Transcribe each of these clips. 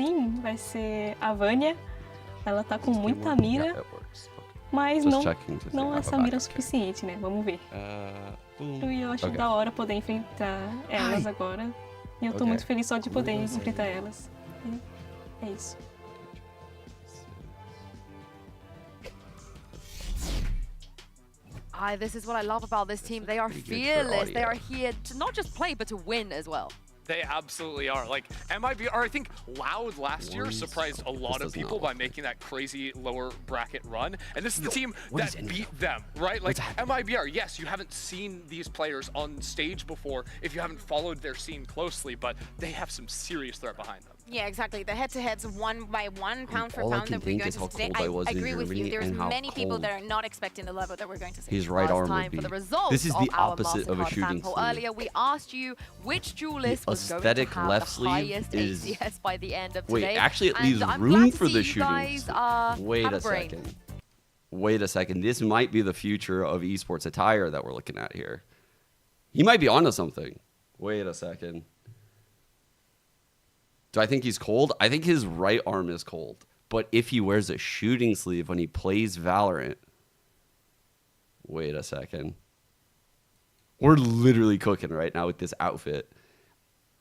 sim, vai ser a Vânia. Ela tá com muita mira, mas não essa mira suficiente, né? Vamos ver. E eu acho da hora poder enfrentar elas agora. E eu tô muito feliz só de poder enfrentar elas. É isso. This is what I love about this team. They are fearless. They are here to not just play, but to win as well. They absolutely are. Like, MIBR, I think Loud last year surprised a lot of people by making that crazy lower bracket run. And this is the team that beat them, right? Like, MIBR, yes, you haven't seen these players on stage before if you haven't followed their scene closely, but they have some serious threat behind them. Yeah, exactly. The head-to-heads one by one, pound for pound that we're going to see today. I agree with you. There's many people that are not expecting the level that we're going to see. His right arm would be. This is the opposite of a shooting sleeve. Earlier, we asked you which duelist was going to have left the sleeve highest is... ACS by the end of Wait, today. actually it leaves room for the shooting sleeve. Wait a second. Wait a second. This might be the future of esports attire that we're looking at here. He might be onto something. Wait a second. Do I think he's cold? I think his right arm is cold. But if he wears a shooting sleeve when he plays Valorant... Wait a second. We're literally cooking right now with this outfit.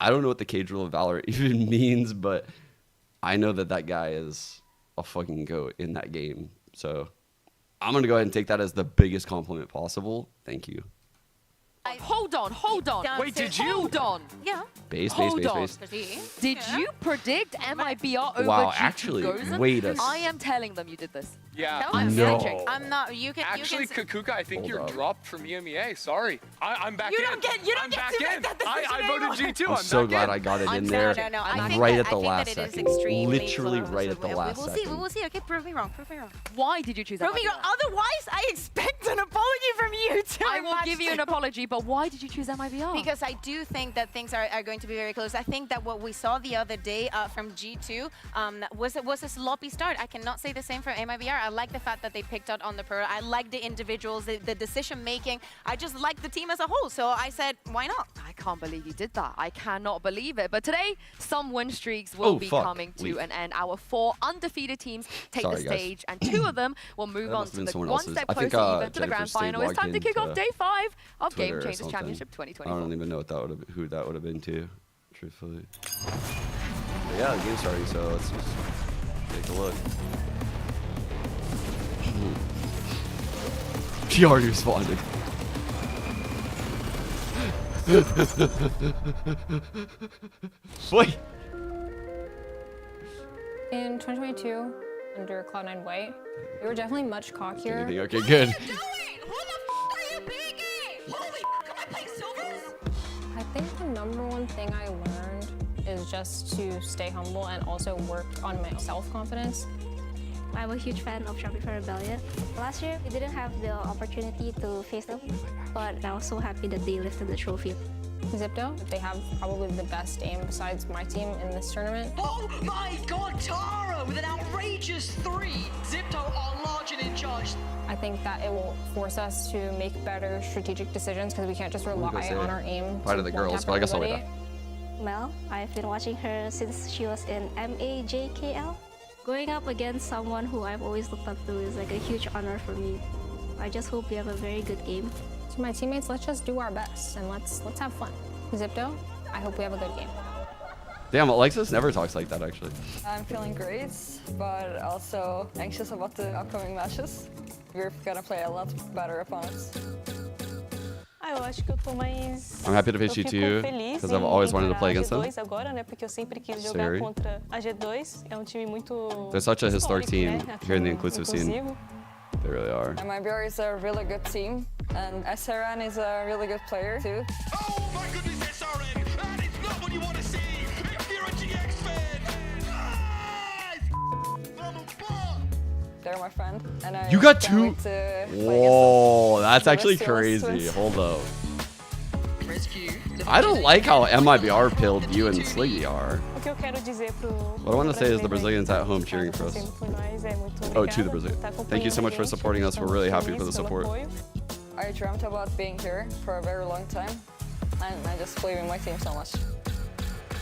I don't know what the cage rule of Valorant even means, but I know that that guy is a fucking goat in that game. So I'm going to go ahead and take that as the biggest compliment possible. Thank you. Hold on. Wait, did you? Hold on. Yeah. Base. Did you predict MIBR over Wow, G2 actually, Gozen? wait a second. I am telling them you did this. Yeah. No. I'm not. You can. Actually, Kakuka, I think you're dropped from EMEA. Sorry. I'm back You in. don't get I'm to back make in. that decision I voted anymore. G2. I'm so glad I got it in there. No. I think right that, at the I think last that it is second. extremely Literally close. right at the last We second. will see. Okay, prove me wrong. Why did you choose Prove me MIBR? wrong. Otherwise, I expect an apology from you too. I will give you an apology, but why did you choose MIBR? Because I do think that things are going to be very close. I think that what we saw the other day from G2 was a sloppy start. I cannot say the same for MIBR. I like the fact that they picked out on the Pearl. I like the individuals, the decision making. I just like the team as a whole. So I said, why not? I can't believe you did that. I cannot believe it. But today, some win streaks will be coming to an end. Our 4 undefeated teams take the stage, and 2 of them will move on to the one step closer even to the grand final. It's time to kick off day 5 of Game Changers Championship 2024. I don't even know what that would have, who that would have been to, truthfully. But yeah, the game's starting, so let's just take a look. She already responded. Wait. In 2022, under Cloud9 White, we were definitely much cockier. Okay, good. What are you doing? Who the f are you picking? Holy f, am I playing silvers? I think the #1 thing I learned is just to stay humble and also work on my self-confidence. I'm a huge fan of Shopify Rebellion. Last year, we didn't have the opportunity to face them, but I was so happy that they lifted the trophy. XIPTO, they have probably the best aim besides my team in this tournament. Oh my god, Tara with an outrageous 3! XIPTO are large and in charge. I think that it will force us to make better strategic decisions because we can't just rely on our aim. Part of the girls, but I guess I'll wait. Well, I've been watching her since she was in MAJKL. Going up against someone who I've always looked up to is like a huge honor for me. I just hope we have a very good game. To my teammates, let's just do our best and let's have fun. XIPTO, I hope we have a good game. Damn, Alexis never talks like that, actually. I'm feeling great, but also anxious about the upcoming matches. We're gonna play a lot better opponents. Eu acho que eu tô mais... I'm happy to face G2 because I've always wanted to play against them. Agora, né? Porque eu sempre quis jogar contra a G2. É time muito... They're such a historic team here in the inclusive scene. They really are. MIBR is a really good team, and SRN is a really good player too. Oh my goodness, SRN! That is not what you want to see if you're a GX fan! They're my friend, and I You got can't 2? wait to play against them. Whoa, that's The actually rest of us crazy. twins. Hold up. I don't like how MIBR pilled you and Sliggy are. O que eu quero dizer pro... What I want to say is the Brazilians at home cheering for us. Oh, to the Brazilians. Thank you so much for supporting us. We're really happy for the support. I dreamt about being here for a very long time, and I just believe in my team so much.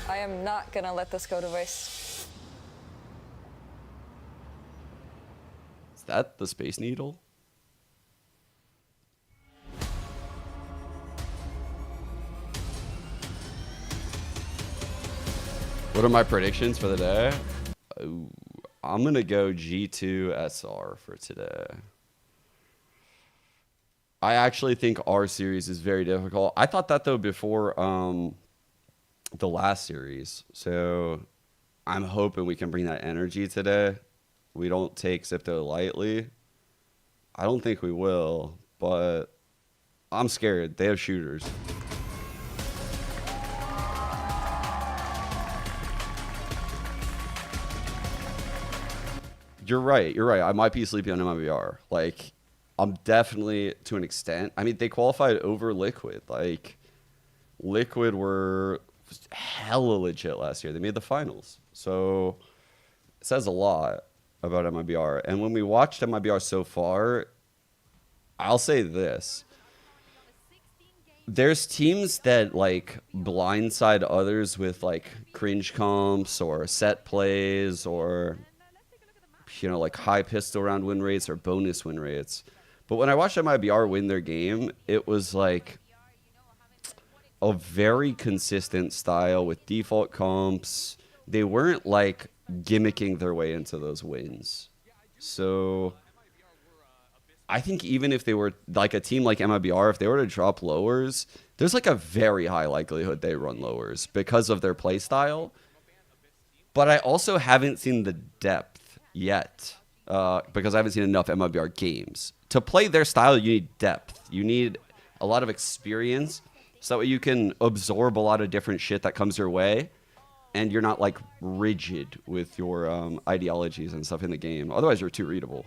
I am not gonna let this go to waste. that the Space Needle? What are my predictions for the day? Ooh, I'm going to go G2 SR for today. I actually think our series is very difficult. I thought that, though, before the last series. So I'm hoping we can bring that energy today. We don't take XIPTO lightly. I don't think we will, but I'm scared. They have shooters. You're right. You're right. I might be sleeping on MIBR. Like, I'm definitely, to an extent. I mean, they qualified over Liquid. Like, Liquid were hella legit last year. They made the finals. So, it says a lot about MIBR. And when we watched MIBR so far, I'll say this. There's teams that, like, blindside others with, like, cringe comps or set plays or, you know, like high pistol round win rates or bonus win rates. But when I watched MIBR win their game, it was like a very consistent style with default comps. They weren't like gimmicking their way into those wins. So I think even if they were like a team like MIBR, if they were to drop lowers, there's like a very high likelihood they run lowers because of their play style. But I also haven't seen the depth yet because I haven't seen enough MIBR games. To play their style, you need depth. You need a lot of experience so that way you can absorb a lot of different shit that comes your way and you're not like rigid with your ideologies and stuff in the game. Otherwise, you're too readable.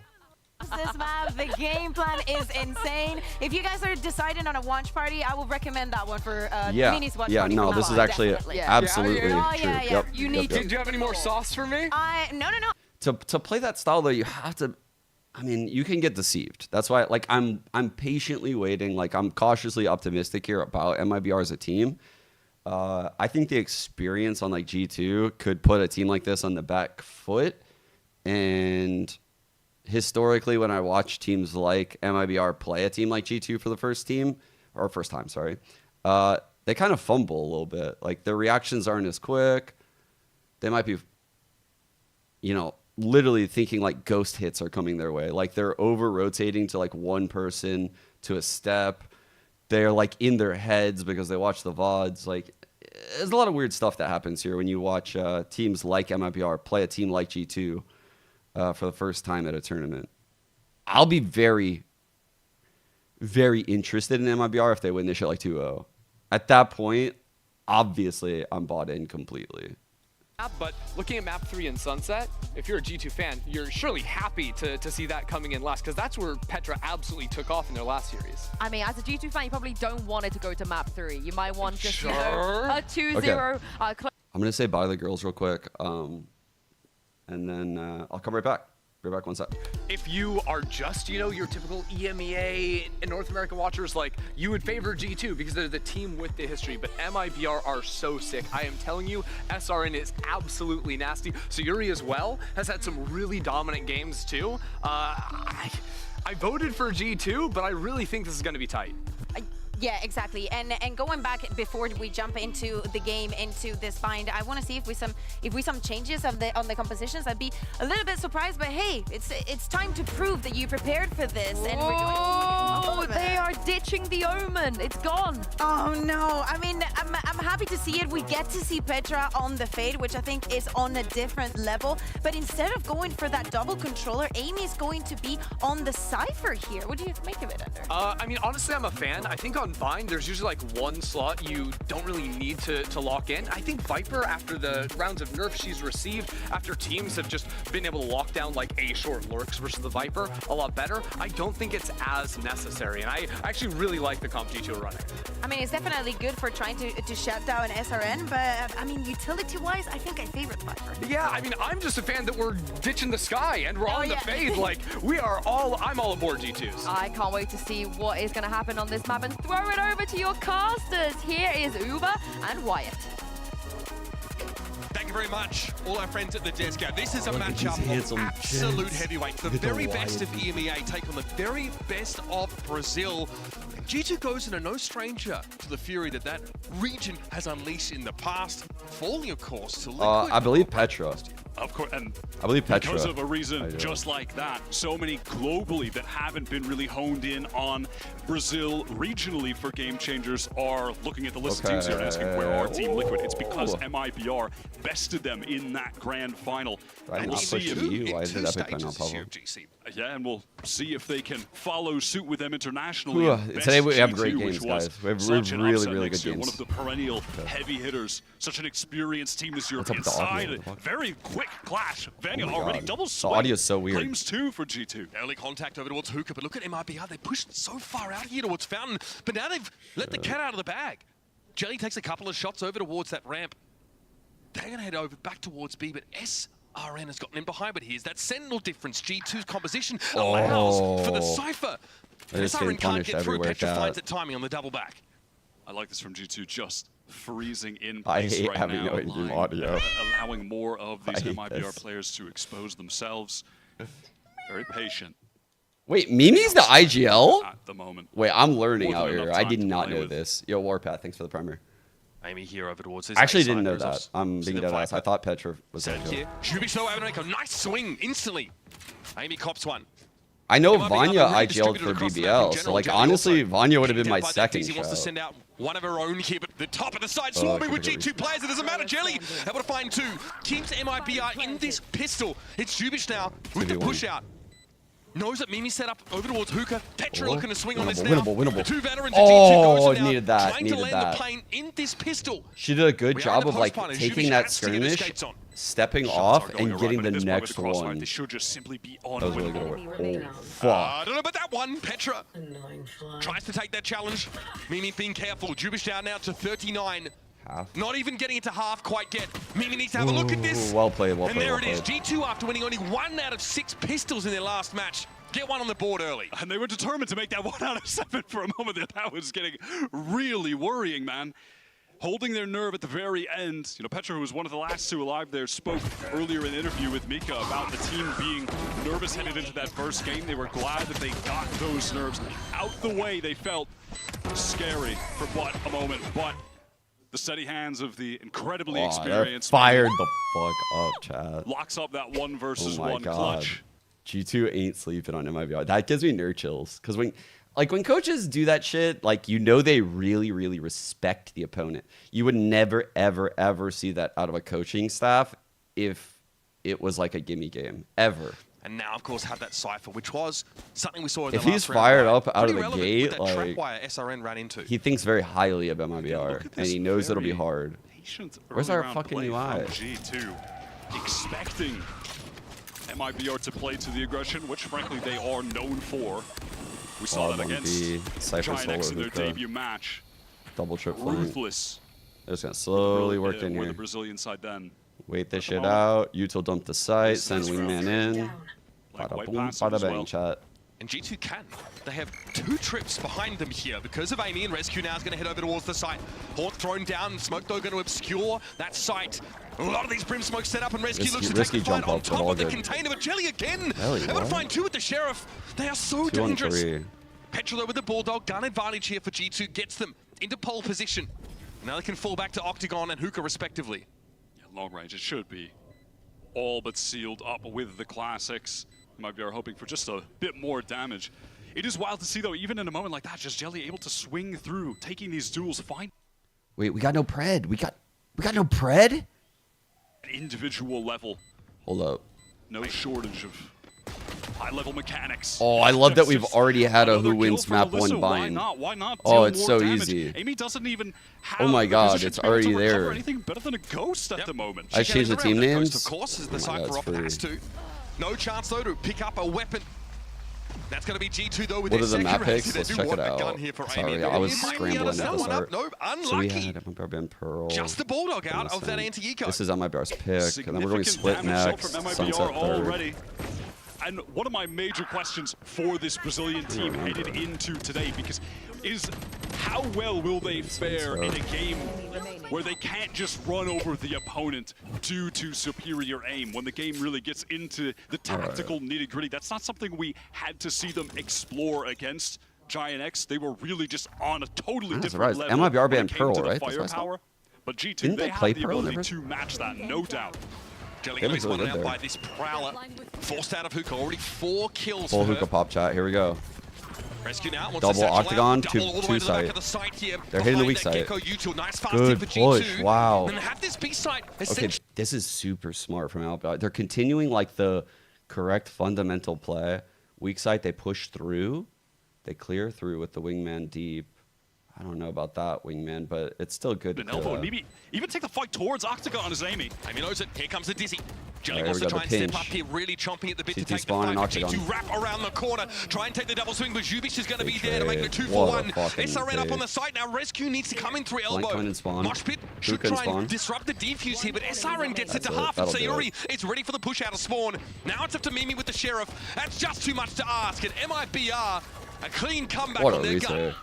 This map, the game plan is insane. If you guys are deciding on a watch party, I will recommend that one for Mini's watch party. Yeah, no, this is actually absolutely true. Yep. You need to. Do you have any more sauce for me? No. To play that style though, you have to. I mean, you can get deceived. That's why, like, I'm patiently waiting. Like, I'm cautiously optimistic here about MIBR as a team. I think the experience on like G2 could put a team like this on the back foot. And historically, when I watch teams like MIBR play a team like G2 for the first time, they kind of fumble a little bit. Like, their reactions aren't as quick. They might be, you know, literally thinking like ghost hits are coming their way. Like, they're over rotating to like one person to a step. They're like in their heads because they watch the VODs. Like, there's a lot of weird stuff that happens here when you watch teams like MIBR play a team like G2 for the first time at a tournament. I'll be very, very interested in MIBR if they win this shit like 2-0. At that point, obviously, I'm bought in completely. But looking at map 3 in Sunset, if you're a G2 fan, you're surely happy to see that coming in last, because that's where Petra absolutely took off in their last series. I mean, as a G2 fan, you probably don't want it to go to map 3. You might want just, you know, a 2-0. Okay. I'm going to say bye to the girls real quick, and then I'll come right back. Be back one sec. If you are just, you know, your typical EMEA and North American watchers, like, you would favor G2 because they're the team with the history, but MIBR are so sick. I am telling you, SRN is absolutely nasty. Sayuri as well has had some really dominant games too. I voted for G2, but I really think this is going to be tight. Yeah, exactly. And going back before we jump into the game, into this find, I want to see if we some changes on the compositions. I'd be a little bit surprised, but hey, it's time to prove that you prepared for this. And we're doing they are ditching the Omen. It's gone. Oh no! I mean, I'm happy to see it. We get to see Petra on the Fade, which I think is on a different level. But instead of going for that double controller, Amy is going to be on the Cypher here. What do you make of it, Under? I mean, honestly, I'm a fan. I think on Vine, there's usually like one slot you don't really need to lock in. I think Viper, after the rounds of nerfs she's received, after teams have just been able to lock down like A short lurks versus the Viper a lot better, I don't think it's as necessary. And I actually really like the comp G2 are running. I mean, it's definitely good for trying to shut down SRN, but I mean, utility-wise, I think I favor the Viper. Yeah, I mean, I'm just a fan that we're ditching the Sky and we're on the Fade. Like, I'm all aboard G2s. I can't wait to see what is going to happen on this map and throw it over to your casters. Here is Uber and Wyatt. Thank you very much, all our friends at the desk. This is a matchup of absolute heavyweights. The very best of EMEA take on the very best of Brazil. G2 goes in a no stranger to the fury that region has unleashed in the past, falling, of course, to Liquid. I believe Petra. Of course, and I believe Petra. Because of a reason just like that, so many globally that haven't been really honed in on Brazil regionally for game changers are looking at the list of teams here and asking, where are Team Liquid? It's because MIBR bested them in that grand final. And we'll see if and we'll see if they can follow suit with them internationally. Today we have great games, guys. We have really good games. One of the perennial heavy hitters. Such an experienced team this year inside. Very quick clash. Vanya already double swing. The audio's so weird. Claims 2 for G2. Early contact over towards Hookah, but look at MIBR. They pushed so far out here towards Fountain, but now they've let the cat out of the bag. Jelly takes a couple of shots over towards that ramp. They're going to head over back towards B, but SRN has gotten in behind, but here's that Sentinel difference. G2's composition allows for the Cypher. SRN can't get through. Petra finds it timing on the double back. I like this from G2, just freezing in I place hate right having now, no in-game audio. Allowing more of these MIBR players to expose themselves. Very patient. Wait, Mimi's the IGL? At the moment. Wait, I'm learning out here. I did not know this. Yo, Warpath, thanks for the primer. Amy here over towards this. I actually didn't know that. I'm being dead ass. I thought Petra was that here. Jubisho having to make a nice swing instantly. Amy cops one. I know Vanya IGL'd for BBL, so like honestly, Vanya would have been my second He wants to send out one of her own here, but the top of the side swarming with G2 players. It doesn't matter. Jelly able to find 2. Keeps MIBR in this pistol. It's Jubish now with the push out. Knows that Mimi set up over towards Hookah. Petra looking to swing on this now. Winnable. The 2 veterans of G2 goes down, needed that. trying to land the plane in this pistol. She did a good job of like taking that skirmish, stepping off, and getting the next one. They should just simply be on. That was really good work. Oh, fuck. I don't know about that one. Petra tries to take that challenge. Mimi being careful. Jubish down now to 39. Not even getting it to half quite yet. Mimi needs to have a look at this. Well played, And there it is. G2 after winning only 1 out of 6 pistols in their last match. Get one on the board early. And they were determined to make that 1 out of 7 for a moment. That was getting really worrying, man. Holding their nerve at the very end. You know, Petra, who was one of the last 2 alive there, spoke earlier in an interview with Mika about the team being nervous headed into that first game. They were glad that they got those nerves out the way. They felt scary for what a moment, but the steady hands of the incredibly experienced fired the fuck up, Chad. Locks up that 1 versus 1 clutch. G2 ain't sleeping on MIBR. That gives me nerd chills. Because when coaches do that shit, like, you know they really respect the opponent. You would never, ever see that out of a coaching staff if it was like a gimme game. Ever. And now, of course, have that Cypher, which was something we saw in if the last he's fired round, up out of the gate, like, SRN ran into. He thinks very highly of MIBR, and he knows it'll be hard. Where's our fucking UI? G2 expecting MIBR to play to the aggression, which frankly they are known for. We saw that against Giant in their debut match. Double trip ruthless. They're just gonna slowly work in here. The Brazilian side then. Wait this shit out. Util dump the site. Send wingman in. Bada boom, bada bang, chat. And G2 can. They have 2 trips behind them here because of Amy, and Rescue now is going to head over towards the site. Hawk thrown down, Smoke though going to obscure that site. A lot of these brim smokes set up, and Rescue looks to take the fight on top of the container, but Jelly again. Able to find 2 with the Sheriff. They are so dangerous. Petra though with the Bulldog, gun advantage here for G2, gets them into pole position. Now they can fall back to Octagon and Hookah respectively. Yeah, long range, it should be all but sealed up with the classics. MIBR hoping for just a bit more damage. It is wild to see though, even in a moment like that, just Jelly able to swing through, taking these duels fine. Wait, we got no pred. We got no pred? Individual level. Hold up. No shortage of high-level mechanics. Oh, I love that we've already had a who wins map 1 bind. Why not? Why not? Oh, it's so damage? easy. Amy doesn't even have oh my god, it's already there. Anything better than a ghost at the moment. I changed the team names. Of course, as the Cypher op has to. No chance though to pick up a weapon. That's going to be G2 though with what are their the map second picks? Let's check it out. Sorry, I was scrambling at the start. No, unlucky. So we had MIBR Ben Pearl. Just the Bulldog out of that anti-eco. This is MIBR's pick, and then we're going split next, Sunset third. And one of my major questions for this Brazilian team headed into today, because is how well will they fare in a game where they can't just run over the opponent due to superior aim, when the game really gets into the tactical nitty-gritty? That's not something we had to see them explore against Giant X. They were really just on a totally different level. MIBR when it banned came Pearl, to the right? firepower. But G2, Didn't they they have play the Pearl ability to match that, no doubt. Jelly is one out by this Prowler. Forced out of Hookah, already 4 kills. Full Hookah pop chat, here we go. Rescue now. Double Octagon, two site. They're hitting the weak side. Good push, wow. Okay, this is super smart from Albion. They're continuing like the correct fundamental play. Weak side, they push through. They clear through with the wingman deep. I don't know about that wingman, but it's still good. An elbow, maybe even take the fight towards Octagon as Amy. Amy knows it. Here comes the Dizzy. Jelly wants to try and step up here, really chomping at the bit to take the fight. G2 wrap around the corner, try and take the double swing, but Zubich is going to be there to make the 2-for-1. SRN up on the side now. Rescue needs to come in through elbow. Mosh Pit should try and disrupt the defuse here, but SRN gets it to half, and Sayuri is ready for the push out of spawn. Now it's up to Mimi with the Sheriff. That's just too much to ask, and MIBR, a clean comeback on their gun.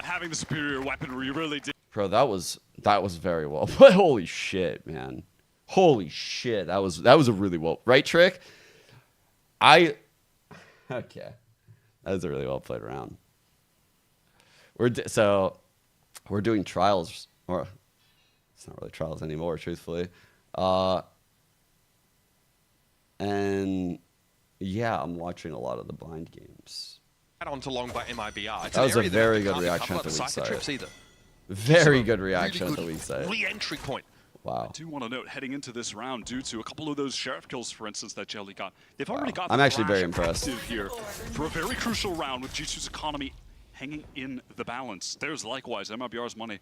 Having the superior weaponry really did. Bro, that was very well. But holy shit, man. Holy shit. That was a really well, right, Trick? Okay. That was a really well played round. We're doing trials, or it's not really trials anymore, truthfully. And yeah, I'm watching a lot of the blind games. On to long by MIBR. That was a very good reaction at the weak side. Very good reaction at the weak side. Re-entry point. Wow. I do want to note, heading into this round, due to a couple of those Sheriff kills, for instance, that Jelly got, they've already got I'm actually very impressed here for a very crucial round with G2's economy hanging in the balance. There's likewise MIBR's money.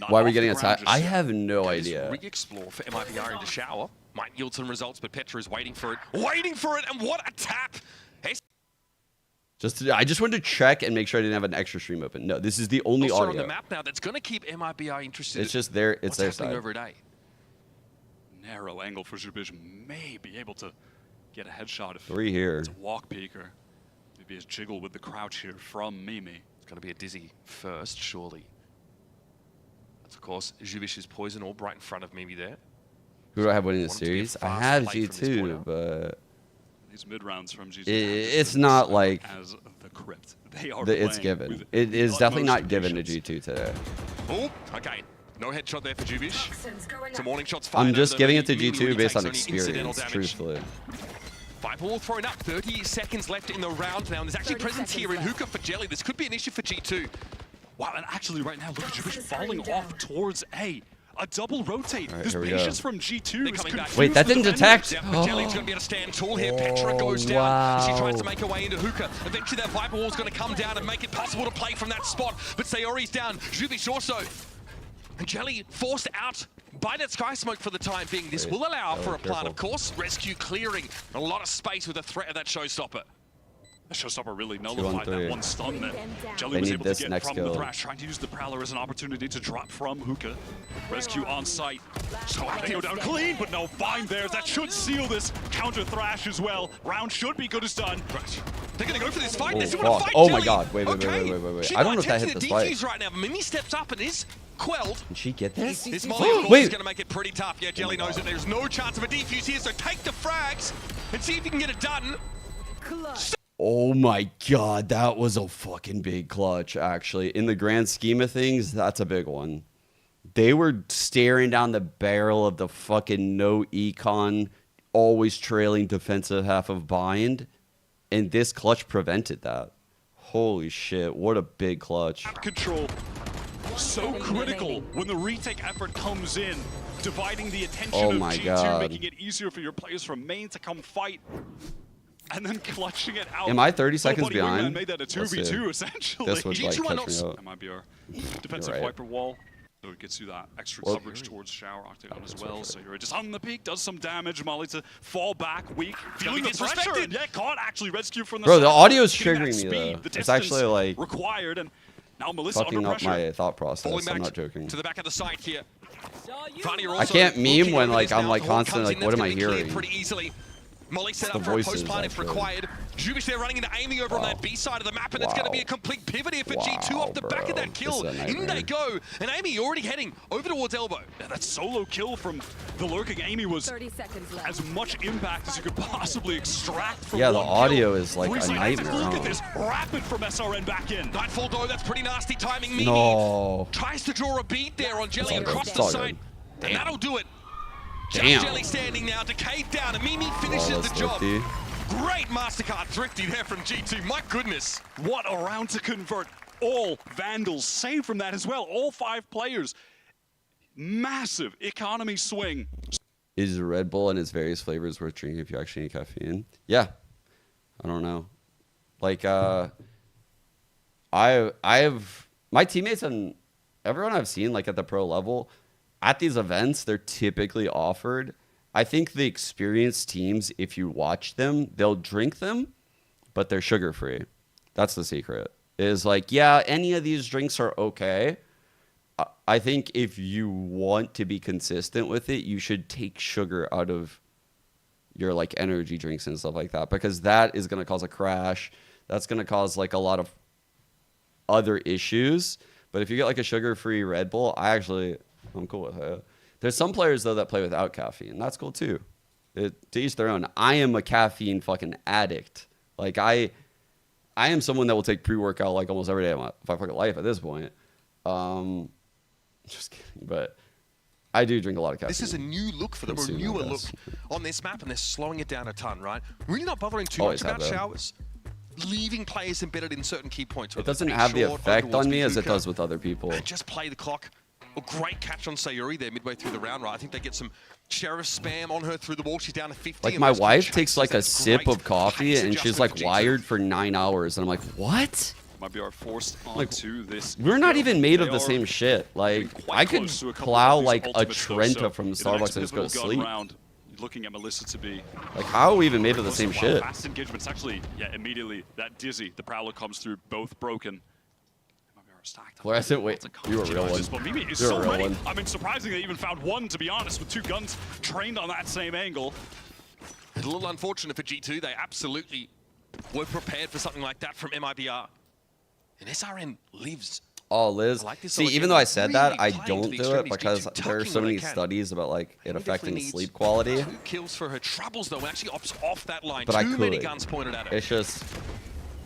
Why are we getting attacked? I have no idea. Re-explore for MIBR into shower. Might yield some results, but Petra is waiting for it. Waiting for it, and what a tap! I just wanted to check and make sure I didn't have an extra stream open. No, this is the only audio. On the map now that's going to keep MIBR interested. It's just their, it's their side. Over at A. Narrow angle for Zubich, may be able to get a headshot if 3 here. It's a walk peeker. Maybe a jiggle with the crouch here from Mimi. It's going to be a Dizzy first, surely. That's of course Zubich's poison orb right in front of Mimi there. Who do I have winning the series? I have G2, but these mid rounds from G2. It's not like as the crypt. They are it's given. It is definitely not given to G2 today. Oh, okay. No headshot there for Zubich. Some warning shots. I'm just giving it to G2 based on experience, truthfully. Fireball thrown up. 30 seconds left in the round now. And there's actually presence here in Hookah for Jelly. This could be an issue for G2. Wow, and actually right now, look at Zubich falling off towards A. A double rotate. Right, this patience from G2 is confused. Wait, that didn't detect. But Jelly's going to be able to stand tall here. Petra goes down. She tries to make her way into Hookah. Eventually that Viper wall's going to come down and make it possible to play from that spot. But Sayori's down. Zubich also. And Jelly forced out by that Sky Smoke for the time being. This will allow for a plant, of course. Rescue clearing a lot of space with the threat of that Showstopper. The Showstopper really nullified that one stun that Jelly was able to get from the Thrash, trying to use the Prowler as an opportunity to drop from Hookah. Rescue on site. So they go down clean, but no bind there. That should seal this counter Thrash as well. Round should be good as done. They're going to go for this fight. They want to fight Oh Jelly. my god, wait. I don't know if that hit the spike. Right now. Mimi steps up and is quelled. Can she get this? This Molly, of course, is going to make it pretty tough. Yeah, Jelly knows that there's no chance of a defuse here, so take the frags and see if you can get it done. Oh my god, that was a fucking big clutch, actually. In the grand scheme of things, that's a big one. They were staring down the barrel of the fucking no econ, always trailing defensive half of bind, and this clutch prevented that. Holy shit, what a big clutch. Control, so critical when the retake effort comes in, dividing the attention of G2, making it easier for your players from main to come fight. And then clutching it out. Am I 30 seconds behind? Made that a 2v2 essentially. This would like catch me up. That might be our defensive Viper wall. So it gets you that extra coverage towards Shower Octagon as well. So you're just on the peak, does some damage. Molly to fall back, weak, feeling the pressure. Yeah, caught actually rescue from the Bro, the audio is triggering me though. It's actually like required, and now Melissa fucking up my thought process. I'm not joking. To the back of the site here. I can't meme when like I'm like constantly like, what am I hearing? Pretty easily. Molly set up for a post plant if required. Jubish there running into Amy over on that B side of the map, and it's going to be a complete pivot here for G2 off the back of that kill. In they go, and Amy already heading over towards Elbow. Yeah, that solo kill from the lurking Amy was 30 seconds left. as much impact as you could possibly extract from the one audio kill. is like a nightmare. Look at this, rapid from SRN back in. Nightfall though, that's pretty nasty timing. Mimi tries to draw a beat there on Jelly across the side, and that'll do it. Damn. Jelly standing now, Decayed down, and Mimi finishes the job. Great MasterCard Thrifty there from G2, my goodness. What a round to convert. All Vandals saved from that as well, all 5 players. Massive economy swing. Is Red Bull and its various flavors worth drinking if you actually need caffeine? Yeah. I don't know. Like, I have my teammates and everyone I've seen like at the pro level, at these events, they're typically offered. I think the experienced teams, if you watch them, they'll drink them, but they're sugar-free. That's the secret. Is like, yeah, any of these drinks are okay. I think if you want to be consistent with it, you should take sugar out of your like energy drinks and stuff like that, because that is going to cause a crash. That's going to cause like a lot of other issues. But if you get like a sugar-free Red Bull, I'm cool with it. There's some players though that play without caffeine. That's cool too. To each their own. I am a caffeine fucking addict. Like I am someone that will take pre-workout like almost every day of my fucking life at this point. Just kidding, but I do drink a lot of caffeine. This is a new look for them, or a newer look on this map, and they're slowing it down a ton, right? Really not bothering too much about showers. Leaving players embedded in certain key points. It doesn't have the effect on me as it does with other people. And just play the clock. A great catch on Sayuri there midway through the round, right? I think they get some Sheriff spam on her through the wall. She's down to 50. Like my wife takes like a sip of coffee and she's like wired for 9 hours. And I'm like, what? Might be our forced onto this. We're not even made of the same shit. Like I could plow like a Trenta from Starbucks and just go to sleep. Looking at Melissa to be like, how are we even made of the same shit? Fast engagements actually, yeah, immediately that Dizzy, the Prowler comes through, both broken. Fluorescent, wait, you were a real one. You're a real one. I mean, surprisingly, they even found one, to be honest, with 2 guns trained on that same angle. It's a little unfortunate for G2. They absolutely were prepared for something like that from MIBR. And SRN lives. Oh, Liz. See, even though I said that, I don't do it because there are so many studies about like it affecting sleep quality. 2 kills for her troubles though. Actually opts off that line. But Too many guns pointed at her. It's just.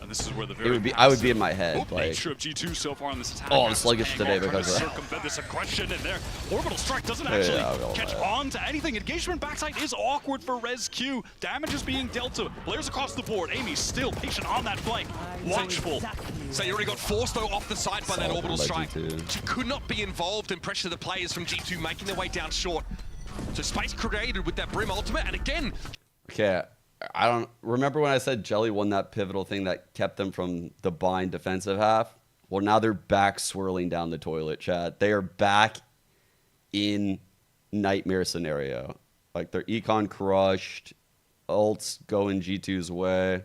And this is where the I would be in my head. Like, nature of G2 so far on this attack. Oh, I'm sluggish today because of that. Circumvent this aggression, and their orbital strike doesn't actually catch on to anything. Engagement backside is awkward for ResQ. Damage is being dealt to players across the board. Amy's still patient on that flank. Watchful. So you already got forced though off the side by that orbital strike. She could not be involved and pressure the players from G2 making their way down short. So space created with that Brim ultimate, and again. Okay. I don't remember when I said Jelly won that pivotal thing that kept them from the bind defensive half. Well, now they're back swirling down the toilet, chat. They are back in nightmare scenario. Like their econ crushed, ults going G2's way.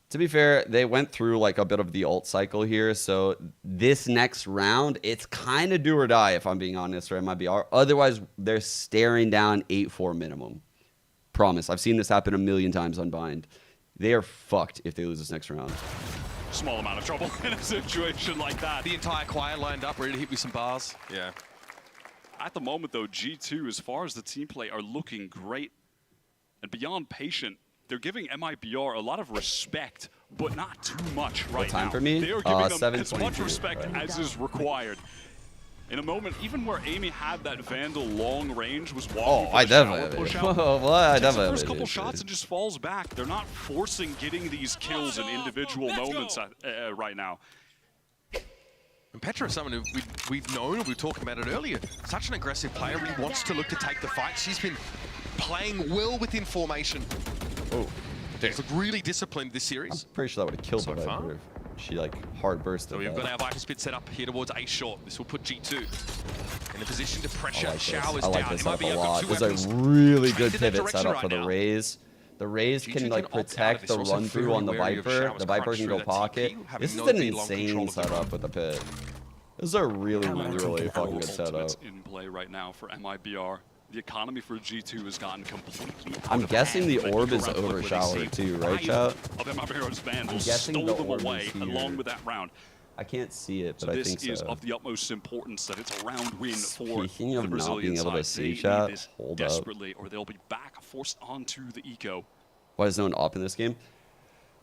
To be fair, they went through like a bit of the ult cycle here. So this next round, it's kind of do or die if I'm being honest, or MIBR. Otherwise, they're staring down 8-4 minimum. Promise. I've seen this happen a million times on Bind. They are fucked if they lose this next round. Small amount of trouble in a situation like that. The entire choir lined up, ready to hit with some bars. Yeah. At the moment, though, G2, as far as the team play, are looking great. And beyond patient, they're giving MIBR a lot of respect, but not too much right now. What time for me? They are giving them as much respect as is required. In a moment, even where Amy had that Vandal long range, was walking I definitely the first couple shots and just falls back. They're not forcing getting these kills in individual moments right now. And Petra is someone who we've known, and we were talking about it earlier. Such an aggressive player, really wants to look to take the fight. She's been playing well within formation. Oh, damn. She's really disciplined this series. I'm pretty sure that would have killed the Viper. She like hard bursted. So we've got our Viper spit set up here towards A short. This will put G2 in a position to pressure showers down. I like this up a lot. There's a really good pivot set up for the Raze. The Raze can like protect the run through on the Viper. The Viper can go pocket. This is an insane setup with the pit. This is a really fucking good setup. In play right now for MIBR. the economy for G2 has gotten completely I'm guessing the orb is over shower too, right, chat? Of MIBR's band I'm guessing stole the them orb away is here. along with that round. I can't see it, but So I think this is so. of the utmost importance that it's a round win for Speaking the of not Brazilian being able to side. see, They chat, need this hold up. desperately, or they'll be back forced onto the eco. Why is no one op in this game?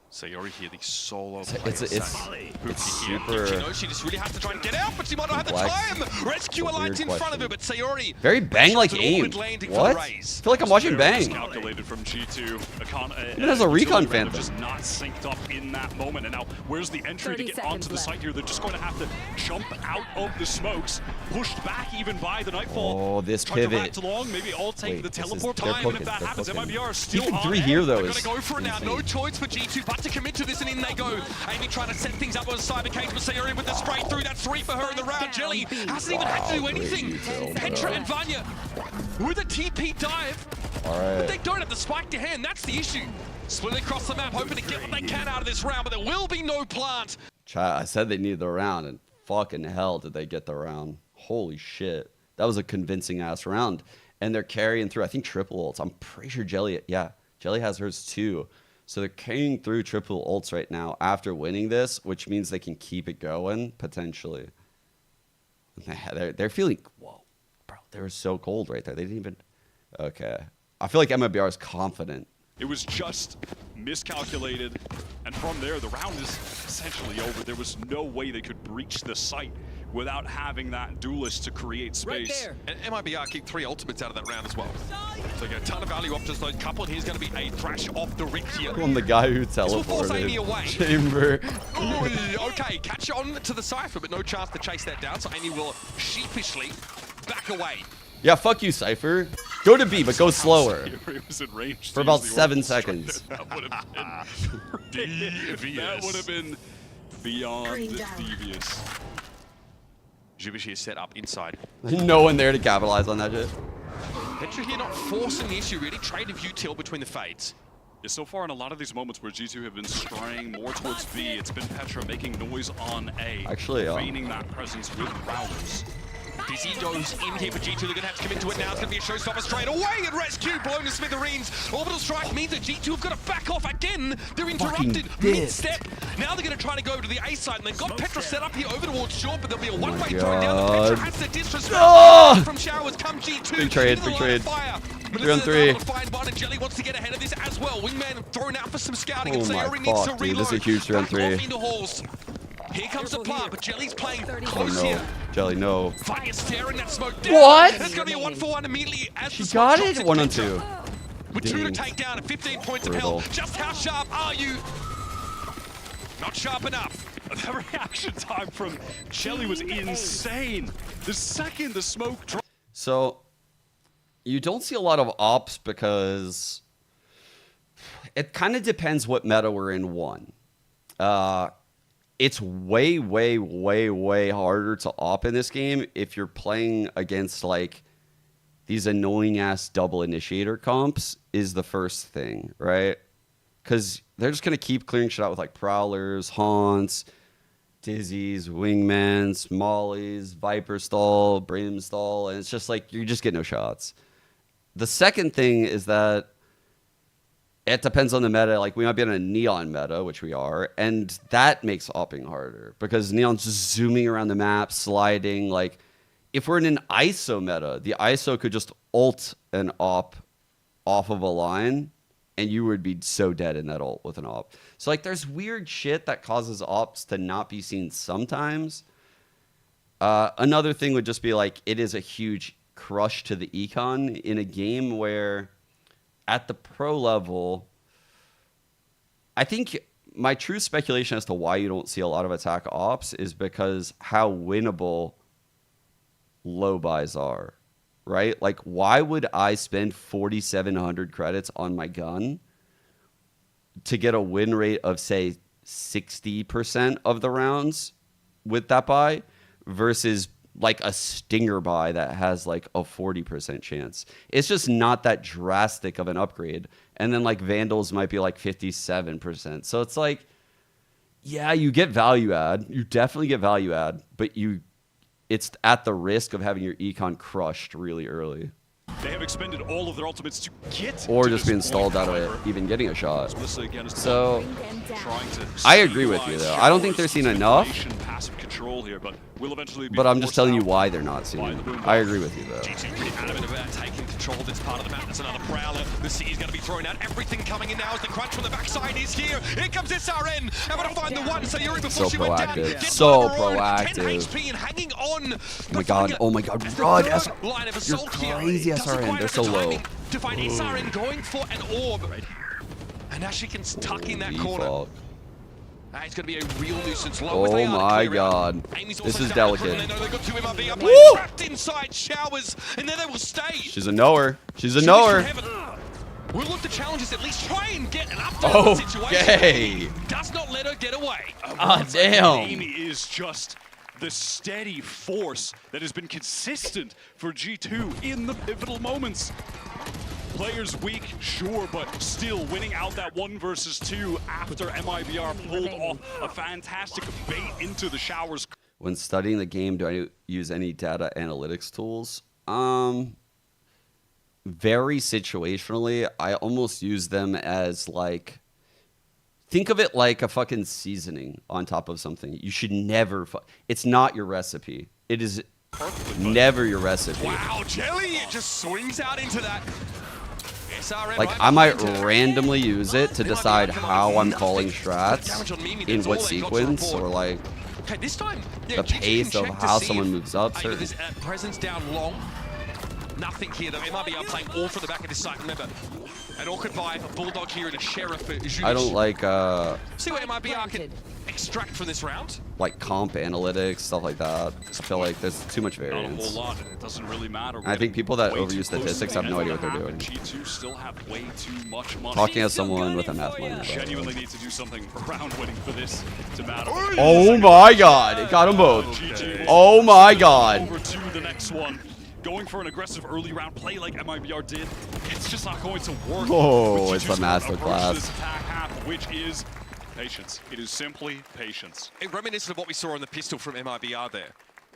So you already hear the solo It's super... super... She just really has to try and get out, but she might not have the time! Rescue aligned in front of her, but Sayori... Very Bang-like aim. What? I feel like I'm watching Bang. Calculated from G2. Even as a recon fan. Just not synced up in that moment. And now, where's the entry to get onto the site here? They're just going to have to jump out of the smokes, pushed back even by the Nightfall. Oh, this Try to pivot. rat along, maybe all take Wait, the this is- teleport they're time. poking, And if that they're happens, poking. MIBR is still Even on 3 edge. here, though, They're is going to go for it now. No insane. choice for G2 but to commit to this, and in they go. Amy trying to set things up on Cyber Cage, but Sayori with the spray through. That's 3 for her in the round. Jelly hasn't even had to do anything. Petra and Vanya with a TP dive. But they don't have the spike to hand. That's the issue. Split across the map, hoping to get what they can out of this round, but there will be no plant. Chat, I said they needed the round, and fucking hell did they get the round. Holy shit. That was a convincing ass round. And they're carrying through, I think, triple ults. I'm pretty sure Jelly, yeah, Jelly has hers too. So they're carrying through triple ults right now after winning this, which means they can keep it going, potentially. They're feeling, whoa, bro, they were so cold right there. They didn't even, okay. I feel like MIBR is confident. It was just miscalculated, and from there, the round is essentially over. There was no way they could breach the site without having that duelist to create space. And MIBR kicked 3 ultimates out of that round as well. So you get a ton of value off just those couple, and here's going to be a thrash off the rip here. On the guy who This will force Amy teleported. away. Chamber. Ooh, okay, catch on to the Cypher, but no chance to chase that down, so Amy will sheepishly back away. Yeah, fuck you, Cypher. Go to B, but go slower. It was in range For about 7 seconds. That would have been devious. That would have been beyond devious. Jubishi is set up inside. No one there to capitalize on that shit. Petra here not forcing the issue, really. Trade of util between the fades. Yeah, so far in a lot of these moments where G2 have been straying more towards B, it's been Petra making noise on A. Actually, feigning that presence with Rowlers. Dizzy goes in here for G2. They're going to have to commit to it now. It's going to be a showstopper straight away. And Rescue blown to smithereens. Orbital strike means that G2 have got to back off again. They're interrupted mid-step. Now they're going to try to go to the A side. And they've got Petra set up here over towards short, but there'll be a one-way throwing down. Petra has the disrespect from Showers. Come G2. Big trade, big trade. 3 on 3. Find one, and Jelly wants to get ahead of this as well. Wingman thrown out for some scouting. Oh and my Sayori needs to fuck, reload. dude. This is a huge 3 on 3. Back off into halls. Here comes the plant, but Jelly's playing Oh close no. here. Jelly, no. Fire staring that smoke down. What? That's going to be a 1-for-1 immediately as She the smoke got drops it? into 1 on Petra. 2. With 2 to Dang. take down and 15 points of Brutal. health. Just how sharp are you? Not sharp enough. The reaction time from Jelly was insane. The second the smoke dropped. So, you don't see a lot of ops because it kind of depends what meta we're in, one. It's way, way, way, way harder to op in this game if you're playing against, like, these annoying-ass double initiator comps is the first thing, right? Because they're just going to keep clearing shit out with, like, Prowlers, Haunts, Dizzies, Wingmans, Mollies, Viper Stall, Brim Stall, and it's just like, you just get no shots. The second thing is that it depends on the meta. Like, we might be on a Neon meta, which we are, and that makes opping harder because Neon's just zooming around the map, sliding. Like, if we're in an ISO meta, the ISO could just ult an op off of a line, and you would be so dead in that ult with an op. So, like, there's weird shit that causes ops to not be seen sometimes. Another thing would just be, like, it is a huge crush to the econ in a game where at the pro level, I think my true speculation as to why you don't see a lot of attack ops is because how winnable low buys are, right? Like, why would I spend 4,700 credits on my gun to get a win rate of, say, 60% of the rounds with that buy versus like a stinger buy that has like a 40% chance? It's just not that drastic of an upgrade. And then like Vandals might be like 57%. So it's like, yeah, you get value add. You definitely get value add, but it's at the risk of having your econ crushed really early. They have expended all of their ultimates to get or to just this being stalled point, out however. of even getting a shot. This again is So trying to I agree with you though. I don't think they're seeing enough. Passive control here, but will eventually be But I'm just forced telling you out why they're not seeing it. I agree with you though. G2 pretty adamant about taking control of this part of the map. That's another prowler. The C is going to be thrown out. Everything coming in now as the crunch from the backside is here. Here comes SRN. I'm going to find the one. So you're in before So she went down. proactive. Gets So one of her own. 10 proactive. HP and hanging on. Oh my god. Oh my god. Run. Line of You're assault here. crazy Doesn't SRN. quite They're have so the low. timing to find SRN going for an orb. And now she can tuck in that corner. Default. It's going to be a real nuisance. Low as they Oh are to my clear out. god. Amy's This also is down the crew, delicate. and they know they've got two MRV up, Woo! trapped inside showers, and then they will stay. She's a knower. She's a She knower. should have it. We'll look to challenges, at least try and get an update on the situation. Okay. Does not let her get away. Ah, damn. Amy is just the steady force that has been consistent for G2 in the pivotal moments. Players weak, sure, but still winning out that 1 versus 2 after MIBR pulled off a fantastic bait into the showers. When studying the game, do I use any data analytics tools? Very situationally. I almost use them as like, think of it like a fucking seasoning on top of something. You should never, it's not your recipe. It is never your recipe. Wow, Jelly just swings out into that. SRN Like, right I might behind her. randomly use it to decide how I'm calling strats in what sequence or like Okay, this time, the pace of how someone moves up. Either this presence down long. Nothing here. The MIB are playing all from the back of this site. Remember, an Orchid Vibe, a Bulldog here, and a Sheriff. I don't like see what MIB can extract from this round. Like comp analytics, stuff like that. I feel like there's too much Not a variance. whole lot, and it doesn't really matter. I think people that Way too overuse close to statistics the have no end idea of what the they're half, doing. and G2 still have way too much money. Talking as someone with a math minor. Genuinely need to do something round winning for this to matter. Oh my god, it got them both. G2 Oh my god. over to the next one. Going for an aggressive early round play like MIBR did, it's just not going to work. Oh, with it's a G2's masterclass. versus attack half, which is patience. It is simply patience. Reminiscent of what we saw on the pistol from MIBR there.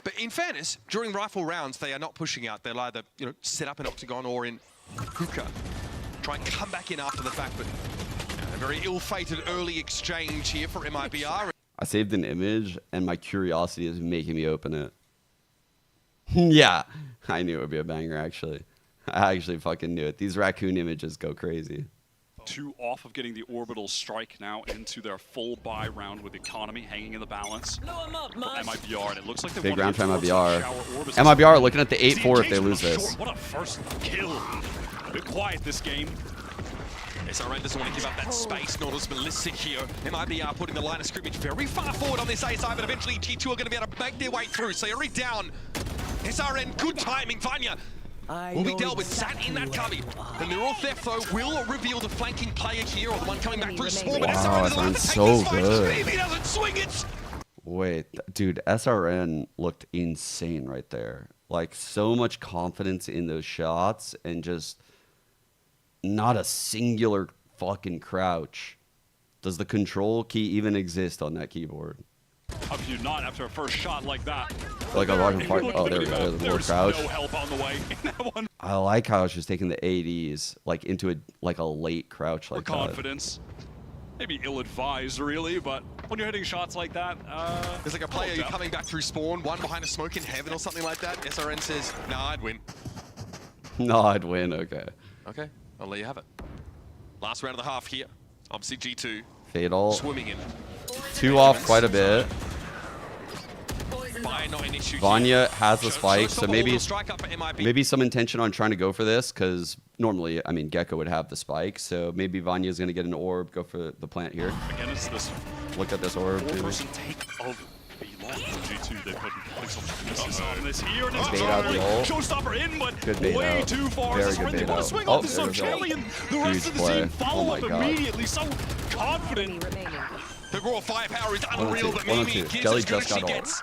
But in fairness, during rifle rounds, they are not pushing out. They'll either, set up an octagon or in hookah. Try and come back in after the fact, but a very ill-fated early exchange here for MIBR. I saved an image and my curiosity is making me open it. Yeah, I knew it would be a banger actually. I actually fucking knew it. These raccoon images go crazy. 2 off of getting the orbital strike now into their full buy round with economy hanging in the balance for MIBR, and it looks like they Big want round to for get towards MIBR. the shower orbs. MIBR looking at the 8-4 if they engagement lose on this. short. What a first kill. A bit quiet this game. SRN doesn't want to give up that space, nor does Melissa here. MIBR putting the line of scrimmage very far forward on this A side, but eventually G2 are going to be able to make their way through. So already down. SRN, good timing. Vanya will be dealt with, sat in that cubby. The neural theft, though, will reveal the flanking player here, or the one coming back through Spawn. But Wow, SRN is allowed to take so this fight. good. Stevie doesn't swing it. Wait, dude, SRN looked insane right there. Like, so much confidence in those shots and just not a singular fucking crouch. Does the control key even exist on that keyboard? How can you not after a first shot like that? Like a rocket fart. Oh, there we go. There's a little crouch. No help on the way in that one. I like how she's taking the ADs like into a late crouch like For confidence. Maybe ill-advised, really, but when you're hitting shots like that, There's like a player coming back through Spawn, one behind a smoke in heaven or something like that. SRN says, nah, I'd win. that. No, I'd win. Okay. Okay, I'll let you have it. Last round of the half here. Obviously G2 Fatal. swimming in. 2 off quite a bit. Fire not an issue Vanya here. has the Shows spike, the so ball, maybe little strike up for MIB. maybe some intention on trying to go for this because normally, I mean, Gecko would have the spike, so maybe Vanya's gonna get an orb, go for the plant here. again, it's this Look at this orb. dude. four-person take of the long for G2. They've put some emphasis on this here, and it's Bait out the ult. showstopper in, but Good bait way out. too far. Very This good friendly bait wanna out. swing Oh, off the there we go. Kelly, and the rest Huge of the play. team follow Oh my up God. immediately. So confident. The raw firepower is 1-2, unreal, but Mimi 1-2. gives Jelly as good just as she got ult. gets.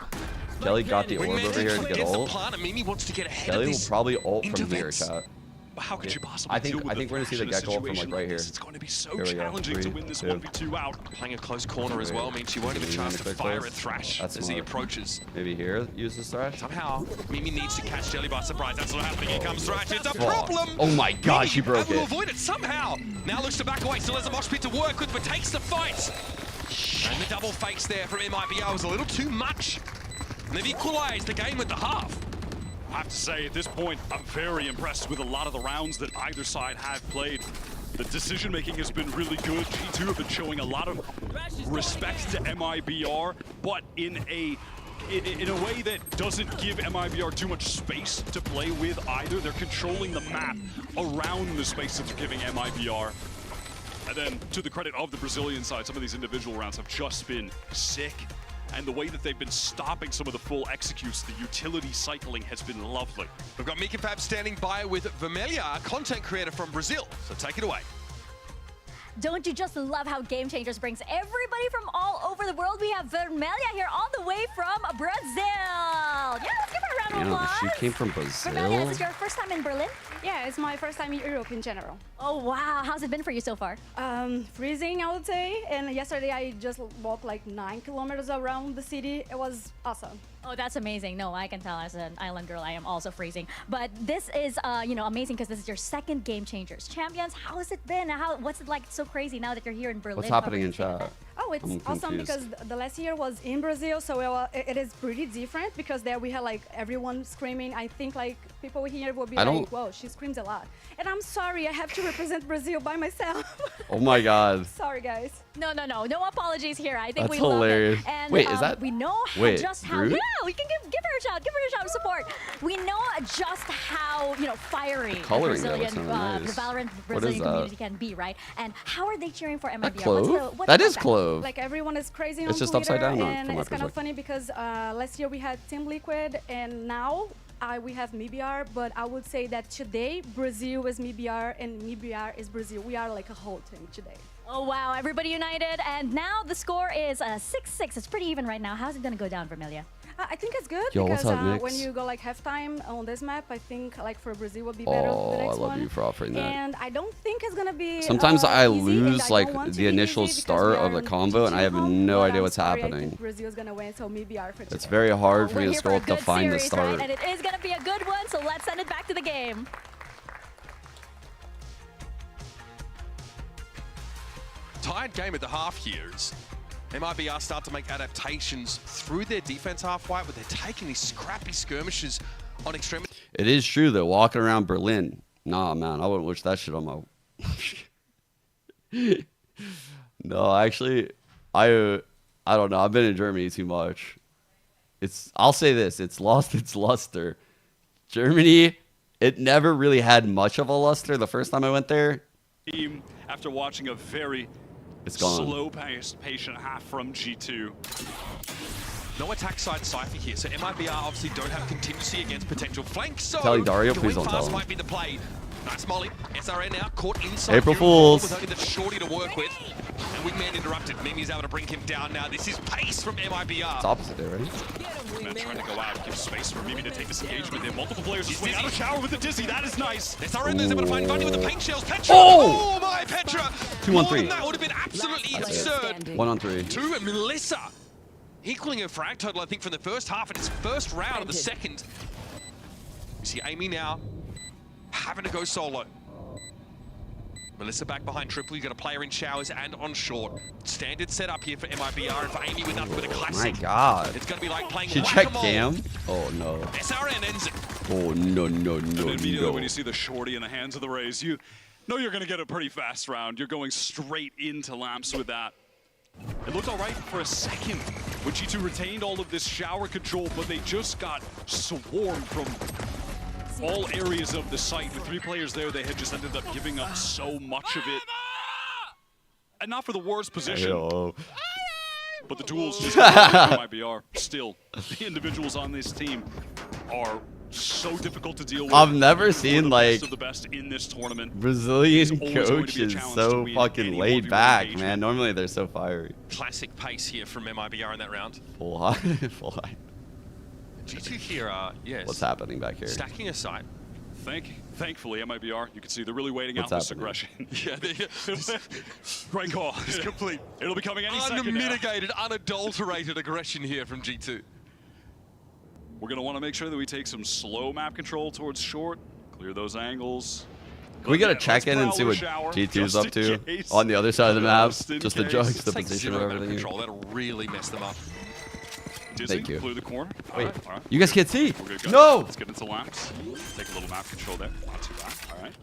Jelly got the orb Wingman over here to get gets the ult. plant, and Mimi wants to get ahead Jelly of will this probably ult from here, intervention. chat. how could you possibly I think we're gonna see the Gecko from like right here. It's going to be so challenging to win this 1v2 out. Playing a close corner as well means she won't get a chance to fire at Thrash as he approaches. Maybe here, use the Thrash. Somehow, Mimi needs to catch Jelly by surprise. That's not happening. Here comes Thrash. It's a problem. Oh my God, she broke it. Able to avoid it somehow. Now looks to back away. Still has a mosh pit to work with, but takes the fight. And the double fakes there from MIBR was a little too much. And they've equalized the game at the half. I have to say, at this point, I'm very impressed with a lot of the rounds that either side have played. The decision-making has been really good. G2 have been showing a lot of respect to MIBR, but in a way that doesn't give MIBR too much space to play with either. They're controlling the map around the space that they're giving MIBR. And then, to the credit of the Brazilian side, some of these individual rounds have just been sick. And the way that they've been stopping some of the full executes, the utility cycling has been lovely. We've got Mika Fab standing by with Vermelha, a content creator from Brazil. So take it away. Don't you just love how Game Changers brings everybody from all over the world? We have Vermelha here all the way from Brazil. Yeah, let's give her a round of applause. She came from Brazil. Vermelha, is this your first time in Berlin? Yeah, it's my first time in Europe in general. Oh, wow. How's it been for you so far? Freezing, I would say. And yesterday I just walked like 9 kilometers around the city. It was awesome. Oh, that's amazing. No, I can tell as an island girl, I am also freezing. But this is, amazing because this is your second Game Changers Champions. How has it been? What's it like so crazy now that you're here in Berlin? What's happening in chat? Oh, it's awesome because the last year was in Brazil, so it is pretty different because there we had like everyone screaming. I think like people here will be like, whoa, she screams a lot. And I'm sorry, I have to represent Brazil by myself. Oh my God. Sorry, guys. No apologies here. I think That's we hilarious. love it. And wait, is that? We know just how. Rude? Yeah, we can give her a shout. Give her a shout of support. We know just how fiery the Brazilian, the Valorant Brazilian community can be, right? And how are they cheering for MIBR? That is Clove. Like everyone is crazy on It's just Twitter, upside down. And it's kind of funny because last year we had Team Liquid, and now we have MIBR. But I would say that today Brazil is MIBR and MIBR is Brazil. We are like a whole team today. Oh, wow. Everybody united. And now the score is 6-6. It's pretty even right now. How's it going to go down, Vermelha? I think it's good because when you go like halftime on this map, I think like for Brazil would be better the next one. I love you for offering that. And I don't think it's gonna be. Sometimes I easy, lose like the initial start of the combo, and I have no idea what's happening. Brazil's gonna win, so maybe our It's very hard for me to scroll up to find the start. Right? And it is gonna be a good one, so let's send it back to the game. Tied game at the half here is MIBR start to make adaptations through their defense half-white, but they're taking these scrappy skirmishes on extremity. It is true though, walking around Berlin. Nah, man, I wouldn't wish that shit on my... No, actually, I don't know. I've been in Germany too much. I'll say this, it's lost its luster. Germany, it never really had much of a luster the first time I went there. After watching a very slow-paced, patient half from G2. No attack side Cypher here, so MIBR obviously don't have contingency against potential flanks. So Tell Dario, please don't tell him. might be the play. Nice molly. SRN now caught inside. April Fools. With only the shorty to work with. And Wingman interrupted. Mimi's able to bring him down now. This is pace from MIBR. It's opposite there, right? Wingman trying to go out, give space for Mimi to take this engagement. There are multiple players swing out of shower with the Dizzy. That is nice. SRN is able to find Bunny with the paint shells. Petra! Oh my Petra! 2-on-3. That would have been absolutely absurd. 1-on-3. To Melissa. Equaling her frag total, I think, from the first half and its first round of the second. You see Amy now having to go solo. Melissa back behind triple. You got a player in showers and on short. Standard setup here for MIBR and for Amy with nothing but a classic. My God. It's going to be like playing She checked cam. Oh no. SRN ends it. Oh no. And immediately when you see the shorty in the hands of the Rays, you know you're going to get a pretty fast round. You're going straight into lamps with that. It looked all right for a second when G2 retained all of this shower control, but they just got swarmed from all areas of the site. With 3 players there, they had just ended up giving up so much of it. And not for the worst position. Hello. But the duels just MIBR. Still, the individuals on this team are so difficult to deal with. I've never seen like the best in this tournament. Brazilian coaches so fucking laid back, man. Normally they're so fiery. Classic pace here from MIBR in that round. Full high, full high. G2 here, yes. What's happening back here? Stacking a site. Thankfully, MIBR, you can see they're really waiting out this aggression. Yeah, Great call. It's complete. It'll be coming any second now. Unmitigated, unadulterated aggression here from G2. We're going to want to make sure that we take some slow map control towards short, clear those angles. Can we get a check-in and see what G2's up to on the other side of the map? Just to judge the position of everything. Control. That'll really mess them up. Thank you. Blew the corner. Wait, all right. You guys can't see. Go. No! Let's get into laps. Take a little map control there. Not too bad. All right.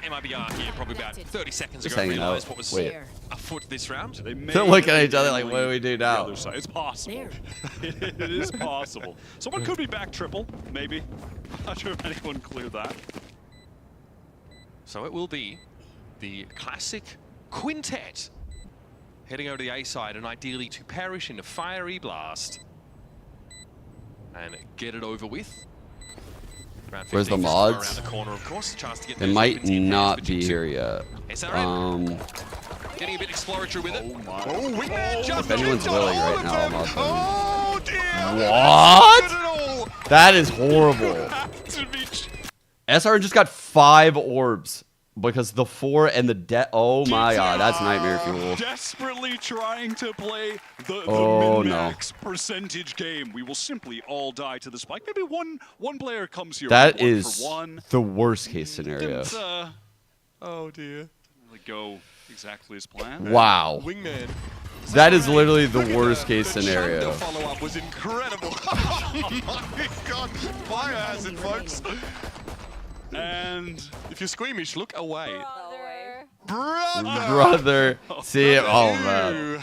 MIBR here probably about 30 seconds Just ago hanging realized out. what was Wait. afoot this round. They They're looking at each other like, what do we do now? It's possible. It is possible. Someone could be back triple, maybe. Not sure if anyone cleared that. So it will be the classic quintet heading over to the A side and ideally to perish in a fiery blast and get it over with. Where's the mods? Around the corner, of course. Chance to get It might not be here yet. Getting a bit exploratory with it. If anyone's willing right now, I'm up. Oh dear! What? That is horrible. SRN just got 5 orbs because the 4 and the oh my god, that's nightmare fuel. Desperately trying to play the min-max percentage game. We will simply all die to the spike. Maybe one player comes here. That is the worst case scenario. Oh dear. Didn't really go exactly as planned. Wow. Wingman. That is literally the worst case scenario. The follow-up was incredible. Oh my god. Fire hazard, folks. And if you're squeamish, look away. Brother. See, oh man.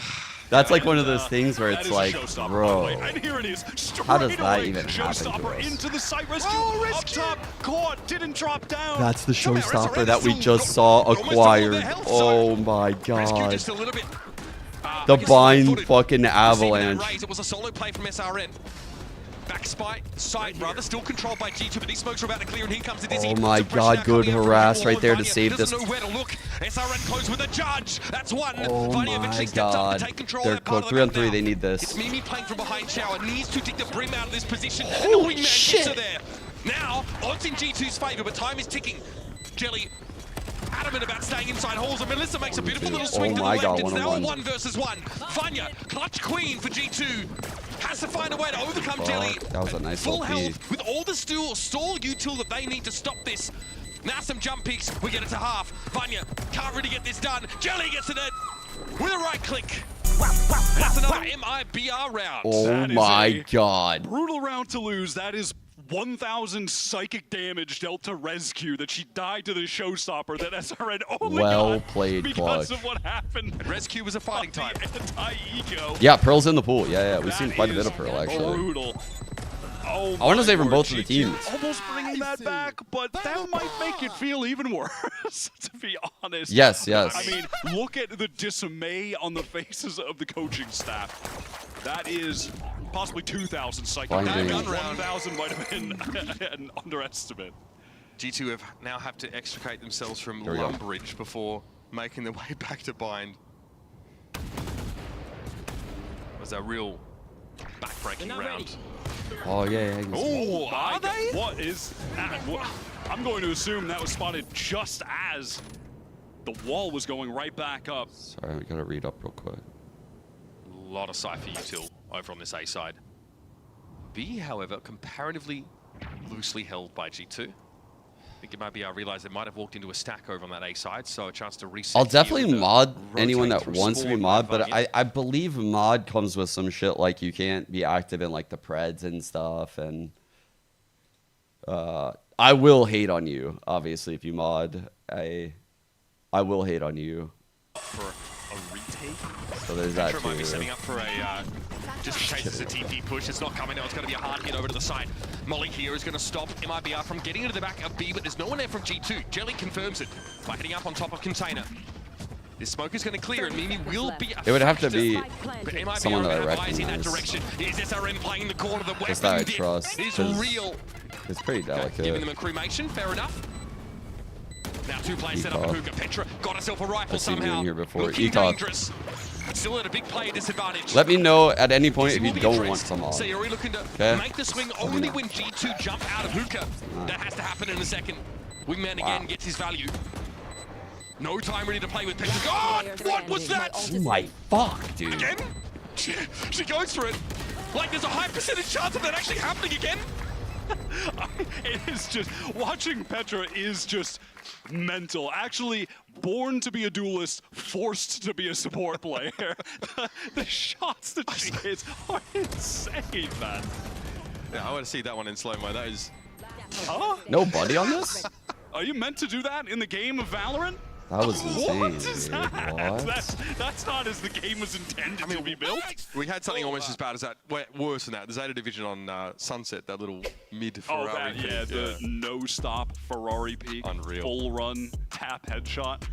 That's like one of those things where it's like, bro, and here it is. How does that even happen to us? Into the site rescue. Up top, caught, didn't drop down. That's the showstopper that we just saw acquired. Oh my god. The bind fucking avalanche. It was a solo play from SRN. Back side, rather, still controlled by G2, but these smokes are about to clear, and here comes the Dizzy. Oh my god, good harass right there to save this. Doesn't know where to look. SRN close with a judge. That's one. Oh my god. They're cooked. 3 on 3, they need this. It's Mimi playing from behind Shower, needs to dig the brim out of this position. Holy shit. There. Now, odds in G2's favor, but time is ticking. Jelly adamant about staying inside halls, and Melissa makes a beautiful little swing to the left. It's now a 1 versus 1. Vanya, clutch queen for G2. Has to find a way to overcome Jelly. That was a nice full LP. health with all the stall util that they need to stop this. Now some jump peaks. We get it to half. Vanya can't really get this done. Jelly gets it in with a right click. That's another MIBR round. Oh my god. Brutal round to lose. That is 1,000 psychic damage dealt to Rescue that she died to the showstopper that SRN only got played, because Clutch. of what happened. And Rescue was a fighting type. Anti-ego. Yeah, Pearl's in the pool. Yeah, we've seen quite a bit of Pearl actually. Brutal. Oh, I want to say from both G2 of the teams. Almost bringing that back, but that might make it feel even worse, to be honest. Yes. I mean, look at the dismay on the faces of the coaching staff. That is possibly 2,000 psychic. 1,000 might have been an underestimate. G2 now have to extricate themselves from Lumbridge before making their way back to Bind. It was a real back-breaking round. Oh, yeah. Oh, are they? What is that? I'm going to assume that was spotted just as the wall was going right back up. Sorry, I gotta read up real quick. A lot of Cypher util over on this A side. B, however, comparatively loosely held by G2. I think it might be, I realize they might have walked into a stack over on that A side, so a chance to reset. I'll definitely mod anyone that wants to be mod, but I believe mod comes with some shit like you can't be active in like the Preds and stuff, and I will hate on you, obviously, if you mod. I will hate on you. For a retake? So there's that too. Might be setting up for a, just in case it's a TP push. It's not coming now. It's going to be a hard hit over to the side. Molly here is going to stop MIBR from getting into the back of B, but there's no one there from G2. Jelly confirms it by hitting up on top of Container. This smoke is going to clear, and Mimi will be. It would have to be but someone that I recognize. In that recognize. direction. Is SRM playing the corner? The Just that I trust. Is real. It's pretty delicate. Giving them a cremation, fair enough. Now 2 players set up a hookah. Petra got herself a rifle somehow. Here before. Looking dangerous. Still at a big play disadvantage. Let me know at any point if you don't want some on. So you're looking to make the swing only when G2 jump out of hookah. That has to happen in a second. Wingman again gets his value. No time ready to play with Petra. God, what was that? Oh my fuck, dude. Again? She goes for it. Like there's a high percentage chance of that actually happening again. It is just, watching Petra is just mental. Actually, born to be a duelist, forced to be a support player. The shots that she hits are insane, man. Yeah, I want to see that one in slow-mo. That is... Huh? No buddy on this? Are you meant to do that in the game of Valorant? That was insane, What is dude. that? What? That's not as the game was intended to be built. We had something almost as bad as that, worse than that. The Zeta Division on Sunset, that little mid-Ferrari. Oh, that, yeah, the no-stop Ferrari peak. Unreal. Full run, tap headshot.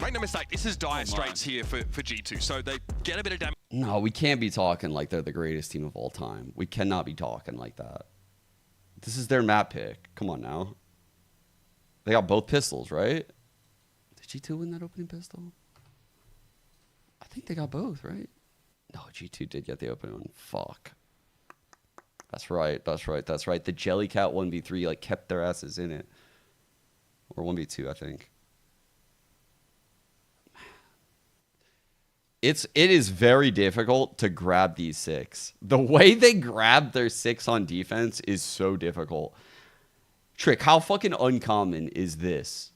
Make no mistake, this is dire straits here for G2, so they get a bit of damage. No, we can't be talking like they're the greatest team of all time. We cannot be talking like that. This is their map pick. Come on now. They got both pistols, right? Did G2 win that opening pistol? I think they got both, right? No, G2 did get the opening one. Fuck. That's right. That's right. That's right. The Jellycat 1v3 like kept their asses in it. Or 1v2, I think. It is very difficult to grab these 6. The way they grab their 6 on defense is so difficult. Trick, how fucking uncommon is this?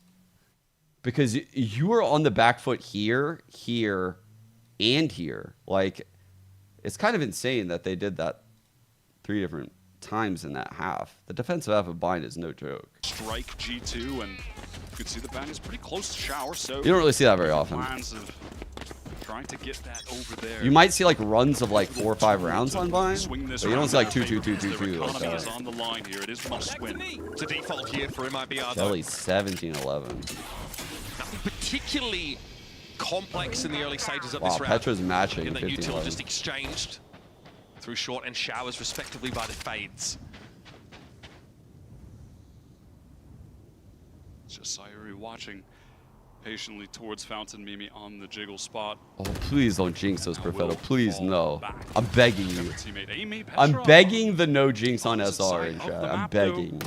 Because you are on the back foot here, here, and here. Like, it's kind of insane that they did that 3 different times in that half. The defensive half of Bind is no joke. Strike G2, and you can see the Bind is pretty close to Shower, so... You don't really see that very often. Plans of trying to get that over there. You might see like runs of like 4 or 5 rounds on Bind, but you don't see like 2, 2, 2, 2, 2. The economy is on the line here. It is must win. It's a default here for MIBR. Jelly 17-11. Nothing particularly complex in the early stages of this round. Petra's matching. And that util just exchanged through Short and Showers respectively by the fades. It's just Sayuri watching patiently towards Fountain Mimi on the jiggle spot. Oh, please don't jinx us, Profetto. Please, no. I'm begging you. I'm begging the no jinx on SR in chat. I'm begging.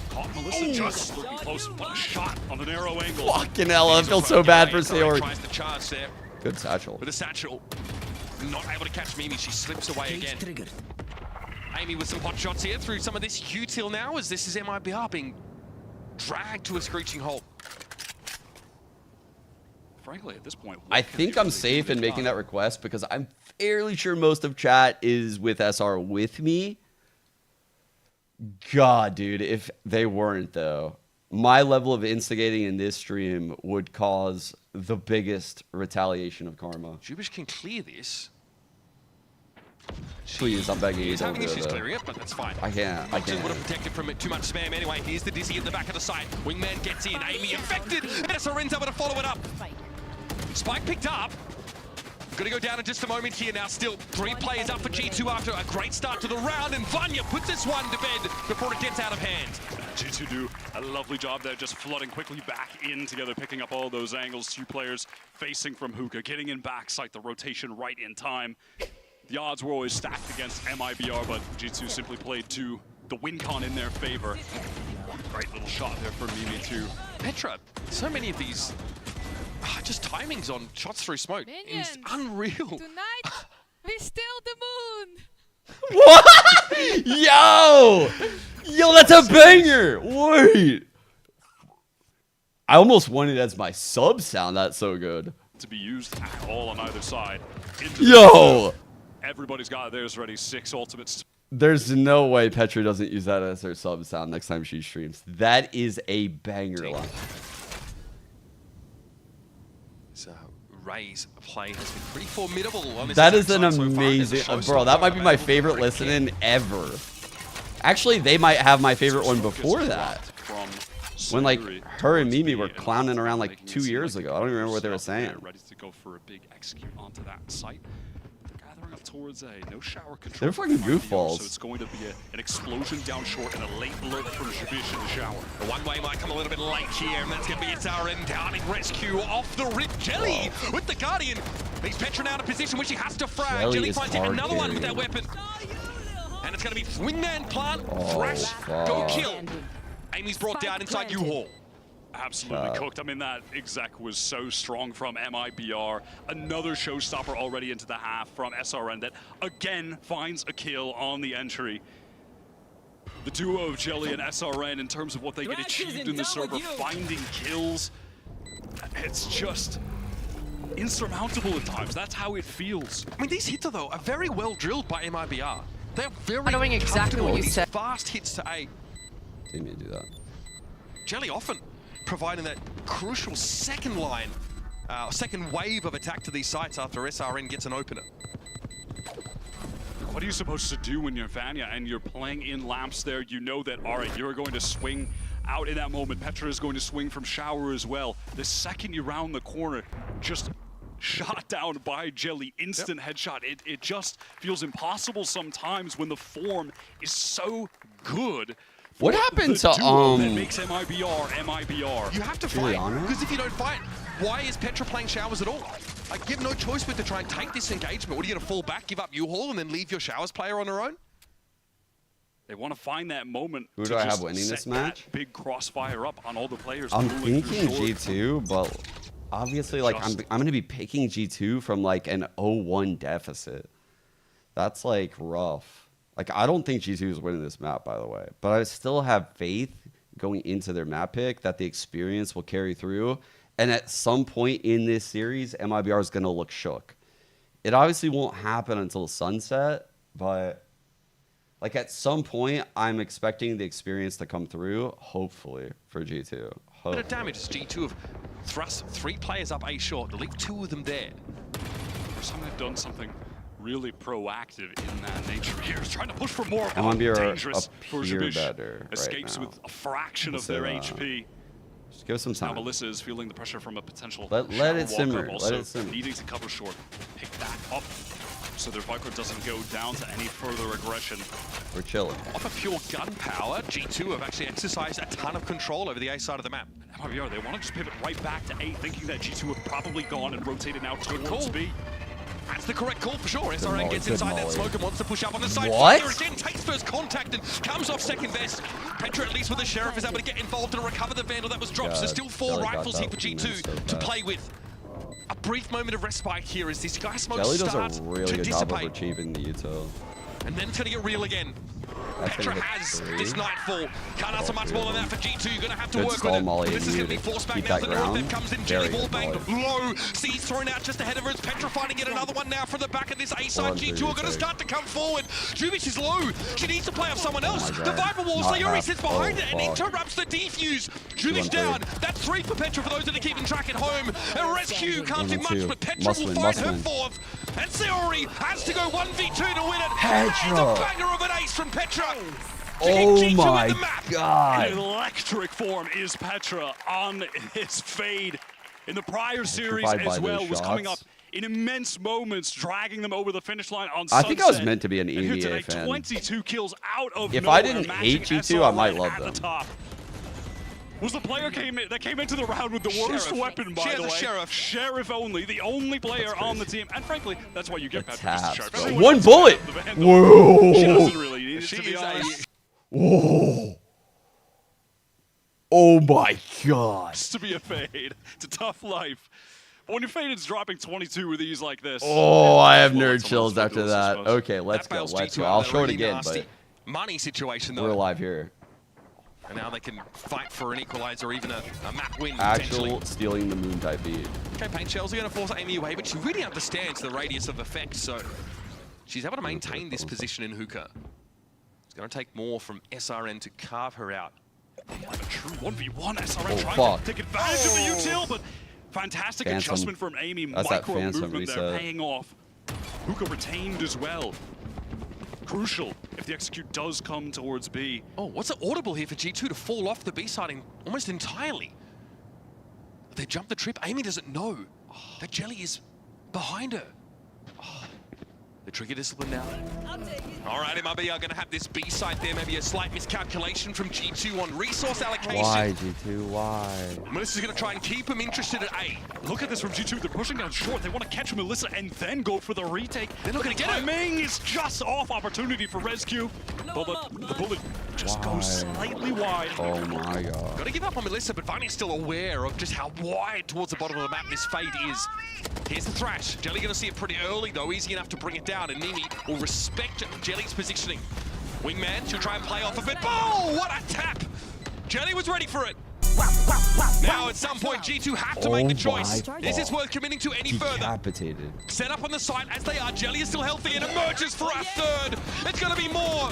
Caught Melissa just looking close, but a shot on the narrow angle. Fucking hell, I feel so bad for Sayori. Tries to charge there. Good satchel. With a satchel. Not able to catch Mimi, she slips away again. Amy with some pot shots here through some of this util now, as this is MIBR being dragged to a screeching halt. Frankly, at this point, I think I'm safe in making that request because I'm fairly sure most of chat is with SR with me. God, dude, if they weren't, though, my level of instigating in this stream would cause the biggest retaliation of karma. Jubish can clear this. Please, I'm begging you. He's having issues clearing it, but that's fine. I can't. I can't. Would have protected from it too much spam anyway. Here's the Dizzy at the back of the site. Wingman gets in. Amy affected. SRN's able to follow it up. Spike picked up. Gonna go down in just a moment here now. Still 3 players up for G2 after a great start to the round, and Vanya puts this one to bed before it gets out of hand. G2 do a lovely job there, just flooding quickly back in together, picking up all those angles. 2 players facing from hookah, getting in backside, the rotation right in time. The odds were always stacked against MIBR, but G2 simply played to the win con in their favor. Great little shot there for Mimi too. Petra, so many of these just timings on shots through smoke is unreal. Tonight, we steal the moon. What? Yo, that's a banger. Wait. I almost want it as my sub sound. That's so good. To be used at all on either side. Yo. Everybody's got theirs ready. 6 ultimates. There's no way Petra doesn't use that as her sub sound next time she streams. That is a banger line. So Ray's play has been pretty formidable on this. That is an amazing, bro. That might be my favorite listening ever. Actually, they might have my favorite one before that. When like her and Mimi were clowning around like 2 years ago. I don't even remember what they were saying. Ready to go for a big execute onto that site. Gathering up towards A, no shower control. They're fucking goofballs. So it's going to be an explosion down short and a late alert from Shabish in the shower. The one-way might come a little bit late here, and that's going to be SRN down in rescue off the rip. Jelly with the Guardian. Leaves Petra now in a position where she has to frag. Jelly finds yet another one with that weapon. And it's going to be Wingman plant, Thrash, go kill. Amy's brought down inside U-Haul. Absolutely cooked. I mean, that exec was so strong from MIBR. Another showstopper already into the half from SRN that, again, finds a kill on the entry. The duo of Jelly and SRN, in terms of what they get achieved in the server, finding kills, it's just insurmountable at times. That's how it feels. I mean, these hits, though, are very well drilled by MIBR. They're very knowing exactly what you said. Fast hits to A. Didn't mean to do that. Jelly often providing that crucial second line, second wave of attack to these sites after SRN gets an opener. What are you supposed to do when you're Vanya and you're playing in lamps there? You know that, all right, you're going to swing out in that moment. Petra is going to swing from shower as well. The second you round the corner, just shot down by Jelly, instant headshot. It just feels impossible sometimes when the form is so good. What happened to that makes MIBR? You have to fight, because if you don't fight, why is Petra playing showers at all? Like, you have no choice but to try and take this engagement. What, are you going to fall back, give up U-Haul, and then leave your showers player on her own? They want to find that moment. Who do I have winning this match? Big crossfire up on all the players. I'm thinking G2, but obviously, like, I'm going to be picking G2 from like an 0-1 deficit. That's like rough. Like, I don't think G2 is winning this map, by the way. But I still have faith going into their map pick that the experience will carry through. And at some point in this series, MIBR is going to look shook. It obviously won't happen until sunset, but like at some point, I'm expecting the experience to come through, hopefully, for G2. Bit of damage as G2 have thrust 3 players up A short, to leave 2 of them there. Some have done something really proactive in that nature here, is trying to push for more. Dangerous for better escapes right with a fraction of their HP. Just give us some time. Now Melissa is feeling the pressure from a potential let it simmer. Also let it simmer. needing to cover short, pick that up, so their Viper doesn't go down to any further aggression. We're chilling. Off of pure gunpowder, G2 have actually exercised a ton of control over the A side of the map. And MIBR, they want to just pivot right back to A, thinking that G2 have probably gone and rotated now towards B. That's the correct call for sure. SRN gets inside that smoke and wants to push up on the side. What? Here again, takes first contact and comes off second best. Petra, at least with the Sheriff, is able to get involved and recover the Vandal that was dropped. So there's still 4 rifles here for G2 to play with. A brief moment of respite here as this guy smoke starts does a really good job of achieving the util. And then it's going to get real again. Petra has this Nightfall. Can't answer much more than that for G2. You're going to have to work with it. This is going to be forced back now. The north comes in. Jelly ball banged low. C's thrown out just ahead of her. It's Petra finding yet another one now from the back of this A side. G2 are going to start to come forward. Jubish is low. She needs to play off someone else. The Viper Wall. Sayuri sits behind it and interrupts the defuse. Jubish down. That's 3 for Petra for those that are keeping track at home. And Rescue can't do much, but Petra will find her 4th. And Sayuri has to go 1v2 to win it. It's a banger of an ace from Petra. Oh my god. An electric form is Petra on his fade. In the prior series as well, was coming up in immense moments, dragging them over the finish line on Sunset. I think I was meant to be an EMEA fan. 22 kills out of If nowhere, I didn't hate G2, I might love them. Was the player that came into the round with the worst weapon, by the way. Sheriff only, the only player on the team. And frankly, that's why you get Petra. One bullet! Whoa! She doesn't really need it, to be honest. Whoa! Oh my god! Just to be a fade. It's a tough life. But when your fade is dropping 22 with these like this. Oh, I have nerd chills after that. Okay, let's go. Let's go. I'll show it again, but money situation though. We're alive here. And now they can fight for an equalizer or even a map win. Actual stealing the moon type beat. Okay, Paint Shells are going to force Amy away, but she really understands the radius of effect, so she's able to maintain this position in hookah. It's going to take more from SRN to carve her out. A true 1v1 SRN trying to take advantage of the util, but fantastic adjustment from Amy. Micro movement there paying off. Hookah retained as well. Crucial if the execute does come towards B. Oh, what's it audible here for G2 to fall off the B side almost entirely? They jump the trip. Amy doesn't know that Jelly is behind her. The trigger discipline now. All right, MIB are going to have this B side there. Maybe a slight miscalculation from G2 on resource allocation. Why, G2? Why? Melissa's going to try and keep him interested at A. Look at this from G2. They're pushing down short. They want to catch Melissa and then go for the retake. They're not going to get it. Timing is just off. Opportunity for Rescue. But the bullet just goes slightly wide. Oh my god. Got to give up on Melissa, but Vani's still aware of just how wide towards the bottom of the map this fade is. Here's the thrash. Jelly going to see it pretty early, though. Easy enough to bring it down, and Mimi will respect Jelly's positioning. Wingman, she'll try and play off of it. Oh, what a tap! Jelly was ready for it. Now, at some point, G2 have to make the choice. Is this worth committing to any further? Set up on the site as they are. Jelly is still healthy and emerges for a third. It's going to be more.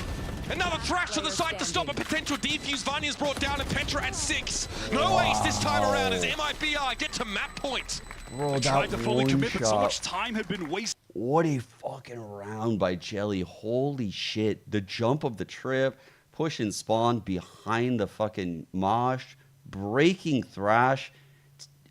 Another thrash to the side to stop a potential defuse. Vanya is brought down and Petra at 6. No ace this time around as MIBR get to map point. Bro, tried to fully commit, but so much time had been wasted. What a fucking round by Jelly. Holy shit. The jump of the trip, push and spawn behind the fucking mosh, breaking thrash,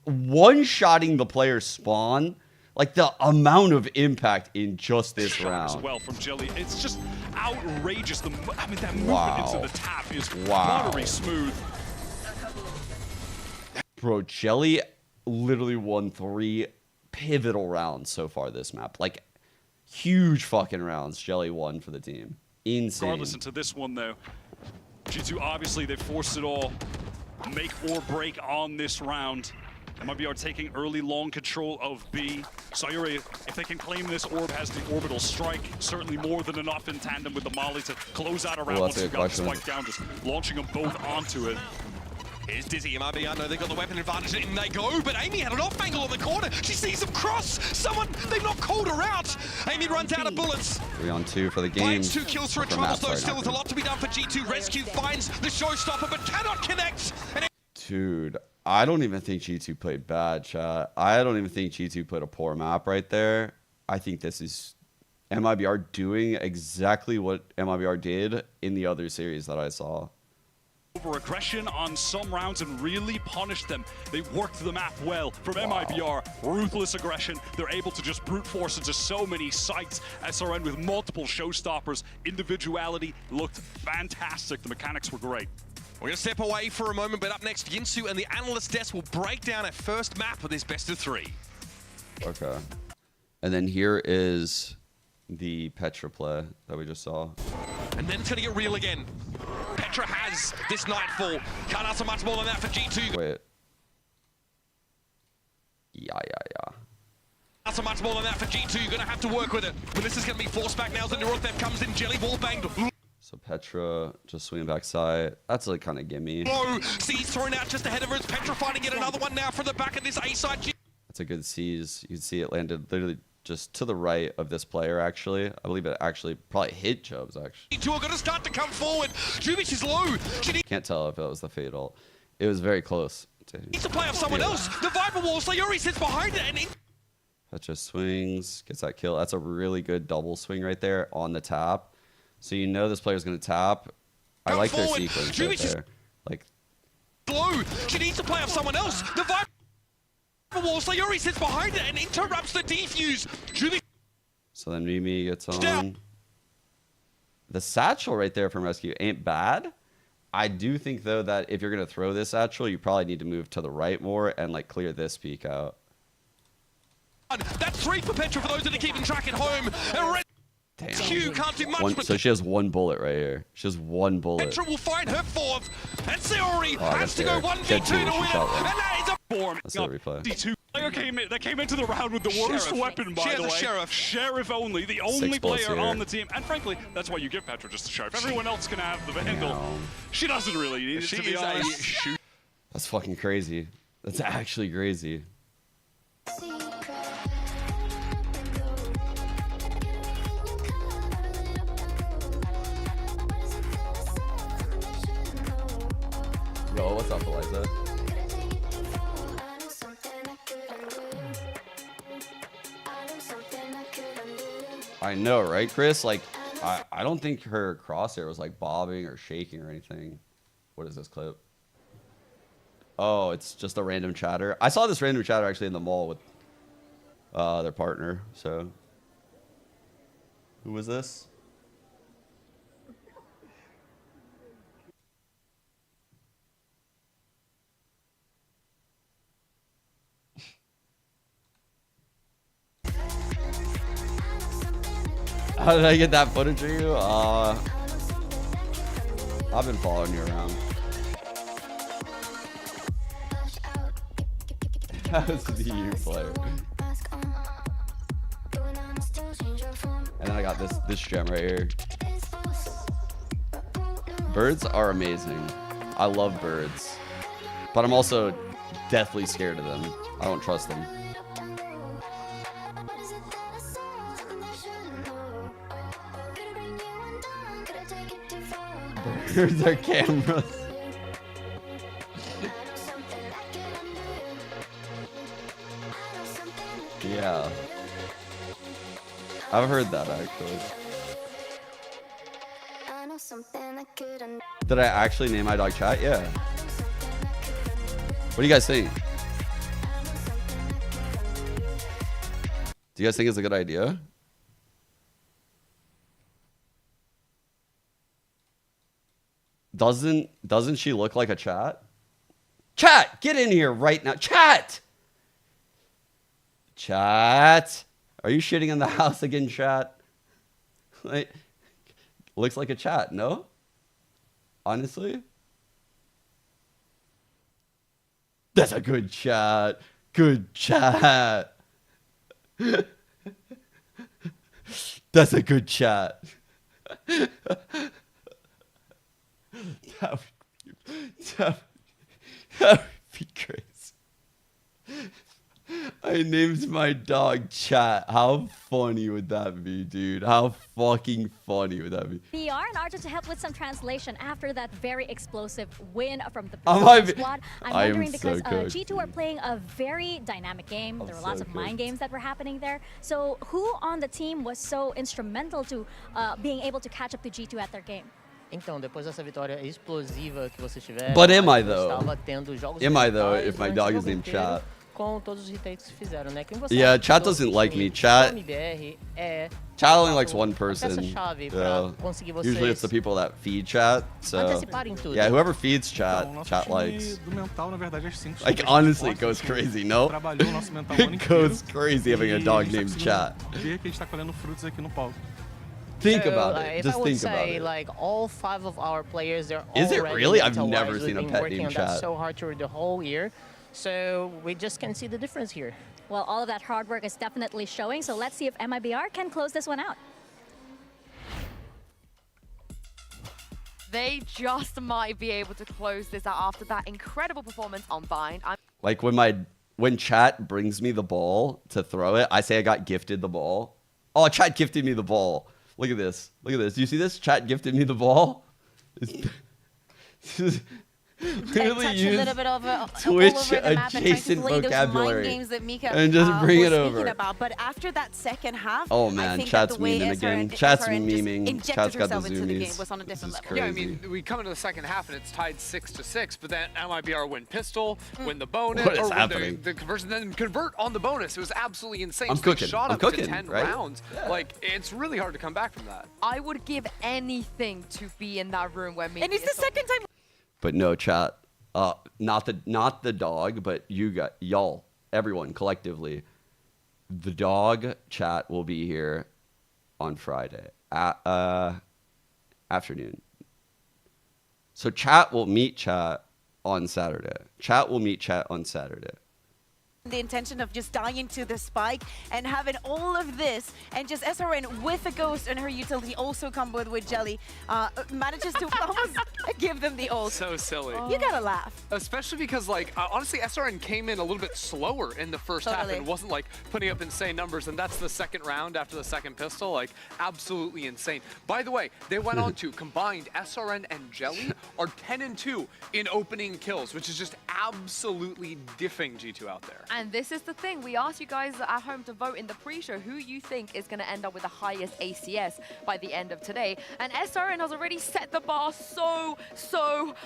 one-shotting the player's spawn. Like the amount of impact in just this round. As well from Jelly, it's just outrageous. I mean, that movement into the tap is buttery smooth. Bro, Jelly literally won 3 pivotal rounds so far this map. Like huge fucking rounds Jelly won for the team. Insane. Regardless into this one though, G2 obviously they forced it all. Make or break on this round. MIBR taking early long control of B. Sayuri, if they can claim this orb, has the orbital strike. Certainly more than enough in tandem with the Molly to close out a round once you got the spike down, just launching them both onto it. Here's Dizzy. MIBR know they got the weapon advantage and they go, but Amy had an off angle on the corner. She sees them cross. Someone, they've not called her out. Amy runs out of bullets. 3-on-2 for the game. Finds 2 kills for a troubles, though. Still with a lot to be done for G2. Rescue finds the showstopper, but cannot connect. Dude, I don't even think G2 played bad, chat. I don't even think G2 played a poor map right there. I think this is MIBR doing exactly what MIBR did in the other series that I saw. Over aggression on some rounds and really punished them. They worked the map well from MIBR. Ruthless aggression. They're able to just brute force into so many sites. SRN with multiple showstoppers. Individuality looked fantastic. The mechanics were great. We're going to step away for a moment, but up next, Yinsu and the Analyst desk will break down a first map of this best of 3. Okay. And then here is the Petra play that we just saw. And then it's going to get real again. Petra has this Nightfall. Can't ask for much more than that for G2. Wait. Yeah. Not so much more than that for G2. You're going to have to work with it. But this is going to be forced back now as the Neurotheft comes in. Jelly wall banged. So Petra just swinging backside. That's like kind of gimme. Oh, C's thrown out just ahead of her. It's Petra finding yet another one now from the back of this A side. That's a good seize. You can see it landed literally just to the right of this player, actually. I believe it actually probably hit Chubbs, actually. G2 are going to start to come forward. Jubich is low. Can't tell if it was the fatal. It was very close. Needs to play off someone else. The Viper wall. Sayuri sits behind it. And Petra swings, gets that kill. That's a really good double swing right there on the tap. So you know this player's going to tap. I like their sequence right there. Like, low. She needs to play off someone else. The Viper wall. Sayuri sits behind it and interrupts the defuse. So then Mimi gets on. The satchel right there from Rescue ain't bad. I do think, though, that if you're going to throw this satchel, you probably need to move to the right more and, like, clear this peak out. That's 3 for Petra for those that are keeping track at home. And Damn. Q can't do much. So she has 1 bullet right here. She has 1 bullet. Petra will find her 4th. And Sayuri has to go 1v2 to win. And that is a form. That's a replay. D2 player came into the round with the worst weapon, by the way. Sheriff only, the only player on the team. And frankly, that's why you give Petra just a Sheriff. Everyone else can have the Vandal. She doesn't really need it, to be honest. That's fucking crazy. That's actually crazy. Yo, what's up, Eliza? I know, right, Chris? Like, I don't think her crosshair was like bobbing or shaking or anything. What is this clip? Oh, it's just a random chatter. I saw this random chatter actually in the mall with their partner, so. Who was this? How did I get that footage of you? I've been following you around. How's the EU player? And then I got this gem right here. Birds are amazing. I love birds. But I'm also deathly scared of them. I don't trust them. Birds are cameras. Yeah. I've heard that actually. Did I actually name my dog Chat? Yeah. What do you guys think? Do you guys think it's a good idea? Doesn't she look like a Chat? Chat, get in here right now. Chat! Chat! Are you shitting in the house again, Chat? Like, looks like a Chat, no? Honestly? That's a good Chat. Good Chat. That's a good Chat. That would be crazy. I named my dog Chat. How funny would that be, dude? How fucking funny would that be? VR and Archer to help with some translation after that very explosive win from the squad. I'm wondering because G2 are playing a very dynamic game. There were lots of mind games that were happening there. So who on the team was so instrumental to being able to catch up to G2 at their game? Então, depois dessa vitória explosiva que vocês tiveram, But am I though? Estava tendo jogos am I though if my dog is named Chat? Com todos os retakes que fizeram, né? Quem você yeah, Chat doesn't like me. Chat only likes one person. Yeah. Usually it's the people that feed Chat. So yeah, whoever feeds Chat, Chat likes. Like honestly, it goes crazy. No, it goes crazy having a dog named Chat. Think about it. Just think about it. Like all 5 of our players, they're Is it really? I've never seen a pet named Chat. So hard through the whole year. So we just can see the difference here. Well, all of that hard work is definitely showing. So let's see if MIBR can close this one out. They just might be able to close this out after that incredible performance on Bind. Like when Chat brings me the ball to throw it, I say I got gifted the ball. Oh, Chat gifted me the ball. Look at this. Look at this. Do you see this? Chat gifted me the ball. Literally touch a little bit of Twitch adjacent vocabulary and just bring it over. But after that second half, oh man, Chat's memeing again. Chat's memeing. Chat's got the zoomies. This is crazy. Yeah, I mean, we come into the second half and it's tied 6-6, but then MIBR win pistol, win the bonus, what is happening? The conversion, then convert on the bonus. It was absolutely insane. I'm cooking. Shot I'm up cooking, to 10 right? rounds. Yeah. Like it's really hard to come back from that. I would give anything to be in that room where me. And it's the second time. But no, Chat. Not the dog, but y'all, everyone collectively. The dog Chat will be here on Friday afternoon. So Chat will meet Chat on Saturday. Chat will meet Chat on Saturday. The intention of just dying to the spike and having all of this, and just SRN with a ghost and her utility also comboed with Jelly manages to almost give them the ult. So silly. You gotta laugh. Especially because, like, honestly, SRN came in a little bit slower in the first half and wasn't, like, putting up insane numbers, and that's the second round after the second pistol. Like, absolutely insane. By the way, they went on to combined SRN and Jelly are 10-2 in opening kills, which is just absolutely diffing G2 out there. And this is the thing. We asked you guys at home to vote in the pre-show who you think is going to end up with the highest ACS by the end of today. And SRN has already set the bar so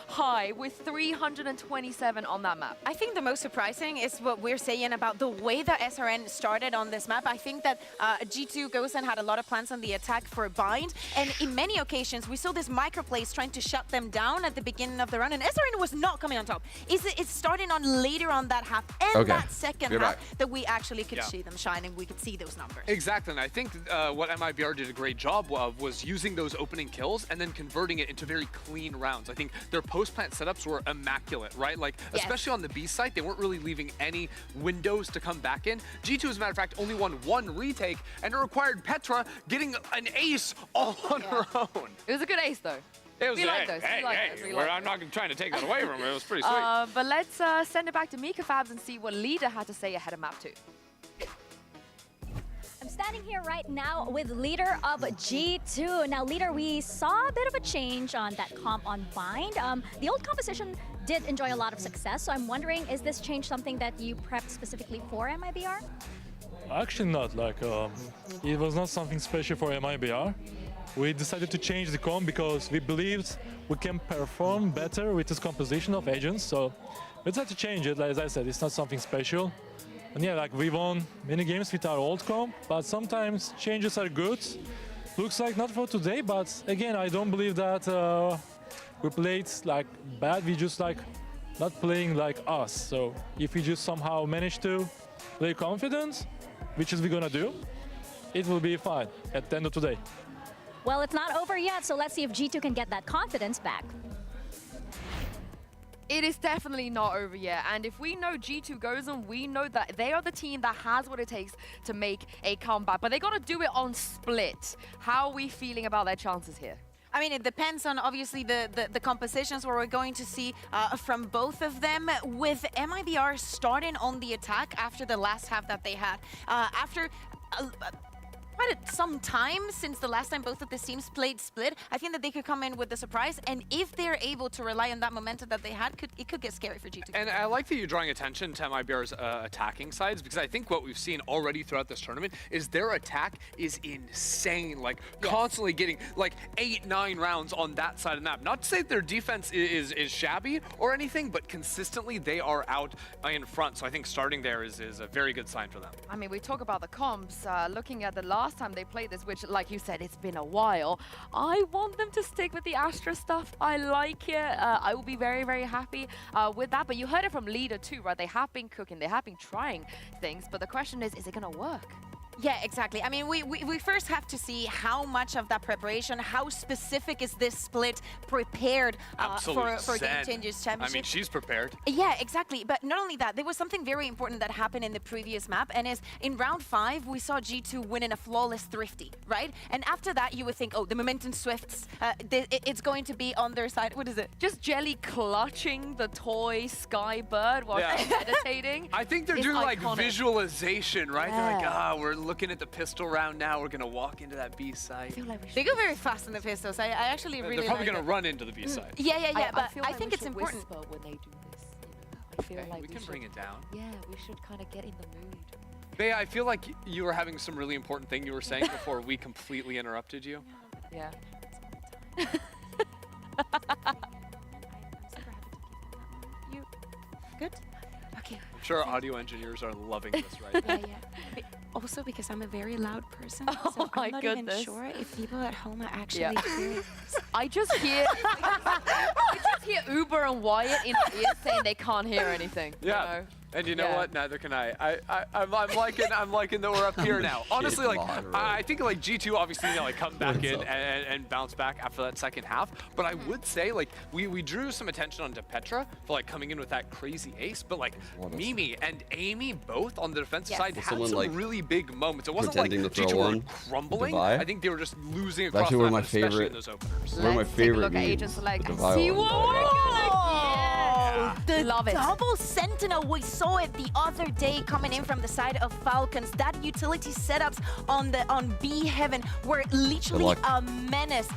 high with 327 on that map. I think the most surprising is what we're saying about the way that SRN started on this map. I think that G2 Gosen had a lot of plans on the attack for Bind. And in many occasions, we saw this microplays trying to shut them down at the beginning of the run. And SRN was not coming on top. It's starting on later on that half and that second half that we actually could see them shine and we could see those numbers. Exactly, and I think what MIBR did a great job of was using those opening kills and then converting it into very clean rounds. I think their post-plant setups were immaculate, right? Like, especially on the B site, they weren't really leaving any windows to come back in. G2, as a matter of fact, only won 1 retake, and it required Petra getting an ace all on her own. It was a good ace, though. It was, we like those. I'm not trying to take that away from it. It was pretty sweet. But let's send it back to Mika Fabs and see what Leader had to say ahead of map 2. I'm standing here right now with Leader of G2. Now, Leader, we saw a bit of a change on that comp on Bind. The old composition did enjoy a lot of success, so I'm wondering, is this change something that you prepped specifically for MIBR? Actually not. Like, it was not something special for MIBR. We decided to change the comp because we believed we can perform better with this composition of agents. So we decided to change it. Like, as I said, it's not something special. And yeah, like we won many games with our old comp, but sometimes changes are good. Looks like not for today, but again, I don't believe that we played like bad. We just like not playing like us. So if we just somehow manage to play confident, which is we're gonna do, it will be fine at the end of today. Well, it's not over yet, so let's see if G2 can get that confidence back. It is definitely not over yet, and if we know G2 Gosen, we know that they are the team that has what it takes to make a comeback, but they got to do it on split. How are we feeling about their chances here? I mean, it depends on obviously the compositions where we're going to see from both of them, with MIBR starting on the attack after the last half that they had. After quite some time since the last time both of the teams played split, I think that they could come in with the surprise, and if they're able to rely on that momentum that they had, it could get scary for G2. And I like that you're drawing attention to MIBR's attacking sides, because I think what we've seen already throughout this tournament is their attack is insane, like constantly getting like 8-9 rounds on that side of the map. Not to say that their defense is shabby or anything, but consistently they are out in front, so I think starting there is a very good sign for them. I mean, we talk about the comps, looking at the last time they played this, which, like you said, it's been a while. I want them to stick with the Astra stuff. I like it. I will be very, very happy with that. But you heard it from Leader too, right? They have been cooking. They have been trying things. But the question is it going to work? Yeah, exactly. I mean, we first have to see how much of that preparation, how specific is this split prepared for Game Changers Championship. I mean, she's prepared. Yeah, exactly. But not only that, there was something very important that happened in the previous map, and is in round 5, we saw G2 winning a flawless Thrifty, right? And after that, you would think, oh, the Momentum Swifts, it's going to be on their side. What is it? Just Jelly clutching the toy Skybird while meditating. I think they're doing like visualization, right? They're like, we're looking at the pistol round now. We're gonna walk into that B site. They go very fast in the pistols. I actually really. They're probably gonna run into the B site. Yeah. But I think it's important. When they do this, I feel like we can bring it down. Yeah, we should kind of get in the mood. Bea, I feel like you were having some really important thing you were saying before we completely interrupted you. Yeah. You good? Okay. I'm sure our audio engineers are loving this right now. Yeah. Also, because I'm a very loud person, so I'm not even sure if people at home are actually hearing this. I just hear Uber and Wyatt in my ears saying they can't hear anything. Yeah. You know? And you know what? Neither can I. I'm liking that we're up here now. Honestly, like I think like G2 obviously like come back in and bounce back after that second half. But I would say like we drew some attention onto Petra for like coming in with that crazy ace. But like Mimi and Amy both on the defensive side had some like really big moments. It wasn't like G2 were crumbling. I think they were just losing across the map, especially in those openers. One of my favorite look at Agents like see what The double Sentinel, we saw it the other day coming in from the side of Falcons. That utility setups on B Heaven were literally a menace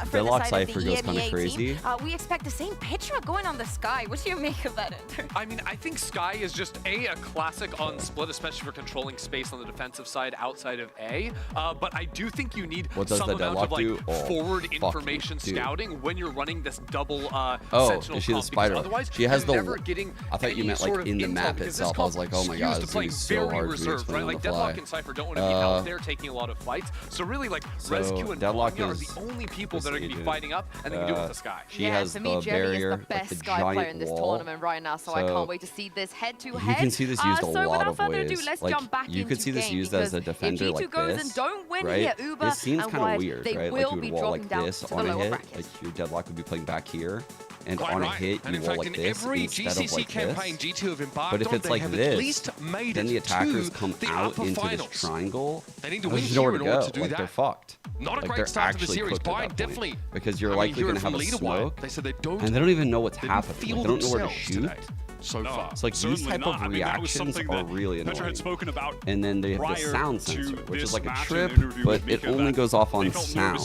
for the side of the EMEA team. We expect the same Petra going on the Sky. What do you make of that, Enter? I mean, I think Sky is just a classic on split, especially for controlling space on the defensive side outside of A. But I do think you need some amount of like forward information scouting when you're running this double Sentinel. Is she the spider? Otherwise, she has the. Getting I thought you meant like in the map itself. I was like, oh my god, it's gonna be so hard to explain on the fly. Deadlock and Cypher don't want to be out there taking a lot of fights. So really, like Rescue and Deadlock are the only people that are going to be fighting up, and then you do it with the Sky. She has for me, Jelly is the best Sky player in this tournament right now, so I can't wait to see this head-to-head. You can see this used a lot of ways. Let's like, jump back you could see this used as a defender like this, right? This seems kind of weird, right? Like you would wall like this on a hit, like your Deadlock would be playing back here. And on a hit, you wall like this instead of like this. But if it's like this, then the attackers come out into this triangle. There's nowhere to go. Like they're fucked. Not a like great start to the series. Bayern definitely. Because you're likely going to have a smoke. And they don't even know what's happening. Like, they don't know where to shoot. So far. It's like these type of reactions are really annoying. Had spoken about and then they have the sound sensor, which is like a trip, but it only goes off on sound.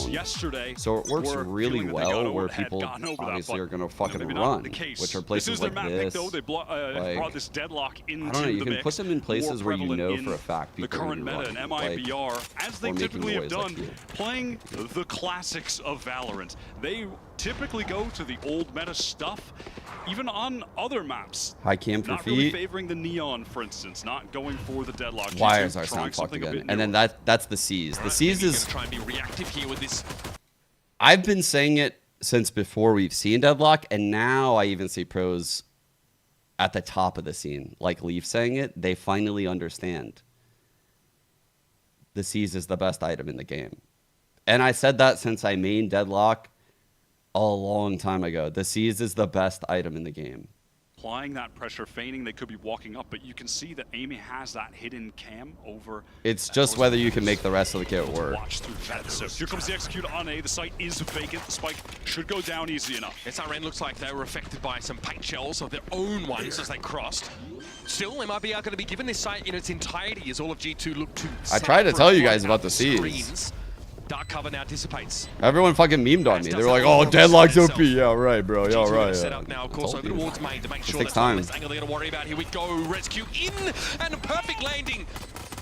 So it works really well where people obviously are going to fucking run, which are places like this. Like, I don't know, you can put them in places where you know for a fact people are going to run. MIBR, as they typically have done, playing the classics of Valorant. They typically go to the old meta stuff, even on other maps. High cam for not feet. Really favoring the Neon, for instance, not going for the Deadlock. Why is our sound fucked again? And then that's the C's. The C's is. Try and be reactive here with this. I've been saying it since before we've seen Deadlock, and now I even see pros at the top of the scene, like Leaf saying it. They finally understand. The C's is the best item in the game, and I said that since I mained Deadlock a long time ago. The C's is the best item in the game. Applying that pressure, feigning they could be walking up, but you can see that Amy has that hidden cam over. It's just whether you can make the rest of the kit work. Watch through that. So here comes the execute on A. The site is vacant. The spike should go down easy enough. SRN looks like they were affected by some paint shells of their own ones as they crossed. Still, MIBR going to be given this site in its entirety as all of G2 look to. I tried to tell you guys about the C's. Dark cover now dissipates. Everyone fucking memed on me. They were like, "Oh, Deadlock's OP." Yeah, right, bro. Yeah, right. Set up now, of course, over towards main to make sure that's the less angle they're going to worry about. Here we go. Rescue in and a perfect landing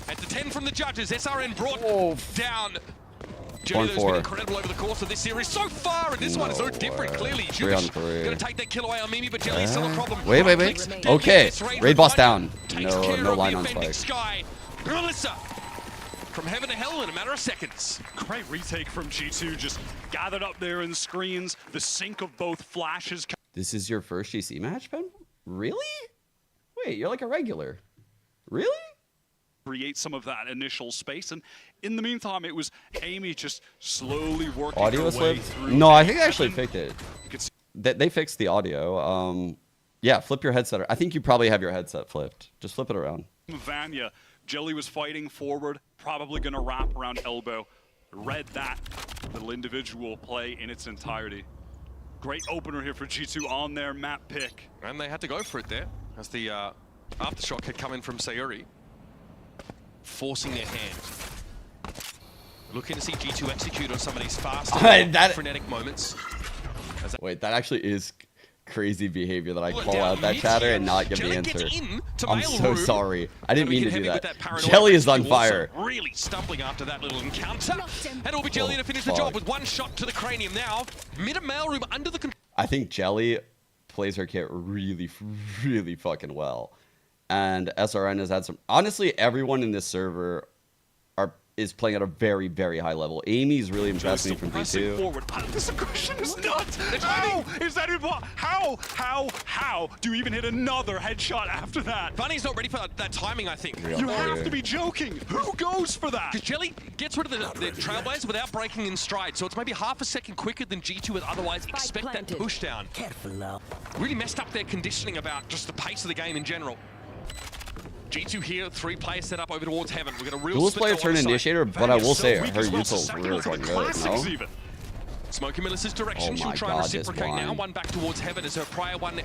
at the 10 from the judges. SRN brought down. Jelly's been incredible over the course of this series so far, and this one is so different. Clearly, Jewish going to take that kill away on Mimi, but Jelly's still a problem. Wait. Okay, raid boss down. No line on spike. Sky. Melissa. From heaven to hell in a matter of seconds. Great retake from G2, just gathered up there in screens. The sync of both flashes. This is your first GC match, Ben? Really? Wait, you're like a regular. Really? Create some of that initial space, and in the meantime, it was Amy just slowly working audio her way through. No, I think I actually fixed it. They fixed the audio. Yeah, flip your headset. I think you probably have your headset flipped. Just flip it around. Vanya. Jelly was fighting forward, probably going to wrap around elbow. Read that little individual play in its entirety. Great opener here for G2 on their map pick. And they had to go for it there, as the aftershock had come in from Sayuri. Forcing their hand. Looking to see G2 execute on some of these fast, frenetic moments. Wait, that actually is crazy behavior that I call out that chatter and not give the answer. I'm so sorry. I didn't mean to do that. Jelly is on fire. Really stumbling after that little encounter. And it'll be Jelly to finish the job with one shot to the cranium now. Mid mailroom under the control. I think Jelly plays her kit really, really fucking well. And SRN has had some... Honestly, everyone in this server is playing at a very, very high level. Amy's really impressed me from G2. Forward. This aggression is nuts. How is that involved? How do you even hit another headshot after that? Bunny's not ready for that timing, I think. You have to be joking. Who goes for that? Because Jelly gets rid of the Trailblazer without breaking in stride, so it's maybe half a second quicker than G2 would otherwise expect that push down. Careful now. Really messed up their conditioning about just the pace of the game in general. G2 here, 3 players set up over towards heaven. We're going to real duelist player turn initiator, but I will say her util is really fucking good, no? Smoky Melissa's direction. She'll try and reciprocate now. One back towards Heaven as her prior one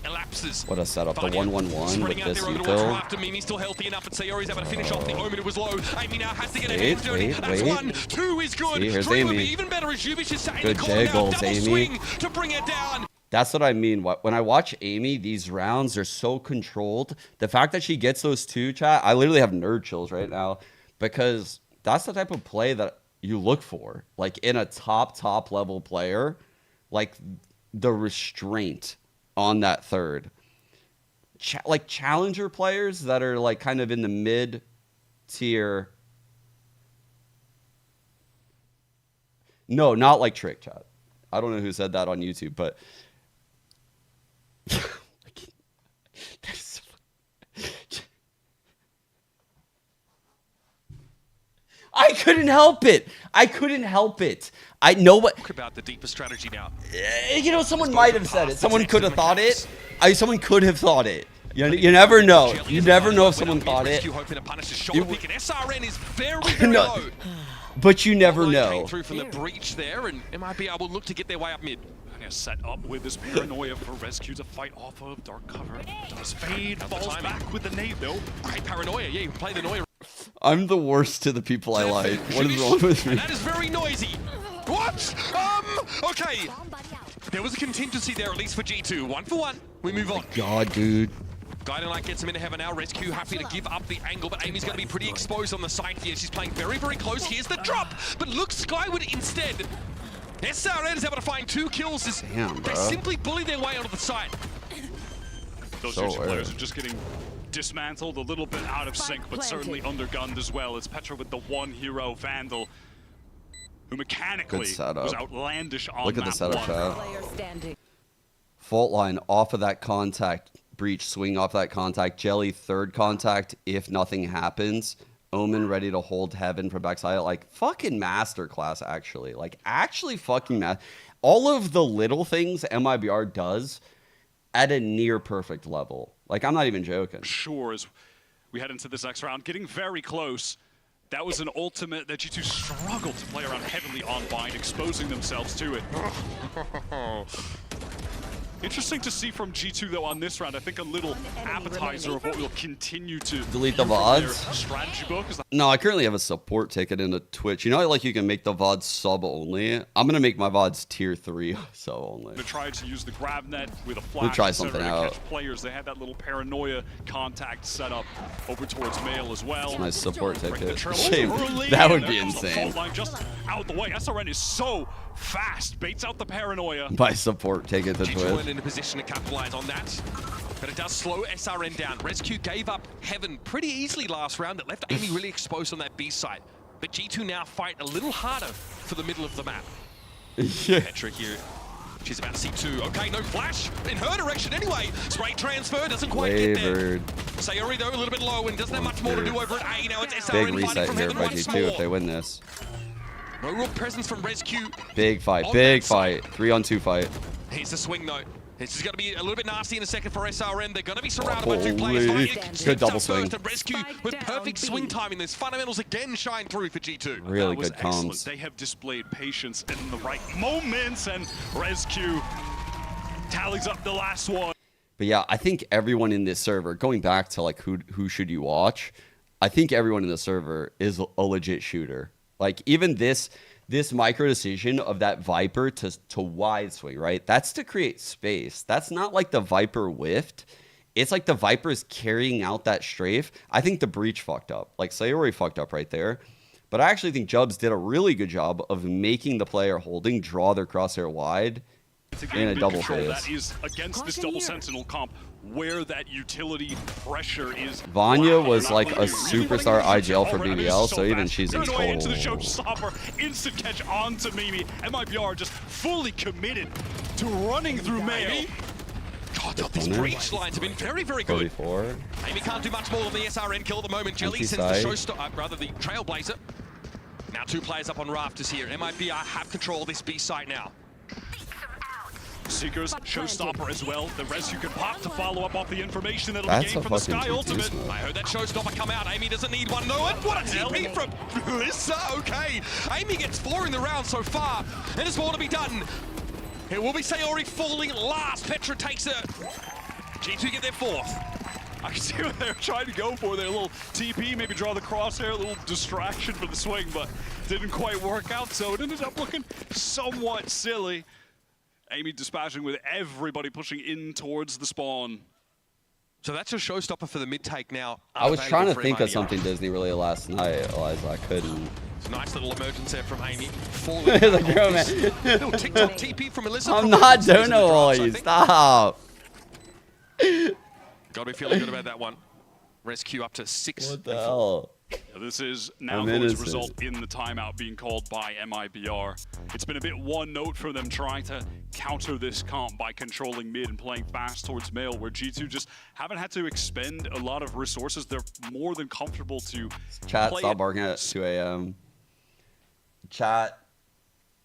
elapses. What a setup. The 1-1-1 with this after Mimi's still healthy enough, but Sayori's able to finish off the Omen. It was low. Amy now has to get her hands dirty. That's 1. 2 is good. 3 would be even better as Jubish is sat in the corner now. Double swing to bring it down. That's what I mean. When I watch Amy, these rounds are so controlled. The fact that she gets those 2, chat, I literally have nerd chills right now, because that's the type of play that you look for, like in a top level player, like the restraint on that third. Like challenger players that are like kind of in the mid tier. No, not like Trick, chat. I don't know who said that on YouTube, but I couldn't help it. I couldn't help it. I know what. Talk about the deeper strategy now. You know, someone might have said it. Someone could have thought it. Someone could have thought it. You never know. You never know if someone thought it. SRN is very low. But you never know. Through from the breach there, and MIBR will look to get their way up mid. Set up with this paranoia for Rescue to fight off of dark cover. Does fade, falls back with the nade though. Great paranoia, yeah, you play the Noia. I'm the worst to the people I like. What is wrong with me? And that is very noisy. What? Okay. There was a contingency there, at least for G2. 1 for 1. We move on. God, dude. Guiding Light gets him into Heaven now. Rescue happy to give up the angle, but Amy's going to be pretty exposed on the side here. She's playing very, very close. Here's the drop, but looks skyward instead. SRN is able to find 2 kills. They simply bully their way onto the side. Those two players are just getting dismantled, a little bit out of sync, but certainly undergunned as well. It's Petra with the 1 hero, Vandal, who mechanically was outlandish on Look at the setup, chat. Fault line off of that contact. Breach swing off that contact. Jelly 3rd contact if nothing happens. Omen ready to hold Heaven from backside. Like, fucking masterclass, actually. Like, actually fucking all of the little things MIBR does at a near perfect level. Like, I'm not even joking. Sure, as we head into this next round, getting very close. That was an ultimate that G2 struggled to play around heavily on bind, exposing themselves to it. Interesting to see from G2 though on this round. I think a little appetizer of what we'll continue to delete the VODs. Strategy book. No, I currently have a support ticket into Twitch. You know, like you can make the VODs sub only. I'm gonna make my VODs tier 3 sub only. They tried to use the grab net with a flash. We'll try something out. Catch players. They had that little paranoia contact set up over towards Mail as well. That's my support ticket. Shame. That would be insane. Just out the way. SRN is so fast. Baits out the paranoia. My support ticket to Twitch. In a position to capitalize on that, but it does slow SRN down. Rescue gave up Heaven pretty easily last round. That left Amy really exposed on that B side. But G2 now fight a little harder for the middle of the map. Yeah. Petra here. She's about C2. Okay, no flash in her direction anyway. Spray transfer doesn't quite get there. Sayori though a little bit low and doesn't have much more to do over at A. Now it's SRN big reset from here Heaven by once G2 more. if they win this. No real presence from Rescue. Big fight, big fight. 3-on-2 fight. Here's the swing though. This is going to be a little bit nasty in a second for SRN. They're going to be surrounded by 2 players. Good double swing. Rescue with perfect swing timing. Those fundamentals again shine through for G2. Really good comms. They have displayed patience in the right moments, and Rescue tallies up the last one. But yeah, I think everyone in this server, going back to like who should you watch, I think everyone in the server is a legit shooter. Like even this micro decision of that Viper to wide swing, right? That's to create space. That's not like the Viper whiffed. It's like the Viper is carrying out that strafe. I think the breach fucked up. Like Sayori fucked up right there. But I actually think Jubs did a really good job of making the player holding draw their crosshair wide in a double phase. That is against this double sentinel comp where that utility pressure is. Vanya was like a superstar IGL for BBL, so even she's in total. Into the showstopper, instant catch onto Mimi. MIBR just fully committed to running through Mayo. God, these breach lines have been very, very good. 34. Amy can't do much more than the SRN kill at the moment. Jelly sends the showstopper, rather the Trailblazer. Now 2 players up on rafters here. MIBR have control of this B site now. Seekers, Showstopper as well. The rescue can pop to follow up off the information that'll be gained from the Sky Ultimate. I heard that Showstopper come out. Amy doesn't need one. No, and what a TP from Melissa. Okay, Amy gets 4 in the round so far. And there's more to be done. It will be Sayori falling last. Petra takes it. G2 get their 4th. I can see what they're trying to go for there. A little TP, maybe draw the crosshair, a little distraction for the swing, but didn't quite work out, so it ended up looking somewhat silly. Amy dispatching with everybody pushing in towards the spawn. So that's a showstopper for the mid-take now. I was trying to think of something Disney really last night, Eliza. I couldn't. It's a nice little emergence there from Amy. Like, girl, man. Little TikTok TP from Melissa. I'm not doing no all you. Stop. Gotta be feeling good about that one. Rescue up to 6. What the hell? This is now going to result in the timeout being called by MIBR. It's been a bit one note for them trying to counter this comp by controlling mid and playing fast towards male, where G2 just haven't had to expend a lot of resources. They're more than comfortable to Chat, play stop barking at 2 a.m. Chat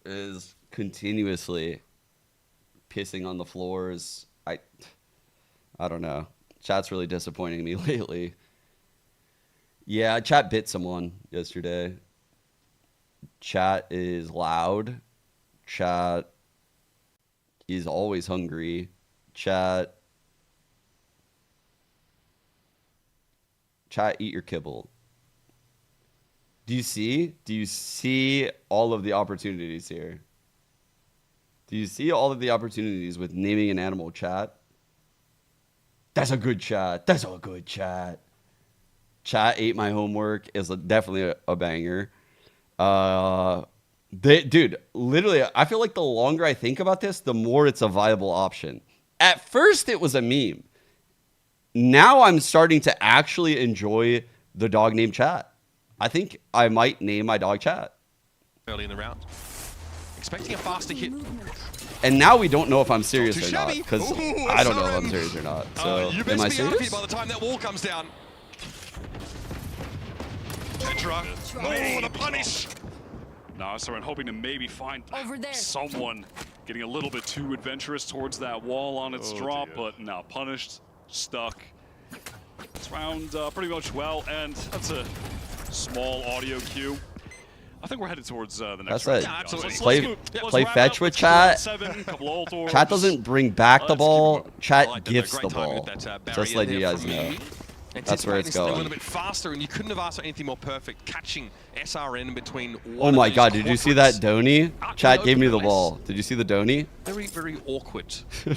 is continuously pissing on the floors. I don't know. Chat's really disappointing me lately. Yeah, chat bit someone yesterday. Chat is loud. Chat is always hungry. Chat, eat your kibble. Do you see? Do you see all of the opportunities here? Do you see all of the opportunities with naming an animal, chat? That's a good chat. That's a good chat. Chat ate my homework is definitely a banger. Dude, literally, I feel like the longer I think about this, the more it's a viable option. At first, it was a meme. Now I'm starting to actually enjoy the dog named Chat. I think I might name my dog Chat. Early in the round. Expecting a faster hit. And now we don't know if I'm serious or not, because I don't know if I'm serious or not. So, you am I best be out of here serious? by the time that wall comes down. Petra. Oh, the punish. Now, so I'm hoping to maybe find someone getting a little bit too adventurous towards that wall on its drop, but no, punished, stuck. This round pretty much well, and that's a small audio cue. I think we're headed towards the next round. Yeah, absolutely. Play fetch with Chat. Chat doesn't bring back the ball. Chat gifts the ball. Just like you guys know. That's where it's going. A little bit faster, and you couldn't have asked for anything more perfect. Catching SRN in between. Oh my God! Did you see that Donny? Chat gave me the ball. Did you see the Donny? Very, very awkward. No,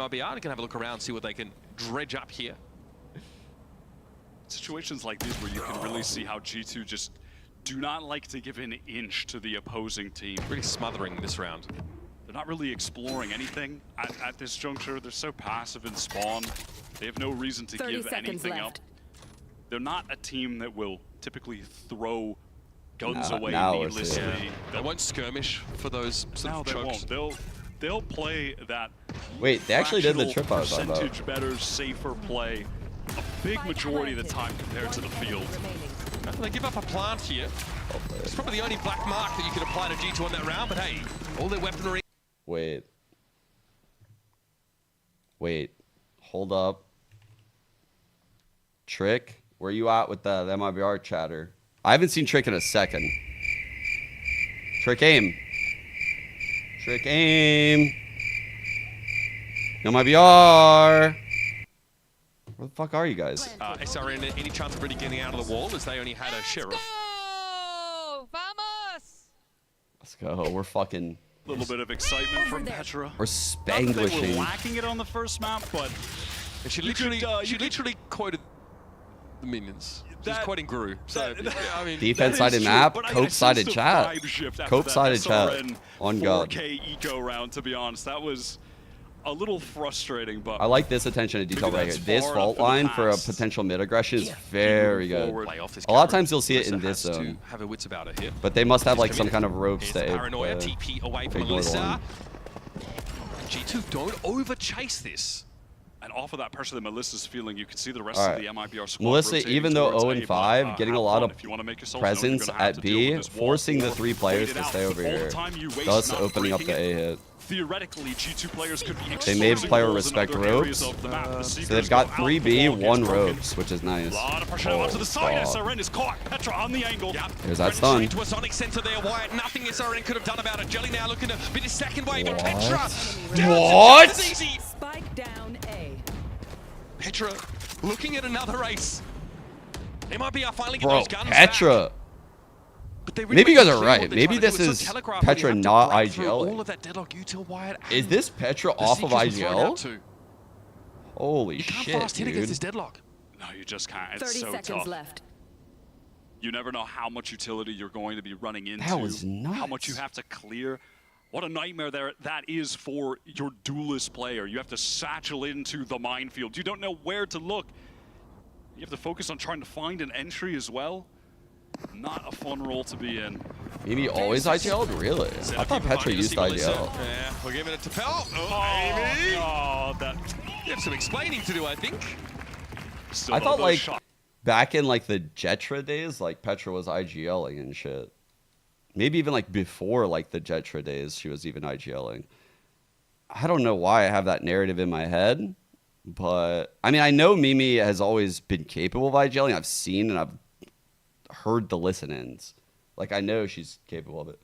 MIBR can have a look around, see what they can dredge up here. Situations like these where you can really see how G2 just do not like to give an inch to the opposing team. Really smothering this round. They're not really exploring anything at this juncture. They're so passive in spawn. They have no reason to give anything up. They're not a team that will typically throw guns away needlessly. Yeah. They won't skirmish for those sort of chokes. They'll play that. Wait, they actually did the trip I was talking about. Percentage better, safer play. A big majority of the time compared to the field. They give up a plant here. It's probably the only black mark that you could apply to G2 on that round, but hey, all their weaponry. Wait. Hold up. Trick, where you at with the MIBR chatter? I haven't seen Trick in a second. Trick aim. Trick aim. MIBR. Where the fuck are you guys? SRN, any chance of really getting out of the wall as they only had a sheriff? Let's go. We're fucking... A little bit of excitement from Petra. We're spanglishing. They were lacking it on the first map, but... And she literally quoted the minions. She's quoting Guru. So, I mean... Defense-sided map, cope-sided chat. Cope-sided chat. On God. 4K eco round, to be honest. That was... a little frustrating, but I like this attention to detail right here. This fault line for a potential mid aggression is very good. A lot of times you'll see it in this zone, but they must have like some kind of ropes to paranoia TP away from Melissa. G2 don't over chase this. And off of that pressure that Melissa's feeling, you can see the rest of the MIBR squad. Melissa, even though 0-5, getting a lot of presence at B, forcing the 3 players to stay over here, thus opening up the A hit. Theoretically, G2 players could be they made player respect ropes, so they've got 3B, 1 ropes, which is nice. A lot of pressure onto the side. SRN is caught. Petra on the angle. There's that stun. To a Sonic center there, Wyatt. Nothing SRN could have done about it. Jelly now looking to beat his second wave, and Petra. What? Spike down A. Petra looking at another ace. They might be finally getting Bro, those guns Petra. back. Really Maybe you guys are right. Maybe this is Petra not IGL. All of that deadlock util, Wyatt, is this Petra off of IGL? Holy shit, fast hit against this deadlock. No, you just can't. It's 30 so seconds tough. left. You never know how much utility you're going to be running into. That was nuts. How much you have to clear. What a nightmare that is for your duelist player. You have to satchel into the minefield. You don't know where to look. You have to focus on trying to find an entry as well. Not a fun role to be in. Maybe always IGL? Really? I thought Petra used IGL. Yeah, we're giving it to Pel. Amy! You have some explaining to do, I think. I thought, like, back in, like, the Jetra days, like, Petra was IGLing and shit. Maybe even, like, before, like, the Jetra days, she was even IGLing. I don't know why I have that narrative in my head, but, I mean, I know Mimi has always been capable of IGLing. I've seen and I've heard the listen-ins. Like, I know she's capable of it.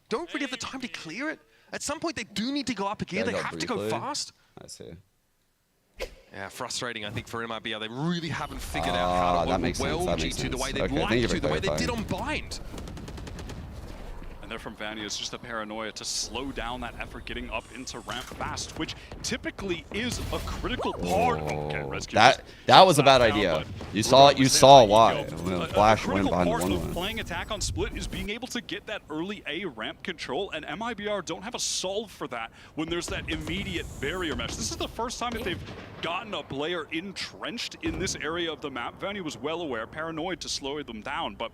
Don't really have the time to clear it. At some point, they do need to go up again. They have to go fast. I see. Yeah, frustrating, I think, for MIBR. They really haven't figured out how to overwhelm G2 the way they'd like to, the way they did on Bind. And there from Vanya is just a paranoia to slow down that effort getting up into ramp fast, which typically is a critical part of that was a bad idea. You saw why. Flash went behind the 1-1. Playing attack on split is being able to get that early A ramp control, and MIBR don't have a solve for that when there's that immediate barrier mesh. This is the first time that they've gotten a player entrenched in this area of the map. Vanya was well aware, paranoid to slow them down, but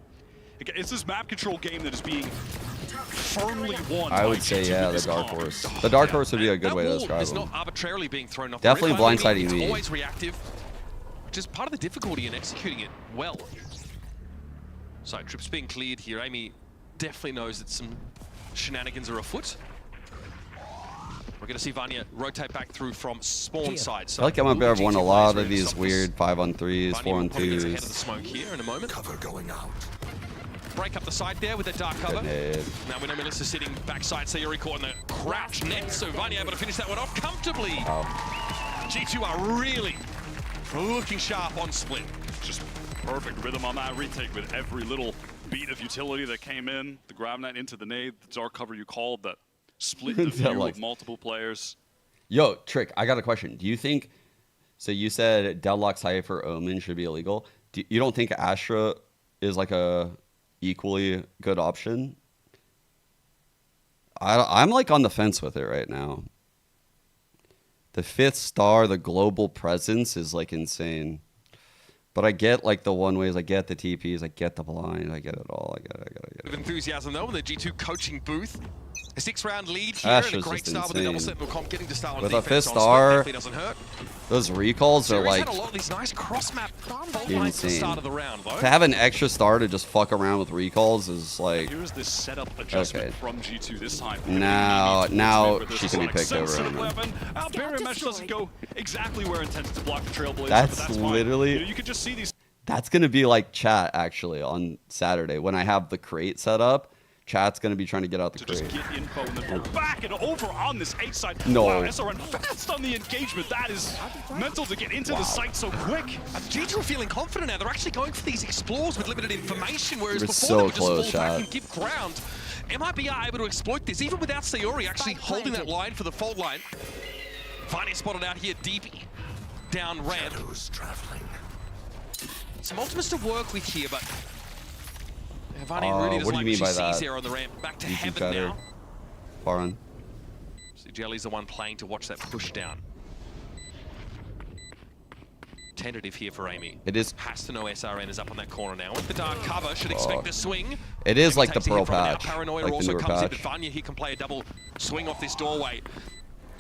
it's this map control game that is being firmly won. I would say, yeah, the Dark Horse. The Dark Horse would be a good way to describe It's him. not arbitrarily being thrown off. Definitely blindsiding me. It's always reactive, which is part of the difficulty in executing it well. Side trips being cleared here. Amy definitely knows that some shenanigans are afoot. We're going to see Vanya rotate back through from spawn side. So I feel like MIBR have won a lot of these weird 5-on-3s, 4-on-2s. Ahead of the smoke here in a moment. Cover going out. Break up the side there with the dark cover. Now we know Melissa sitting backside, Sayuri caught in the crouch net, so Vanya able to finish that one off comfortably. G2 are really looking sharp on split. Just perfect rhythm on that retake with every little beat of utility that came in. The grab net into the nade, the dark cover you called, that split the view of multiple players. Yo, Trick, I got a question. Do you think, so you said Deadlock Cypher Omen should be illegal. You don't think Astra is like a equally good option? I'm like on the fence with it right now. The 5th star, the global presence is like insane. But I get like the one ways, I get the TPs, I get the blind, I get it all, I get it. With enthusiasm though in the G2 coaching booth. A 6-round lead here and a great start with the double sentinel comp getting to start on with a defense. 5th star, doesn't hurt. those recalls are like had a lot of these nice cross-map lines at the start of the round, though. To have an extra star to just fuck around with recalls is like... Here's this setup adjustment from G2 this time. Now she can be picked over. Barrier mesh doesn't go exactly where intended to block the Trailblazer. That's literally... You can just see these... That's going to be like chat, actually, on Saturday. When I have the crate set up, chat's going to be trying to get out the crate. Just get info and then go back and over on this A side. No. Wow, SRN fast on the engagement. That is mental to get into the site so quick. G2 are feeling confident now. They're actually going for these explores with limited information, whereas We're before so they would just close, fall back and give ground. MIBR able to exploit this, even without Sayuri actually holding that line for the fault line. Vanya spotted out here deep down ramp. Some ultimates to work with here, but Vanya really doesn't like what she sees here on the ramp. Back to heaven now. Far on. So Jelly's the one playing to watch that push down. Tentative here for Amy. It is. Has to know SRN is up on that corner now. With the dark cover, should expect a swing. It is like the Pearl patch. Paranoia like also the comes patch. in, but Vanya here can play a double swing off this doorway.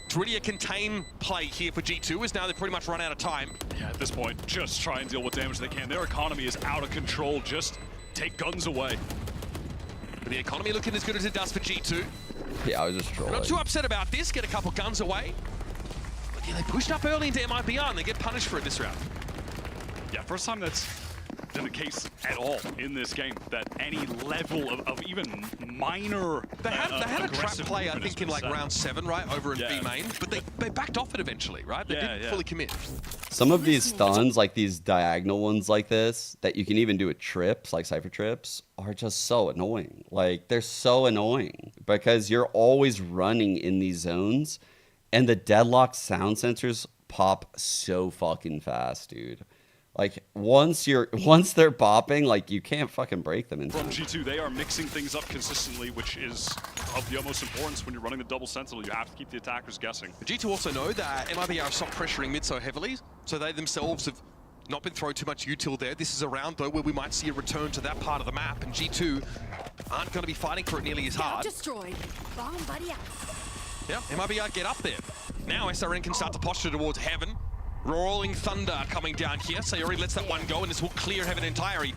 It's really a contain play here for G2, as now they've pretty much run out of time. Yeah, at this point, just try and deal with damage they can. Their economy is out of control. Just take guns away. But the economy looking as good as it does for G2. Yeah, I was just trolling. Not too upset about this. Get a couple guns away. But yeah, they pushed up early into MIBR and they get punished for it this round. Yeah, first time that's been the case at all in this game, that any level of even minor They had a trap play, I think, in like round 7, right, over in B main, but they backed off it eventually, right? They didn't fully commit. Some of these stuns, like these diagonal ones like this, that you can even do with trips, like Cypher trips, are just so annoying. Like, they're so annoying because you're always running in these zones, and the deadlock sound sensors pop so fucking fast, dude. Like, once they're popping, like, you can't fucking break them. From G2, they are mixing things up consistently, which is of the utmost importance when you're running the double sentinel. You have to keep the attackers guessing. G2 also know that MIBR have stopped pressuring mid so heavily, so they themselves have not been thrown too much util there. This is a round, though, where we might see a return to that part of the map, and G2 aren't going to be fighting for it nearly as hard. Destroyed. Bomb buddy out. Yeah, MIBR get up there. Now SRN can start to posture towards heaven. Rolling Thunder coming down here. Sayori lets that one go, and this will clear heaven entirely.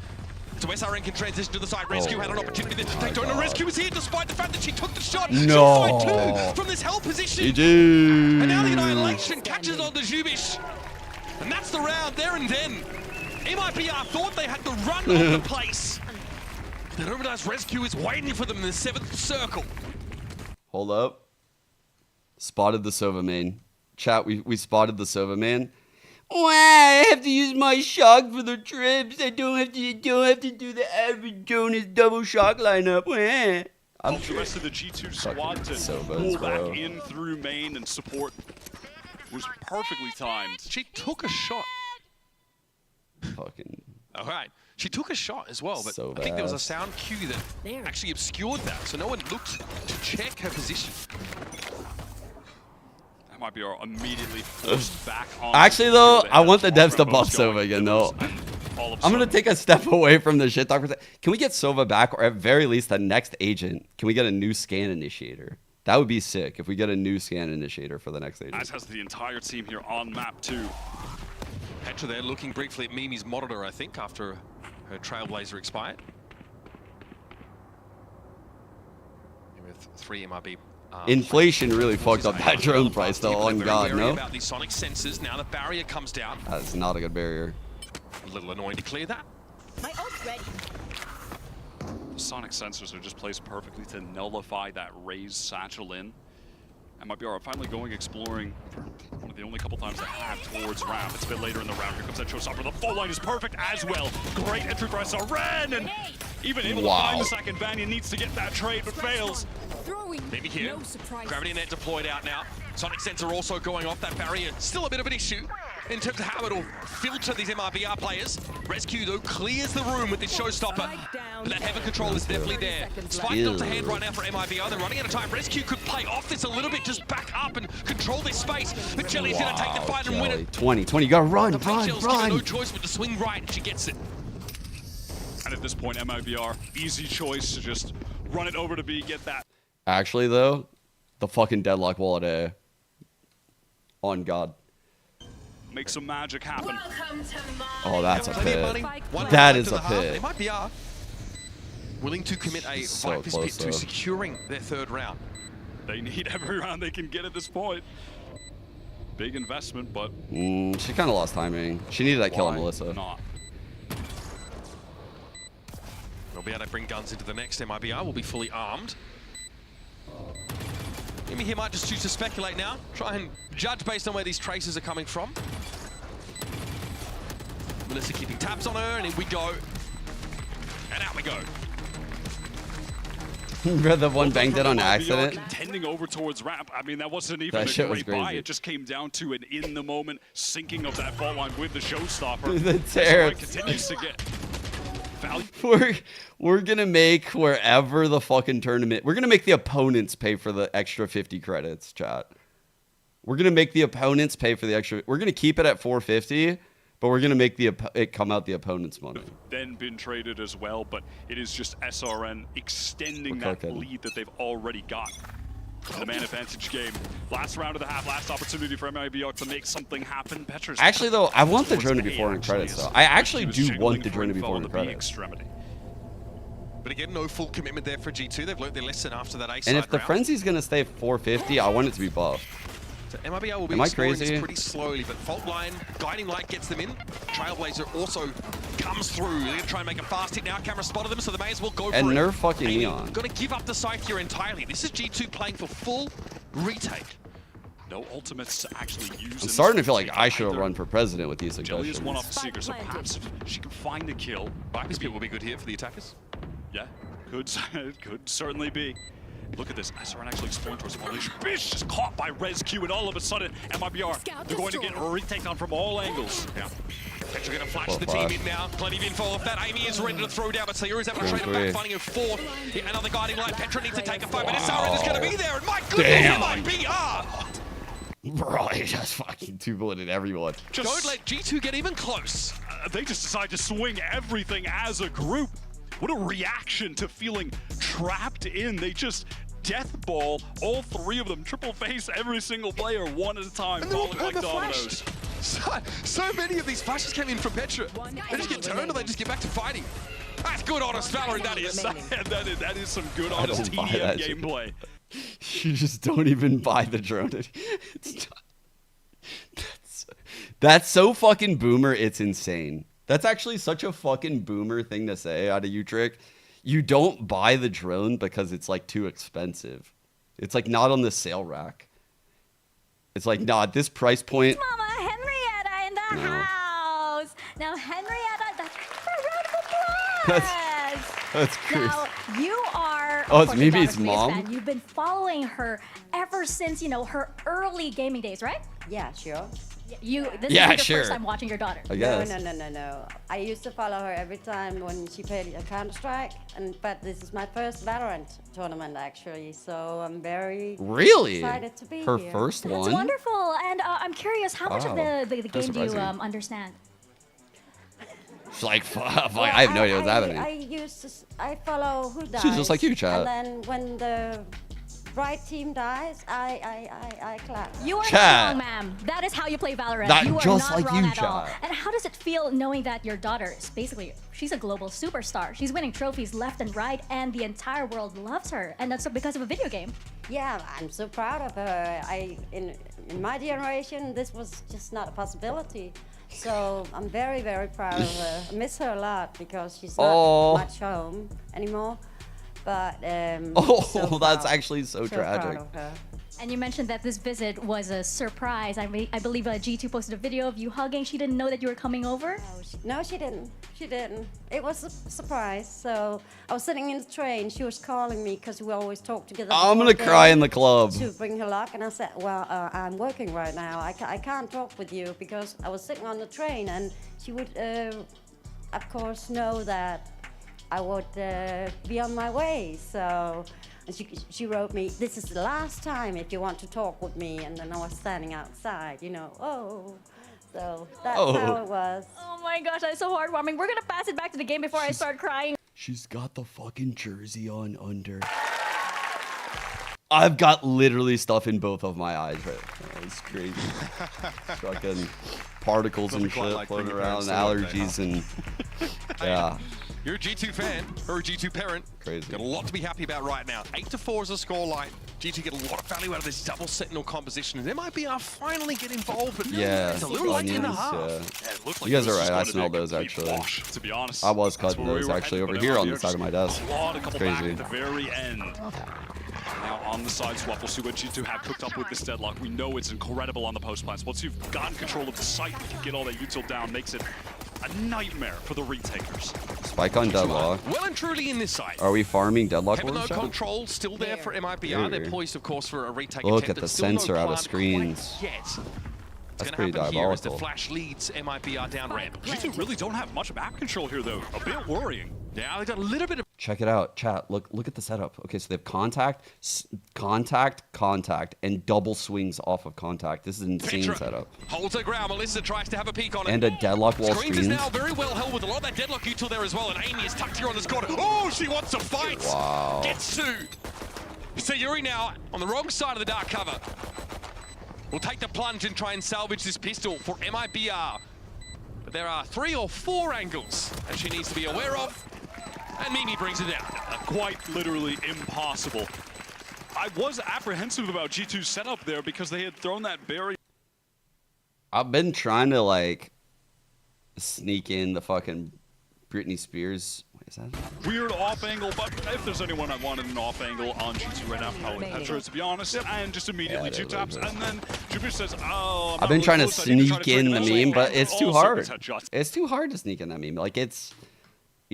So SRN can transition to the side. Rescue had an opportunity there to take down. And Rescue is here despite the fact that she took the shot. No. She'll fight 2 from this hell position. GG. And now the Annihilation catches on to Zhubish. And that's the round there and then. MIBR thought they had the run on the place. The Humorous Rescue is waiting for them in the 7th circle. Hold up. Spotted the Sova main. Chat, we spotted the Sova man. Wow, I have to use my shock for the trips. I don't have to do the average Jonas double shock lineup. I'm the rest of the G2 squad to pull back in through main and support was perfectly timed. She took a shot. Fucking. All right. She took a shot as well, but so I think there was a sound cue that actually obscured that, so no one looked to check her position. MIBR immediately forced back on. Actually, though, I want the devs to buff Sova again, though. I'm going to take a step away from the shit talk. Can we get Sova back, or at very least the next agent? Can we get a new scan initiator? That would be sick if we get a new scan initiator for the next agent. As has the entire team here on map 2. Petra there looking briefly at Mimi's monitor, I think, after her Trailblazer expired. With 3 MIB. Inflation really fucked up that drone price, though, on God, no? About these sonic sensors. Now the barrier comes down. That's not a good barrier. A little annoying to clear that. My ult's ready. The sonic sensors are just placed perfectly to nullify that raised satchel in. MIBR are finally going exploring for one of the only couple times they have towards ramp. It's a bit later in the round. Here comes that showstopper. The full line is perfect as well. Great entry for SRN, and even able to find the second. Vanya needs to get that trade, but fails. Maybe here. Gravity net deployed out now. Sonic sensor also going off. That barrier still a bit of an issue in terms of how it'll filter these MIBR players. Rescue, though, clears the room with this showstopper. But that heaven control is definitely there. Spike not to hand right now for MIBR. They're running out of time. Rescue could play off this a little bit, just back up and control this space. But Jelly's going to take the fight and win it. 20, you got to run, run. No choice but to swing right, and she gets it. And at this point, MIBR, easy choice to just run it over to B, get that. Actually, though, the fucking deadlock wall at A. On God. Make some magic happen. Oh, that's a pit. That is a pit. MIBR willing to commit a so Viper's pit to securing their 3rd round. They need every round they can get at this point. Big investment, but... she kind of lost timing. She needed that kill on Melissa. Not? They'll be able to bring guns into the next. MIBR will be fully armed. Mimi here might just choose to speculate now. Try and judge based on where these traces are coming from. Melissa keeping tabs on her, and in we go. And out we go. The one banged it on accident. Contending over towards ramp. I mean, that wasn't even a great buy. It just came down to an in-the-moment sinking of that fault line with the showstopper. The terror continues to get value. We're gonna make wherever the fucking tournament. We're gonna make the opponents pay for the extra 50 credits, chat. We're gonna make the opponents pay for the extra. We're gonna keep it at 450, but we're gonna make it come out the opponent's money. Then been traded as well, but it is just SRN extending that lead that they've already got. The man advantage game. Last round of the half, last opportunity for MIBR to make something happen. Petra's actually, though, I want the drone to be 400 credits, though. I actually do want the drone to be 400 credits. But again, no full commitment there for G2. They've learned their lesson after that A-side And if the round. Frenzy's going to stay 450, I want it to be buffed. So MIBR will be exploring this pretty slowly, but Fault Line, Guiding Light gets them in. Trailblazer also comes through. They're going to try and make a fast hit now. Camera spotted them, so they may as well go for it. And nerf fucking Neon. Going to give up the scythe here entirely. This is G2 playing for full retake. No ultimates to actually use. I'm starting to feel like I should have run for president with these Jelly suggestions. is one off the Seeker, so perhaps if she can find the kill. Viper's Pit will be good here for the attackers. Yeah, could certainly be. Look at this. SRN actually exploring towards Unleash. Bish is caught by Rescue, and all of a sudden, MIBR, they're going to get a retake on from all angles. Yeah. Petra going to flash the team in now. Plenty of info off that. Amy is ready to throw down, but Sayuri is able to trade him back, finding a fourth. Another Guiding Light. Petra needs to take a fight, but SRN is going to be there, and my goodness, MIBR! Bro, he just fucking two-bulleted everyone. Don't let G2 get even close. They just decide to swing everything as a group. What a reaction to feeling trapped in. They just death ball all three of them. Triple face every single player one at a time, falling like dominoes. So many of these flashes came in from Petra. They just get turned or they just get back to fighting. That's good honest Valorant, that is. that is some good honest TDM gameplay. You just don't even buy the drone. That's so fucking boomer, it's insane. That's actually such a fucking boomer thing to say out of you, Trick. You don't buy the drone because it's like too expensive. It's like not on the sale rack. It's like, nah, at this price point. Mama Henrietta in the house. Now, Henrietta, that's a round of applause. That's crazy. Now, you are. Oh, it's maybe it's mom. Fan. You've been following her ever since, you know, her early gaming days, right? Yeah, sure. This is your first time watching your daughter. No. I used to follow her every time when she played Counter-Strike, but this is my first Valorant tournament actually, so I'm very excited to be her here. first one? That's wonderful, and I'm curious, how much of the game do you understand? She's like, fuck, I have no idea what's happening. I follow who dies. She's just like you, chat. And then when the right team dies, I clap. You are not wrong, ma'am. That is how you play Valorant. You are just not like wrong you, at all. chat. And how does it feel knowing that your daughter is basically, she's a global superstar. She's winning trophies left and right, and the entire world loves her. And that's because of a video game. Yeah, I'm so proud of her. In my generation, this was just not a possibility. So I'm very, very proud of her. I miss her a lot because she's not much home anymore. But that's actually so tragic. And you mentioned that this visit was a surprise. I believe G2 posted a video of you hugging. She didn't know that you were coming over? No, she didn't. She didn't. It was a surprise. So I was sitting in the train. She was calling me because we always talk together. I'm going to cry in the club. To bring her luck. And I said, well, I'm working right now. I can't talk with you because I was sitting on the train. And she would, of course, know that I would be on my way. So and she wrote me, this is the last time if you want to talk with me. And then I was standing outside, you know, So that's how it was. Oh my gosh, that's so heartwarming. We're going to pass it back to the game before I start crying. She's got the fucking jersey on under. I've got literally stuff in both of my eyes right now. It's crazy. Fucking particles and shit floating around, allergies and yeah. You're a G2 fan, or a G2 parent. Crazy. Got a lot to be happy about right now. 8-4 is a scoreline. G2 get a lot of value out of this double Sentinel composition. And MIBR finally get involved, but it's a little late in the half. You guys are right, I smelled those actually. To be honest, I was cutting those actually over here on the side of my desk. It's crazy. At the very end. Now on the side swap, we'll see what G2 have cooked up with this deadlock. We know it's incredible on the post plants. Once you've gotten control of the site, you can get all that util down, makes it a nightmare for the retakers. Spike on deadlock. Well and truly in this side. Are we farming deadlock? Heaven no control still there for MIBR. They're poised, of course, for a retake. Look at the sensor out of screens. That's pretty diabolical. As the flash leads MIBR down ramp. G2 really don't have much map control here, though. A bit worrying. Yeah, they got a little bit of. Check it out, chat. Look at the setup. Okay, so they have contact, and double swings off of contact. This is an insane setup. Holds her ground. Melissa tries to have a peek on it. And a deadlock wall Screens is now very well held with a lot of that deadlock util there as well. And Amy is tucked here on this corner. Oh, she wants to fight. Wow. Gets to. Sayuri now on the wrong side of the dark cover. Will take the plunge and try and salvage this pistol for MIBR. But there are 3 or 4 angles that she needs to be aware of. And Mimi brings it down. Quite literally impossible. I was apprehensive about G2's setup there because they had thrown that barrier. I've been trying to like sneak in the fucking Britney Spears. What is that? Weird off angle, but if there's anyone I wanted an off angle on G2 right now, probably Petra, to be honest. And just immediately 2 taps, and then Jupiter says, "Oh." I've been trying to sneak in the meme, but it's too hard. It's too hard to sneak in that meme. Like it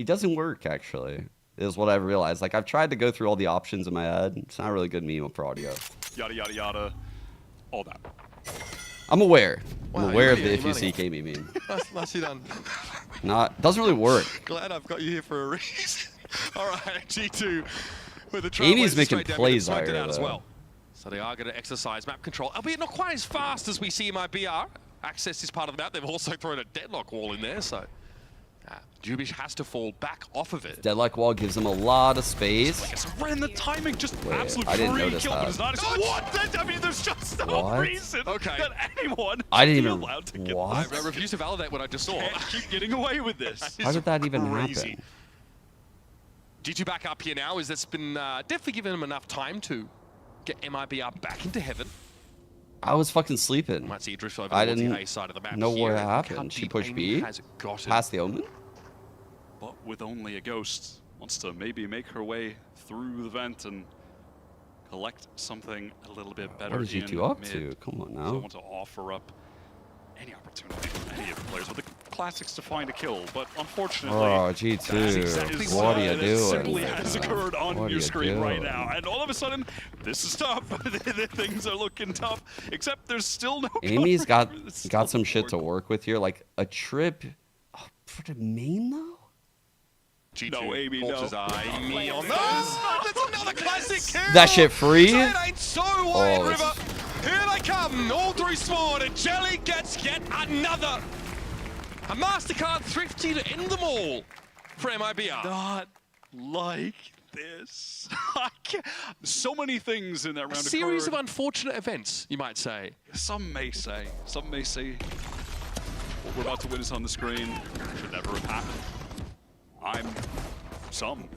doesn't work actually. Is what I've realized. Like I've tried to go through all the options in my head. It's not a really good meme for audio. Yada yada yada, all that. I'm aware. Wow, I'm aware of the really if you see Kami meme. Nicely done. Doesn't really work. Glad I've got you here for a reason. All right, G2 with the Amy's making plays out here as well. So they are going to exercise map control, albeit not quite as fast as we see in my BR. Access is part of the map. They've also thrown a deadlock wall in there, so Jubish has to fall back off of it. Deadlock wall gives him a lot of space. Ran the timing, just absolute I didn't free notice kill, that. but it's not. What? I mean, there's just no reason that anyone I didn't be even. allowed to get What? I refuse to validate what I just saw. Can't keep getting away with this. How did that even happen? G2 back up here now. Is that's been definitely given him enough time to get MIBR back into heaven. I was fucking sleeping. Might see a drift over I towards didn't the A side of the map know here. what happened. She pushed B past the Omen. But with only a ghost, wants to maybe make her way through the vent and collect something a little bit better. What is G2 up to? Come on now. So I want to offer up any opportunity for any of the players with the classics to find a kill, but unfortunately, G2, what are you doing? Simply has occurred on your screen right now, and all of a sudden, this is tough. Things are looking tough, except there's still no. Amy's got some shit to work with here, like a trip for the main though. G2 no, Amy, no. That's another classic kill. That shit free? It ain't so wide, River. Here they come, all through Spawn, and Jelly gets yet another. A MasterCard Thrifty to end them all for MIBR. Not like this. So many things in that round. A series of unfortunate events, you might say. Some may say. Some may say what we're about to witness on the screen should never have happened.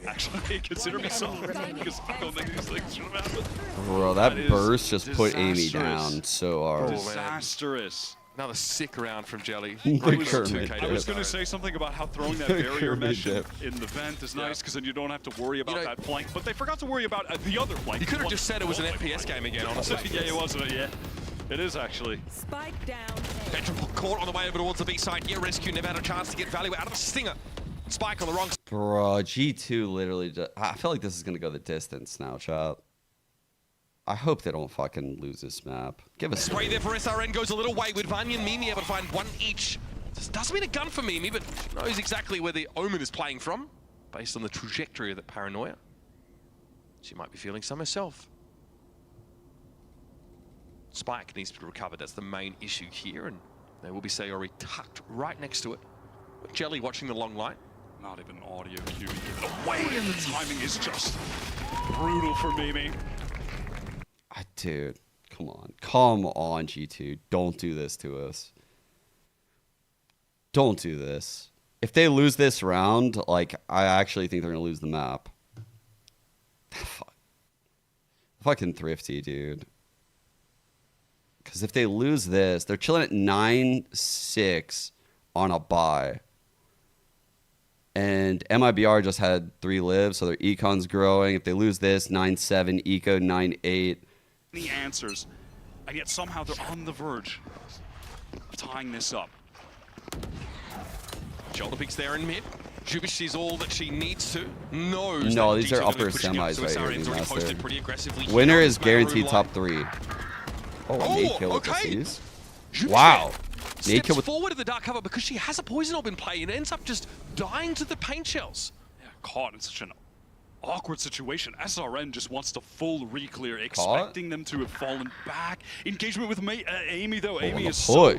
Actually, consider me some, because I don't think these things should have happened. Bro, that burst just put Amy down so hard. Disastrous. Another sick round from Jelly. I was going to say something about how throwing that barrier mesh in the vent is nice, because then you don't have to worry about that flank, but they forgot to worry about the other flank. You could have just said it was an FPS game again, honestly. Yeah, it was. Yeah, it is actually. Spike down. Petra caught on the way over towards the B side. Here, Rescue never had a chance to get value out of the stinger. Spike on the wrong side. Bro, G2 literally just, I feel like this is going to go the distance now, chat. I hope they don't fucking lose this map. Give us spray there for SRN, goes a little wayward. Vanya and Mimi able to find one each. This doesn't mean a gun for Mimi, but she knows exactly where the Omen is playing from, based on the trajectory of the paranoia. She might be feeling some herself. Spike needs to be recovered. That's the main issue here, and there will be Sayori tucked right next to it. With Jelly watching the long line. Not even audio cue. The way and the timing is just brutal for Mimi. Dude, come on. Come on, G2. Don't do this to us. Don't do this. If they lose this round, like, I actually think they're going to lose the map. Fucking Thrifty, dude. Because if they lose this, they're chilling at 9-6 on a bye. And MIBR just had 3 lives, so their econ's growing. If they lose this, 9-7, eco 9-8. The answers, and yet somehow they're on the verge of tying this up. Shoulder peeks there in mid. Jubish sees all that she needs to. No, these are upper semis right here, Master. Winner is guaranteed top 3. Oh, Nate kill with the C's. Wow. Nate kill with forward of the dark cover because she has a poison orb in play and ends up just dying to the paint shells. Yeah, caught in such an awkward situation. SRN just wants to full re-clear, expecting them to have fallen back. Engagement with Amy, though. Amy is so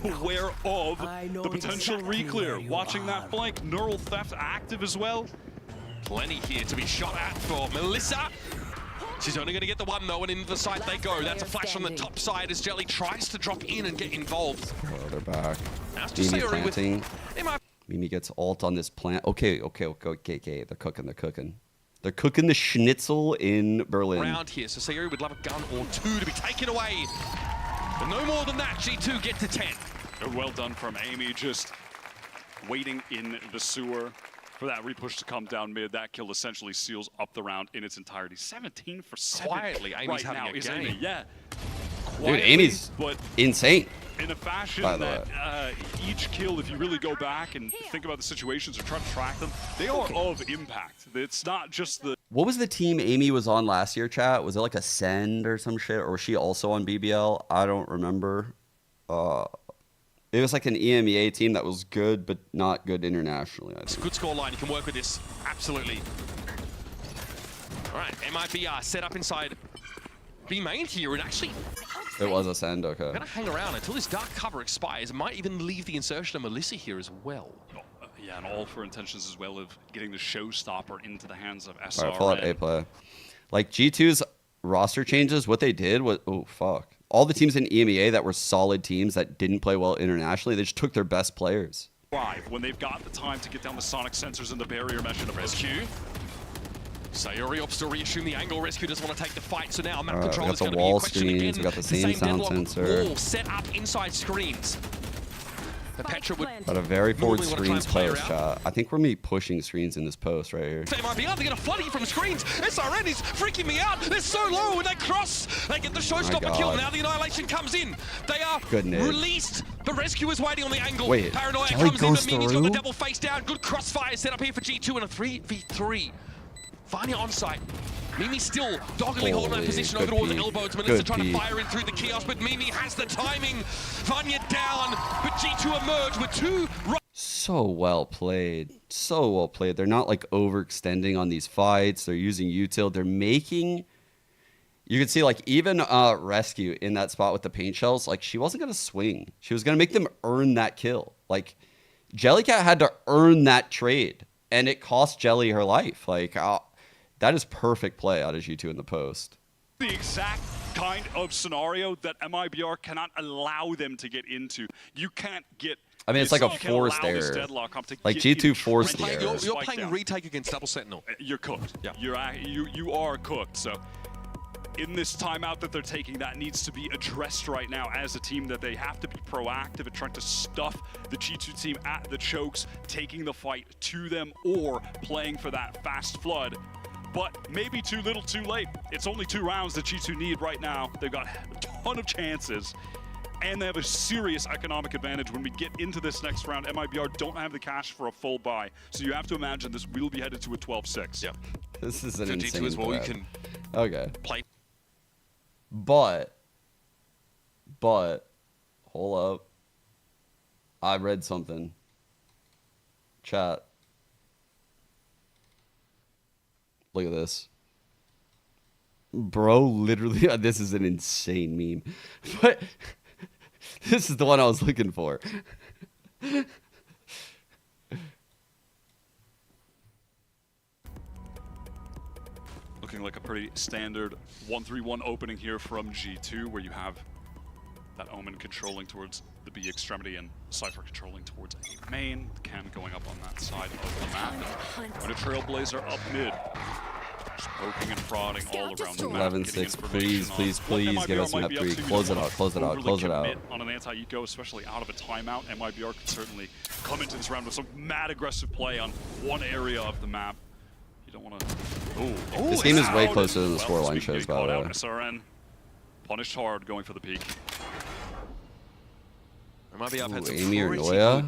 aware of the potential re-clear. Watching that flank, neural theft active as well. Plenty here to be shot at for Melissa. She's only going to get the one, though, and into the side they go. That's a flash from the top side as Jelly tries to drop in and get involved. Oh, they're back. Mimi planting. Mimi gets ult on this plant. Okay. They're cooking. They're cooking the schnitzel in Berlin. Round here, so Sayuri would love a gun or two to be taken away. But no more than that, G2 get to 10. Well done from Amy, just waiting in the sewer for that repush to come down mid. That kill essentially seals up the round in its entirety. 17 for 7. Quietly, Amy's right having now, a game. Amy. Yeah. Dude, Amy's insane. In a fashion that each kill, if you really go back and think about the situations or try to track them, they are of impact. It's not just the... What was the team Amy was on last year, chat? Was it like a Send or some shit? Or was she also on BBL? I don't remember. It was like an EMEA team that was good, but not good internationally. It's a good score line. You can work with this. Absolutely. All right, MIBR set up inside B main here, and actually... It was a Send, okay. We're going to hang around until this dark cover expires. It might even leave the insertion of Melissa here as well. Yeah, and all for intentions as well of getting the showstopper into the hands of SRN. All right, pull out A play. Like G2's roster changes, what they did was... Oh, fuck. All the teams in EMEA that were solid teams that didn't play well internationally, they just took their best players. When they've got the time to get down the sonic sensors and the barrier mesh in a rescue. Sayuri opts to reassume the angle. Rescue doesn't want to take the fight, so now map control is going to be a question again. We got the same sound sensor. Wall set up inside screens. The Petra would got a very forward screens players chat. I think we're going to be pushing screens in this post right here. They might be out. They get a flooding from screens. SRN is freaking me out. They're so low when they cross. They get the showstopper kill. Now the annihilation comes in. They are released. The rescue is waiting on the angle. Wait, Paranoia comes in, but Mimi's got the double face down. Good crossfire set up here for G2 and a 3v3. Vanya on site. Mimi still doggedly holding that position over towards the elbows. Melissa trying to fire in through the kiosk, but Mimi has the timing. Vanya down, but G2 emerge with 2. So well played. So well played. They're not like overextending on these fights. They're using util. They're making... You can see like even Rescue in that spot with the paint shells, like she wasn't going to swing. She was going to make them earn that kill. Like Jellycat had to earn that trade, and it cost Jelly her life. Like... that is perfect play out of G2 in the post. The exact kind of scenario that MIBR cannot allow them to get into. You can't get... I mean, it's like a forced error. Like G2 forced the error. You're playing retake against Double Sentinel. You're cooked. Yeah. You are cooked. So in this timeout that they're taking, that needs to be addressed right now as a team, that they have to be proactive at trying to stuff the G2 team at the chokes, taking the fight to them, or playing for that fast flood. But maybe too little too late. It's only 2 rounds that G2 need right now. They've got a ton of chances, and they have a serious economic advantage when we get into this next round. MIBR don't have the cash for a full buy, so you have to imagine this will be headed to a 12-6. Yeah. This is an insane G2 as well, you can play. But, hold up. I read something. Chat. Look at this. Bro, literally, this is an insane meme. But this is the one I was looking for. Looking like a pretty standard 1-3-1 opening here from G2, where you have that Omen controlling towards the B extremity and Cypher controlling towards A main. Cam going up on that side of the map. And a Trailblazer up mid. Just poking and prodding all around the map. 11-6, please give us map 3. Close it out. On an anti-eco, especially out of a timeout, MIBR could certainly come into this round with some mad aggressive play on one area of the map. You don't want to... This game is way closer than the scoreline shows, by the way. SRN punished hard, going for the peak. Amy or Noya?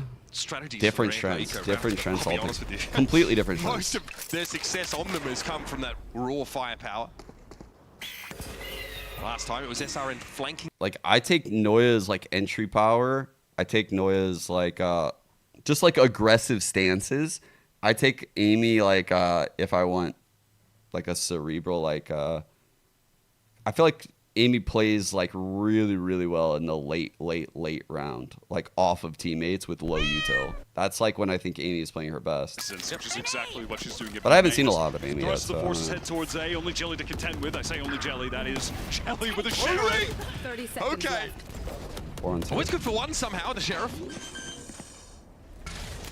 Different strengths all completely different strengths. Most of their success on them has come from that raw firepower. Last time it was SRN flanking. Like I take Noya's like entry power. I take Noya's like just like aggressive stances. I take Amy like if I want like a cerebral like I feel like Amy plays like really well in the late round, like off of teammates with low util. That's like when I think Amy is playing her best. Which is exactly what she's doing. But I haven't seen a lot of Amy The yet. rest of the forces head towards A. Only Jelly to contend with. I say only Jelly. That is Jelly with a Sheriff. 30 seconds Okay. left. Always good for one somehow, the Sheriff.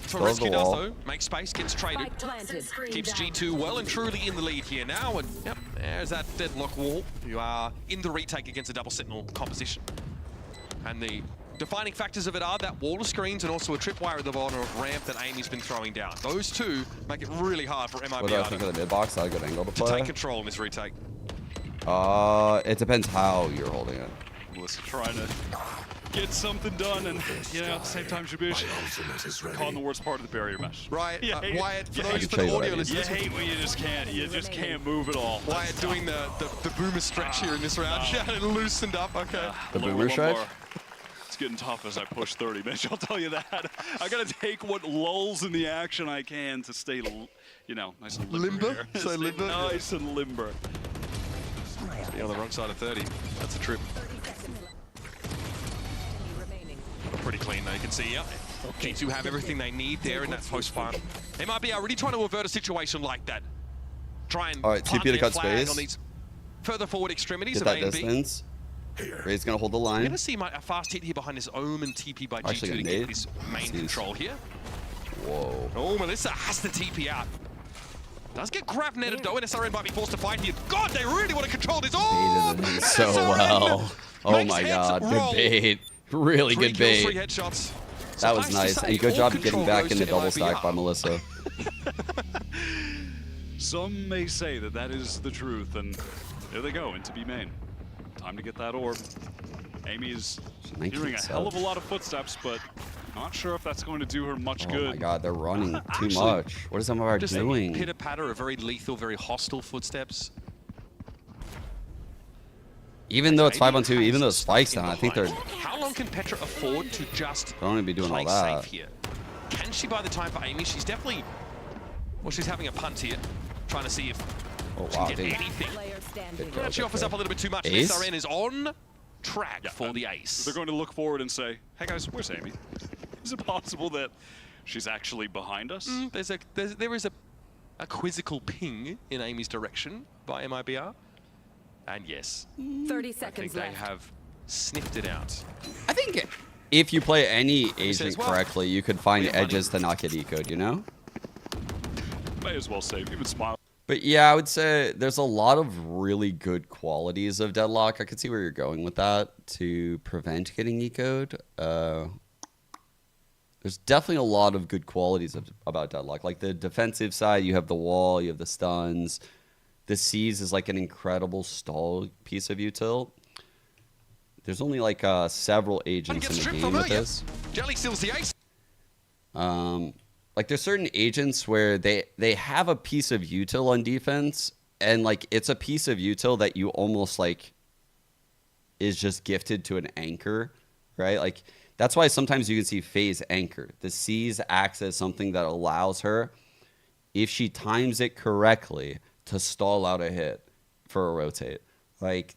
So Throws Rescue the does wall. though, makes space, gets traded. Planted. Keeps G2 well and truly in the lead here now, and yep, there's that deadlock wall. You are in the retake against a double sentinel composition. And the defining factors of it are that wall of screens and also a tripwire at the bottom of ramp that Amy's been throwing down. Those two make it really hard for What do I think MIBR of the mid box? Not a good angle to to play. take control in this retake. It depends how you're holding it. Melissa trying to get something done, and you know, at the same time, Shabush caught in the worst part of the barrier mesh. Right, Wyatt, for those hate, for the audio you listeners. hate when you just can't move at all. Wyatt doing the boomer stretch here in this round. Yeah, and loosened up, okay. The boomer stretch? It's getting tough as I push 30, Mitch, I'll tell you that. I gotta take what lulls in the action I can to stay, you know, nice and limber. Limber? So limber? Nice and limber. Be on the wrong side of 30. That's a trip. Pretty clean though, you can see, yeah. G2 have everything they need there in that post farm. MIBR really trying to avert a situation like that. Try and Alright, plant TP to their cut flag space. on these further forward extremities Get of that A and B. distance. Ray's gonna hold the You're line. gonna see a fast hit here behind this Omen TP by Actually G2 to gonna get nade. this main control here. Whoa. Oh, Melissa has to TP out. Does get grab netted though, and SRN might be forced to fight here. God, they really want to control this. Oh, Baited him so well. Oh my god, good bait. Really good bait. 3 headshots. That was nice. And good job getting back into double MIBR. stack by Melissa. Some may say that that is the truth, and there they go into B main. Time to get that orb. Amy is hearing a hell of a lot of footsteps, but not sure if that's going to do her much good. Oh my god, they're running too Actually, much. What is MIBR just doing? Pitter patter of very lethal, very hostile footsteps. Even though it's 5-on-2, even though Spike's down, I think they're... How long can Petra afford to just Don't even be doing all play that. safe here? Can she buy the time for Amy? She's definitely... Well, she's having a punt here, trying to see if she wow, can get dude. anything. Good go, She offers up a little bit too much. Ace? SRN is on track for the ace. They're going to look forward and say, hey guys, where's Amy? Is it possible that she's actually behind us? There is a quizzical ping in Amy's direction by MIBR. And yes, 30 I seconds think they left. have sniffed it out. I think if you play any agent well, correctly, you could find we have money. edges to not get ecoed, you know? May as well save, even smile. But yeah, I would say there's a lot of really good qualities of Deadlock. I could see where you're going with that to prevent getting ecoed. There's definitely a lot of good qualities about Deadlock. Like the defensive side, you have the wall, you have the stuns. The Seize is like an incredible stall piece of util. There's only like several agents in the game with this. Jelly steals the ace. Like there's certain agents where they have a piece of util on defense, and like it's a piece of util that you almost like is just gifted to an anchor, right? Like that's why sometimes you can see FaZe anchor. The Seize acts as something that allows her, if she times it correctly, to stall out a hit for a rotate. Like,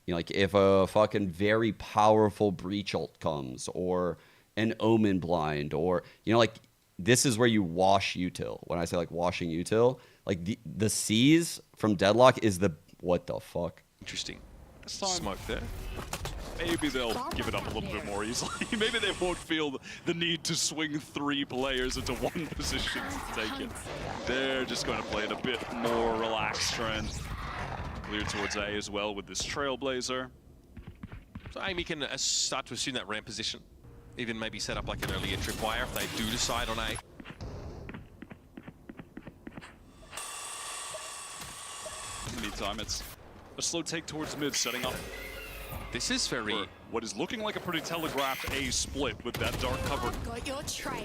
you know, like if a fucking very powerful breach ult comes, or an omen blind, or, you know, like this is where you wash util. When I say like washing util, like the Seize from Deadlock is the, what the fuck? Interesting. Smoke there. Maybe they'll give it up a little bit more easily. Maybe they won't feel the need to swing 3 players into one position to take it. They're just going to play it a bit more relaxed trend. Clear towards A as well with this Trailblazer. So Amy can start to assume that ramp position. Even maybe set up like an earlier tripwire if they do decide on A. In the meantime, it's a slow take towards mid, setting up. This is very... what is looking like a pretty telegraphed A split with that dark cover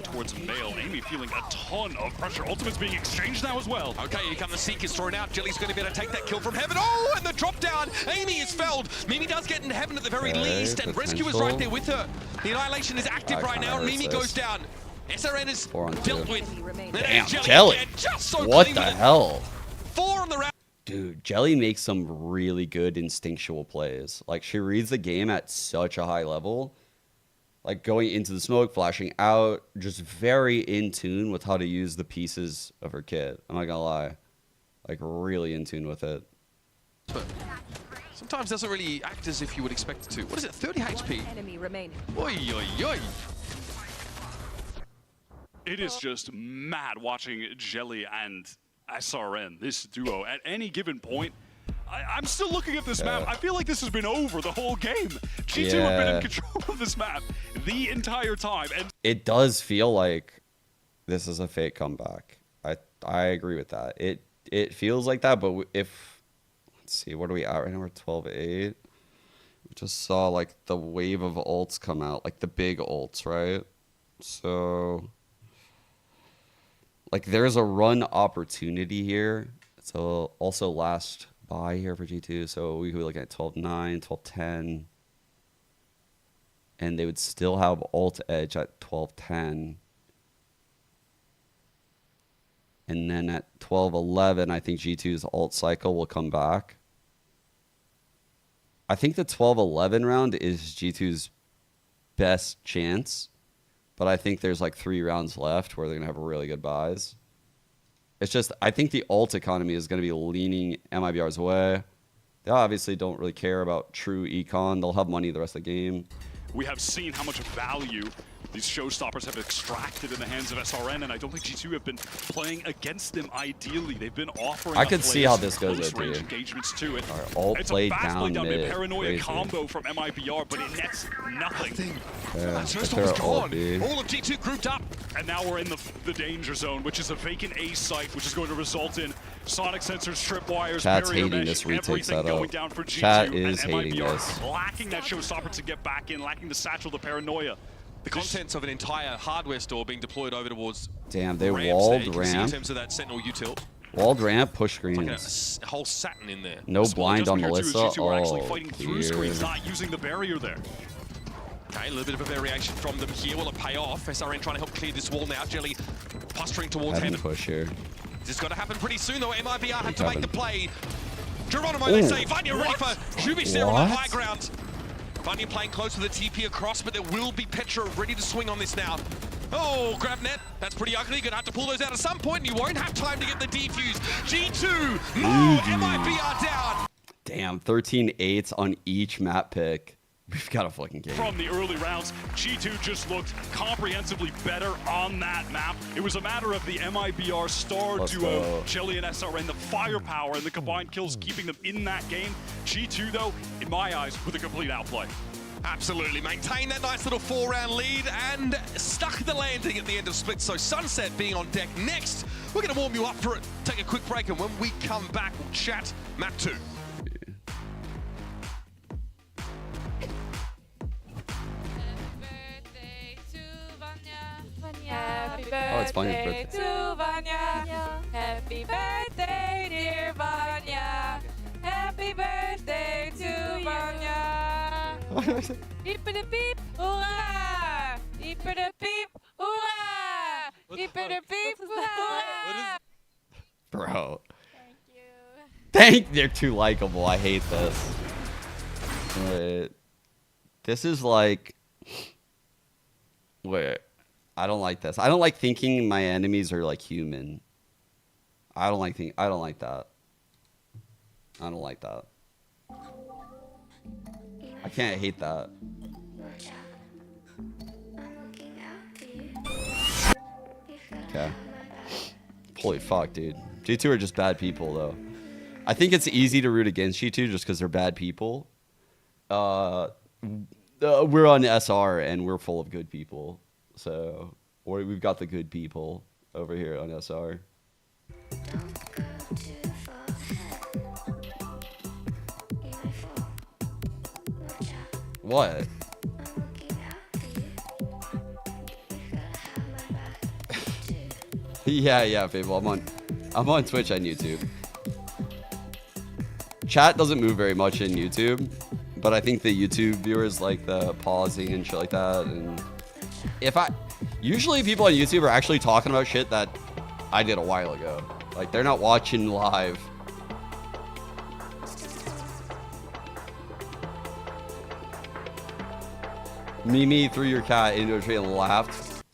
towards Male. Amy feeling a ton of pressure. Ultimate's being exchanged now as well. Okay, here come the Seekers thrown out. Jelly's going to be able to take that kill from Heaven. Oh, and the drop down. Amy is felled. Mimi does get into Heaven at the very least, and Rescue is right there with her. The Annihilation is active right now, and Mimi goes down. SRN is dealt with. Damn, Jelly. Just so what the hell? 4 on the round. Dude, Jelly makes some really good instinctual plays. Like, she reads the game at such a high level. Like, going into the smoke, flashing out, just very in tune with how to use the pieces of her kit. I'm not gonna lie. Like, really in tune with it. But sometimes doesn't really act as if you would expect it to. What is it, 30 HP? Enemy remaining. Oi, oi, oi. It is just mad watching Jelly and SRN, this duo, at any given point. I'm still looking at this map. I feel like this has been over the whole game. G2 have been in control of this map the entire time. And it does feel like this is a fake comeback. I agree with that. It feels like that, but if, let's see, what are we at right now? We're 12-8. We just saw like the wave of ults come out, like the big ults, right? So like there's a run opportunity here. So also last buy here for G2. So we could be looking at 12-9, 12-10. And they would still have ult edge at 12-10. And then at 12-11, I think G2's ult cycle will come back. I think the 12-11 round is G2's best chance. But I think there's like 3 rounds left where they're going to have really good buys. It's just, I think the ult economy is going to be leaning MIBR's way. They obviously don't really care about true econ. They'll have money the rest of the game. we have seen how much value these showstoppers have extracted in the hands of SRN, and I don't think G2 have been playing against them ideally. They've been offering. I could see how this goes though, too. Engagements too. All played down mid. Paranoia combo from MIBR, but it nets nothing. Yeah, all of G2 grouped up. And now we're in the danger zone, which is a vacant A site, which is going to result in sonic sensors, tripwires, Chat's barrier hating mesh, this retake setup. going down for G2. Chat is and hating MIBR this. lacking that showstopper to get back in, lacking the satchel, the paranoia. The contents of an entire hardware store being deployed over towards. Damn, they ramps walled there. You can see in ramp. terms of that Sentinel util. Walled ramp, push Like screens. a whole Saturn in there. No blind on Melissa. G2 are actually Oh, fighting through screens, dear. not using the barrier there. Okay, a little bit of a variation from them here. Will it pay off? SRN trying to help clear this wall now. Jelly posturing towards Having heaven. push here. This has got to happen pretty soon, though. MIBR have to make the play. Geronimo, Ooh. they say. Vanya ready for Shubis there on the What? high ground. Vanya playing close with the TP across, but there will be Petra ready to swing on this now. Oh, grab net. That's pretty ugly. Gonna have to pull those out at some point, and you won't have time to get the defuse. G2, no, MIBR down. Damn, 13-8s on each map pick. We've got a fucking game. From the early rounds, G2 just looked comprehensively better on that map. It was a matter of the MIBR star duo, Jelly and SRN, the firepower and the combined kills keeping them in that game. G2, though, in my eyes, with a complete outplay. Absolutely, maintain that nice little 4-round lead and stuck the landing at the end of split. So Sunset being on deck next. We're going to warm you up for it. Take a quick break, and when we come back, we'll chat map 2. Oh, it's Vanya's birthday. To Vanya. Happy birthday, dear Vanya. Happy birthday to Vanya. Beep-a-da-beep, hoorah! Beep-a-da-beep, hoorah! Beep-a-da-beep, hoorah! Bro. Thank you. They're too likable. I hate this. This is like... Wait. I don't like this. I don't like thinking my enemies are like human. I don't like that. I don't like that. I can't hate that. Okay. Holy fuck, dude. G2 are just bad people, though. I think it's easy to root against G2 just because they're bad people. We're on SR and we're full of good people. So, or we've got the good people over here on SR. What? yeah, Fable. I'm on Twitch and YouTube. Chat doesn't move very much in YouTube, but I think the YouTube viewers like the pausing and shit like that. And usually people on YouTube are actually talking about shit that I did a while ago. Like, they're not watching live. Mimi threw your cat into a tree and laughed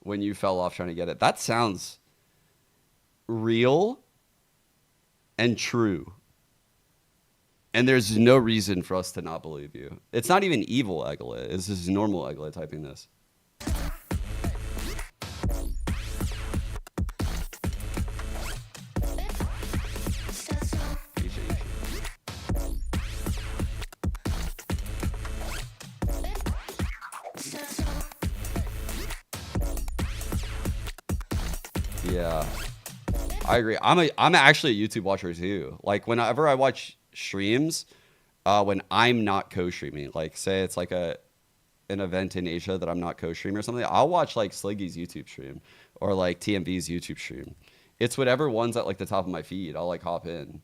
when you fell off trying to get it. That sounds real and true. And there's no reason for us to not believe you. It's not even evil Eglet. It's just normal Eglet typing this. Yeah, I agree. I'm actually a YouTube watcher too. Like whenever I watch streams, when I'm not co-streaming, like say it's like an event in Asia that I'm not co-streaming or something, I'll watch like Sliggy's YouTube stream or like TMV's YouTube stream. It's whatever one's at like the top of my feed. I'll like hop in.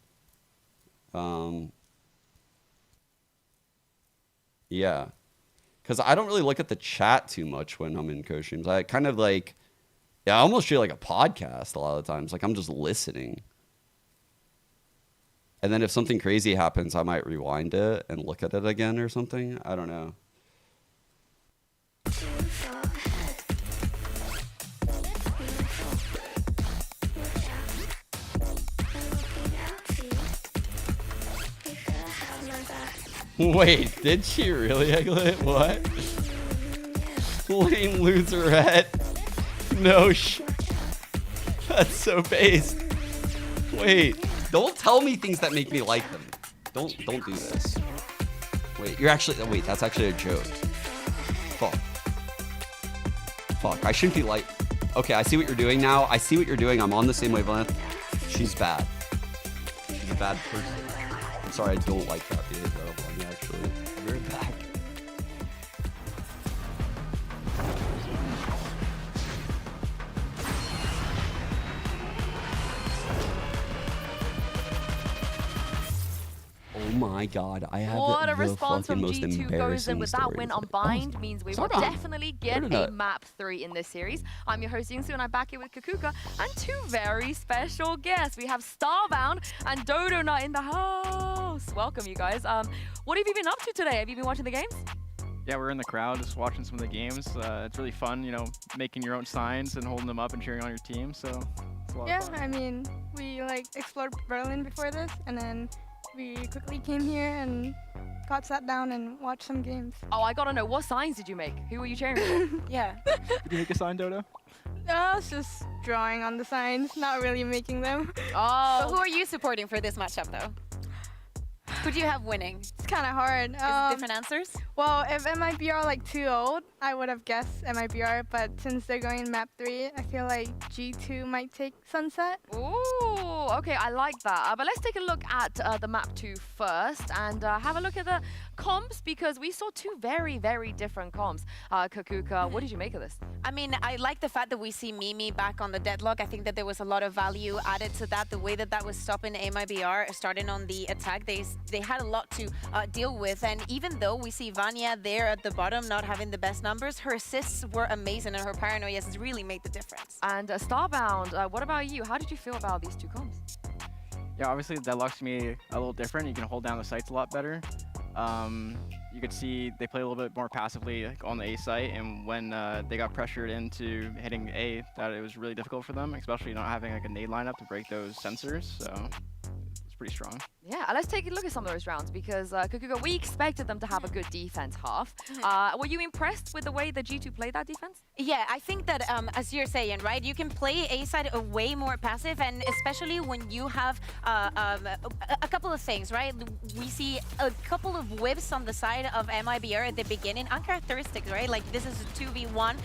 Yeah, because I don't really look at the chat too much when I'm in co-streams. I kind of like. Yeah, I almost treat it like a podcast a lot of the times. Like I'm just listening. And then if something crazy happens, I might rewind it and look at it again or something. I don't know. Wait, did she really, Eglet? What? Lame loserette. No That's so based. Wait, don't tell me things that make me like them. Don't do this. Wait, you're actually wait, that's actually a joke. Fuck, I shouldn't be like okay, I see what you're doing now. I see what you're doing. I'm on the same wavelength. She's bad. She's a bad person. I'm sorry, I don't like that behavior of me actually. Very bad. Oh my god, I have what a the response fucking from most G2 goes in with that win on Bind means we will definitely get a map 3 in this series. I'm your host Yingsu and I'm back here with Kakuka and two very special guests. We have Starbound and Dodo Nut in the house. Welcome you guys. What have you been up to today? Have you been watching the games? Yeah, we're in the crowd just watching some of the games. It's really fun, you know, making your own signs and holding them up and cheering on your team. So it's a lot of fun. I mean, we like explored Berlin before this, and then we quickly came here and got sat down and watched some games. Oh, I gotta know, what signs did you make? Who were you cheering for? Yeah. Did you make a sign, Dodo? I was just drawing on the signs, not really making them. Oh. So who are you supporting for this matchup, though? Who do you have winning? It's kind of hard. Is it different answers? Well, if MIBR like too old, I would have guessed MIBR, but since they're going in map 3, I feel like G2 might take Sunset. Ooh, okay, I like that. But let's take a look at the map 2 first and have a look at the comps because we saw two very, very different comps. Kakuka, what did you make of this? I mean, I like the fact that we see Mimi back on the deadlock. I think that there was a lot of value added to that. The way that that was stopping MIBR, starting on the attack, they had a lot to deal with. And even though we see Vanya there at the bottom not having the best numbers, her assists were amazing and her paranoia has really made the difference. And Starbound, what about you? How did you feel about these two comps? Yeah, obviously the deadlock's gonna be a little different. You can hold down the sites a lot better. You could see they play a little bit more passively like, on the A site, and when they got pressured into hitting A, that it was really difficult for them, especially not having like a nade lineup to break those sensors. So it's pretty strong. Yeah, let's take a look at some of those rounds because Kakuka, we expected them to have a good defense half. Were you impressed with the way the G2 played that defense? Yeah, I think that as you're saying, right, you can play A side way more passive, and especially when you have a couple of things, right? We see a couple of whiffs on the side of MIBR at the beginning, uncharacteristic, right? Like this is a 2v1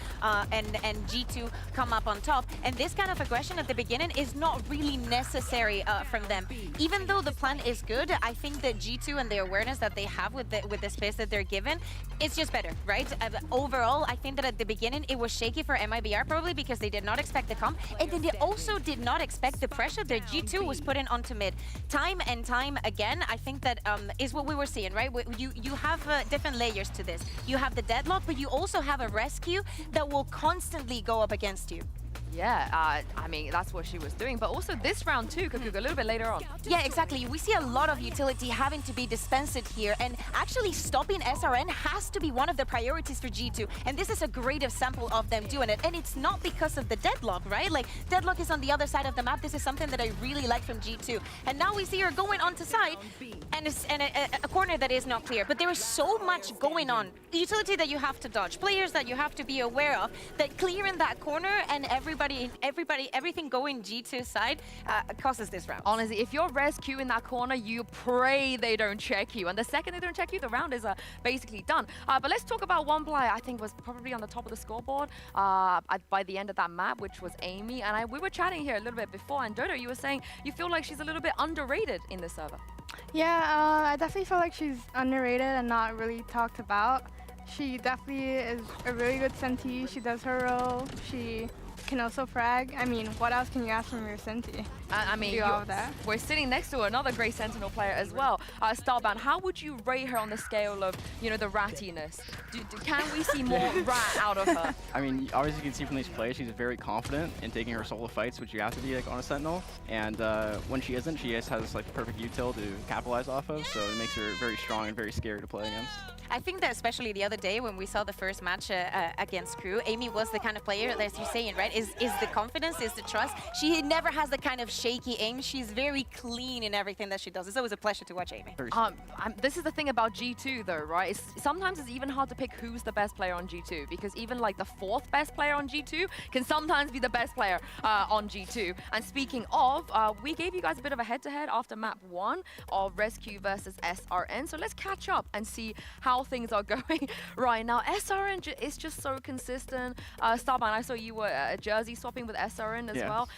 and G2 come up on top, and this kind of aggression at the beginning is not really necessary from them. Even though the plan is good, I think that G2 and the awareness that they have with the space that they're given, it's just better, right? Overall, I think that at the beginning it was shaky for MIBR, probably because they did not expect the comp, and then they also did not expect the pressure that G2 was putting onto mid. Time and time again, I think that is what we were seeing, right? You have different layers to this. You have the deadlock, but you also have a rescue that will constantly go up against you. Yeah, I mean, that's what she was doing. But also this round too, Kakuga, a little bit later on. Yeah, exactly. We see a lot of utility having to be dispensed here. And actually stopping SRN has to be one of the priorities for G2. And this is a great example of them doing it. And it's not because of the deadlock, right? Like, deadlock is on the other side of the map. This is something that I really like from G2. And now we see her going onto side, and a corner that is not clear. But there is so much going on. The utility that you have to dodge, players that you have to be aware of, that clearing that corner and everything going G2's side causes this round. Honestly, if you're res Q in that corner, you pray they don't check you. And the second they don't check you, the round is basically done. But let's talk about one player I think was probably on the top of the scoreboard by the end of that map, which was Amy. And we were chatting here a little bit before, and Dodo, you were saying you feel like she's a little bit underrated in this server. Yeah, I definitely feel like she's underrated and not really talked about. She definitely is a really good Senti. She does her role. She can also frag. I mean, what else can you ask from your Senti? I mean, we're sitting next to another great Sentinel player as well, Starbound. How would you rate her on the scale of, you know, the rattiness? Can we see more rat out of her? I mean, obviously you can see from these plays, she's very confident in taking her solo fights, which you have to be like on a Sentinel. And when she isn't, she just has like perfect util to capitalize off of, so it makes her very strong and very scary to play against. I think that especially the other day when we saw the first match against Crew, Amy was the kind of player, as you're saying, right, is the confidence, is the trust. She never has the kind of shaky aim. She's very clean in everything that she does. It's always a pleasure to watch Amy. This is the thing about G2 though, right? Sometimes it's even hard to pick who's the best player on G2, because even like the 4th best player on G2 can sometimes be the best player on G2. And speaking of, we gave you guys a bit of a head-to-head after map 1 of Rescue versus SRN. So let's catch up and see how things are going right now. SRN is just so consistent. Starbound, I saw you were jersey swapping with SRN as well.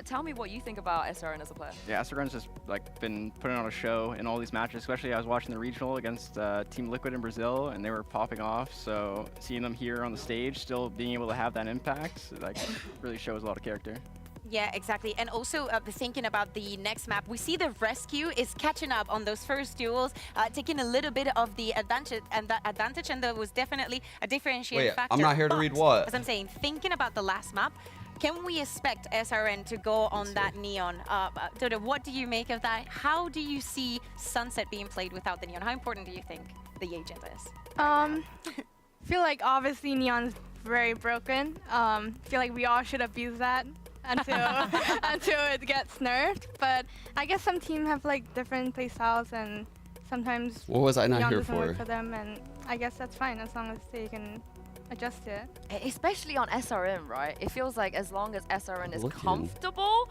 Tell me what you think about SRN as a player. Yeah, SRN's just like been putting on a show in all these matches, especially I was watching the regional against Team Liquid in Brazil, and they were popping off. So seeing them here on the stage, still being able to have that impact, like really shows a lot of character. Yeah, exactly. And also thinking about the next map, we see the Rescue is catching up on those first duels, taking a little bit of the advantage, and there was definitely a differentiating factor. I'm not here to read what? As I'm saying, thinking about the last map, can we expect SRN to go on that Neon? Dodo, what do you make of that? How do you see Sunset being played without the Neon? How important do you think the agent is? I feel like obviously Neon's very broken. Feel like we all should abuse that until it gets nerfed. But I guess some teams have like different play styles, and sometimes what was I not Neon here doesn't work for them, and I guess that's fine as long as they can adjust it. Especially on SRN, right? It feels like as long as SRN is comfortable,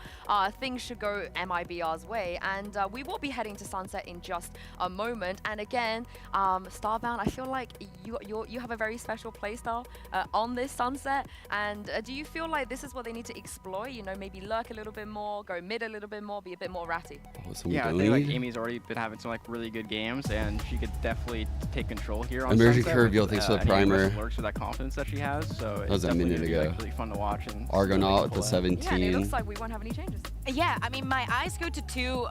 things should go MIBR's way. And we will be heading to Sunset in just a moment. And again, Starbound, I feel like you have a very special playstyle on this Sunset. And do you feel like this is what they need to exploit? You know, maybe lurk a little bit more, go mid a little bit more, be a bit more ratty. Yeah, I think like Amy's already been having some like really good games, and she could definitely take control here on Emerging Sunset. Curve, thanks for the primer. Lurks with that confidence that she has, so that was a minute ago. Like really fun to watch. And Argonaut with the 17. Yeah, and it looks like we won't have any changes. Yeah, I mean, my eyes go to two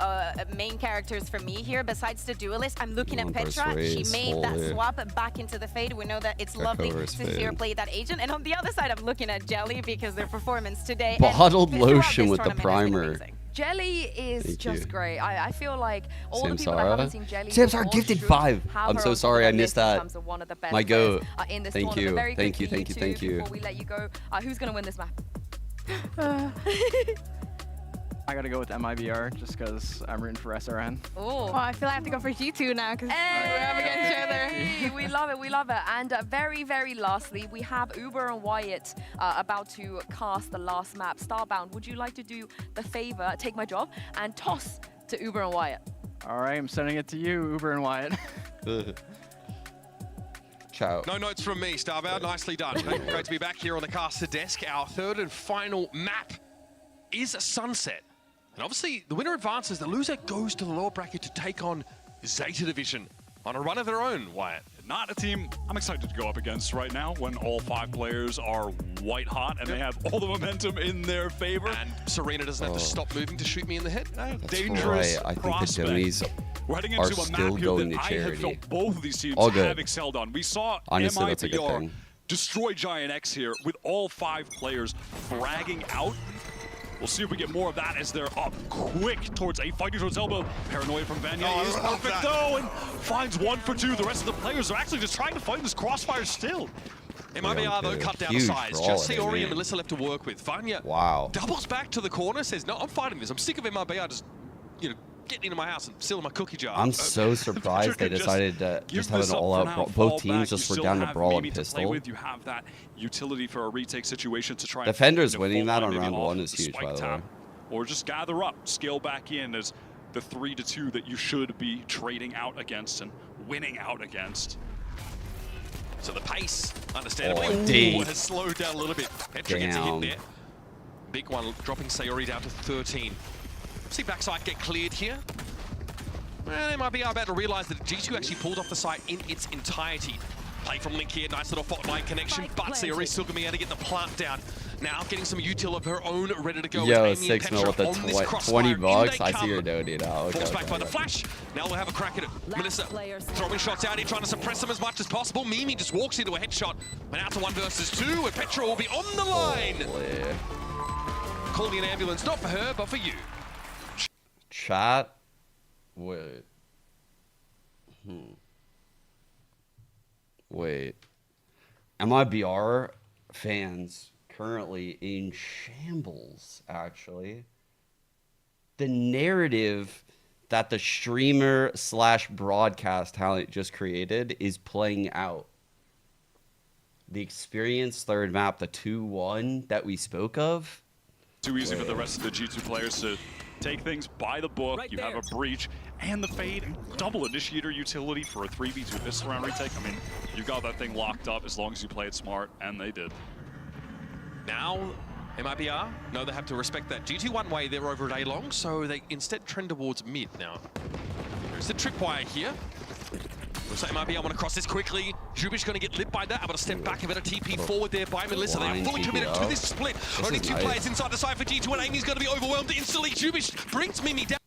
main characters for me here. Besides the duelist, I'm looking at Petra. She made that swap back into the Fade. We know that it's lovely to see her play that agent. And on the other side, I'm looking at Jelly because their performance today. Bottled lotion with the primer. Jelly is just great. I feel like all the people that haven't seen Jelly Samsara gifted 5. I'm so sorry I missed that. My goat. Thank you. Thank you. Before we let you go, who's going to win this map? I gotta go with MIBR just because I'm rooting for SRN. Oh, I feel like I have to go for G2 now because we're up against each other. We love it, we love it. And very, very lastly, we have Uber and Wyatt about to cast the last map. Starbound, would you like to do the favor, take my job, and toss to Uber and Wyatt? All right, I'm sending it to you, Uber and Wyatt. Ciao. No notes from me, Starbound. Nicely done. Great to be back here on the caster desk. Our third and final map is Sunset. And obviously, the winner advances. The loser goes to the lower bracket to take on Zeta Division on a run of their own, Wyatt. Not a team I'm excited to go up against right now when all 5 players are white hot and they have all the momentum in their favor. And Serena doesn't have to stop moving to shoot me in the head. Dangerous right. I think prospect. the Donis We're heading are into a still map going here to that charity. I have felt both of these teams All good. have excelled on. We saw Honestly, that's a good MIBR thing. destroy Giant X here with all 5 players fragging out. We'll see if we get more of that as they're up quick towards a fighting towards elbow. Paranoia from Vanya is perfect though, and finds 1 for 2. The rest of the players are actually just trying to find this crossfire still. MIBR though cut down the size. Just Sayori and Melissa left to work with. Vanya doubles back to the corner, says, no, I'm fighting this. I'm sick of MIBR just, you know, getting into my house and stealing my cookie jar. I'm so surprised they decided to just have an all-out. Both teams just were down to brawl and pistol. You have that utility for a retake situation to try. Defenders winning that on round 1 is huge, by the way. Or just gather up, scale back in as the 3-2 that you should be trading out against and winning out against. So the pace, understandably, has slowed down a little bit. Petra gets a hit there. Big one, dropping Sayori down to 13. See backside get cleared here. Well, they might be about to realize that G2 actually pulled off the site in its entirety. Play from Link here, nice little fault line connection, but Sayori's still gonna be able to get the plant down. Now getting some util of her own ready to go. Yo, 6 mil with the 20 bucks. I see your dough now. Falls back by the flash. Now we'll have a crack at it. Melissa throwing shots out here, trying to suppress them as much as possible. Mimi just walks into a headshot. And out to 1 versus 2, and Petra will be on the line. Calling an ambulance, not for her, but for you. Chat. Wait. Wait. MIBR fans currently in shambles, actually. The narrative that the streamer / broadcast talent just created is playing out. The experience third map, the 2-1 that we spoke of. Too easy for the rest of the G2 players to take things by the book. You have a breach and the fade, double initiator utility for a 3v2 pistol round retake. I mean, you got that thing locked up as long as you play it smart, and they did. Now, MIBR, no, they have to respect that. G2 one way, they're over a day long, so they instead trend towards mid now. There's the tripwire here. Looks like MIBR want to cross this quickly. Jubish going to get lit by that, able to step back a bit of TP forward there by Melissa. They are fully committed to this split. Only 2 players inside the side for G2, and Amy's going to be overwhelmed instantly. Jubish brings Mimi down.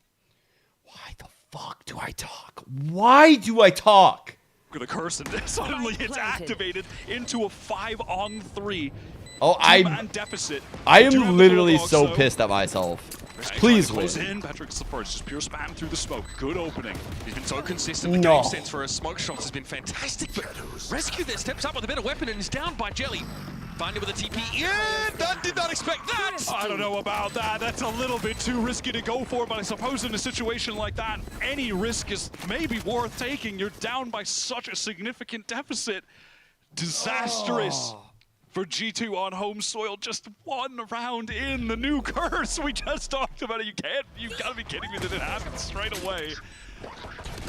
Why the fuck do I talk? Why do I talk? The curse, and suddenly it's activated into a 5-on-3. Oh, I am literally so pissed at myself. Please win. Patrick's the first, just pure spam through the smoke. Good opening. He's been so consistent. The game sense for his smoke shots has been fantastic. But Rescue there steps up with a better weapon and is down by Jelly. Find it with a TP. Yeah, that did not expect that. I don't know about that. That's a little bit too risky to go for, but I suppose in a situation like that, any risk is maybe worth taking. You're down by such a significant deficit. Disastrous. For G2 on home soil, just 1 round in, the new curse. We just talked about it. You gotta be kidding me that it happened straight away.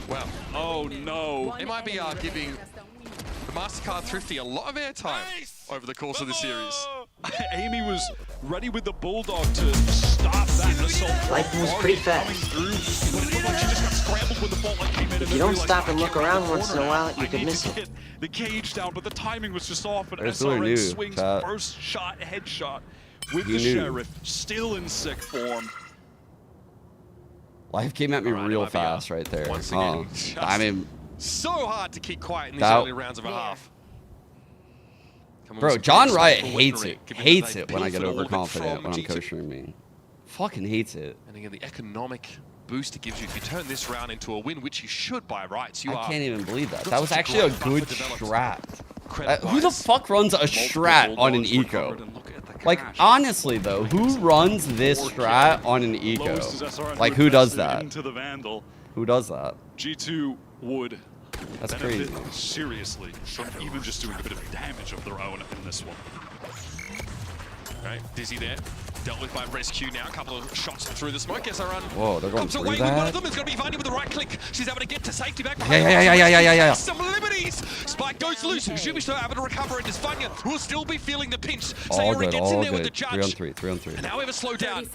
Well, oh no. MIBR giving the MasterCard Thrifty a lot of airtime over the course of the series. Amy was ready with the Bulldog to stop that assault. Life moves pretty fast. If you don't stop and look around once in a while, you could miss it. The cage down, but the timing was just off, and SRX swings first shot, headshot with the Sheriff, still in sick form. Life came at me real fast right there. I mean, so hard to keep quiet in these early rounds of a half. Bro, John Riot hates it when I get overconfident when I'm co-streaming. Fucking hates it. And again, the economic boost it gives you if you turn this round into a win, which you should by rights. I can't even believe that. That was actually a good strat. Who the fuck runs a strat on an eco? Like, honestly though, who runs this strat on an eco? Like, who does that? Who does that? G2 would That's crazy. Seriously, from even just doing a bit of damage of their own in this one. Right, Dizzy there. Dealt with by Rescue now. A couple of shots through the smoke. SRX Whoa, they're going comes through away that? with one of them. It's going to be Vanya with the right click. She's able to get to safety back. Yeah. Some liberties. Spike goes loose. Jubish though able to recover it. Vanya will still be feeling the pinch. Sayori gets in there with the judge. 3 on 3. And now we have a slowdown.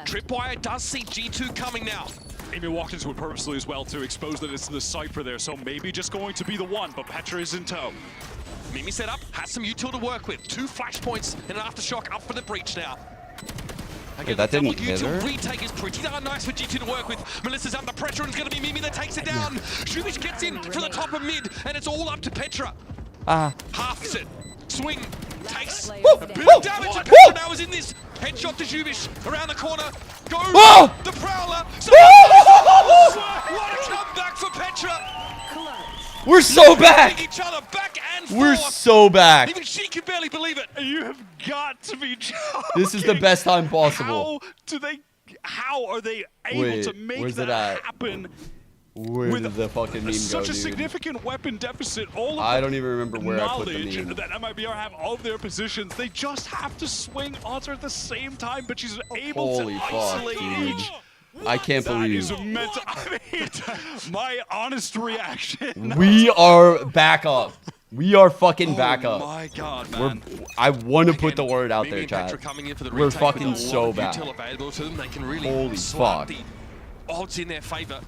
Tripwire does see G2 coming now. Amy walked into it purposely as well to expose that it's the Cypher there, so maybe just going to be the one, but Petra is in tow. Mimi set up, has some util to work with. 2 flash points and an aftershock up for the breach now. Again, that didn't hit her. Retake is pretty darn nice for G2 to work with. Melissa's under pressure and it's going to be Mimi that takes it down. Jubish gets in from the top of mid and it's all up to Petra. Halves it. swing takes a bit of damage. Petra now is in this. Headshot to Jubish around the corner. Goes the Prowler. What a comeback for Petra. We're so back. Each other back and We're forth. so back. Even she can barely believe it. You have got to be joking. This is the best time possible. How are they able to make that happen? Where did the fucking meme go, such a dude? significant weapon deficit. All of I don't even remember where I put the knowledge meme. that MIBR have of their positions. They just have to swing onto her at the same time, but she's able Holy to fuck, isolate dude. each. I can't believe. That is mental. I mean, my honest reaction. We are back up. We are fucking back up. Oh my god, man. I want to put the word out there, chat. We're fucking so back. They can really Holy fuck. the odds in their favor.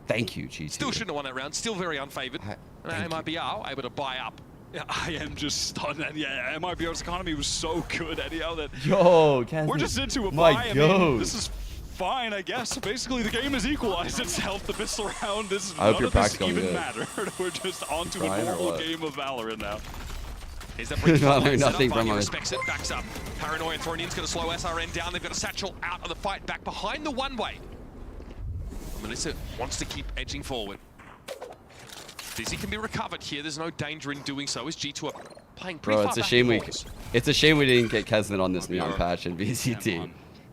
Thank you, GT. Still shouldn't have won that round. Still very unfavored. MIBR able to buy up. Yeah, I am just stunned. And yeah, MIBR's economy was so good, anyhow, that Yo, Kaz, we're just into a my buy. I mean, this is fine, I guess. So basically, the game has equalized itself. The pistol round is I hope none your of this pack's going even good. mattered. We're just onto a normal game of Valorant now. Is that breach nothing from respects it, backs up. Paranoia thrown in, is going to slow SRN down. They've got a satchel out of the fight, back behind the one-way. Melissa wants to keep edging forward. Dizzy can be recovered here. There's no danger in doing so. As G2 are playing pretty far it's a back shame in we the it's a shame we didn't get Kesman on this neon patch in VCT.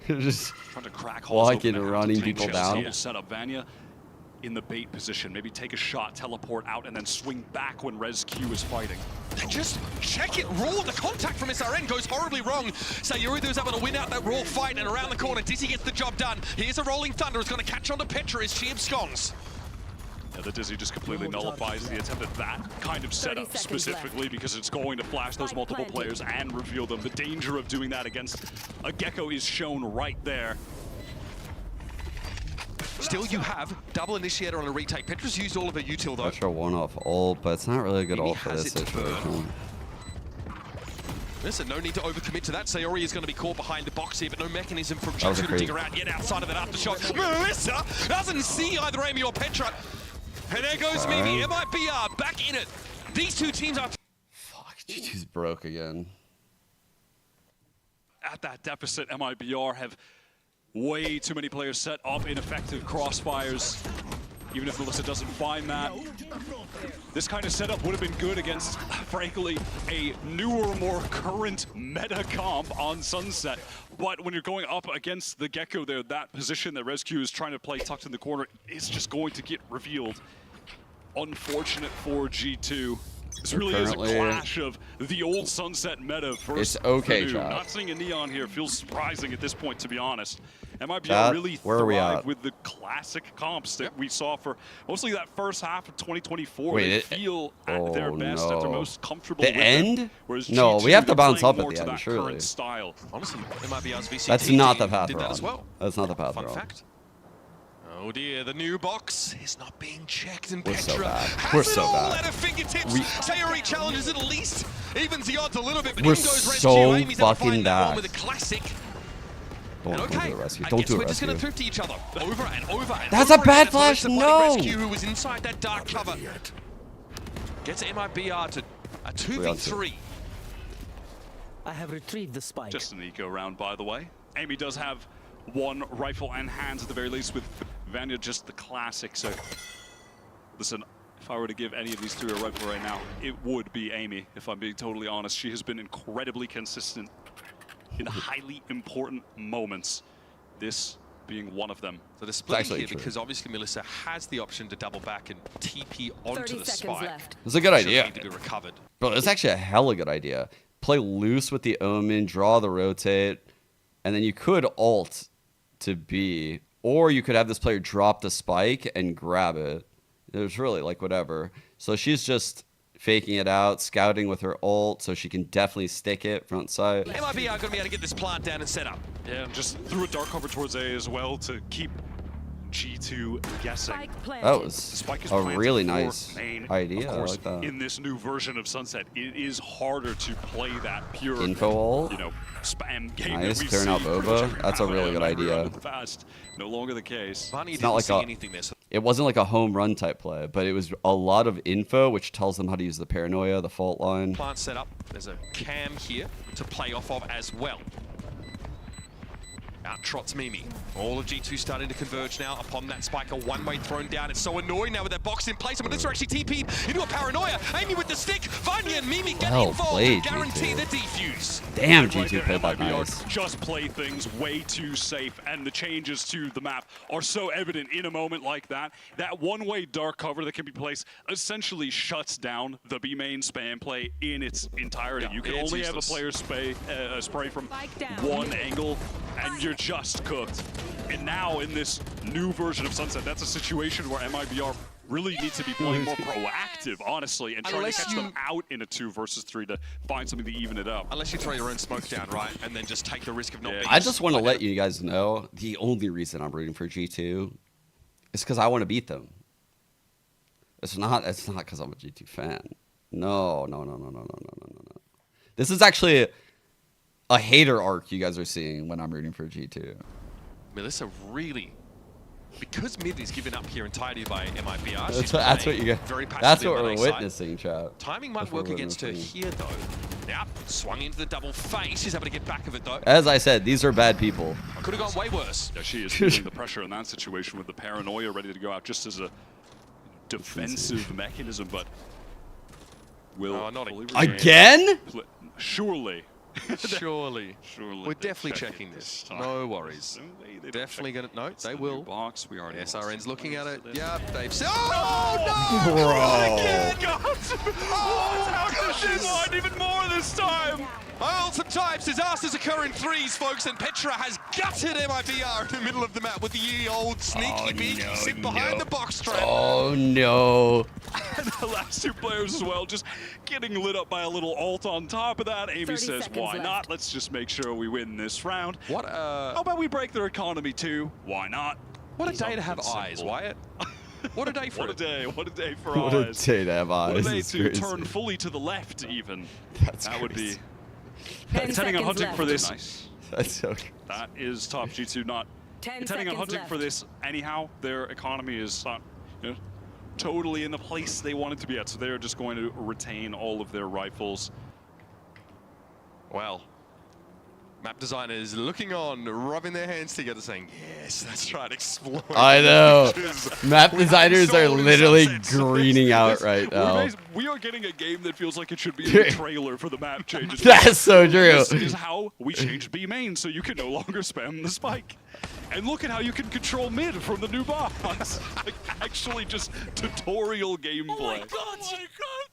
Just trying to crack holes walking and running people down. Set up Vanya in the bait position. Maybe take a shot, teleport out, and then swing back when ResQ is fighting. They just check it raw. The contact from SRN goes horribly wrong. Sayuri was able to win out that raw fight, and around the corner, Dizzy gets the job done. Here's a rolling thunder. It's going to catch on to Petra as she absconds. Yeah, the Dizzy just completely nullifies the attempt at that kind of setup specifically because it's going to flash those multiple players and reveal them. The danger of doing that against a Gecko is shown right there. Still, you have double initiator on a retake. Petra's used all of her util though. Petra one-off ult, but it's not really a good ult for this situation. Listen, no need to overcommit to that. Sayori is going to be caught behind the box here, but no mechanism from G2 to dig her out yet outside of that aftershock. Melissa doesn't see either Amy or Petra. And there goes Mimi. MIBR back in it. These two teams are... Fuck, G2's broke again. At that deficit, MIBR have way too many players set up ineffective crossfires. Even if Melissa doesn't find that, this kind of setup would have been good against, frankly, a newer, more current meta comp on Sunset. But when you're going up against the Gecko there, that position that ResQ is trying to play tucked in the corner is just going to get revealed. Unfortunate for G2. This really is a clash of the old Sunset meta versus it's okay, the new. Chad. Not seeing a Neon here feels surprising at this point, to be honest. MIBR really thrive with the classic comps that we saw for mostly that first half of 2024. Wait, they feel at their best, at their most comfortable the with end? Them, whereas No, G2 we have to bounce playing up at more the to end, that surely. current style. Honestly, MIBR's VCT That's not the path did we're that on. as well. That's not the path Fun we're on. fact. Oh dear, the new box is not being checked, and We're Petra so bad. has We're it so all bad. at her fingertips. Sayori challenges it at least, evens the odds a little bit, but We're in goes ResQ. so Amy's able to fucking find that one bad. with a classic. Don't do Okay, a rescue. I Don't guess do a we're just going to rescue. thrift each other over and over and That's over a bad again. flash, It's the no! bloody ResQ who was inside that dark cover. Gets MIBR to a 2v3. I have retrieved the spike. Just an eco round, by the way. Amy does have one rifle and hands at the very least, with Vanya just the classic. So, listen, if I were to give any of these two a rifle right now, it would be Amy, if I'm being totally honest. She has been incredibly consistent in highly important moments, this being one of them. So they're splitting here because obviously Melissa has the option to double back and TP onto the spike. It's a good idea. Need to be recovered. Bro, it's actually a hella good idea. Play loose with the Omen, draw the rotate, and then you could ult to B, or you could have this player drop the spike and grab it. There's really like whatever. So she's just faking it out, scouting with her ult, so she can definitely stick it front side. MIBR are going to be able to get this plant down and set up. Yeah, and just threw a dark cover towards A as well to keep G2 guessing. That was a really nice idea. Of course, I like that. in this new version of Sunset, it is harder to play that pure, Info ult. you know, spam game. Nice, that we've clearing out seen Boba. That's a really good idea. Fast. No longer the case. It's not like it wasn't like a home run type play, but it was a lot of info, which tells them how to use the paranoia, the fault line. Plant set up. There's a cam here to play off of as well. Out trots Mimi. All of G2 starting to converge now upon that spike. A one-way thrown down. It's so annoying now with that box in place. But this are actually TP'd into a paranoia. Amy with the stick. Vanya and Mimi get Well involved. played, Guarantee G2. the defuse. Damn, G2 played that nice. Just play things way too safe, and the changes to the map are so evident in a moment like that. That one-way dark cover that can be placed essentially shuts down the B main spam play in its entirety. You can only have a player spray from one angle, and you're just cooked. And now in this new version of Sunset, that's a situation where MIBR really needs to be playing more proactive, honestly, and trying to catch them out in a 2 versus 3 to find something to even it up. Unless you throw your own smoke down, right, and then just take the risk of not being... I just want to let you guys know the only reason I'm rooting for G2 is because I want to beat them. It's not because I'm a G2 fan. No. This is actually a hater arc you guys are seeing when I'm rooting for G2. Melissa really, because mid is given up here entirely by MIBR. That's what you get. That's what we're witnessing, chat. Timing might work against her here, though. Yep, swung into the double face. She's able to get back of it, though. As I said, these are bad people. Could have gone way worse. Yeah, she is feeling the pressure in that situation with the paranoia ready to go out just as a defensive mechanism, but will not again? Surely. Surely. We're definitely checking this. No worries. Definitely gonna. No, they will. Box. We already. SRN's looking at it. Yep, they've. Oh no! Bro! How did this line even more this time? Oh, sometimes disasters occur in threes, folks, and Petra has gutted MIBR in the middle of the map with the old sneaky peek. Sit behind the box trap. Oh no! And the last 2 players as well, just getting lit up by a little ult on top of that. Amy says, why not? Let's just make sure we win this round. What? How about we break their economy too? Why not? What a day to have eyes, Wyatt. What a day for What a day for What eyes. a day to have eyes. What a day to turn fully to the left, even. That would be... Intending on hunting for this. That's so crazy. That is top G2 not intending on hunting for this anyhow. Their economy is not totally in the place they want it to be at, so they're just going to retain all of their rifles. Well, map designers looking on, rubbing their hands together, saying, yes, that's right, explore. I know. Map designers are literally greening out right now. We are getting a game that feels like it should be in the trailer for the map changes. That's so true. This is how we changed B main, so you can no longer spam the spike. And look at how you can control mid from the new box. Like, actually just tutorial gameplay. Oh my god! Oh my god!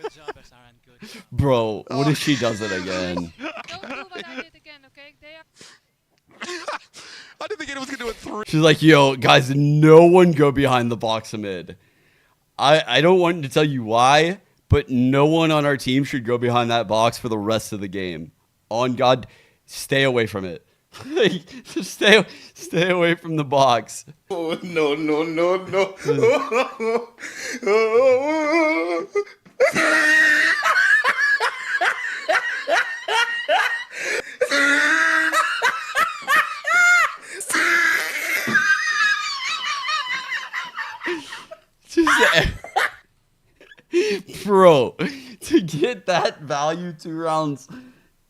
Good job, SRN. Good. Bro, what if she does it again? Don't do what I did again, okay? I didn't think anyone was going to do it 3. She's like, yo, guys, no one go behind the box of mid. I don't want to tell you why, but no one on our team should go behind that box for the rest of the game. On God, stay away from it. Just stay away from the box. Oh, no. Bro, to get that value 2 rounds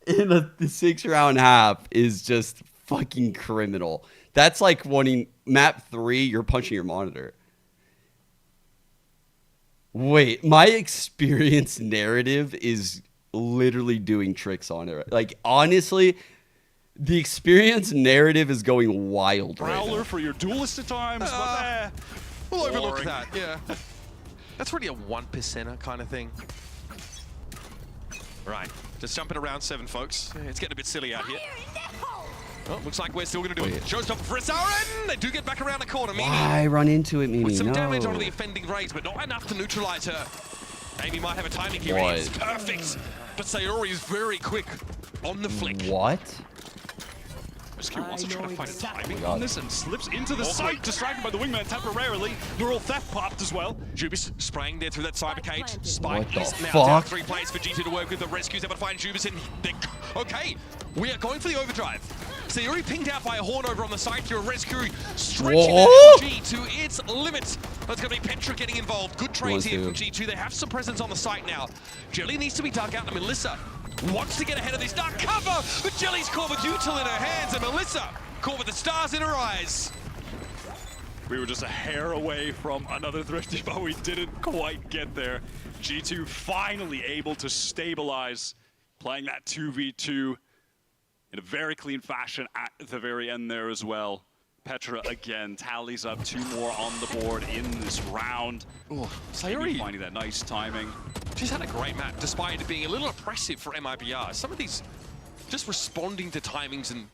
in a 6-round half is just fucking criminal. That's like wanting map 3, you're punching your monitor. Wait, my experience narrative is literally doing tricks on it. Like, honestly, the experience narrative is going wild right now. Prowler for your duelist at times, but we'll overlook that, yeah. That's really a 1%er kind of thing. Right, just jumping around 7, folks. It's getting a bit silly out here. Oh, looks like we're still going to do it. Showstopper for SRN. They do get back around the corner. Mimi. Why run into it, Mimi? With some no. damage onto the offending raise, but not enough to neutralize her. Amy might have a timing here. It's perfect. But Sayori is very quick on the flick. What? Rescue wants to try to find a timing on this and slips into the site, distracted by the wingman temporarily. Neural theft popped as well. Jubis spraying there through that cybercage. Spike What the is now fuck? down 3 players for G2 to work with. The Rescue's able to find Jubis in. Okay, we are going for the overdrive. So you're already pinged out by a horn over on the side here. A Rescue stretching that G to its limits. That's going to be Petra getting involved. Good trades here from G2. They have some presence on the site now. Jelly needs to be dug out, and Melissa wants to get ahead of this dark cover, but Jelly's caught with Util in her hands, and Melissa caught with the stars in her eyes. We were just a hair away from another Thrifty, but we didn't quite get there. G2 finally able to stabilize, playing that 2v2 in a very clean fashion at the very end there as well. Petra again tallies up 2 more on the board in this round. Sayuri finding that nice timing. She's had a great map, despite it being a little oppressive for MIBR. Some of these just responding to timings and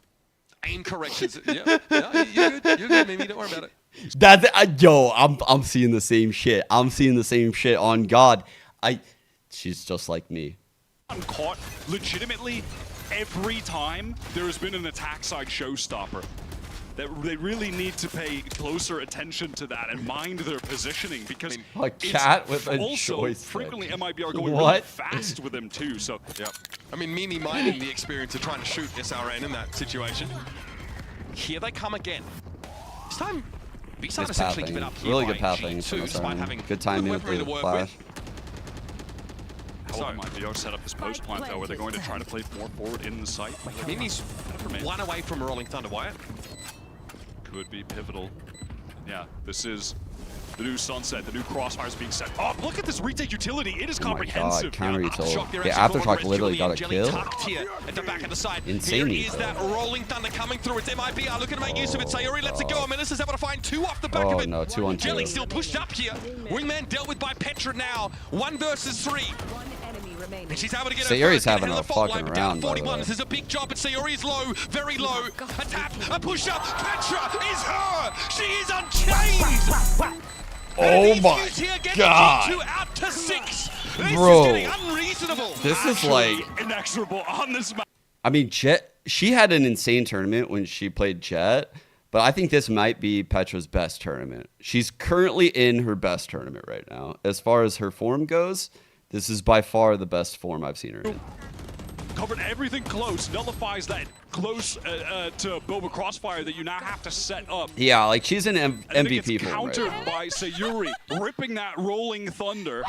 aim corrections. Yeah, you're good, Mimi, don't worry about it. Yo, I'm seeing the same shit. I'm seeing the same shit on God. She's just like me. I'm caught legitimately every time there has been an attack side showstopper. That they really need to pay closer attention to that and mind their positioning, because a cat with a also joystick. frequently MIB are going really fast with them too. So yeah, I mean Mimi minding the experience of trying to shoot SRN in that situation. Here they come again. This time, B-side essentially give it up here. Really by good pathing. G2, despite having good timing with the flash. How MIB are set up this post plant though, where they're going to try to play more forward in the site. Mimi's one away from a Rolling Thunder Wyatt. Could be pivotal. Yeah, this is the new Sunset, the new Crossfire's being set up. Look at this retake utility. It is comprehensive. Counter util. The Aftershock literally got a kill. Here at the back of the side. Insane. Here is that Rolling Thunder coming through. It's MIBR looking to make use of it. Sayuri lets it go. Melissa's able to find 2 off the back of it. No, 2 on 2. Jelly still pushed up here. Wingman dealt with by Petra now. 1 versus 3. And she's able to get Sayuri's having a fucking fucking round, by the way. This is a big job, but Sayuri is low, very low. A tap, a push up. Petra is her. She is unchained. Oh my God. G2 out to 6. This Bro, is getting unreasonable. This is like inexorable on this map. I mean, Jet, she had an insane tournament when she played Jet, but I think this might be Petra's best tournament. She's currently in her best tournament right now. As far as her form goes, this is by far the best form I've seen her in. Covered everything close, nullifies that close to Boba Crossfire that you now have to set up. Yeah, like she's an MVP form countered right now. by Sayuri, ripping that Rolling Thunder.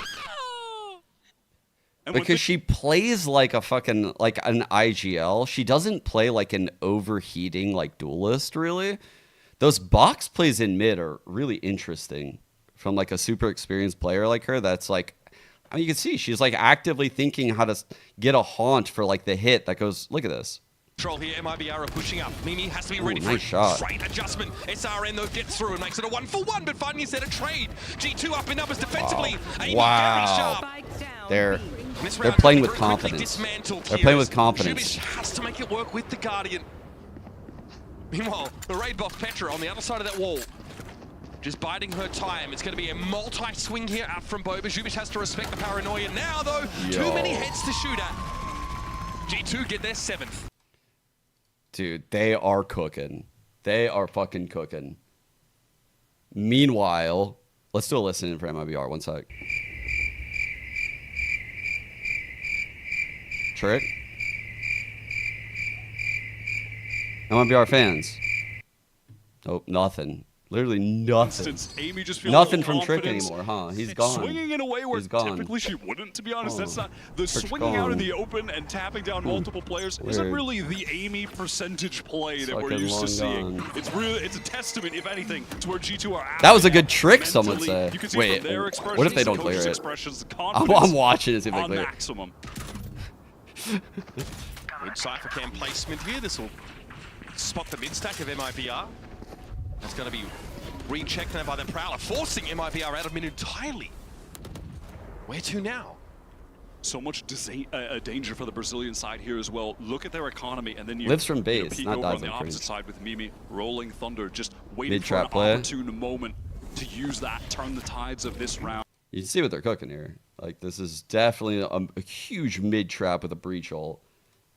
And because she plays like a fucking, like an IGL. She doesn't play like an overheating, like duelist, really. Those box plays in mid are really interesting from like a super experienced player like her. That's like, I mean, you can see she's like actively thinking how to get a haunt for like the hit that goes, look at this. Control here, MIBR are pushing up. Mimi has to be ready for nice shot. Great adjustment. SRN though gets through and makes it a 1-for-1, but finding a set of trade. G2 up in numbers defensively. Wow. They're playing with confidence. They're playing with confidence. Jubish has to make it work with the Guardian. Meanwhile, the raid buff Petra on the other side of that wall. Just biding her time. It's going to be a multi-swing here out from Boba. Jubish has to respect the paranoia now, though. Too many heads to shoot at. G2 get their 7th. Dude, they are cooking. They are fucking cooking. Meanwhile, let's do a listen for MIBR. 1 sec. Trick. MIBR fans. Nope, nothing. Literally nothing. Amy just feels nothing from Trick anymore, huh? He's gone. Swinging in a way where typically she wouldn't, to be honest. That's not the swinging out in the open and tapping down multiple players isn't really the Amy percentage play that we're used to seeing. It's really, it's a testament, if anything, to where G2 are at. That was a good trick, some would say. Wait, what if they don't clear it? I'm watching to see if they clear maximum. Good Cypher Cam placement here. This will spot the mid-stack of MIBR. That's going to be rechecked now by the Prowler, forcing MIBR out of mid entirely. Where to now? So much danger for the Brazilian side here as well. Look at their economy, and then you lives from base, peek not over on the from opposite side with Mimi. Rolling Thunder just waiting Mid-trap for an play. opportune moment to use that, turn the tides of this round. You can see what they're cooking here. Like, this is definitely a huge mid-trap with a breach ult.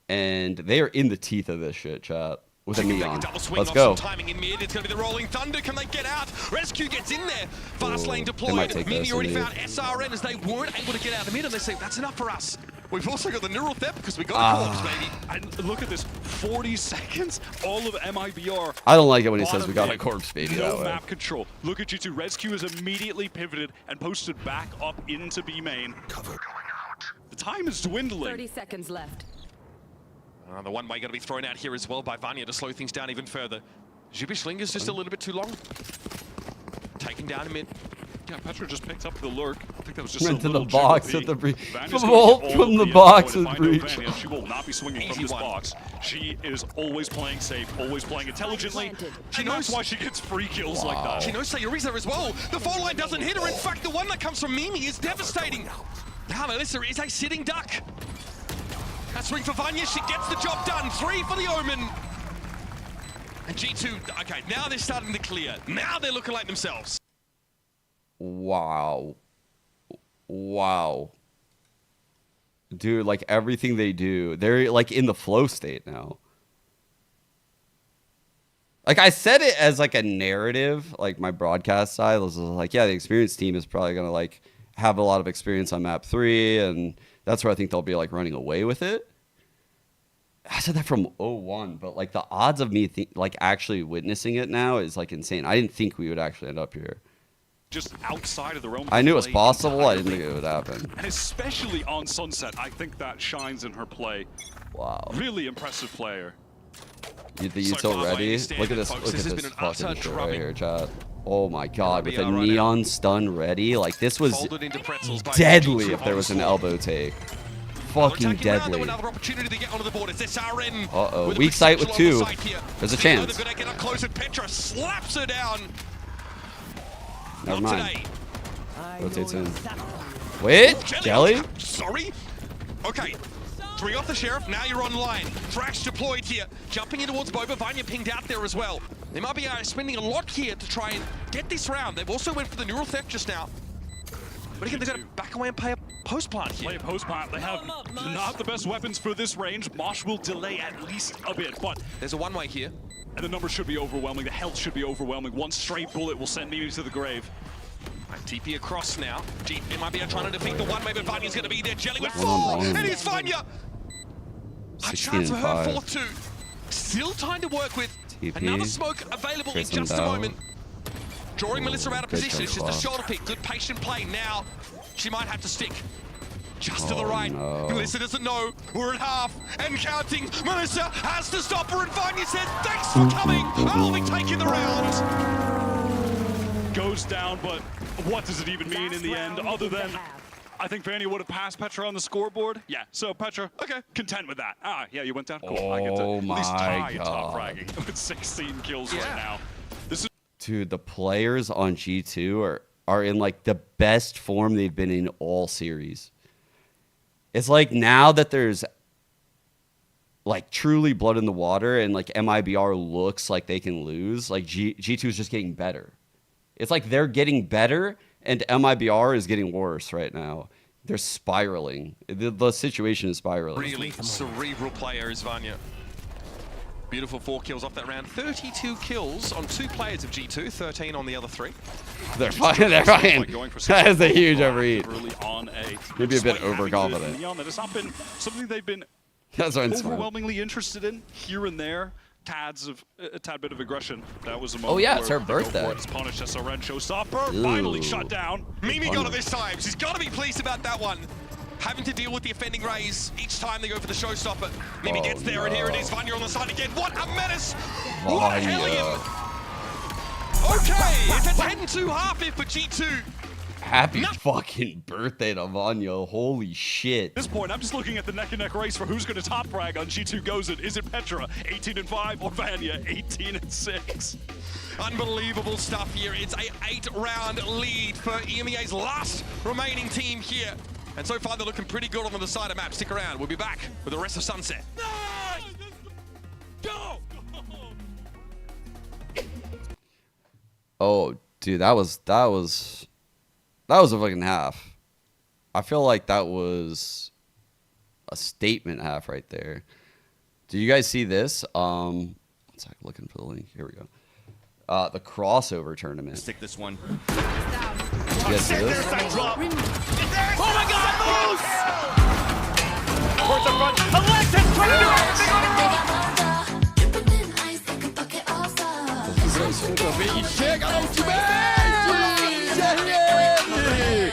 And they are in the teeth of this shit, chat. with a Neon. Let's go. Timing in mid. It's going to be the Rolling Thunder. Can they get out? Rescue gets in there. Fast lane deployed. Mimi already found SRN as they weren't able to get out of mid, and they say, that's enough for us. We've also got the neural theft because we got a corpse, baby. And look at this, 40 seconds, all of MIBR. I don't like it when he says we got a corpse, baby. No map control. Look at G2. Rescue has immediately pivoted and posted back up into B main. Cover going out. The time is dwindling. 30 seconds left. The one way going to be thrown out here as well by Vanya to slow things down even further. Zubishling is just a little bit too long. Taken down in mid. Yeah, Petra just picked up the lurk. I think that was just went to the box at the breach. From the box at the breach. She will not be swinging from this box. She is always playing safe, always playing intelligently. She knows why she gets free kills like that. She knows Sayuri's there as well. The fall line doesn't hit her. In fact, the one that comes from Mimi is devastating. Now Melissa is a sitting duck. That swing for Vanya. She gets the job done. 3 for the Omen. And G2, okay, now they're starting to clear. Now they're looking like themselves. Wow. Wow. Dude, like everything they do, they're like in the flow state now. Like I said it as like a narrative, like my broadcast side was like, yeah, the experienced team is probably going to like have a lot of experience on map 3, and that's where I think they'll be like running away with it. I said that from 01, but like the odds of me like actually witnessing it now is like insane. I didn't think we would actually end up here. Just outside of the realm. I knew it was possible. I didn't think it would happen. And especially on Sunset, I think that shines in her play. Wow. Really impressive player. You so ready? Look at this. Look at this fucking shit right here, chat. Oh my god, with a neon stun ready. Like this was deadly if there was an elbow take. Fucking deadly. Uh-oh. Weak sight with 2. There's a chance. Petra slaps her down. Never mind. Rotates in. Wait, Jelly? Sorry? Okay. 3 off the Sheriff, now you're online. Thrash deployed here. Jumping in towards Boba, Vanya pinged out there as well. They might be spending a lot here to try and get this round. They've also went for the neural theft just now. But again, they're going to back away and play a post plant here. Play a post plant. They have not the best weapons for this range. Mosh will delay at least a bit, but there's a one-way here. And the numbers should be overwhelming. The health should be overwhelming. One straight bullet will send Mimi to the grave. Right, TP across now. MIBR trying to defeat the one-way, but Vanya's going to be there. Jelly with 4. It is Vanya. A chance for her 4-2. Still time to work with. TP. Another smoke available in just a moment. Drawing Melissa out of position. It's just a shoulder pick. Good patient play. Now she might have to stick. Just to the right. No. Melissa doesn't know. We're at half and counting. Melissa has to stop her, and Vanya says, thanks for coming. I'll be taking the round. Goes down, but what does it even mean in the end, other than I think Vanya would have passed Petra on the scoreboard. Yeah, so Petra, okay, content with that. Ah, yeah, you went down. Cool. I get to at least tie top fragging with 16 kills right now. This is Dude, the players on G2 are in like the best form they've been in all series. It's like now that there's like truly blood in the water and like MIBR looks like they can lose, like G2 is just getting better. It's like they're getting better and MIBR is getting worse right now. They're spiraling. The situation is spiraling. Really cerebral player is Vanya. Beautiful 4 kills off that round. 32 kills on 2 players of G2, 13 on the other 3. They're fine. They're fine. That is a huge overeat. Maybe a bit overconfident. That has not been something they've been That's overwhelmingly interested in here and there. A tad bit of aggression. That was a moment. Oh yeah, it's her birthday. It's punished as SRN showstopper. Finally shut down. Mimi got it this time. She's got to be pleased about that one. Having to deal with the offending rays each time they go for the showstopper. Mimi gets there, and here it is. Vanya on the side again. What a menace! What a hellion! Okay, it's a 10-2 half here for G2. Happy fucking birthday to Vanya. Holy shit. At this point, I'm just looking at the neck-and-neck race for who's going to top frag on G2 Goes It. Is it Petra, 18-5, or Vanya, 18-6? Unbelievable stuff here. It's a 8-round lead for EMEA's last remaining team here. And so far, they're looking pretty good on the side of map. Stick around. We'll be back with the rest of Sunset. Nice! Go! Oh, dude, that was a fucking half. I feel like that was a statement half right there. Do you guys see this? Let's second, looking for the link. Here we go. The crossover tournament. Stick this one. Yes, it is. Oh my God, Moose! Towards the front. Alexis trying to do everything on her own.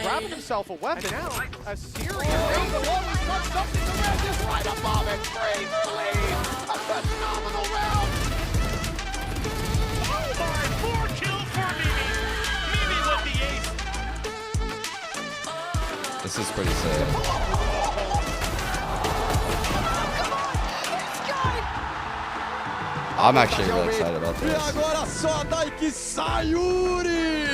Grabbing himself a weapon out. A serious thing. The one who's got something to red is right above it. 3 for lead. A phenomenal round. Oh my, 4 kills for Mimi. Mimi with the ace. This is pretty sick. I'm actually really excited about this. E agora só dai que sai, Yuri!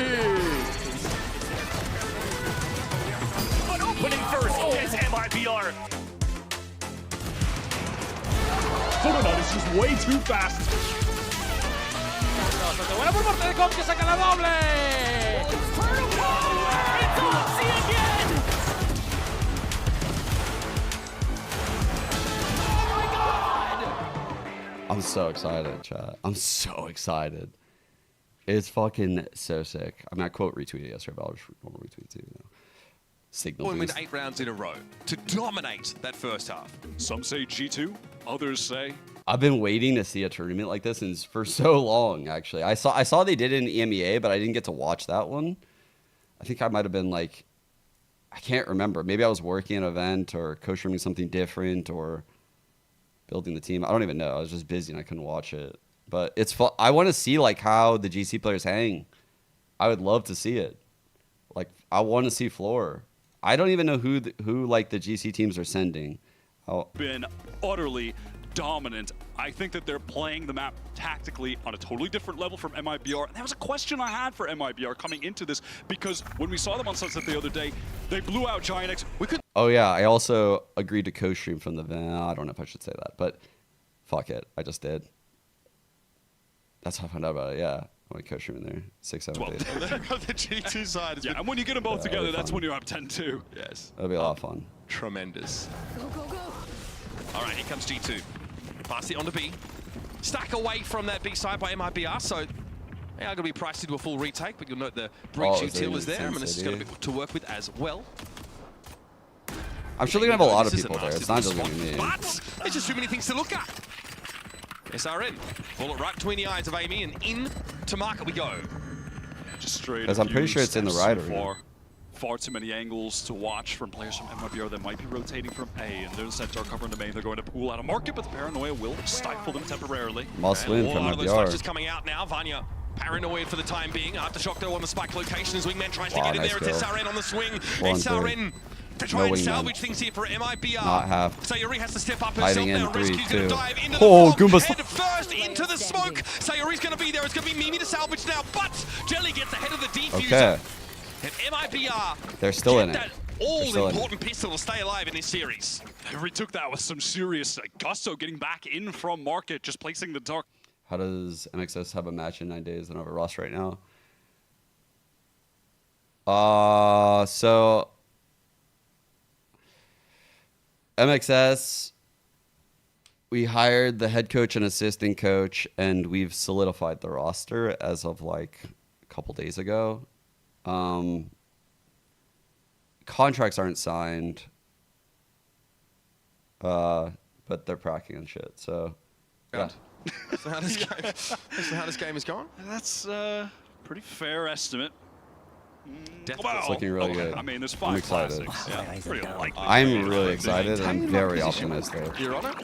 But opening first is MIBR. Fortnite is just way too fast. Buena por parte de Com que saca la doble. It's Oxy again! I'm so excited, chat. I'm so excited. It's fucking so sick. I mean, I quote retweeted yesterday, but I'll just retweet too. You know. Signal Win boost. 8 rounds in a row to dominate that first half. Some say G2, others say. I've been waiting to see a tournament like this and for so long. Actually, I saw they did it in EMEA, but I didn't get to watch that one. I think I might have been like, I can't remember. Maybe I was working an event or co-streaming something different or building the team. I don't even know. I was just busy and I couldn't watch it. But it's fun. I want to see like how the GC players hang. I would love to see it. Like I want to see floor. I don't even know who like the GC teams are sending. Been utterly dominant. I think that they're playing the map tactically on a totally different level from MIBR. And that was a question I had for MIBR coming into this because when we saw them on Sunset the other day, they blew out Giant. Oh yeah, I also agreed to co-stream from the van. I don't know if I should say that, but fuck it, I just did. That's how I found out about it. Yeah, I went co-stream in there 6, 7 days. The G2 side. Yeah, and when you get them both together, that's when you're up 10-2. Yes. That'll be a lot of fun. Tremendous. All right, here comes G2. Pass it on to B. Stack away from that B side by MIBR, so they are going to be priced into a full retake, but you'll note the breach util is there. I mean, this is going to be to work with as well. I'm sure they're going to have a lot of people there. It's not just going to be me. But there's just too many things to look at. SRN, bullet right between the eyes of Amy, and in to market we go. Just straight. Because I'm pretty sure it's in the right arena. Far too many angles to watch from players from MIBR that might be rotating from A, and there's the centaur covering the main. They're going to pull out a market, but the paranoia will stifle them temporarily. Must win from A lot of those MIBR. flashes coming out now. Vanya paranoid for the time being. Aftershock though on the spike location as Wingman tries to get in there. It's SRN on the swing. SRN to try and salvage things here for MIBR. Not half. Sayuri has to step up herself Hiding in now. 3, Rescue's 2. going to dive into the Goomba's head first into the smoke. Sayuri's going to be there. It's going to be Mimi to salvage now, but Jelly gets ahead of the defuser. Okay. And MIBR They're still in it. that all-important pistol to stay alive in this series. They retook that with some serious gusto, getting back in from market, just placing the dark. How does MXS have a match in 9 days and have a roster right now? So MXS, we hired the head coach and assistant coach, and we've solidified the roster as of like a couple days ago. Contracts aren't signed, but they're practicing and shit. So, yeah. So how this game is going? That's a pretty fair estimate. It's looking really good. I mean, there's 5 I'm excited. classics. Yeah, pretty unlikely. I'm really excited and I'm very optimistic. You're on it?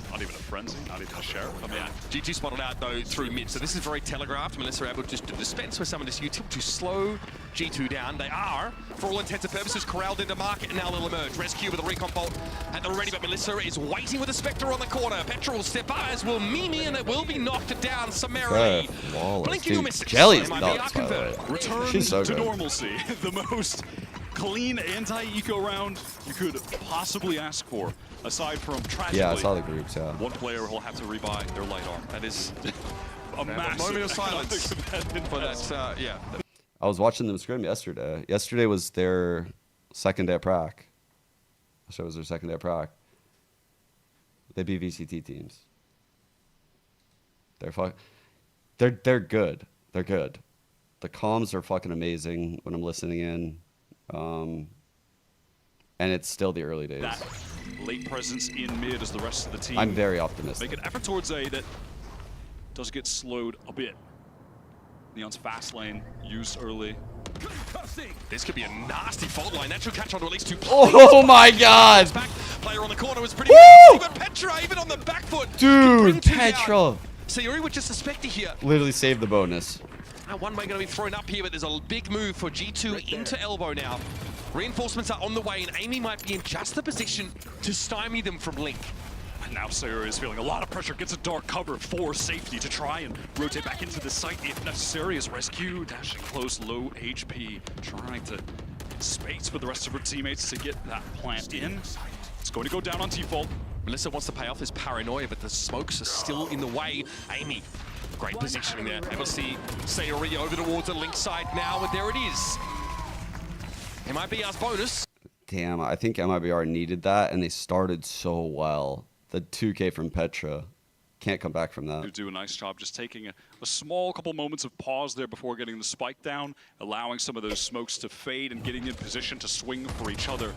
Not even a frenzy, not even a sheriff. I mean, GT spotted out though through mid, so this is very telegraphed. Melissa are able to just dispense with some of this util to slow G2 down. They are, for all intents and purposes, corralled into market, and now they'll emerge. Rescue with a recon bolt at the ready, but Melissa is waiting with a Spectre on the corner. Petra will step up, as will Mimi, and it will be knocked down summarily. Blinking you'll miss it. Jelly's nuts, by the way. return She's so to good. normalcy. The most clean anti-eco round you could possibly ask for, aside from tragically. Yeah, I saw the groups, yeah. One player will have to rebuy their light arm. That is a massive moment of silence for that, yeah. I was watching them scrim yesterday. Yesterday was their second day of prac. So it was their second day of prac. They beat VCT teams. They're good. They're good. The comms are fucking amazing when I'm listening in. And it's still the early days. That late presence in mid as the rest of the team. I'm very optimistic. Make an effort towards A that does get slowed a bit. Neon's fast lane used early. This could be a nasty fault line. That should catch on to at least 2 players. Oh my god! Player on the corner was pretty nasty, but Petra even on the back foot. Dude, Petra! Sayuri would just suspect it here. Literally saved the bonus. One way going to be thrown up here, but there's a big move for G2 into elbow now. Reinforcements are on the way, and Amy might be in just the position to stymie them from Link. And now Sayuri is feeling a lot of pressure, gets a dark cover for safety to try and rotate back into the site if necessary. As Rescue dashing close, low HP, trying to get space for the rest of her teammates to get that plant in. It's going to go down on T-Fault. Melissa wants to pay off his paranoia, but the smokes are still in the way. Amy, great positioning there. Able to see Sayuri over towards the Link side now, and there it is. MIBR's bonus. Damn, I think MIBR needed that, and they started so well. The 2K from Petra. Can't come back from that. They do a nice job just taking a small couple moments of pause there before getting the spike down, allowing some of those smokes to fade and getting in position to swing for each other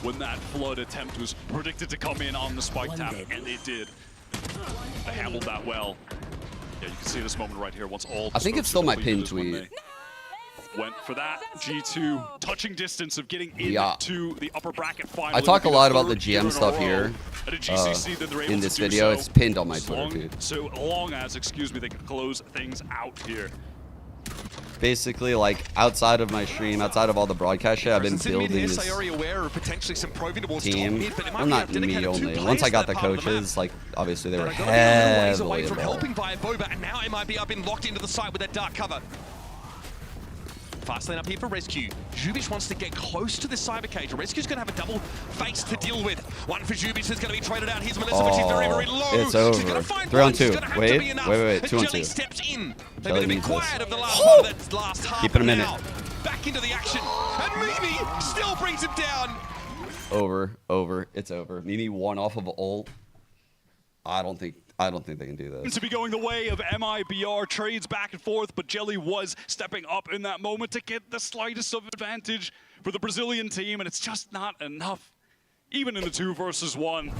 when that flood attempt was predicted to come in on the spike tap, and it did. They handled that well. Yeah, you can see this moment right here once all I think it's still my pin tweet. Went for that G2 touching distance of getting into the upper bracket finally. I talk a lot about the GM stuff here in this video. So. It's pinned on my Twitter feed. So long as, excuse me, they can close things out here. Basically, like, outside of my stream, outside of all the broadcast shit, I've been building this team. Well, not me only. Once I got the coaches, like, obviously they were heavily involved. And now MIBR been locked into the site with that dark cover. Fast lane up here for Rescue. Zubich wants to get close to the cyber cage. Rescue's going to have a double face to deal with. One for Zubich is going to be traded out. Here's Melissa, but she's very, very low. It's over. She's going to find 3 on 2. Wait, 2 on 2. Jelly steps in. They've been a bit quiet of the last part of that last half. Keep it a minute. Back into the action. And Mimi still brings him down. Over. It's over. Mimi won off of ult. I don't think they can do this. To be going the way of MIBR, trades back and forth, but Jelly was stepping up in that moment to get the slightest of advantage for the Brazilian team, and it's just not enough, even in the 2 versus 1.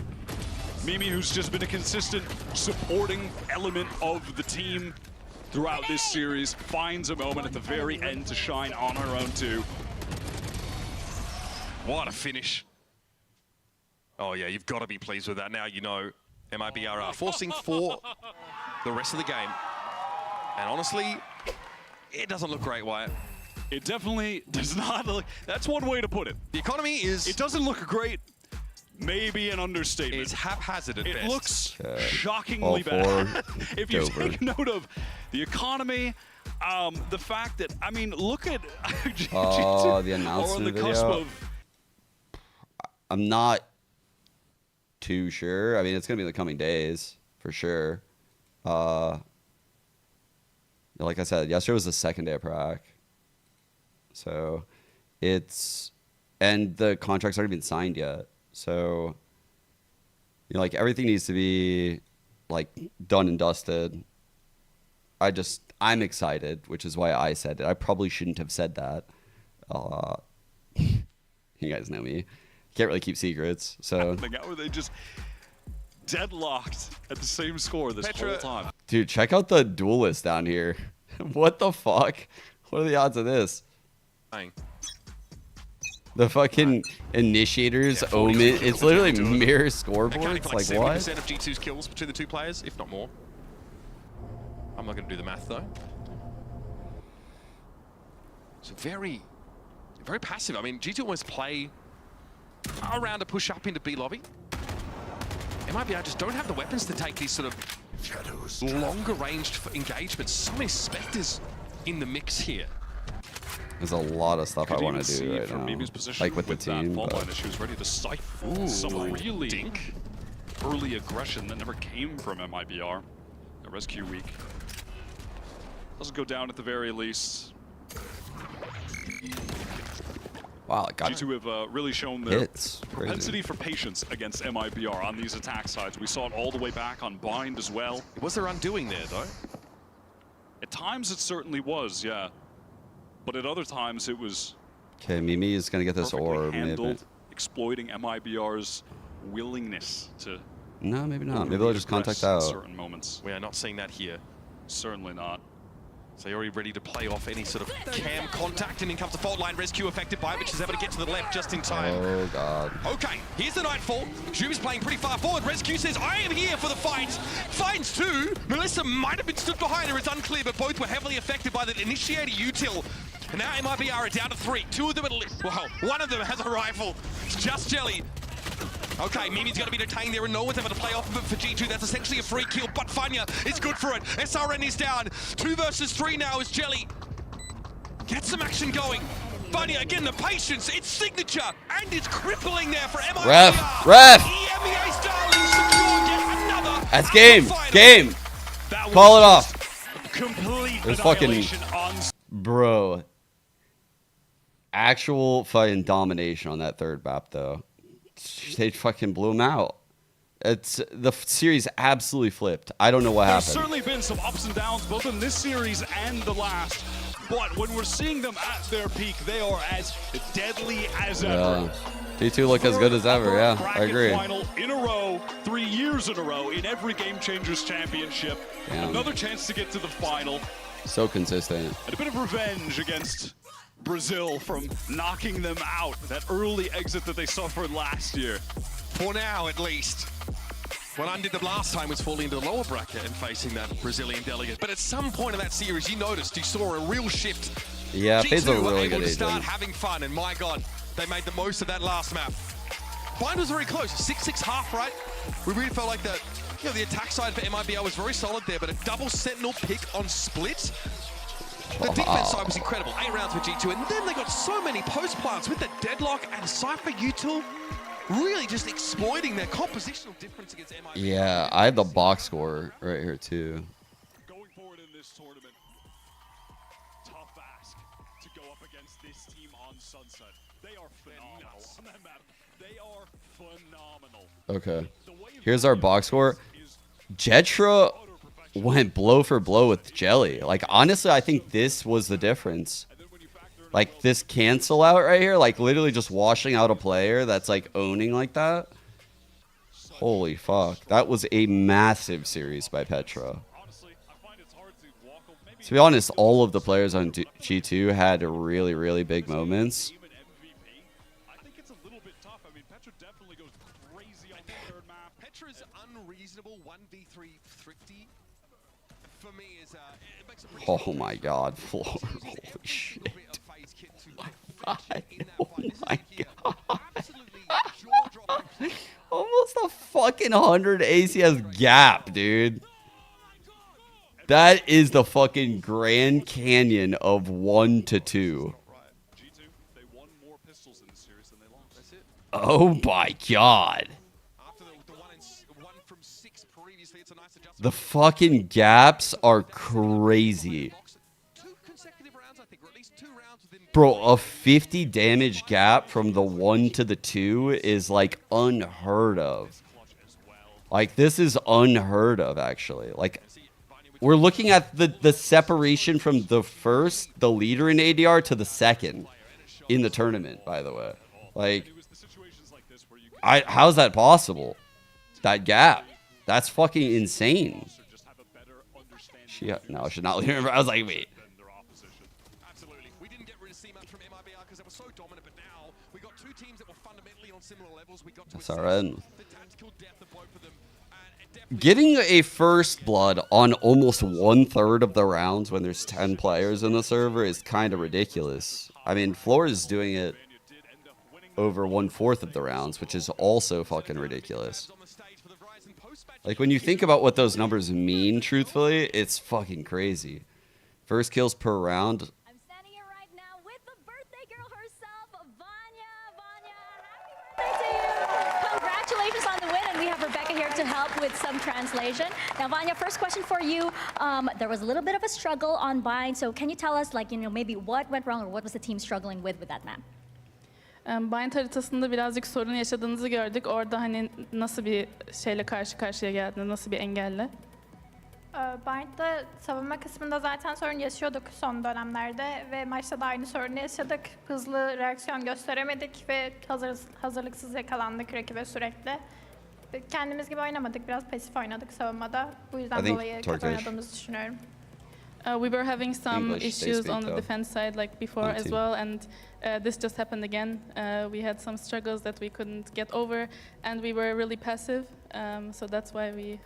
Mimi, who's just been a consistent supporting element of the team throughout this series, finds a moment at the very end to shine on her own too. What a finish. Oh yeah, you've got to be pleased with that now, you know. MIBR are forcing for the rest of the game. And honestly, it doesn't look great, Wyatt. It definitely does not look... That's one way to put it. The economy is... It doesn't look great. Maybe an understatement. It's haphazard at best. It looks shockingly bad. If you take note of the economy, the fact that... I mean, look at... the announcement video. I'm not too sure. I mean, it's gonna be in the coming days for sure. Like I said, yesterday was the second day of prac, so and the contracts aren't even signed yet. So, you know, like everything needs to be like done and dusted. I'm excited, which is why I said it. I probably shouldn't have said that. You guys know me. Can't really keep secrets, so. Where they just deadlocked at the same score this whole time. Dude, check out the duelist down here. What the fuck? What are the odds of this? The fucking initiators, Omen. It's literally mirror scoreboards. Like what? 70% of G2's kills between the 2 players, if not more. I'm not going to do the math though. So very, very passive. I mean, G2 always play around to push up into B lobby. MIBR just don't have the weapons to take these sort of longer ranged engagements. So many Spectres in the mix here. There's a lot of stuff I want to do right now, like with the team. But... She was ready to siphon some really early aggression that never came from MIBR. A rescue week. Doesn't go down at the very least. Wow, it got G2 have really shown their propensity for patience against MIBR on these attack sides. We saw it all the way back on Bind as well. Was there undoing there, though? At times it certainly was, yeah. But at other times it was... Okay, Mimi is going to get this orb, maybe. Exploiting MIBR's willingness to... No, maybe not. Maybe they'll just contact out. Certain moments. We are not seeing that here. Certainly not. So you're already ready to play off any sort of cam contact, and in comes the fault line. Rescue affected by it, which is able to get to the left just in time. Oh, God. Okay, here's the Nightfall. Jube's playing pretty far forward. Rescue says, I am here for the fight. Finds two. Melissa might have been stood behind her. It's unclear, but both were heavily affected by the initiator util. And now MIBR are down to 3. 2 of them at least. Well, one of them has a rifle. It's just Jelly. Okay, Mimi's got to be detained there, and no one's able to play off of it for G2. That's essentially a free kill, but Fanya is good for it. SRN is down. 2 versus 3 now as Jelly gets some action going. Fanya, again, the patience, it's signature, and it's crippling there for MIBR. Ref! EMEA Starling secure yet another. That's game. Game. Call it off. Complete There's fucking... Bro. Actual fucking domination on that third map, though. They fucking blew him out. It's the series absolutely flipped. I don't know what happened. There's certainly been some ups and downs both in this series and the last. But when we're seeing them at their peak, they are as deadly as ever. G2 look as good as ever. Yeah, I agree. Final in a row, 3 years in a row in every Game Changers Championship. Damn. Another chance to get to the final. So consistent. And a bit of revenge against Brazil from knocking them out. That early exit that they suffered last year. For now, at least. What undid them last time was falling into the lower bracket and facing that Brazilian delegate. But at some point in that series, you noticed, you saw a real shift. Yeah, Fade's a really good agent. Start having fun, and my God, they made the most of that last map. Bind was very close, 6-6 half, right? We really felt like the attack side for MIBR was very solid there, but a double Sentinel pick on split. The defense side was incredible, 8 rounds for G2, and then they got so many post plants with the deadlock and Cypher util. Really just exploiting their compositional difference against MIBR. Yeah, I have the box score right here too. Going forward in this tournament, tough ask to go up against this team on Sunset. They are phenomenal. They are phenomenal. Okay, here's our box score. Jetra went blow for blow with Jelly. Like, honestly, I think this was the difference. Like, this cancel out right here, like literally just washing out a player that's like owning like that. Holy fuck. That was a massive series by Petra. To be honest, all of the players on G2 had really, really big moments. I think it's a little bit tough. I mean, Petra definitely goes crazy on the third map. Petra's unreasonable 1v3 thrifty for me is it makes a pretty Oh my god, Floor. Holy shit. Oh my god. Almost a fucking 100 ACS gap, dude. That is the fucking Grand Canyon of 1 to 2. Oh my god. The fucking gaps are crazy. Bro, a 50 damage gap from the 1 to the 2 is like unheard of. Like, this is unheard of, actually. Like, we're looking at the separation from the leader in ADR to the second in the tournament, by the way. Like, how's that possible? That gap. That's fucking insane. No, she's not leaving. I was like, wait. Absolutely. We didn't get rid of C-Maps from MIBR because they were so dominant, but now we got 2 teams that were fundamentally on similar levels. We got to That's alright. the tactical depth of both of them. Getting a first blood on almost 1/3 of the rounds when there's 10 players in the server is kind of ridiculous. I mean, Floor is doing it over 1/4 of the rounds, which is also fucking ridiculous. Like, when you think about what those numbers mean, truthfully, it's fucking crazy. First kills per round. I'm standing here right now with the birthday girl herself, Vanya. Vanya, happy birthday to you. Congratulations on the win, and we have Rebecca here to help with some translation. Now, Vanya, first question for you. There was a little bit of a struggle on Bind, so can you tell us, like, maybe what went wrong or what was the team struggling with that map? Bind haritasında birazcık sorun yaşadığınızı gördük. Orada hani nasıl bir şeyle karşı karşıya geldiniz, nasıl bir engelle? Bind'da savunma kısmında zaten sorun yaşıyorduk son dönemlerde ve maçta da aynı sorunu yaşadık. Hızlı reaksiyon gösteremedik ve hazırlıksız yakalandık rakibe sürekli. Kendimiz gibi oynamadık, biraz pasif oynadık savunmada. Bu yüzden dolayı kötü oynadığımızı düşünüyorum. We were having some issues on the defense side like before as well, and this just happened again. We had some struggles that we couldn't get over, and we were really passive, so that's why we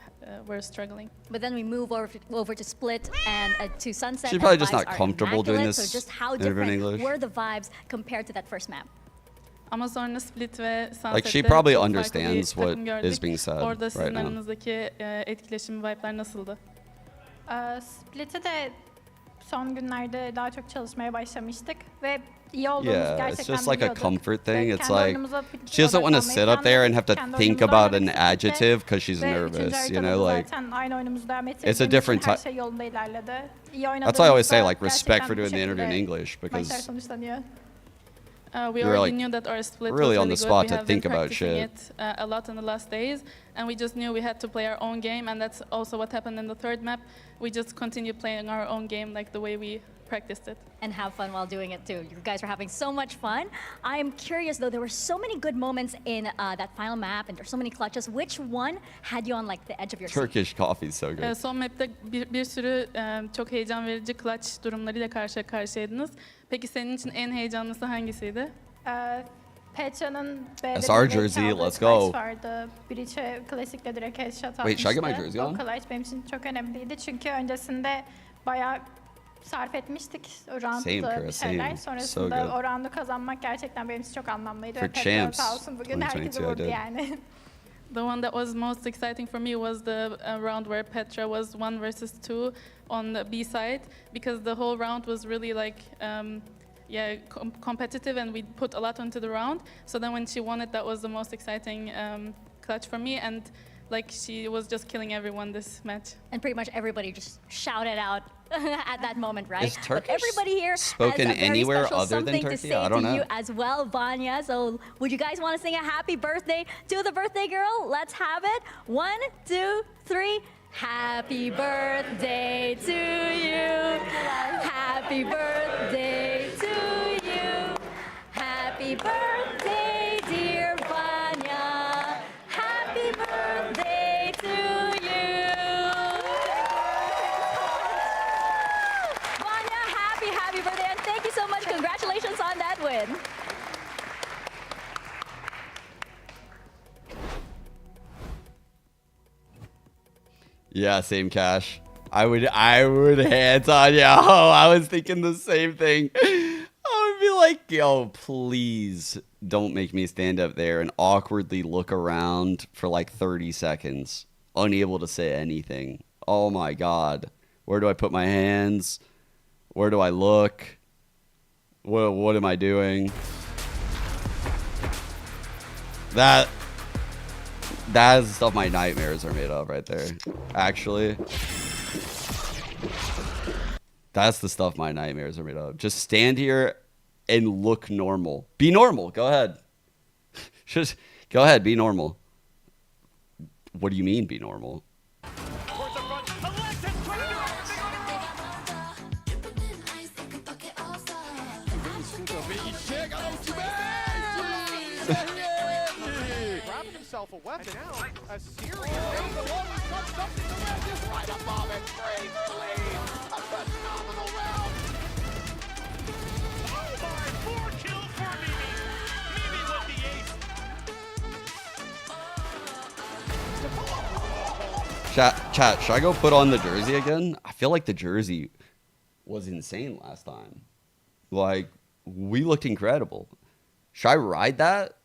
were struggling. But then we move over to Split and to Sunset. She's probably just not comfortable doing this. So just how different were the vibes compared to that first map? Ama sonra Split ve Sunset'te Like she probably understands what is being said Orada right sizin now. aranızdaki etkileşim, vibe'lar nasıldı? Split'e de son günlerde daha çok çalışmaya başlamıştık ve iyi olduğumuzu gerçekten Yeah, it's just like a comfort thing. It's like she doesn't want to odaklanmayı sit up there and have to kendi think oyunumuza about an oynadık Split'te adjective because she's ve nervous, üçüncü you know, haritada like zaten aynı oyunumuzu devam it's a ettirdiğimiz different için her type. şey yolunda ilerledi. İyi That's why I always say like oynadığımızda respect for gerçekten bu doing the interview in şekilde English maçlar because We sonuçlanıyor. already like knew that our split really was on really the good. spot We to have been think about practicing shit. it a lot in the last days, and we just knew we had to play our own game, and that's also what happened in the third map. We just continued playing our own game like the way we practiced it. And have fun while doing it too. You guys were having so much fun. I'm curious though, there were so many good moments in that final map and there's so many clutches. Which one had you on like the edge of your seat? Turkish coffee is so good. Son map'te bir sürü çok heyecan verici clutch durumlarıyla karşı karşıyaydınız. Peki senin için en heyecanlısı hangisiydi? Petra'nın SR jersey, let's go. vardı. Breach'e klasikle direkt headshot atmıştı. Wait, should I get my jersey on? O clutch benim için çok önemliydi çünkü öncesinde bayağı sarf etmiştik o roundda bir şeyler. Sonrasında o roundu kazanmak gerçekten benim için çok anlamlıydı. For champs, sağ olsun bugün herkesi vurdu yani. The one that was most exciting for me was the round where Petra was 1 versus 2 on the B side because the whole round was really like competitive and we put a lot into the round. So then when she won it, that was the most exciting clutch for me, and like she was just killing everyone this match. And pretty much everybody just shouted out at that moment, right? Is Turkish but everybody here spoken has a very anywhere special other than something Turkey? to say I don't to know. you as well, Vanya. So would you guys want to sing a happy birthday to the birthday girl? Let's have it. 1, 2, 3. Happy birthday to you. Happy birthday to you. Happy birthday, dear Vanya. Happy birthday to you. Vanya, happy birthday, and thank you so much. Congratulations on that win. Yeah, same Cash. I would hands on yo. I was thinking the same thing. I would be like, yo, please don't make me stand up there and awkwardly look around for like 30 seconds, unable to say anything. Oh my God. Where do I put my hands? Where do I look? What am I doing? That is the stuff my nightmares are made of right there. Actually. That's the stuff my nightmares are made of. Just stand here and look normal. Be normal. Go ahead. Just go ahead. Be normal. What do you mean be normal? A weapon out. A series down below. He's got something to red just right above it. 3-3. A phenomenal round. Oh my, 4 kills for Mimi. Mimi with the ace. Chat, should I go put on the jersey again? I feel like the jersey was insane last time. Like, we looked incredible. Should I ride that?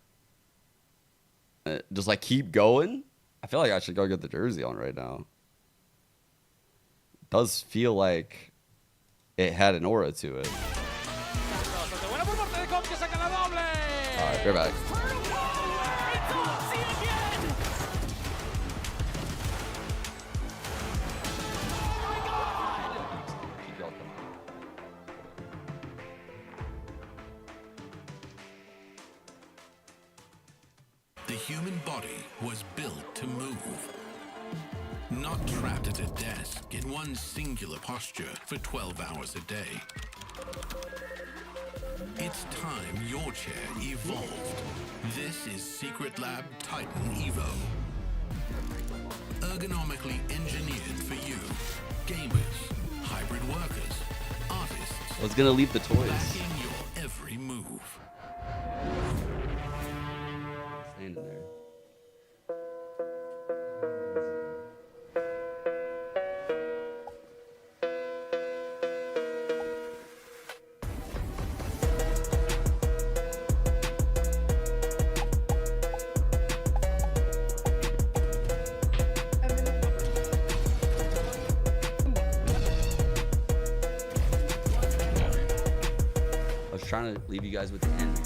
Just like keep going? I feel like I should go get the jersey on right now. It does feel like it had an aura to it. Alright, we're back. human body was built to move. Not trapped at a desk in one singular posture for 12 hours a day. It's time your chair evolved. This is Secret Lab Titan Evo. Ergonomically engineered for you, gamers, hybrid workers, artists. I was gonna leave the toys. Backing your every move. Staying in there. Trying to leave you guys with the end.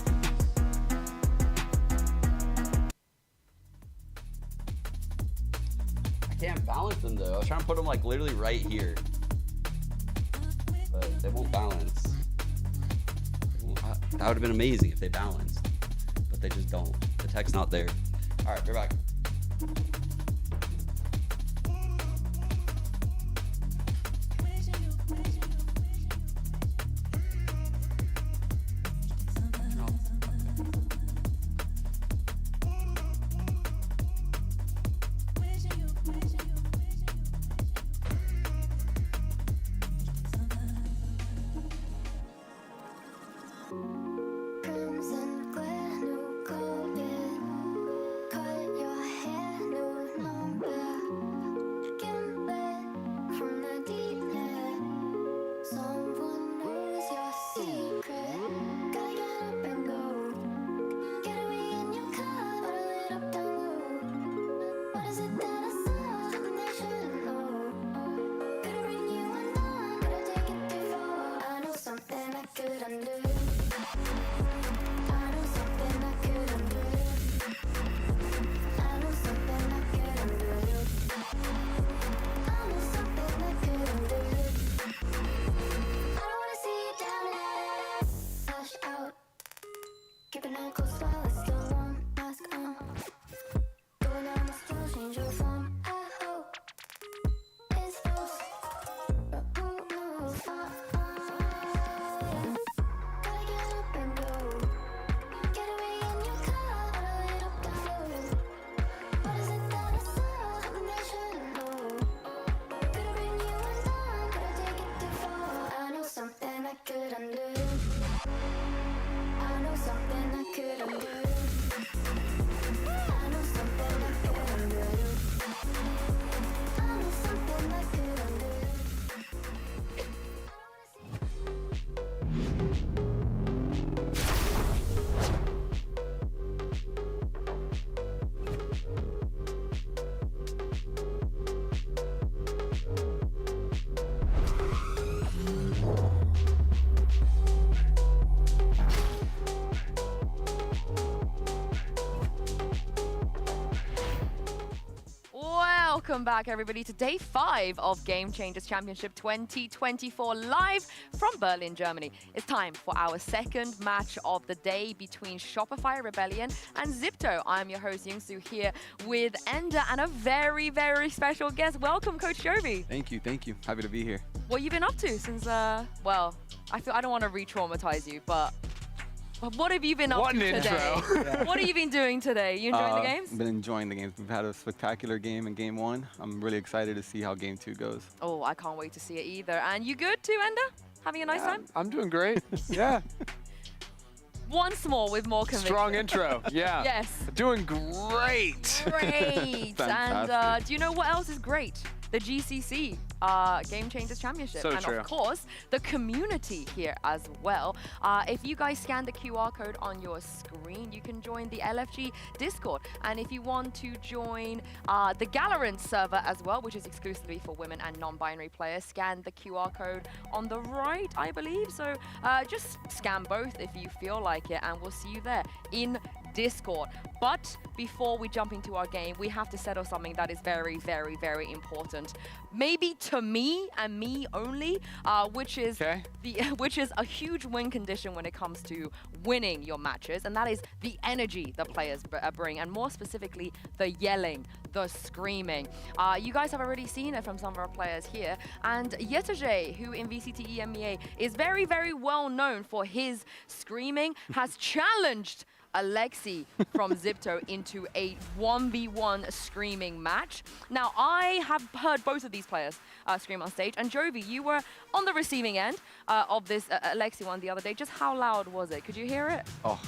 I can't balance them though. I was trying to put them like literally right here, but they won't balance. That would have been amazing if they balanced, but they just don't. The tech's not there. All right, we're back. Welcome back, everybody, to day 5 of Game Changers Championship 2024 live from Berlin, Germany. It's time for our second match of the day between Shopify Rebellion and XIPTO. I'm your host, Youngsu, here with Ender and a very, very special guest. Welcome, Coach Jovi. Thank you, thank you. Happy to be here. What have you been up to since, well, I don't want to re-traumatize you, but what have you been up to today? Yeah. What have you been doing today? You enjoying the games? I've been enjoying the games. We've had a spectacular game in game 1. I'm really excited to see how game 2 goes. Oh, I can't wait to see it either. And you good too, Ender? Having a nice time? I'm doing great. Yeah. Once more with more conviction. Strong intro. Yeah. Yes. Doing great. Great. And do you know what else is great? The GCC Game Changers Championship. So and true. Of course, the community here as well. If you guys scan the QR code on your screen, you can join the LFG Discord. And if you want to join the Galorant server as well, which is exclusively for women and non-binary players, scan the QR code on the right, I believe. So just scan both if you feel like it, and we'll see you there in Discord. But before we jump into our game, we have to settle something that is very, very, very important. Maybe to me and me only, which is a huge win condition when it comes to winning your matches, and that is the energy the players bring, and more specifically, the yelling, the screaming. You guys have already seen it from some of our players here, and YXIPTO, who in VCT EMEA is very, very well known for his screaming, has challenged Alexi from XIPTO into a 1v1 screaming match. Now, I have heard both of these players scream on stage, and Jovi, you were on the receiving end of this Alexi one the other day. Just how loud was it? Could you hear it? Oh,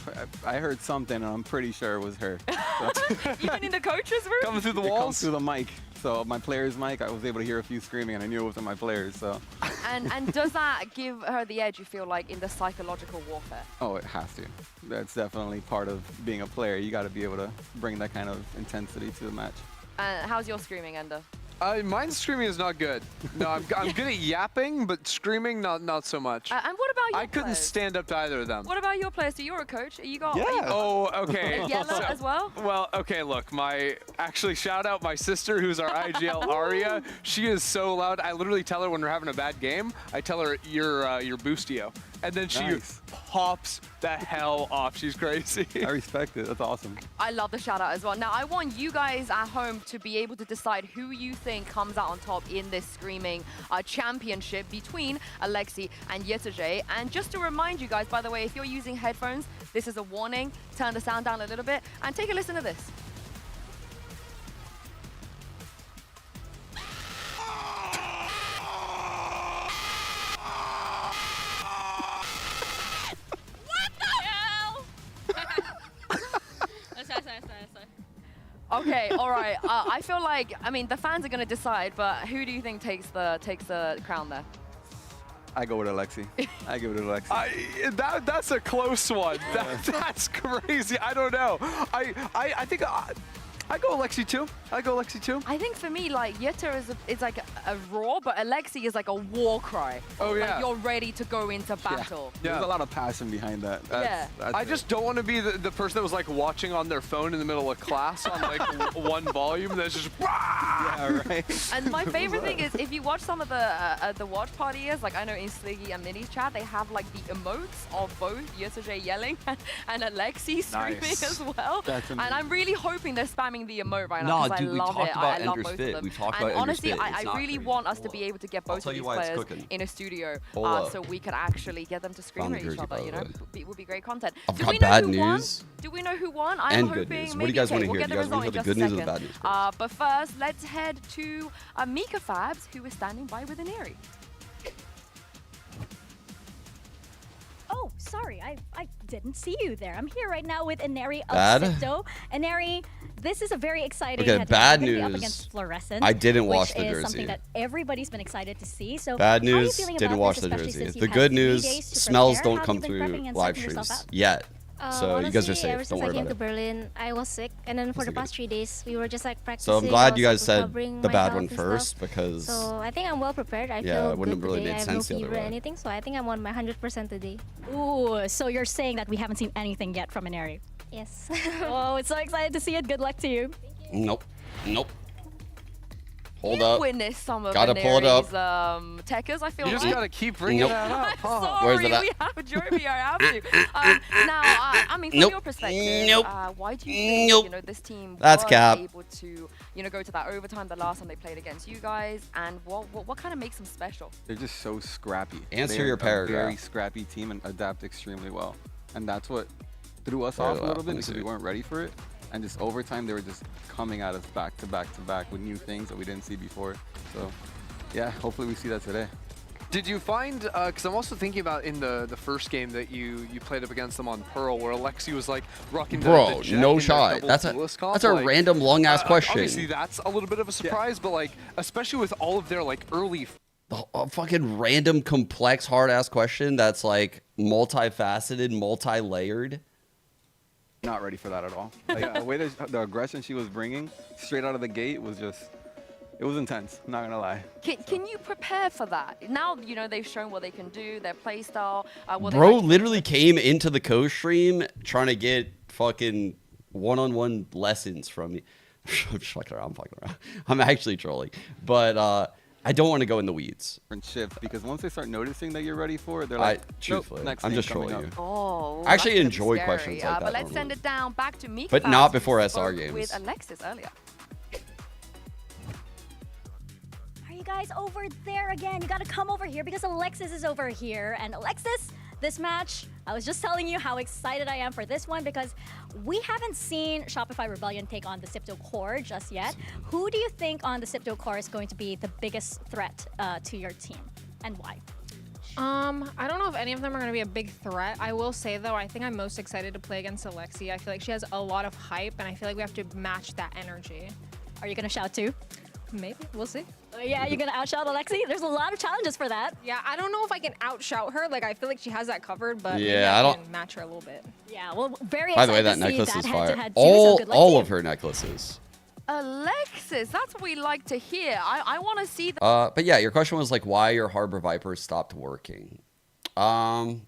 I heard something, and I'm pretty sure it was her. So. Even in the coaches' room? Coming through the walls? It comes through the mic. So my player's mic, I was able to hear a few screaming, and I knew it wasn't my players. So. And does that give her the edge, you feel like, in the psychological warfare? Oh, it has to. That's definitely part of being a player. You got to be able to bring that kind of intensity to the match. How's your screaming, Ender? Mine's screaming is not good. No, I'm good at yapping, but screaming not so much. And what about your I couldn't players? stand up to either of them. What about your players? So you're a coach. You got Oh, okay. a yeller as well? Well, okay, look, actually shout out my sister who's our IGL Aria. She is so loud. I literally tell her when we're having a bad game, I tell her you're Boostio. And then she pops the hell off. She's crazy. I respect it. That's awesome. I love the shout out as well. Now, I want you guys at home to be able to decide who you think comes out on top in this screaming championship between Alexi and YXIPTO. And just to remind you guys, by the way, if you're using headphones, this is a warning. Turn the sound down a little bit and take a listen to this. Okay, all right. I feel like, I mean, the fans are going to decide, but who do you think takes the crown there? I go with Alexi. I give it to Alexi. That's a close one. That's crazy. I don't know. I think I go Alexi too. I think for me, like, YXIPTO is like a roar, but Alexi is like a war cry. Oh, yeah. Like you're ready to go into battle. Yeah. There's a lot of passion behind that. I just don't want to be the person that was like watching on their phone in the middle of class on like one volume that's just yeah, right. And my favorite thing is if you watch some of the watch parties, like I know in Sliggy and Mini's chat, they have like the emotes of both YXIPTO yelling and Alexi screaming as well. And I'm really hoping they're spamming the emote right now. No, dude, we talked about Ender's Fit. We talked about Ender's Fit. And honestly, I really want us to be able to get both of these players in a studio so we could actually get them to scream at each other, you know? It would be great content. I've got bad news. Do we know who won? I'm hoping good news. maybe What do you guys want to we'll hear? get Do you the guys want result to in hear the just good a news or the second. bad news? But first, let's head to Mika Fabs, who is standing by with Ineri. Oh, sorry, I didn't see you there. I'm here right now with Ineri of Bad? XIPTO. Ineri, this is a very exciting Okay, bad We're gonna be news. up against Fluorescent, I didn't wash the which is jersey. something that everybody's been excited to see. So Bad how are you news, feeling didn't about wash this, the especially jersey. since The you've had good 3 news, days to smells prepare? don't How have come you been through prepping and live psyching yourself streams out? yet. So you guys are Honestly, safe. ever Don't since worry I came about to it. Berlin, I was sick, and then for the past 3 days, we were just like practicing. So I'm glad you while guys said recovering the my bad health one and first stuff. because So I think I'm well prepared. I yeah, feel it wouldn't good have really today. made I have sense no the other fever or way. anything, so I think I'm on my 100% today. Ooh, so you're saying that we haven't seen anything yet from Ineri? Yes. Oh, it's so excited to see it. Good luck to you. Nope. Nope. Hold you up. witnessed some of Gotta pull it up. Ineri's techers, I feel You like. just gotta keep bringing that up. Sorry, Where's it at? we have Jovi, I have to. Now, I mean, from your perspective, why do you think, you know, this team That's was cap. able to, you know, go to that overtime the last time they played against you guys, and what kind of makes them special? They're just so scrappy. Answer They're your a paragraph. very scrappy team and adapt extremely well. And that's what threw us Very off a well. little bit Let me because see. we weren't ready for it. And just overtime, they were just coming at us back to back to back with new things that we didn't see before. So, yeah, hopefully we see that today. Did you find, because I'm also thinking about in the first game that you played up against them on Pearl, where Alexi was like rocking the jet no in their shot. double That's a duelist comp, that's a like, random long ass question. Obviously, that's a little bit of a surprise, but like, especially with all of their like early. A fucking random, complex, hard ass question that's like multifaceted, multi-layered. Not ready for that at all. Like, the way the aggression she was bringing straight out of the gate was just, it was intense, I'm not gonna lie. Can you prepare for that? Now, you know, they've shown what they can do, their play style. Bro literally came into the co-stream trying to get fucking one-on-one lessons from me. I'm fucking around. I'm actually trolling. But I don't want to go in the weeds. Shift, because once they start noticing that you're ready for it, they're like, truthfully, next I'm thing just coming trolling up. you. Oh, I actually that's enjoy scary. questions like that. But let's normally. send it down back to Mika. But not who before SR spoke games. With Alexis earlier. Are you guys over there again? You gotta come over here because Alexis is over here. And Alexis, this match, I was just telling you how excited I am for this one because we haven't seen Shopify Rebellion take on the XIPTO core just yet. Who do you think on the XIPTO core is going to be the biggest threat to your team, and why? I don't know if any of them are going to be a big threat. I will say, though, I think I'm most excited to play against Alexi. I feel like she has a lot of hype, and I feel like we have to match that energy. Are you going to shout too? Maybe. We'll see. Yeah, you're going to outshout Alexi? There's a lot of challenges for that. Yeah, I don't know if I can outshout her. Like, I feel like she has that covered, but maybe Yeah, I can match her a little bit. Yeah, well, very By excited the way, that to necklace see is that fire. head-to-head too, so good luck to All you. of her necklaces. Alexis, that's what we like to hear. I want to see the But yeah, your question was like why your Harbor Viper stopped working. On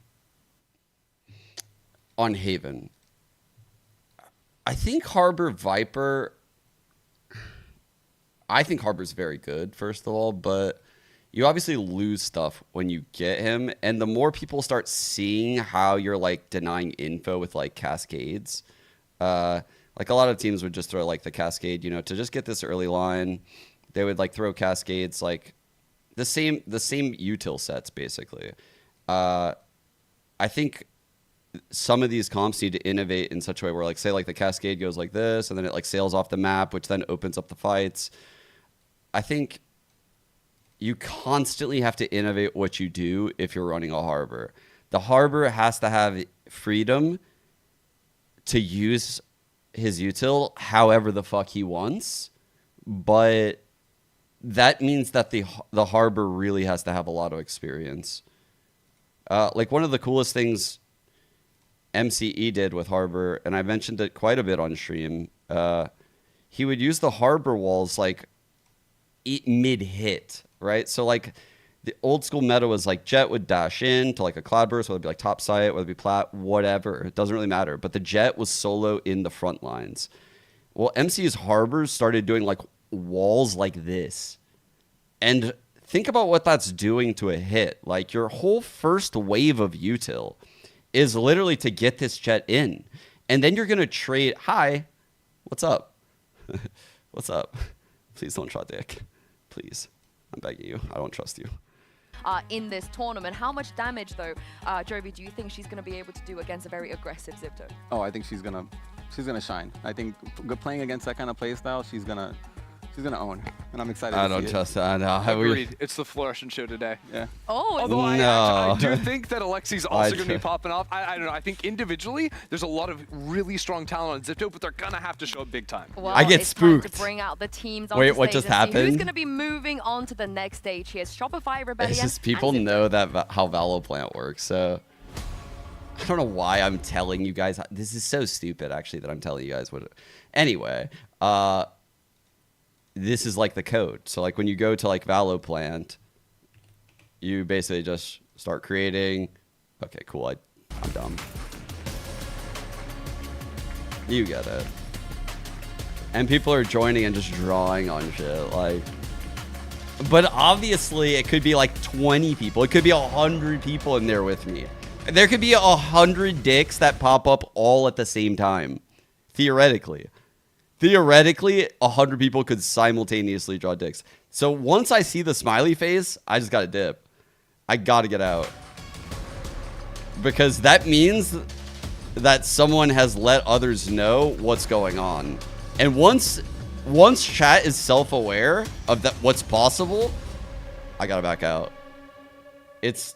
Haven. I think Harbor's very good, first of all, but you obviously lose stuff when you get him, and the more people start seeing how you're like denying info with like cascades, like a lot of teams would just throw like the cascade, you know, to just get this early line. They would like throw cascades like the same util sets basically. I think some of these comps need to innovate in such a way where like say like the cascade goes like this and then it like sails off the map, which then opens up the fights. I think you constantly have to innovate what you do if you're running a Harbor. The Harbor has to have freedom to use his util however the fuck he wants, but that means that the Harbor really has to have a lot of experience. Like one of the coolest things MCE did with Harbor, and I mentioned it quite a bit on stream, he would use the Harbor walls like mid-hit, right? So like the old school meta was like Jet would dash in to like a Cloudburst, whether it be like top site, whether it be plat, whatever. It doesn't really matter. But the Jet was solo in the front lines. Well, MC's Harbors started doing like walls like this. And think about what that's doing to a hit. Like your whole first wave of util is literally to get this Jet in. And then you're going to trade, hi, what's up? What's up? Please don't try dick. Please. I'm begging you. I don't trust you. In this tournament. How much damage, though, Jovi, do you think she's going to be able to do against a very aggressive XIPTO? Oh, I think she's gonna shine. I think playing against that kind of play style, she's gonna own, and I'm excited. I don't trust that. Agreed. It's the Fluorescent show today. Yeah. Oh, although I do think that Alexi's also going to be popping off. I don't know. I think individually, there's a lot of really strong talent on XIPTO, but they're gonna have to show up big time. Well, I get spooked. To bring out the teams on Wait, the what stage just and see happened? Who's going to be moving on to the next stage? Here's Shopify Rebellion. It's just people know that how Valoplant works, so I don't know why I'm telling you guys. This is so stupid, actually, that I'm telling you guys what. Anyway, this is like the code. So like when you go to like Valoplant, you basically just start creating. Okay, cool. I'm dumb. You get it. And people are joining and just drawing on shit. Like, but obviously it could be like 20 people. It could be 100 people in there with me. There could be 100 dicks that pop up all at the same time. Theoretically. Theoretically, 100 people could simultaneously draw dicks. So once I see the smiley face, I just gotta dip. I gotta get out. Because that means that someone has let others know what's going on. And once chat is self-aware of that what's possible, I gotta back out. It's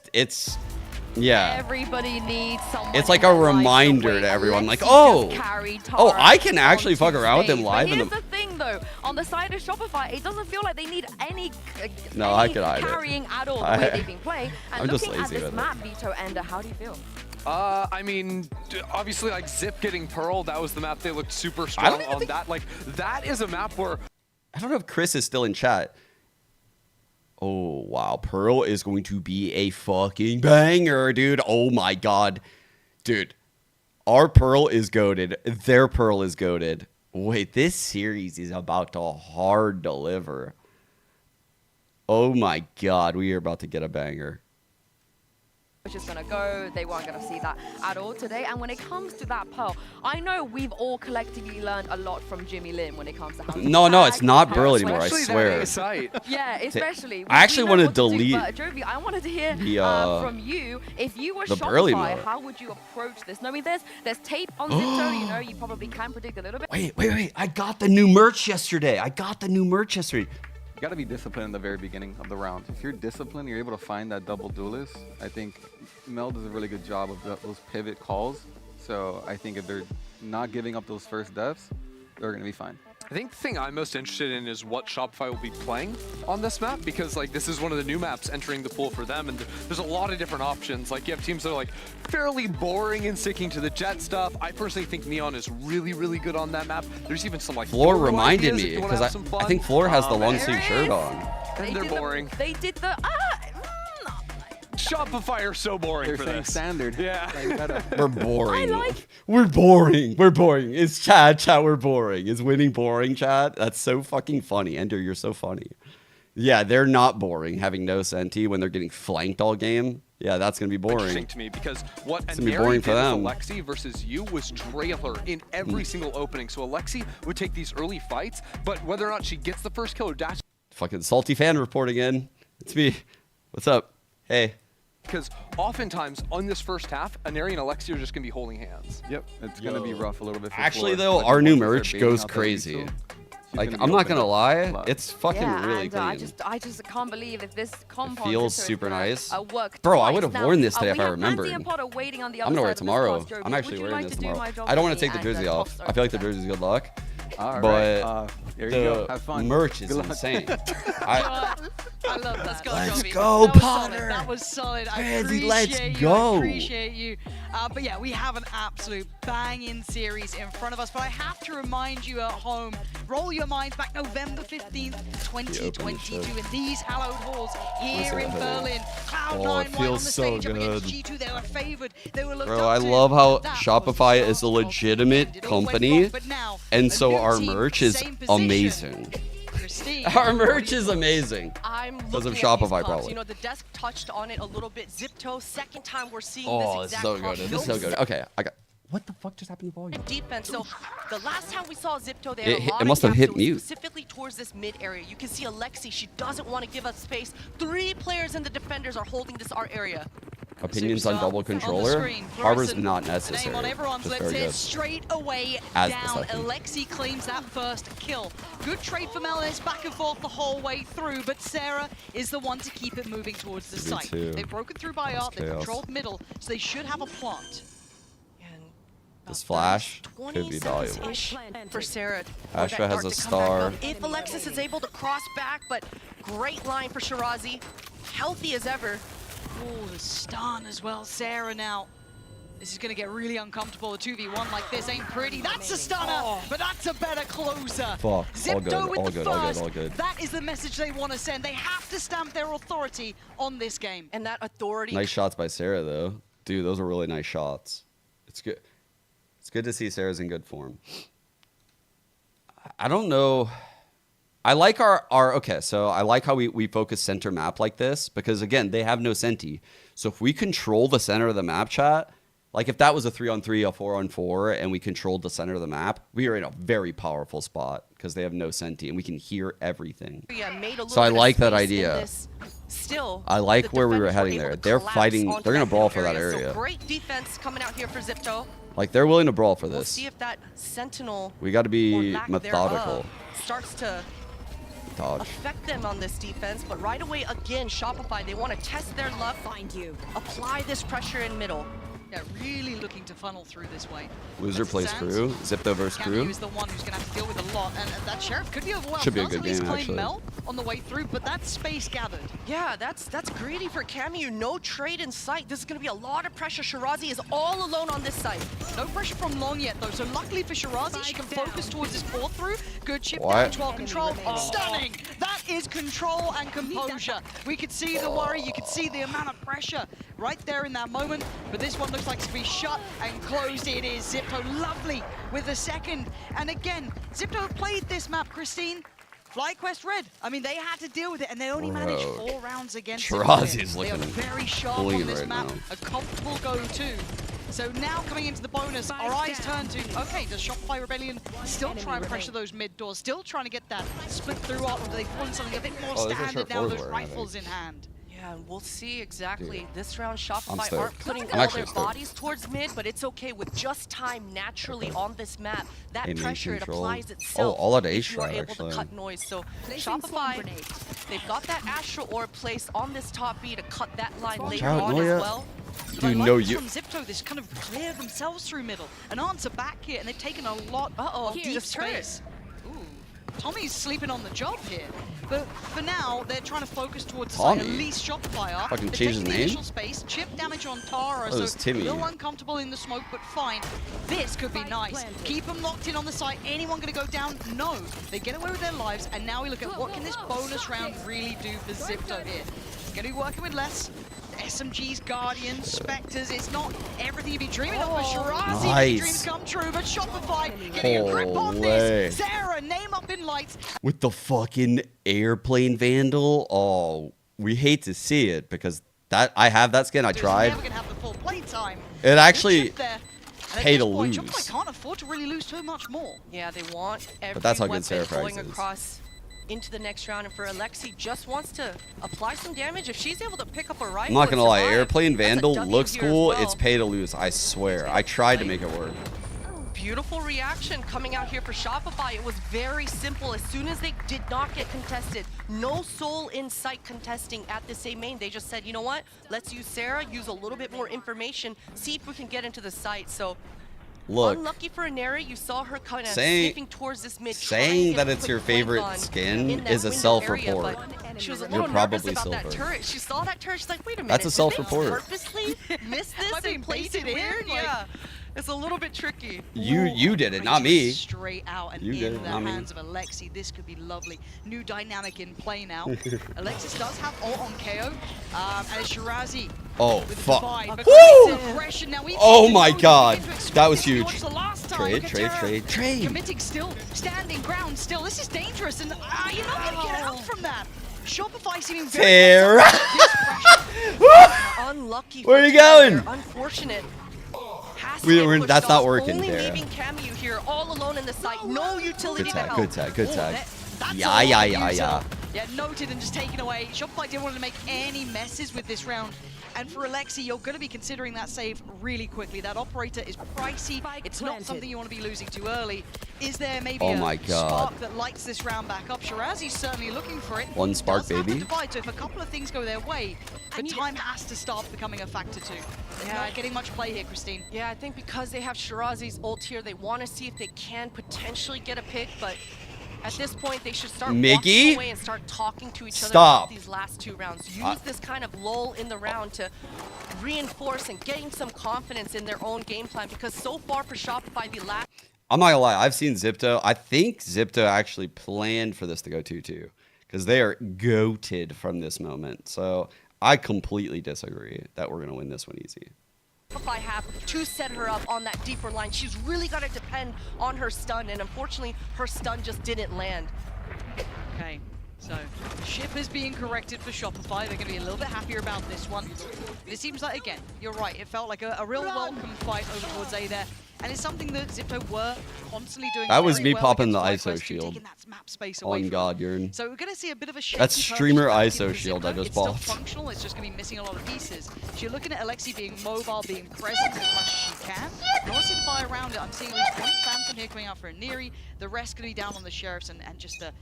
yeah. Everybody needs someone. It's like a reminder to everyone, like, oh, I can actually fuck around with them live. But here's the thing, though, on the side of Shopify, it doesn't feel like they need any carrying at all the way they've been playing. And I'm looking just at lazy this map, Vito Ender, how do you feel? I mean, obviously, like Zip getting Pearl, that was the map they looked super strong on. That, like, that is a map where I don't know if Chris is still in chat. Oh, wow. Pearl is going to be a fucking banger, dude. Oh, my God. Dude. Our Pearl is goated. Their Pearl is goated. Wait, this series is about to hard deliver. Oh my God, we are about to get a banger. Just gonna go. They weren't gonna see that at all today. And when it comes to that Pearl, I know we've all collectively learned a lot from Jimmy Lim when it comes to how to No, it's not Pearl anymore. I swear. Yeah, especially. I actually want to delete. Jovi, I wanted to hear from you. If you were Shopify, how would you approach this? No, I mean, there's tape on XIPTO. You know, you probably can predict a little bit. Wait! I got the new merch yesterday. You got to be disciplined in the very beginning of the round. If you're disciplined, you're able to find that double duelist. I think Mel does a really good job of those pivot calls. So I think if they're not giving up those first deaths, they're going to be fine. I think the thing I'm most interested in is what Shopify will be playing on this map, because like this is one of the new maps entering the pool for them, and there's a lot of different options. Like you have teams that are like fairly boring and sticking to the jet stuff. I personally think Neon is really, really good on that map. There's even some like Floor reminded me because I think Floor has the long sleeve shirt on. And they're boring. They did the Shopify are so boring for this. Standard. Yeah. We're boring. We're boring. It's chat. We're boring. Is winning boring, chat? That's so fucking funny. Ender, you're so funny. Yeah, they're not boring having no Senti when they're getting flanked all game. Yeah, that's going to be boring. Interesting to me because what it's gonna be boring for them. Alexi versus you was trailer in every single opening. So Alexi would take these early fights, but whether or not she gets the first kill or dash. Fucking salty fan report again. It's me. What's up? Hey. Because oftentimes on this first half, Aneri and Alexi are just going to be holding hands. Yep, it's going to be rough a little bit. Actually, though, our new merch goes crazy. Like, I'm not going to lie, it's fucking really clean. I just can't believe if this compound feels super nice. Bro, I would have worn this today if I remembered. I'm going to wear it tomorrow. I'm actually wearing this tomorrow. I don't want to take the jersey off. I feel like the jersey's good luck. All but right. There you go. Have fun. Merch is insane. I love that. Let's go, Potter. That was solid. I appreciate you. But yeah, we have an absolute banging series in front of us. But I have to remind you at home, roll your minds back November 15th, 2022 in these hallowed halls here in Berlin. Cloud9 right on the stage up against G2. They were favored. They were looked up to. I love how Shopify is a legitimate company, and so our merch is amazing. Our merch is amazing. Because of Shopify, probably. You know, the desk touched on it a little bit. XIPTO, second time we're seeing this exact This is so good. Okay, I got. What the fuck just happened to volume? Defense. So the last time we saw XIPTO, they had a lot it must have hit mute. Specifically towards this mid area. You can see Alexi. She doesn't want to give us space. 3 players in the defenders are holding this art area. Opinions on double controller. Harbor's not necessary. On everyone's just lips very here, good. straight away As down. Alexi claims that first kill. Good trade for Mel, and it's back and forth the whole way through, but Sarah is the one to keep it moving towards the site. They've broken through by art, they've controlled middle, so they should have a plot. This flash could be valuable. For Sarah. Astra has a star. If Alexis is able to cross back, but great line for Shirazi. Healthy as ever. Oh, the stun as well. Sarah now. This is going to get really uncomfortable. A 2v1 like this ain't pretty. That's a stunner, but that's a better closer. Fuck. XIPTO with the first. All good. That is the message they want to send. They have to stamp their authority on this game. And that authority. Nice shots by Sarah, though. Dude, those are really nice shots. It's good. It's good to see Sarah's in good form. I don't know. I like our okay, so I like how we focus center map like this because, again, they have no Senti. So if we control the center of the map, chat, like if that was a 3-on-3, a 4-on-4, and we controlled the center of the map, we are in a very powerful spot because they have no Senti and we can hear everything. So I like that idea. Still, I like where we were heading there. They're fighting. They're going to brawl for that area. So great defense coming out here for XIPTO. Like, they're willing to brawl for this. We'll see if that Sentinel we got to be methodical. Starts to affect them on this defense, but right away, again, Shopify, they want to test their luck. Find you. Apply this pressure in middle. Yeah, really looking to funnel through this way. Loser plays crew. XIPTO versus crew. Is the one who's going to have to deal with a lot, and that Sheriff could be overwhelmed. Should be a good game, actually. Mel on the way through, but that's space gathered. Yeah, that's greedy for Camu. No trade in sight. This is going to be a lot of pressure. Shirazi is all alone on this site. No pressure from Long yet, though. So luckily for Shirazi, she can focus towards this fall through. Good chip damage while control. Stunning. That is control and composure. We could see the worry. You could see the amount of pressure right there in that moment. But this one looks like it's to be shut and closed. It is XIPTO, lovely with the second. And again, XIPTO have played this map, Christine. FlyQuest Red. I mean, they had to deal with it, and they only managed 4 rounds against Shirazi's it. They are looking very sharp on this right map. now. A comfortable go-to. So now coming into the bonus, our eyes turn to, okay, does Shopify Rebellion still try and pressure those mid doors? Still trying to get that split through up, or do they want something a bit more standard now, those rifles in hand? Yeah, and we'll see exactly. This round, Shopify stoked. aren't putting I'm all actually their stoked. bodies towards mid, but it's okay with just time naturally on this map. That Aiming pressure, it control. applies itself. Oh, all out if you are A-Shroud, able actually. to cut noise. So Shopify, they've got that Astral Orb placed on this top B to cut that line later out, on Noya. as well. Dude, But no, like you. from XIPTO, this kind of clear themselves through middle. An answer back here, and they've taken a lot of deep space. Ooh, Tommy's sleeping on the job here. But for now, they're trying to focus towards the side, at least Shopify are. Fucking They've changed his taken the name? initial space, chip damage on Tara, Oh, it's so Timmy. a little uncomfortable in the smoke, but fine. This could be nice. Keep them locked in on the site. Anyone gonna go down? No. They get away with their lives, and now we look at what can this bonus round really do for XIPTO here. Gonna be working with less. SMGs, Guardians, Spectres, it's not everything you'd be dreaming of for Shirazi. Nice. Dreams come true, but Shopify getting a grip on this. Sarah, name up in lights. With the fucking airplane vandal. Oh, we hate to see it because that I have that skin. I tried. Never gonna have the full play time. It actually Good chip there. And at pay this to point, lose. Shopify can't afford to really lose too much more. Yeah, they want every that's how good weapon Sarah going Frags is. across into the next round, and for Alexi, just wants to apply some damage. If she's able to pick up a rifle, I'm not gonna lie, survive, airplane that's a vandal W looks here as cool. well. It's pay to lose. I swear. I tried to make it work. Beautiful reaction coming out here for Shopify. It was very simple. As soon as they did not get contested, no soul in sight contesting at the same main, they just said, you know what? Let's use Sarah, use a little bit more information, see if we can get into the site. So. Look, Unlucky for Inari, you saw her kind of saying- sniffing towards this mid. saying that it's your favorite skin is a self-report. She was a You're little nervous probably about that silver. turret. She saw that turret. She's like, wait a minute. That's a did they self-report. Purposely miss this and place it weird? Yeah, it's a little bit tricky. You did it, not me. Straight out and You did in it, the not me. hands of Alexi. This could be lovely. New dynamic in play now. Alexis does have ult on KO. And Shirazi. Oh, with the fuck. divide, but Woo! quick aggression. Now we've Oh seen my Jones god. begin to That was exploit huge. the last time. Trade, Look at trade, Tara trade, trade. Committing still, standing ground still. This is dangerous, and you're not going to get out from that. Shopify seeming very Tara. Unlucky. Where for are you Tara going? there. Unfortunate. Has to We- get we're- pushed that's not off. working, Only Tara. leaving Camu here all alone in the site. No utility Good to tag, help. good tag, good Oh, tag. that's Yeah, a yeah, lot yeah, of yeah. util. Yeah, noted and just taken away. Shopify didn't want to make any messes with this round. And for Alexi, you're going to be considering that save really quickly. That operator is pricey. It's not something you want to be losing too early. Is there maybe Oh a my God. spark that lights this round back up? Shirazi's certainly looking for it. One spark, Does have the baby. divide, so if a couple of things go their way, the time has to start becoming a factor too. They're not getting much play here, Christine. Yeah, I think because they have Shirazi's ult here, they want to see if they can potentially get a pick, but at this point, they should start Mickey? walking away and start talking to each other Stop. about these last 2 rounds. Use this kind of lull in the round to reinforce and gain some confidence in their own game plan, because so far for Shopify, the last... I'm not gonna lie, I've seen XIPTO. I think XIPTO actually planned for this to go 2-2 because they are goated from this moment. So I completely disagree that we're gonna win this one easy. Shopify have to set her up on that deeper line. She's really got to depend on her stun, and unfortunately, her stun just didn't land. Okay, so ship is being corrected for Shopify. They're going to be a little bit happier about this one. It seems like, again, you're right. It felt like a real welcome fight over towards A there. And it's something that XIPTO were constantly doing. That was very me well popping the against ISO FlyQuest, shield. taking that map space away On from God, them. Urn. So we're going to see a bit of a shaky That's streamer purchase ISO back in shield I XIPTO. just It's bought. still functional. It's just going to be missing a lot of pieces. So you're looking at Alexi being mobile, being present as much as she can. And honestly, to buy around it, I'm seeing at least one Phantom here coming out for a Neri. The rest going to be down on the Sheriffs and just an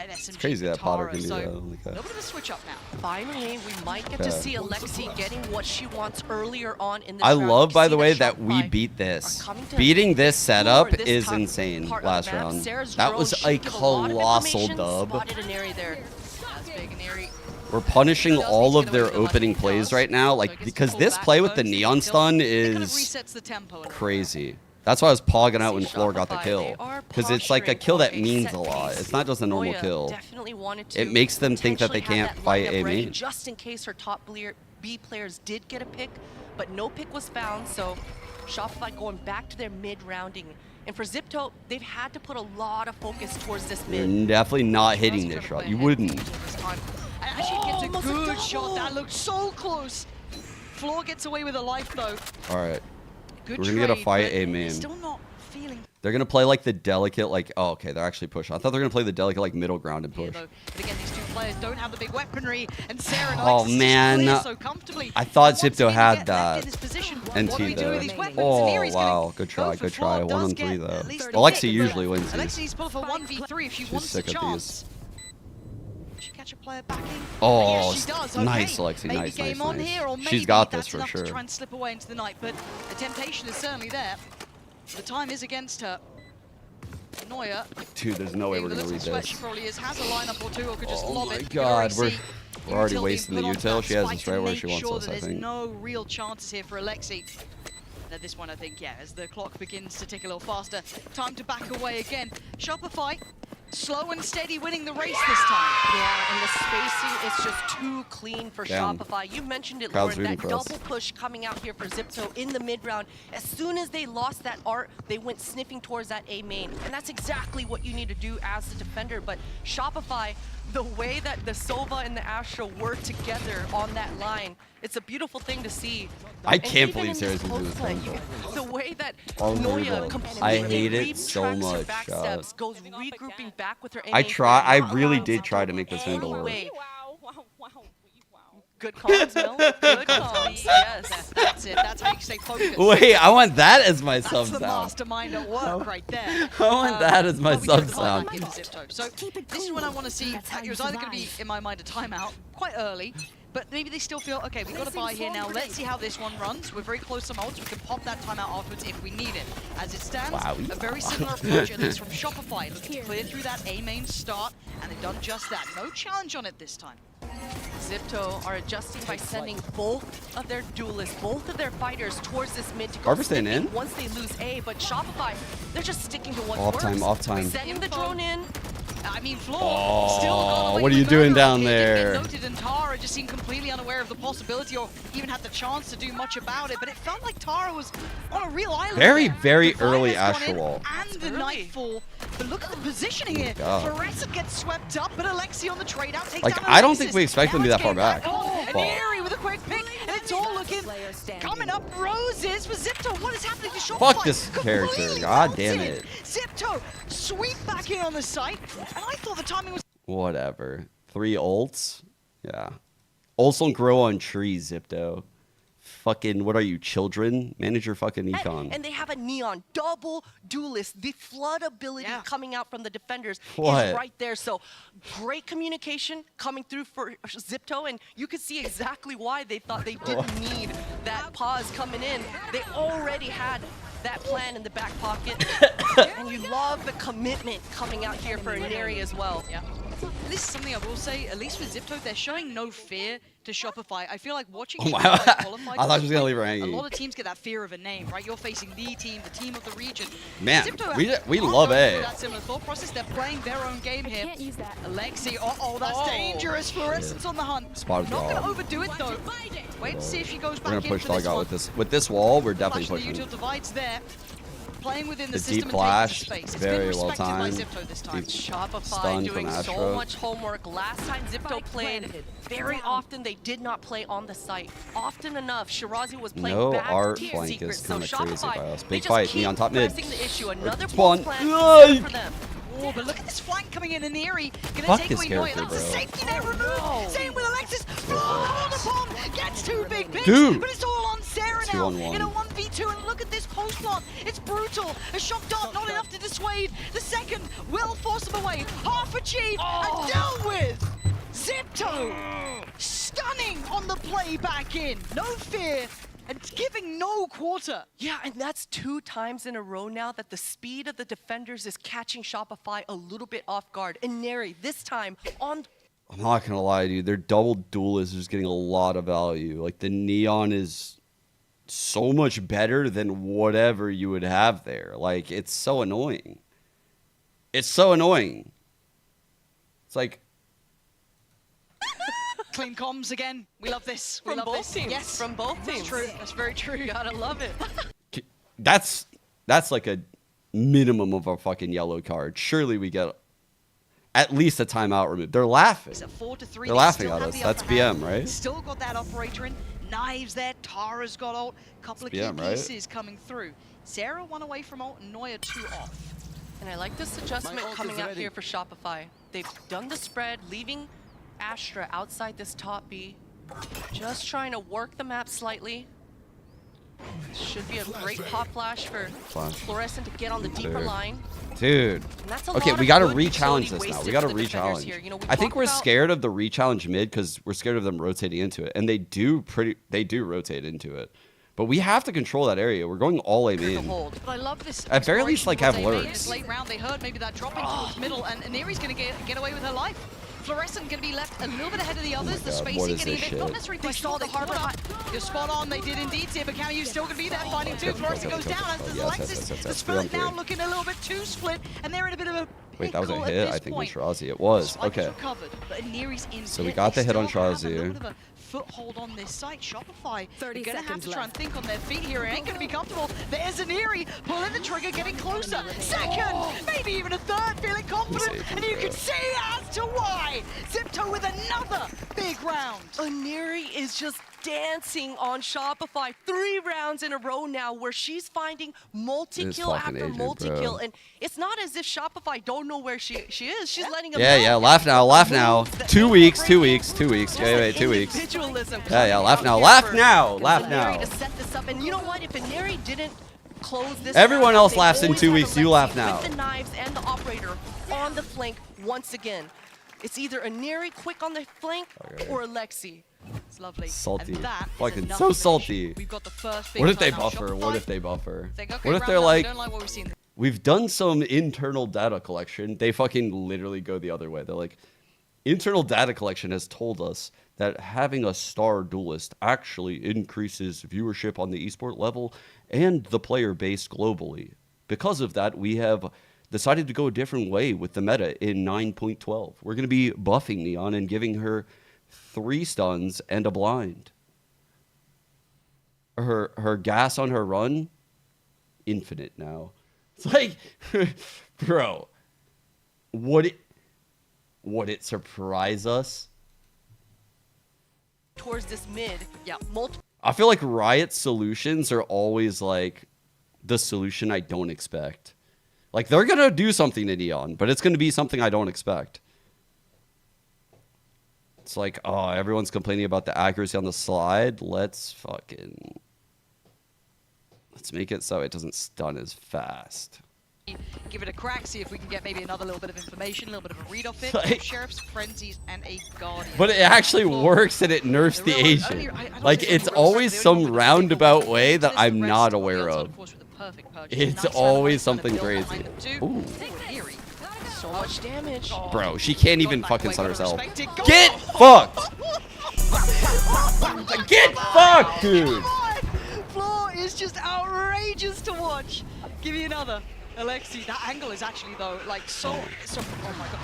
SMG. It's crazy that Potter can do so that. Holy a crap. little bit of a switch up now. Finally, we might get to Okay. see Alexi getting what she wants earlier on in this I round. love, You by see the way, Shopify that we beat this. are coming to Beating this setup lure this is top insane part of the last map. round. Sarah's That drone was should a give lot of colossal information. dub. Spotted an area there. That's big, an area. We're punishing all of their opening plays right now, like because this play with the neon stun It kind of is resets the tempo a little bit. crazy. That's why I was pogging out when Floor got the kill. Because it's like a kill that means a lot. It's not just a normal kill. It makes them think that they can't fight A main. Just in case her top B players did get a pick, but no pick was found, so Shopify going back to their mid-rounding. And for XIPTO, they've had to put a lot of focus towards this mid. You're definitely not hitting this shot. You wouldn't. Actually gets a good shot. That looked so close. Floor gets away with a life, though. All right. We're going to get a fight A main. Still not feeling. They're going to play like the delicate, like, oh, okay, they're actually pushing. I thought they were going to play the delicate, like, middle ground and push. But again, these two players don't have the big weaponry, and Sarah oh, man. so comfortably. I thought XIPTO had that. NT, though. Oh, wow. Good try, good try. 1 on 3, though. Alexi usually wins these. Alexi's pulling for 1v3 if she wants the chance. She catch a player backing. Oh, yes, she does. nice, okay. Alexi. Maybe Nice, game nice, on nice. here, or maybe She's got this that's for enough sure. to try and slip away into the night, but the temptation is certainly there. The time is against her. Neuer. Dude, there's no way we're going to read this. She probably is, has a lineup or two, or could just lob it. Oh my god, we're already wasting the util. She has us right where she wants us, I think. There's no real chances here for Alexi. At this one, I think, yeah, as the clock begins to tick a little faster, time to back away again. Shopify, slow and steady, winning the race this time. Yeah, and the spacing is just too clean for Shopify. You mentioned it, Lauren, that double push coming out here for XIPTO in the mid-round. As soon as they lost that art, they went sniffing towards that A main. And that's exactly what you need to do as the defender. But Shopify, the way that the Sova and the Astra work together on that line, it's a beautiful thing to see. I can't believe Sarah's doing this. The way that Noya I hate it so much. Goes regrouping back with her. I really did try to make this handle work. Good calls, Mil. Good calls. Yes, that's it. That's how you stay focused. Wait, I want that as my sub sound. That's the mastermind at work right there. I want that as my sub sound. So this is when I want to see. It was either going to be, in my mind, a timeout quite early. But maybe they still feel, okay, we've got to buy here now. Let's see how this one runs. We're very close to ults. We can pop that timeout afterwards if we need it. As it stands, a very similar approach, at least from Shopify. Looking to clear through that A main start, and they've done just that. No challenge on it this time. XIPTO are adjusting by sending both of their duelists, both of their fighters towards this mid to go in once they lose A. But Shopify, they're just sticking to what works. Off time. Sending the drone in. I mean, Floor still got what are you doing down there? Noted, and Tara just seemed completely unaware of the possibility or even had the chance to do much about it. But it felt like Tara was on a real island. Very early Astra Wall. And the Nightfall. But look at the positioning here. Floressa gets swept up, but Alexi on the trade out takes down I don't think we expect them to be that far back. And Eerie with a quick pick, and it's all looking coming up roses for XIPTO. What is happening to Shopify? Fuck this character. God damn it. XIPTO sweep back in on the site, and I thought the timing was. Whatever. 3 ults? Yeah. Ults don't grow on trees, XIPTO. Fucking, what are you, children? Manage your fucking econ. And they have a Neon double duelist. The flood ability coming out from the defenders is right there. So great communication coming through for XIPTO, and you could see exactly why they thought they didn't need that pause coming in. They already had that plan in the back pocket. And you love the commitment coming out here for Neri as well. Yeah. This is something I will say, at least with XIPTO, they're showing no fear to Shopify. I feel like watching Shopify qualify, I thought she was going to leave her hanging. A lot of teams get that fear of a name, right? You're facing the team of the region. Man, we love A. That similar thought process. They're playing their own game here. Can't use that. Alexi, that's dangerous. Fluorescence on the hunt. Spotted Not going to overdo it, though. Wait and see if she goes back in. We're going to push Dog out with this wall. We're definitely pushing. The util divides there. Playing within the deep flash, very well timed. Shopify doing so much homework. Last time XIPTO played, very often they did not play on the site. Often enough, Shirazi was playing back art tier flank secrets. is kind of so crazy by us. Big they fight, just me on top mid. The issue. Another Spawn. plan for them. Oh, but look at this flank coming in Eerie. Gonna take away Neuer. That's bro. a safety net removed. Same with Alexis. Called upon. Gets 2 big picks. Dude. But it's all on Sarah now. In a 1v2. And look at this post plant. It's brutal. A shock dart not enough to dissuade. The second will force them away. Half achieved and dealt with. XIPTO. Stunning on the play back in. No fear. And giving no quarter. Yeah, and that's 2 times in a row now that the speed of the defenders is catching Shopify a little bit off guard. And Neri, this time on... I'm not going to lie, dude. Their double duelist is getting a lot of value. Like, the Neon is so much better than whatever you would have there. Like, it's so annoying. It's so annoying. It's like... Clean comms again. We love this. We From love both this. teams. Yes. From both teams. That's true. That's very true. You gotta love it. That's like a minimum of a fucking yellow card. Surely we get at least a timeout removed. They're laughing. It's a 4-3. They're laughing at us. That's BM, right? Still got that operator in. Knives there. Tara's got ult. Couple of key BM, right? pieces coming through. Sarah 1 away from ult. Neuer 2 off. And I like this adjustment coming out here for Shopify. They've done the spread, leaving Astra outside this top B. Just trying to work the map slightly. Should be a great pop flash for Fluorescent to get on the deeper line. Dude. Okay, we got to re-challenge this now. We got to re-challenge. You know, I think we're scared of the re-challenge mid because we're scared of them rotating into it. And they do rotate into it. But we have to control that area. We're going all aim in. But I love this. At very least, like, have lurks. Late round, they heard maybe that dropping towards middle, and Neri's going to get away with her life. Fluorescent going to be left a little bit ahead of the others. The spacing getting a bit, not necessarily pushed on the harbor. You're spot on, they did indeed see it, but Camu still going to be there fighting too. Fluorescent goes down, as does Alexis. The split now looking a little bit too split, and they're in a bit of a Wait, that was a hit, I think, on Shirazi. It was. Okay. So we got the hit on Shirazi. Foothold on this site. Shopify, they're going to have to try and think on their feet here. It ain't going to be comfortable. There's Aniri pulling the trigger, getting closer. Second, maybe even a third, feeling confident. And you can see as to why. XIPTO with another big round. Aniri is just dancing on Shopify 3 rounds in a row now where she's finding multi-kill after multi-kill. And it's not as if Shopify don't know where she is. She's letting them know. Yeah, laugh now, laugh now. 2 weeks, 2 weeks, 2 weeks. Wait, 2 weeks. Yeah, laugh now, laugh now, laugh now. To set this up. And you know what? If Aniri didn't close this Everyone round, else laughs in 2 weeks, you laugh now. With the knives and the operator on the flank once again. It's either Aniri quick on the flank or Alexi. It's lovely. Salty. Fucking so salty. We've got the first big What if they time. buffer? What if they buffer? Think, okay, What if they're like, what we've seen. we've done some internal data collection. They fucking literally go the other way. They're like, internal data collection has told us that having a star duelist actually increases viewership on the esport level and the player base globally. Because of that, we have decided to go a different way with the meta in 9.12. We're going to be buffing Neon and giving her 3 stuns and a blind. Her gas on her run, infinite now. It's like, bro, would it surprise us? Towards this mid, I feel like Riot's solutions are always like the solution I don't expect. Like, they're gonna do something to Neon, but it's gonna be something I don't expect. It's like, oh, everyone's complaining about the accuracy on the slide. Let's make it so it doesn't stun as fast. Give it a crack, see if we can get maybe another little bit of information, a little bit of a read off it. Like, Sheriffs, Frenzies, and a Guardian. But it actually works and it nerfs the agent. Like, it's always some roundabout way that I'm not aware of. It's always something crazy. Ooh. So much damage. Bro, she can't even fucking stun herself. Get fucked! Get fucked, dude! Floor is just outrageous to watch. Give me another. Alexi, that angle is actually, though, like, so oh my god.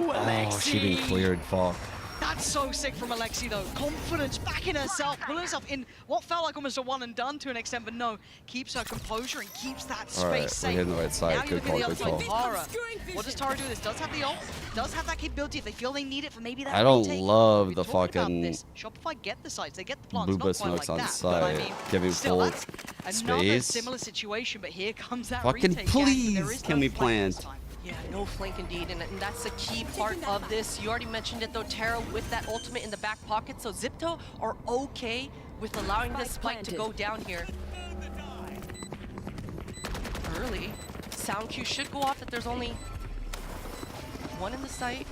Ooh, Alexi. Oh, she been cleared, fuck. That's so sick from Alexi, though. Confidence back in herself, pulling herself in what felt like almost a one and done to an extent, but no, keeps her composure and keeps that space safe. We're hitting the right side. Good call, good call. Tara. What does Tara do? This does have the ult, does have that capability if they feel they need it for maybe that I don't retake. love the fucking Shopify get the sites, they get the plants, Booba not smokes quite like on that, site, but I mean, giving still, full that's another space. similar situation, but here comes that Fucking retake. please, can we plant? Yeah, no flank indeed, and that's a key part of this. You already mentioned it though, Tara with that ultimate in the back pocket, so XIPTO are okay with allowing this spike to go down here. Early. Sound cue should go off that there's only one in the site.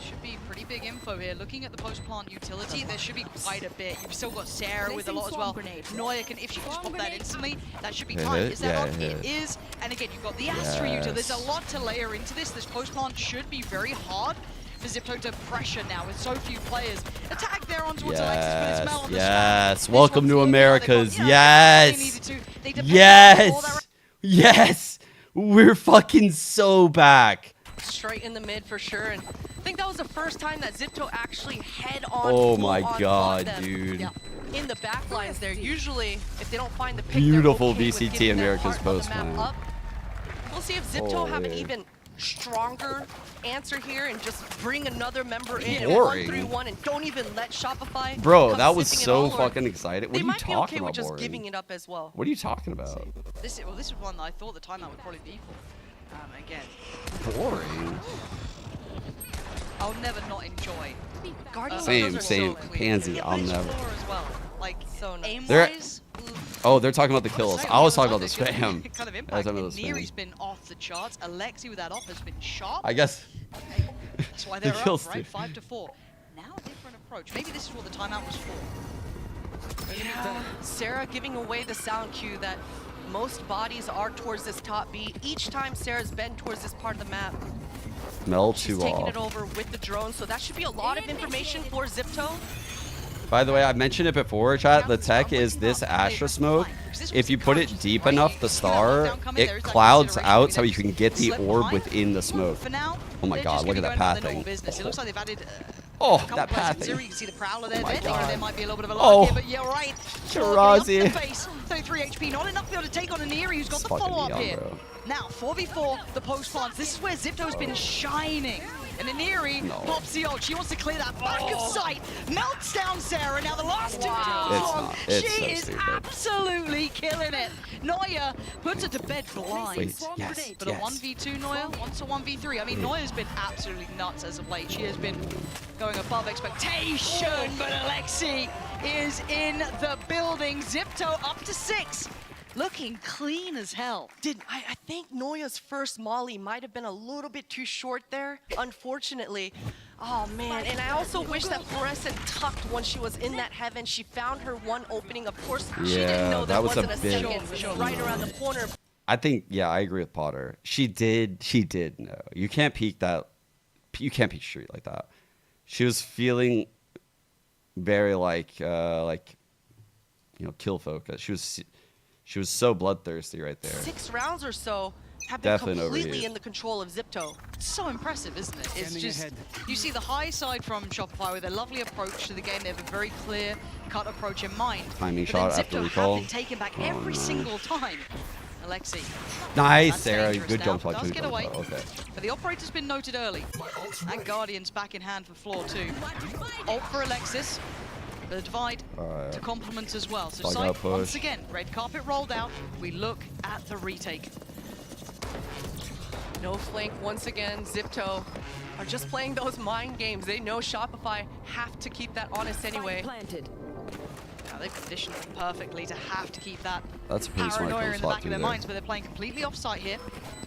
Should be pretty big info here. Looking at the post-plant utility, there should be quite a bit. You've still got Sarah with a lot as well. Neuer can, if she can just pop that instantly, that should be fine. Is that on? It is. And again, you've got the Astra utility. There's a lot to layer into this. This post-plant should be very hard. for Xipto to pressure now with so few players. Attack there on towards Alexis, but it's Mel on the yes. Welcome to Americas. Yes. Yes. Yes. We're fucking so back. Straight in the mid for sure. And I think that was the first time that XIPTO actually head-on. Oh my god, dude. Yeah. In the back lines there. Usually, if they don't find the pick, Beautiful okay VCT America's post plan. We'll see if XIPTO have an even stronger answer here and just bring another member in and 1-3-1 and don't even let Shopify. Bro, that was so fucking exciting. What are you talking about, okay with just giving it up as well. What are you talking about? This is one that I thought the timeout would probably be for. Again. Boring. I'll never not enjoy. Same. Pansy. I'll never. As well. Like, so nice. They're talking about the kills. I was talking about the spam. Kind of impact. Neri's been off the charts. Alexi with that off has been sharp. I guess. That's why they're up, right? 5-4. Now a different approach. Maybe this is what the timeout was for. Yeah. Sarah giving away the sound cue that most bodies are towards this top B. Each time Sarah's been towards this part of the map. Mel She's 2 taking off. it over with the drone, so that should be a lot of information for XIPTO. By the way, I mentioned it before, chat. The tech is this Astra smoke. If you put it deep enough, the star, it clouds out so you can get the orb within the smoke. Oh my god, look at that pathing. It looks like they've added that pathing. You can see the Prowler there. There might be a little bit of a Oh, lag here, but yeah, right. Shirazi. 33 HP, not enough to be able to take on Aniri, who's got the follow-up here. Bro. Now, 4v4, the post plants. This is where XIPTO's been shining. And Aniri pops the ult. She wants to clear that back of sight. Melts down Sarah. Now the last two kills. She is absolutely killing it. Noya puts her to bed blind. But a 1v2 Noya wants a 1v3. I mean, Noya's been absolutely nuts as of late. She has been going above expectation. But Alexi is in the building. XIPTO up to 6. Looking clean as hell. I think Noya's first molly might have been a little bit too short there, unfortunately. Oh man, and I also wish that Fluorescent tucked when she was in that heaven. She found her one opening. Of course, she didn't know that wasn't a second right around the corner. I think, yeah, I agree with Potter. She did know. You can't peek that. You can't peek street like that. She was feeling very like kill focus. She was so bloodthirsty right there. 6 rounds or so have been completely in the control of XIPTO. It's so impressive, isn't it? It's just, you see the high side from Shopify with a lovely approach to the game. They have a very clear cut approach in mind. Timing shot after recall. Have been taken back every single time. Alexi. Nice, Sarah. Good jump shot. Does get away. Okay. But the operator's been noted early. And Guardian's back in hand for floor 2. Ult for Alexis. The divide to complement as well. So Sight, once again, red carpet rolled out. We look at the retake. No flank once again. XIPTO are just playing those mind games. They know Shopify have to keep that honest anyway. They've conditioned them perfectly to have to keep that paranoia in the back of their minds, but they're playing completely off-site here.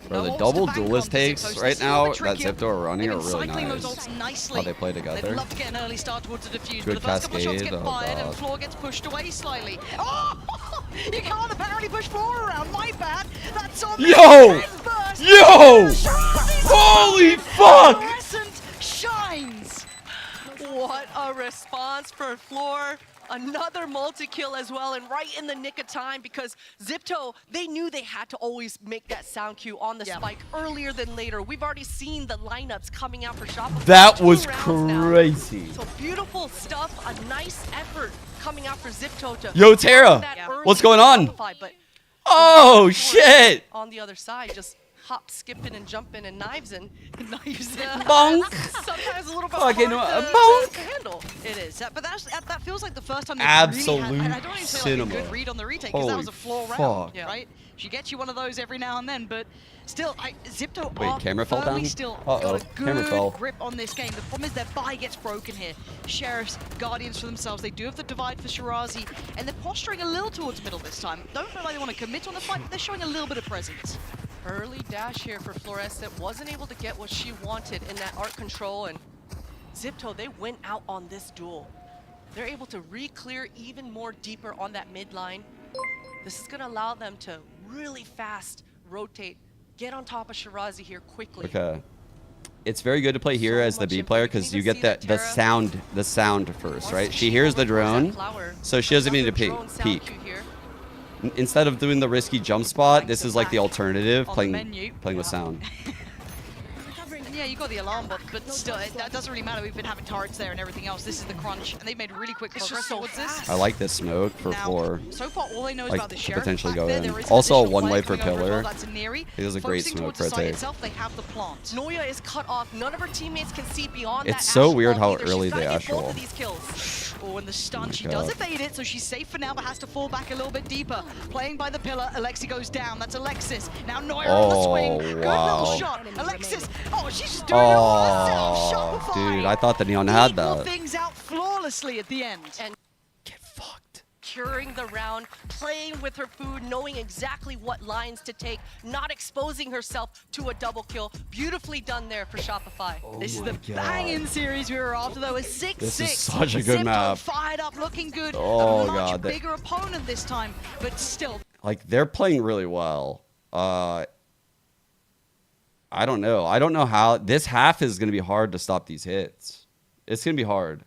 Bro, the double duelist takes right now that XIPTO are running are really nice. How they play together. They'd love to get an early start towards the defuse, Good but the first couple cascade. shots get fired and Floor gets pushed away slightly. Oh! You can't apparently push Floor around. My bad. That's on Yo! Holy fuck! Fluorescent shines. What a response for Floor. Another multi-kill as well, and right in the nick of time, because XIPTO, they knew they had to always make that sound cue on the spike earlier than later. We've already seen the lineups coming out for Shopify. That was crazy. So beautiful stuff, a nice effort coming out for XIPTO to Yo, Tara, what's going on? Oh, shit. On the other side, just hop, skipping, and jumping, and knives in. Bonk. Sometimes a little bit fucking hard to handle. It is, but that feels like the first time absolute really had, I don't even say like a good read on the retake, because that was a floor round, right? She gets you one of those every now and then, but still, XIPTO camera fell down? Still got a good grip on this game. The problem is their buy gets broken here. Sheriffs, Guardians for themselves. They do have the divide for Shirazi, and they're posturing a little towards middle this time. Don't feel like they want to commit on the fight, but they're showing a little bit of presence. Early dash here for Fluorescent. Wasn't able to get what she wanted in that art control, and XIPTO, they went out on this duel. They're able to re-clear even more deeper on that mid line. This is going to allow them to really fast rotate, get on top of Shirazi here quickly. Okay. it's very good to play here as the B player because you get the sound first, right? She hears the drone, so she doesn't need to peek. Instead of doing the risky jump spot, this is like the alternative, playing with sound. Yeah, you got the alarm bot, but still, that doesn't really matter. We've been having turrets there and everything else. This is the crunch, and they've made really quick progress towards this. I like this smoke for 4. So far, all they know is like, about the to sheriff. potentially go in. There Also, a one-way per pillar. That's Neri. It is a great smoke for a take. They have the plant. Noya is cut off. None of her teammates can see beyond that. It's so weird how early they astral. Oh, and the stun, she does evade it, so she's safe for now, but has to fall back a little bit deeper. Playing by the pillar, Alexi goes down. That's Alexis. Now Noya on the swing. Good little shot. Alexis, she's just doing it all herself. Shopify. Dude, I thought the Neon had that. Things out flawlessly at the end. And curing the round, playing with her food, knowing exactly what lines to take, not exposing herself to a double kill. Beautifully done there for Shopify. This is the bang-in series we were after, though. A 6-6. This is such a good map. Fired up, looking good. Oh, a much God. bigger opponent this time, but still. Like, they're playing really well. I don't know. I don't know how. This half is going to be hard to stop these hits. It's going to be hard.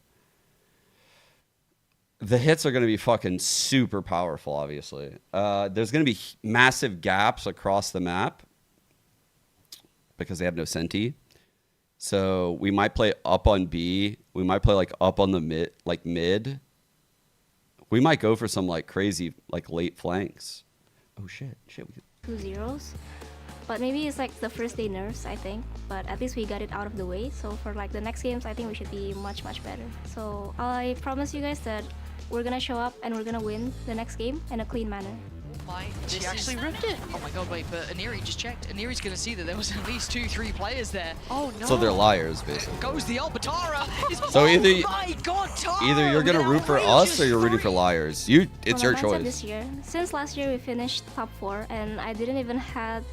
The hits are going to be fucking super powerful, obviously. There's going to be massive gaps across the map because they have no senti. So we might play up on B. We might play like up on the mid. We might go for some like crazy like late flanks. Oh shit. 2-0s. But maybe it's like the first day nerfs, I think. But at least we got it out of the way. So for like the next games, I think we should be much better. So I promise you guys that we're gonna show up and we're gonna win the next game in a clean manner. She actually ripped it. Oh my god, wait, but Aniri just checked. Aniri's gonna see that there was at least 2-3 players there. Oh no. So they're liars, basically. Goes the Albatara. So either you're gonna root for us or you're rooting for liars. It's your choice. This year, since last year we finished top 4 and I didn't even have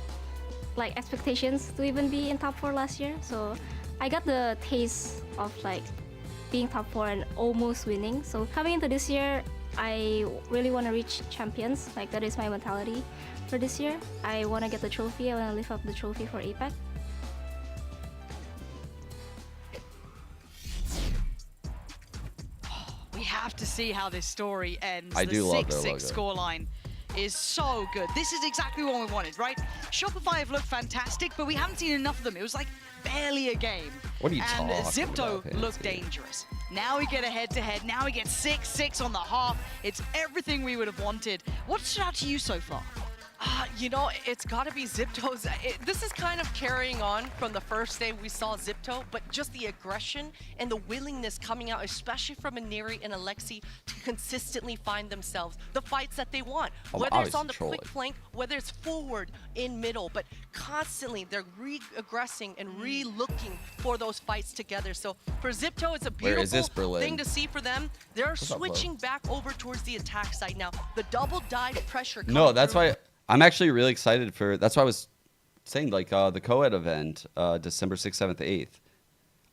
like expectations to even be in top 4 last year. So I got the taste of like being top 4 and almost winning. So coming into this year, I really want to reach champions. Like that is my mentality for this year. I want to get the trophy. I want to lift up the trophy for APAC. We have to see how this story ends. I do love their logo. The 6-6 scoreline is so good. This is exactly what we wanted, right? Shopify have looked fantastic, but we haven't seen enough of them. It was like barely a game. What are you talking about? And XIPTO looked dangerous. Now we get a head-to-head. Now we get 6-6 on the half. It's everything we would have wanted. What stood out to you so far? You know, it's got to be XIPTO's. This is kind of carrying on from the first day we saw XIPTO, but just the aggression and the willingness coming out, especially from Aniri and Alexi, to consistently find themselves the fights that they want. Whether it's on the quick flank, whether it's forward, in middle, but constantly they're re-aggressing and re-looking for those fights together. So for XIPTO, it's a beautiful thing to see for them. They're switching back over towards the attack side now. The double dive pressure. No, that's why I'm actually really excited for. That's why I was saying like the co-ed event, December 6th, 7th, 8th.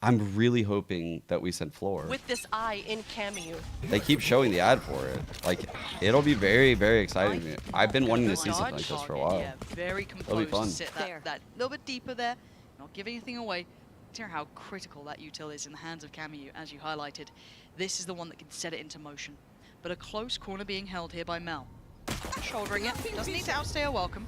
I'm really hoping that we send Floor. With this eye in Cameo. They keep showing the ad for it. Like, it'll be very, very exciting to me. I've been wanting to see something like this for a while. Yeah, very composed. It'll be fun. To sit that little bit deeper there, not giving anything away. Consider how critical that util is in the hands of Cameo, as you highlighted. This is the one that can set it into motion. But a close corner being held here by Mel. Shouldering it, doesn't need to outstay a welcome.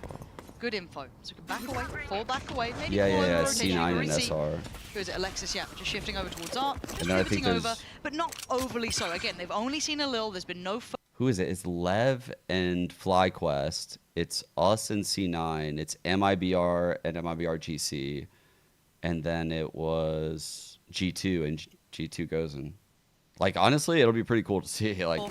Good info. So we can back away, fall back away, maybe yeah, C9 and SR. Who's it? Alexis, yeah, just shifting over towards Art. And then I think over, but not overly so. Again, they've only seen a little, there's been no... Who is it? It's Lev and FlyQuest. It's us and C9. It's MIBR and MIBR GC. And then it was G2 and G2 goes in. Like, honestly, it'll be pretty cool to see. Like,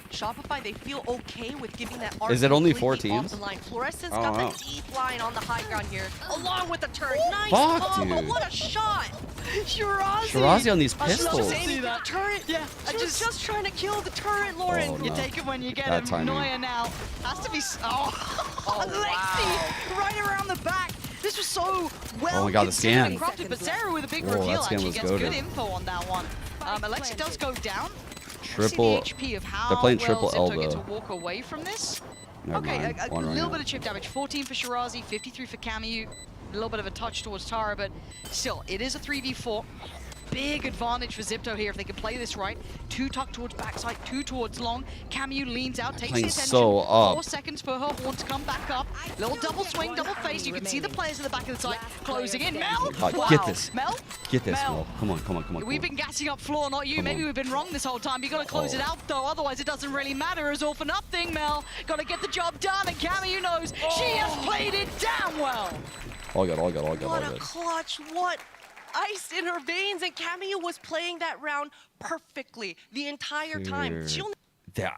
Shopify, they feel okay with giving that arc. Is it only 4 teams? Fluorescent's got the deep line on the high ground here, along with the turret. Nice dude. What a shot! Shirazi on these pistols. That turret. Yeah, just trying to kill the turret, Lauren. Oh, no. You take it when you get him. Noya now has to be. Alexi right around the back. This was so well. Oh my god, the scan. Crafted, but Sarah with a big reveal actually gets good info on that one. Alexi does go down. Triple. The HP of how they're playing triple well elbow. Get to walk away from this. Okay, a little bit of chip damage. 14 for Shirazi, 53 for Camu. A little bit of a touch towards Tara, but still, it is a 3v4. Big advantage for XIPTO here if they can play this right. 2 tucked towards backside, 2 towards long. Camu leans out, takes the attention. So up. 4 seconds for her horn to come back up. Little double swing, double face. You can see the players in the back of the side closing in. Mel! Wow. Get this. Mel? Get this, Mel. Come on. We've been gassing up floor, not you. Maybe we've been wrong this whole time. You got to close it out, though. Otherwise, it doesn't really matter. It's all for nothing, Mel. Got to get the job done, and Camu knows she has played it damn well. All good. What a clutch. What ice in her veins. And Camu was playing that round perfectly the entire time.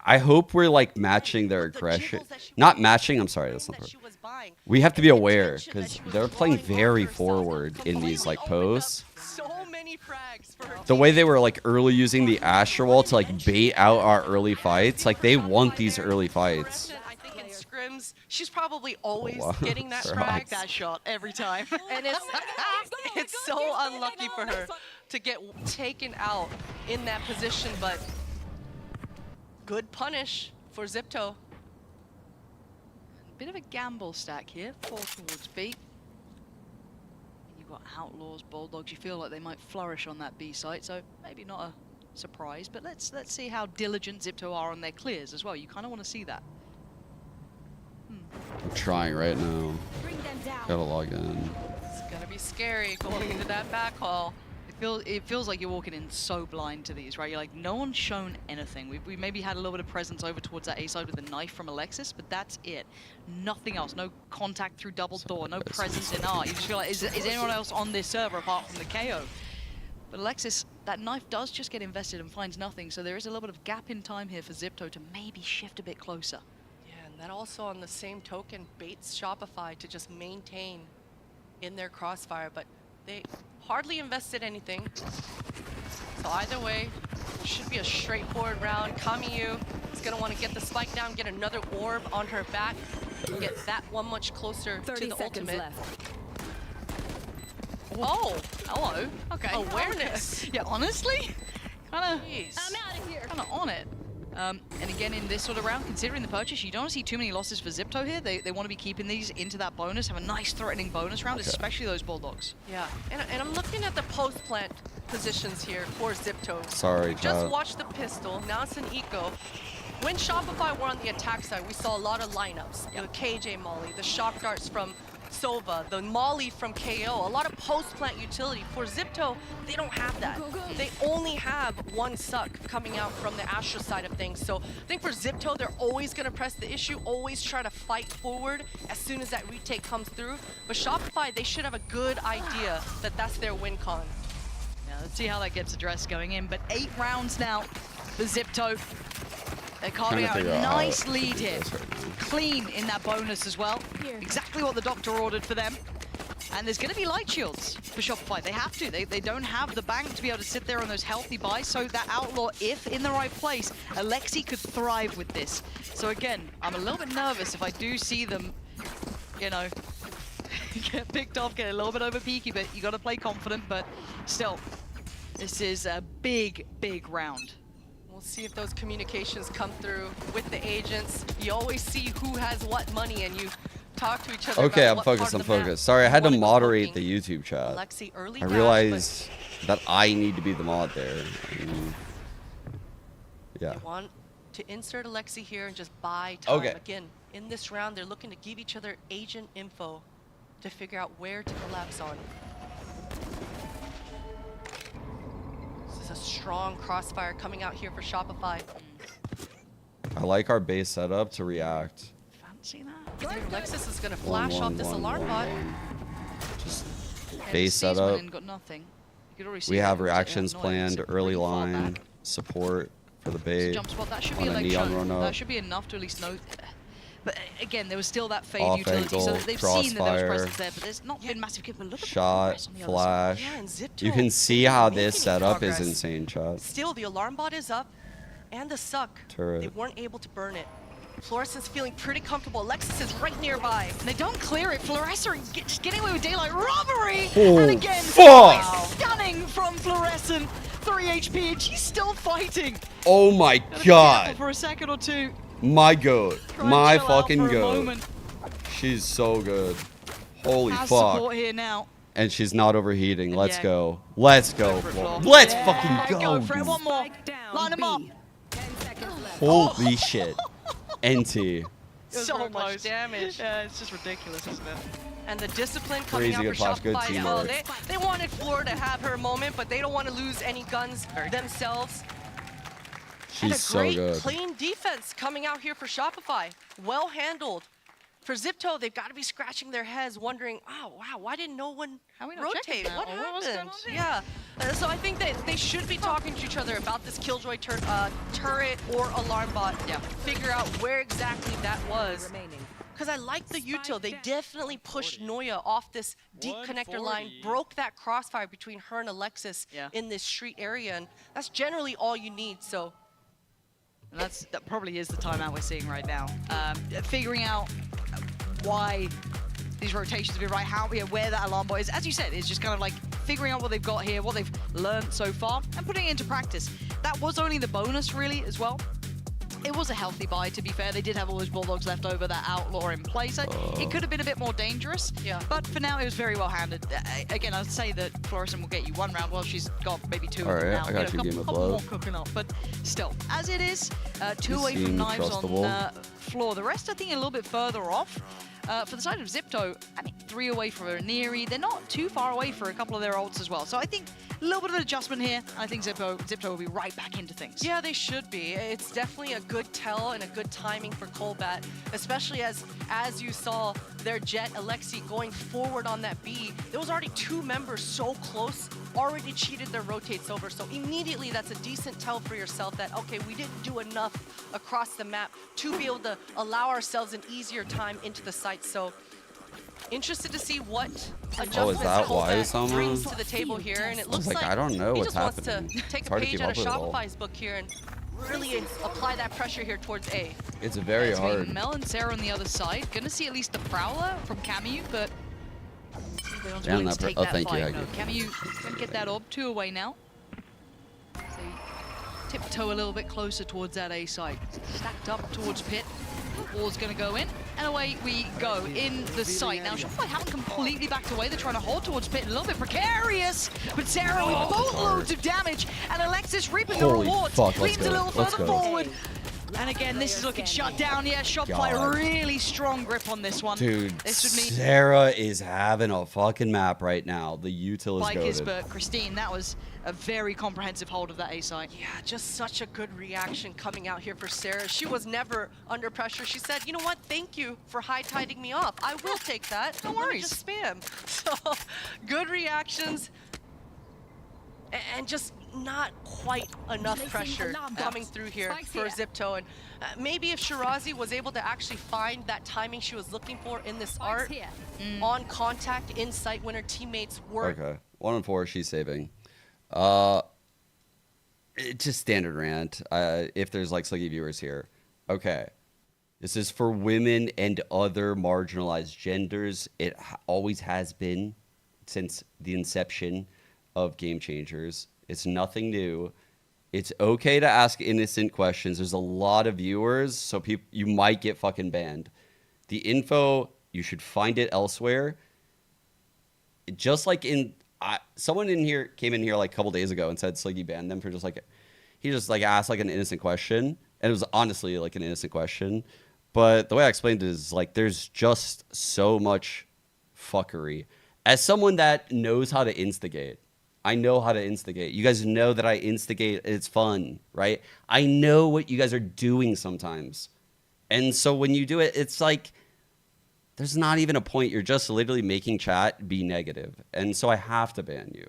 I hope we're like matching their aggression. Not matching, I'm sorry, that's not the word. We have to be aware because they're playing very forward in these like posts. The way they were like early using the Asher Wall to like bait out our early fights, like they want these early fights. Scrims, she's probably always getting that frag, that shot every time. And it's so unlucky for her to get taken out in that position, but good punish for XIPTO. Bit of a gamble stack here, 4 towards B. You've got Outlaws, Bulldogs, you feel like they might flourish on that B site, so maybe not a surprise, but let's see how diligent XIPTO are on their clears as well. You kind of want to see that. I'm trying right now. Gotta log in. It's gonna be scary going into that back hall. It feels like you're walking in so blind to these, right? You're like, no one's shown anything. We maybe had a little bit of presence over towards that A side with the knife from Alexis, but that's it. Nothing else. No contact through double door. No presence in art. You just feel like, is anyone else on this server apart from the KO? But Alexis, that knife does just get invested and finds nothing, so there is a little bit of gap in time here for XIPTO to maybe shift a bit closer. Yeah, and that also on the same token baits Shopify to just maintain in their crossfire, but they hardly invested anything. So either way, it should be a straightforward round. Camu is going to want to get the spike down, get another orb on her back, and get that one much closer to the ultimate. Left. Oh, hello. Okay. Awareness. Yeah, honestly, kind of on it. And again, in this sort of round, considering the purchase, you don't see too many losses for XIPTO here. They want to be keeping these into that bonus, have a nice threatening bonus round, especially those Bulldogs. Yeah, and I'm looking at the post-plant positions here for XIPTO. Sorry, just watch the pistol. Now it's an eco. When Shopify were on the attack side, we saw a lot of lineups. The KJ Molly, the shock darts from Sova, the Molly from KO, a lot of post-plant utility. For XIPTO, they don't have that. They only have one suck coming out from the Astra side of things. So I think for XIPTO, they're always going to press the issue, always try to fight forward as soon as that retake comes through. But Shopify, they should have a good idea that that's their win con. Yeah, let's see how that gets addressed going in. But 8 rounds now for XIPTO. They're carving out a nice lead here. Clean in that bonus as well. Exactly what the doctor ordered for them. And there's going to be light shields for Shopify. They have to. They don't have the bank to be able to sit there on those healthy buys. So that Outlaw, if in the right place, Alexi could thrive with this. So again, I'm a little bit nervous if I do see them, you know, get picked off, get a little bit over peaky, but you got to play confident. But still, this is a big, big round. We'll see if those communications come through with the agents. You always see who has what money and you talk to each other. Okay, I'm focused. Sorry, I had to moderate the YouTube chat. Alexi, early I realized that I need to be the mod there. Yeah. They want to insert Alexi here and just buy time. Okay. Again, in this round, they're looking to give each other agent info to figure out where to collapse on. A strong crossfire coming out here for Shopify. I like our base setup to react. Fancy that. I think Alexis is going to flash off this alarm bot. Just base setup. Got nothing. We have reactions planned, early line, support for the bait. Jump spot, that should be that should be enough to at least know. But again, there was still that fade utility, so they've seen that there was presence there, but there's not been massive kick. But look at shot, flash. You can see how this setup is insane, chat. Still, the alarm bot is up, and the suck. Turret. They weren't able to burn it. Fluorescent's feeling pretty comfortable. Alexis is right nearby. And they don't clear it. Fluorescent just getting away with daylight robbery. Oh, and again, stunning from Fluorescent. 3 HP, and she's still fighting. Oh my god. For a second or two. My goat. My fucking goat. She's so good. Holy fuck. Support here now. And she's not overheating. Let's go. Let's go. Let's fucking go. Go for it. One more. Line them up. Holy shit. NT. So much damage. Yeah, it's just ridiculous, isn't it? And the discipline coming out for Shopify as well. They wanted Floor to have her moment, but they don't want to lose any guns themselves. She's so good. And a great clean defense coming out here for Shopify. Well handled. For XIPTO, they've got to be scratching their heads, wondering, oh, wow, why didn't no one rotate? What happened? Yeah. So I think that they should be talking to each other about this Killjoy turret or alarm bot. Yeah. Figure out where exactly that was. Because I like the util. They definitely pushed Noya off this deep connector line, broke that crossfire between her and Alexis in this street area, and that's generally all you need. So. And that probably is the timeout we're seeing right now. Figuring out why these rotations have been right, where that alarm bot is. As you said, it's just kind of like figuring out what they've got here, what they've learned so far, and putting it into practice. That was only the bonus, really, as well. It was a healthy buy, to be fair. They did have all those Bulldogs left over, that Outlaw in place. It could have been a bit more dangerous, but for now, it was very well handled. Again, I'd say that Florison will get you one round. Well, she's got maybe two of them now. I got you, Game of couple more Love. cooking up, but still, as it is, 2 away from knives on Floor. The rest, I think, a little bit further off. For the side of XIPTO, I mean, 3 away from Neri. They're not too far away for a couple of their ults as well. So I think a little bit of an adjustment here. I think XIPTO will be right back into things. Yeah, they should be. It's definitely a good tell and a good timing for Colbat, especially as you saw their Jet Alexi going forward on that B. There was already 2 members so close, already cheated their rotates over. So immediately that's a decent tell for yourself that, okay, we didn't do enough across the map to be able to allow ourselves an easier time into the site. So interested to see what adjustments Colbat brings to the table here, and it looks like I don't know he what's just wants happening. to take a page out of Shopify's book here and really apply that pressure here towards A. It's very hard. Mel and Sarah on the other side. Gonna see at least the Prowler from Camu, but Damn, that take oh, that thank fight. you. No, Camu gonna get that orb. 2 away now. So tiptoe a little bit closer towards that A side. Stacked up towards Pit. Wall's gonna go in, and away we go in the site. Now, Shopify haven't completely backed away. They're trying to hold towards Pit, a little bit precarious, but Sarah with boatloads of damage, and Alexis reaping the rewards. Leans a little further forward. And again, this is looking shut down. Yeah, Shopify really strong grip on this one. Dude, this would mean Sarah is having a fucking map right now. The util is goated. Kisbert, Christine, that was a very comprehensive hold of that A side. Yeah, just such a good reaction coming out here for Sarah. She was never under pressure. She said, you know what, thank you for high-tiding me up. I will take that. No worries. Just spam. So, good reactions. And just not quite enough pressure coming through here for XIPTO. And maybe if Shirazi was able to actually find that timing she was looking for in this art, on contact, in sight when her teammates were. Okay, 1-4, she's saving. It's just standard rant. If there's like Sluggy viewers here. Okay. This is for women and other marginalized genders. It always has been since the inception of Game Changers. It's nothing new. It's okay to ask innocent questions. There's a lot of viewers, so you might get fucking banned. The info, you should find it elsewhere. Just like someone came in here like a couple days ago and said Sluggy banned them for he just asked like an innocent question, and it was honestly like an innocent question. But the way I explained it is like there's just so much fuckery. As someone that knows how to instigate, I know how to instigate. You guys know that I instigate. It's fun, right? I know what you guys are doing sometimes. And so when you do it, it's like there's not even a point. You're just literally making chat be negative. And so I have to ban you.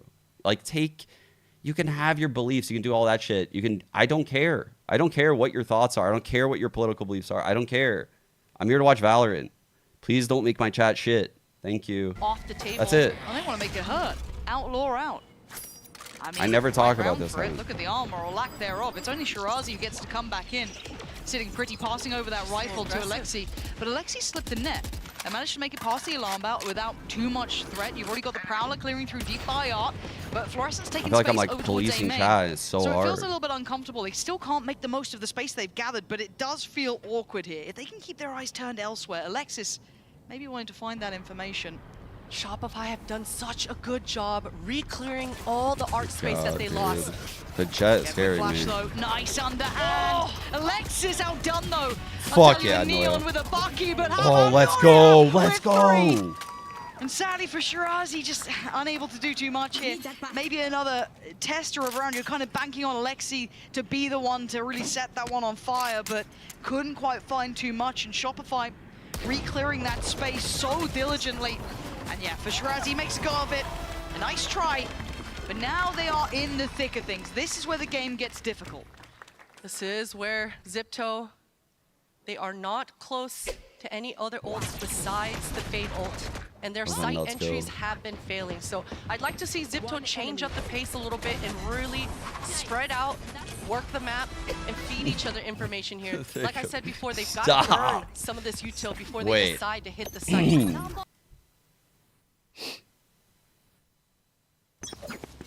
You can have your beliefs. You can do all that shit. I don't care. I don't care what your thoughts are. I don't care what your political beliefs are. I don't care. I'm here to watch Valorant. Please don't make my chat shit. Thank you. Off the table. That's it. I don't want to make it hurt. Outlaw out. I never talk about this. Look at the armor or lack thereof. It's only Shirazi who gets to come back in. Sitting pretty, passing over that rifle to Alexi. But Alexi slipped the net. They managed to make it past the alarm belt without too much threat. You've already got the Prowler clearing through deep by Art, but Fluorescent's taking space over towards policing A main. chat. It's so it hard. feels a little bit uncomfortable. They still can't make the most of the space they've gathered, but it does feel awkward here. If they can keep their eyes turned elsewhere, Alexis maybe wanting to find that information. Shopify have done such a good job re-clearing all the art space that they lost. The jet scared me. Though. Nice underhand. Alexis outdone though. Fuck yeah, Neon with a Bucky, but let's go. Let's go. And sadly for Shirazi, just unable to do too much here. Maybe another tester of round. You're kind of banking on Alexi to be the one to really set that one on fire, but couldn't quite find too much. And Shopify re-clearing that space so diligently. And yeah, for Shirazi, makes a go of it. A nice try. But now they are in the thick of things. This is where the game gets difficult. This is where XIPTO, they are not close to any other ults besides the Fade ult. And their site entries have been failing. So I'd like to see XIPTO change up the pace a little bit and really spread out, work the map, and feed each other information here. Like I said before, they've got to burn some of this util before they decide to hit the site.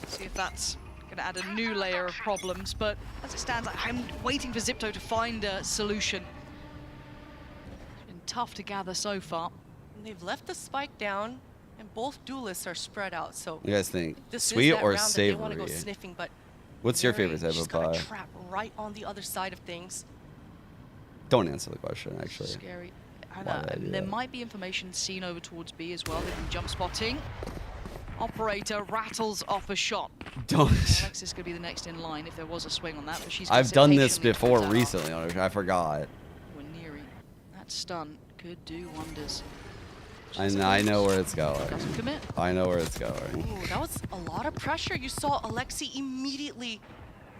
See if that's going to add a new layer of problems, but as it stands, I'm waiting for XIPTO to find a solution. It's been tough to gather so far. And they've left the spike down, and both duelists are spread out. So you guys think this sweet is that or round savory? That they want to go sniffing, but what's your favorite type she's of got a trap right on the other side of things. Don't answer the question, actually. Scary. There might be information seen over towards B as well. They've been jump spotting. Operator rattles off a shot. Don't. Alexis could be the next in line if there was a swing on that, but she's. I've done this before recently. I forgot. Waneri, that stun could do wonders. And I know where it's going. Doesn't commit. I know where it's going. Ooh, that was a lot of pressure. You saw Alexi immediately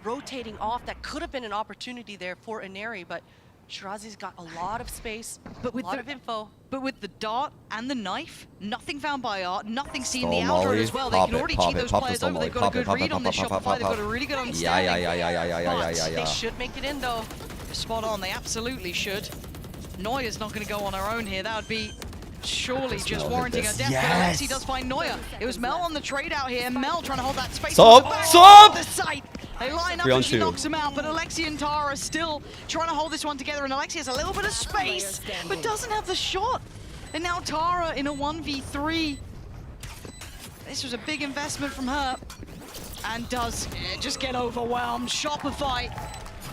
rotating off. That could have been an opportunity there for Aneri, but Shirazi's got a lot of space, a lot of info. But with the dart and the knife, nothing found by Art, nothing seen the Aldred as well. They can already cheat those players over. They've got a good read on this Shopify. They've got a really good understanding. Yeah. They should make it in though. Spot on, they absolutely should. Neuer's not going to go on her own here. That would be surely just warranting a death. But Alexi does find Neuer. It was Mel on the trade out here. Mel trying to hold that space. Stop! The site. They line up and she knocks him out, but Alexi and Tara still trying to hold this one together, and Alexi has a little bit of space, but doesn't have the shot. And now Tara in a 1v3. This was a big investment from her, and does just get overwhelmed. Shopify,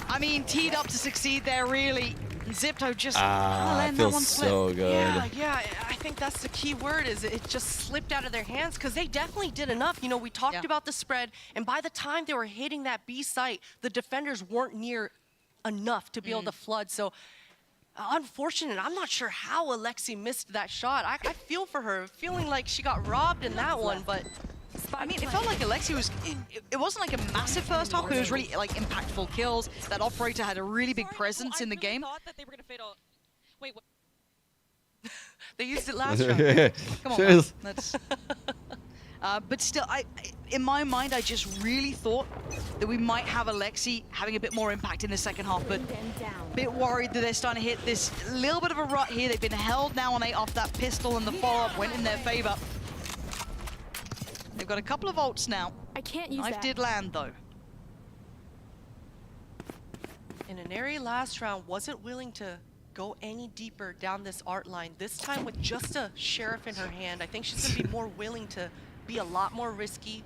I mean, teed up to succeed there, really. And XIPTO just it feels so good. Yeah, I think that's the key word, is it just slipped out of their hands, because they definitely did enough. You know, we talked about the spread, and by the time they were hitting that B site, the defenders weren't near enough to be able to flood. So unfortunate. I'm not sure how Alexi missed that shot. I feel for her, feeling like she got robbed in that one, but I mean, it felt like Alexi was, it wasn't like a massive first half, but it was really like impactful kills. That operator had a really big presence in the game. Thought that they were gonna fade out. Wait, what? They used it last round. Come on, man. That's, but still, in my mind, I just really thought that we might have Alexi having a bit more impact in the second half, but a bit worried that they're starting to hit this little bit of a rut here. They've been held now on 8 off that pistol, and the follow-up went in their favor. They've got a couple of ults now. I can't use Knife did land, though. And Aneri last round wasn't willing to go any deeper down this art line. This time with just a Sheriff in her hand, I think she's going to be more willing to be a lot more risky.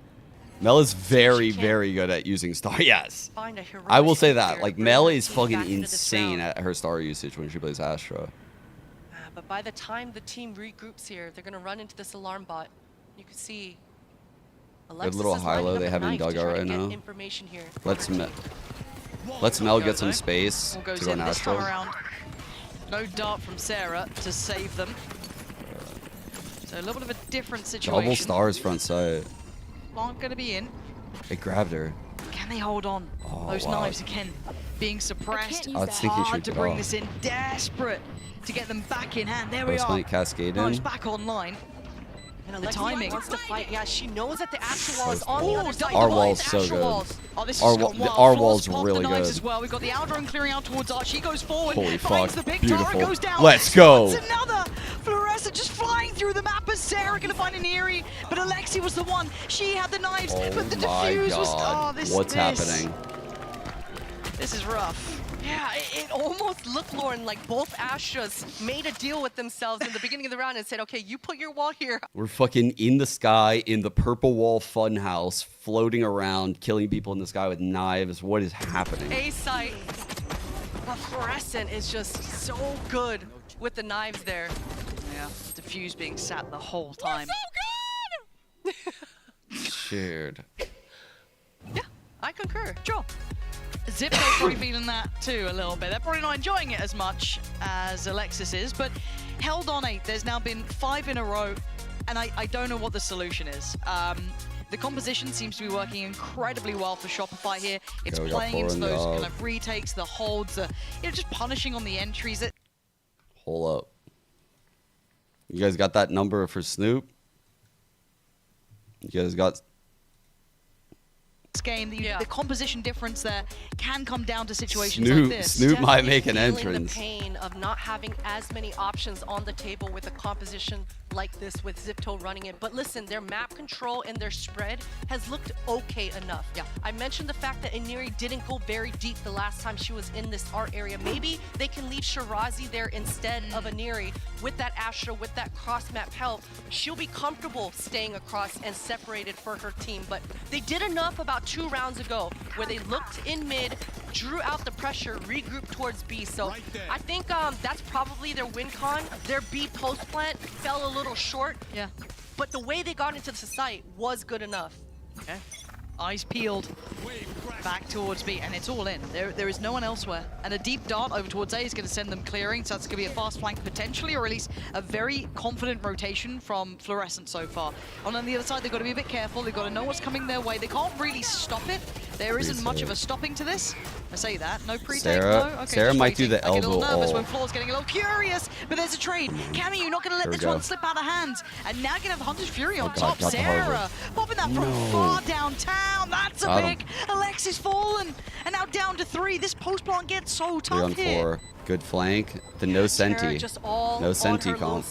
Mel is very, very good at using star. Yes. I will say that. Like, Mel is fucking insane at her star usage when she plays Astra. But by the time the team regroups here, they're going to run into this alarm bot. You can see Good little high-low they have in dugout right now. Let's Mel get some space to go on Astra. No dart from Sarah to save them. So a little bit of a different situation. Double stars front side. Aren't going to be in. They grabbed her. Can they hold on? Those knives again being suppressed. I was thinking she hard to would bring this in. Desperate to get them back in hand. There we are. Cascade Knives in. back online. And the timing. Wants to fight. Yeah, she knows that the actual wall is on the other side. Our wall's so good. Oh, this our wall's really good. As well. We've got the Aldrone clearing out towards Art. She goes forward. Holy finds fuck. the big Beautiful. Tara goes down. Let's go. It's another. Fluorescent but Alexi was the one. She had the knives, Oh but the my defuse God. was... Oh, What's happening? This is rough. Yeah, it almost looked, Lauren, like both Astras made a deal with themselves in the beginning of the round and said, okay, you put your wall here. We're fucking in the sky in the purple wall funhouse, floating around, killing people in the sky with knives. What is happening? A site. But Fluorescent is just so good with the knives there. Yeah, defuse being sat the whole time. We're so good! Shared. Yeah, I concur. Sure. XIPTO's probably feeling that too a little bit. They're probably not enjoying it as much as Alexis is, but held on 8. There's now been 5 in a row, and I don't know what the solution is. The composition seems to be working incredibly well for Shopify here. It's playing into those kind of retakes, the holds, just punishing on the entries. Hold up. You guys got that number for Snoop? You guys got... Game, the composition difference there can come down to situations like this. Snoop might make an entrance. Feeling the pain of not having as many options on the table with a composition like this with XIPTO running it. But listen, their map control and their spread has looked okay enough. Yeah, I mentioned the fact that Iniri didn't go very deep the last time she was in this art area. Maybe they can leave Shirazi there instead of Iniri with that Astra, with that cross map help. She'll be comfortable staying across and separated for her team. But they did enough about 2 rounds ago where they looked in mid, drew out the pressure, regrouped towards B. So I think that's probably their win con. Their B post plant fell a little short. Yeah. But the way they got into the site was good enough. Okay. Eyes peeled back towards B, and it's all in. There is no one elsewhere. And a deep dart over towards A is going to send them clearing, so that's going to be a fast flank potentially, or at least a very confident rotation from Fluorescent so far. And on the other side, they've got to be a bit careful. They've got to know what's coming their way. They can't really stop it. There isn't much of a stopping to this. I say that. No pre-take, no? Okay, Sarah might do the I get a elbow little nervous when all. Floor's getting a little curious, but there's a trade. Cammy, you're not going to let this one slip out of hands. And now you're going to have Hunter's Fury on top. Sarah popping that from far downtown. That's a big. Alexis fallen. And now down to 3. This post plant gets so tough 3 here. on 4. Good flank. The no senti. Just all no senti comp.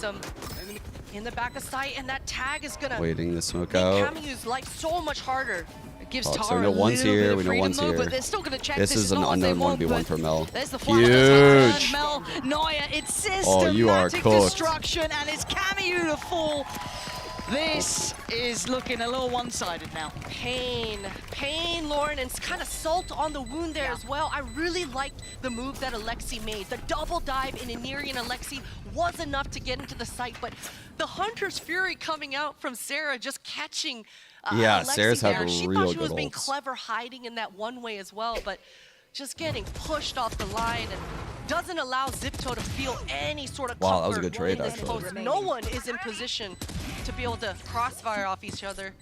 In the back of sight, and that tag is gonna Waiting the smoke make out. Cammy's life so much harder. It gives So Tara we know one's here. We know one's though, here. but they're still gonna check This is an not unknown what they 1v1 want, for Mel. There's the flash. Huge. Mel, Noya, it's Oh, you are systematic cooked. destruction, and it's Cammy to fall. This is looking a little one-sided now. Pain, Lauren, and it's kind of salt on the wound there as well. I really liked the move that Alexi made. The double dive in Iniri and Alexi was enough to get into the site, but the Hunter's Fury coming out from Sarah, just catching Yeah, Alexi Sarah's had there. She real thought she was good being ults. clever hiding in that one way as well, but just getting pushed off the line and doesn't allow XIPTO to feel any sort of Wow, that was a comfort good trade, in this actually. post. No one is in position to be able to crossfire off each other.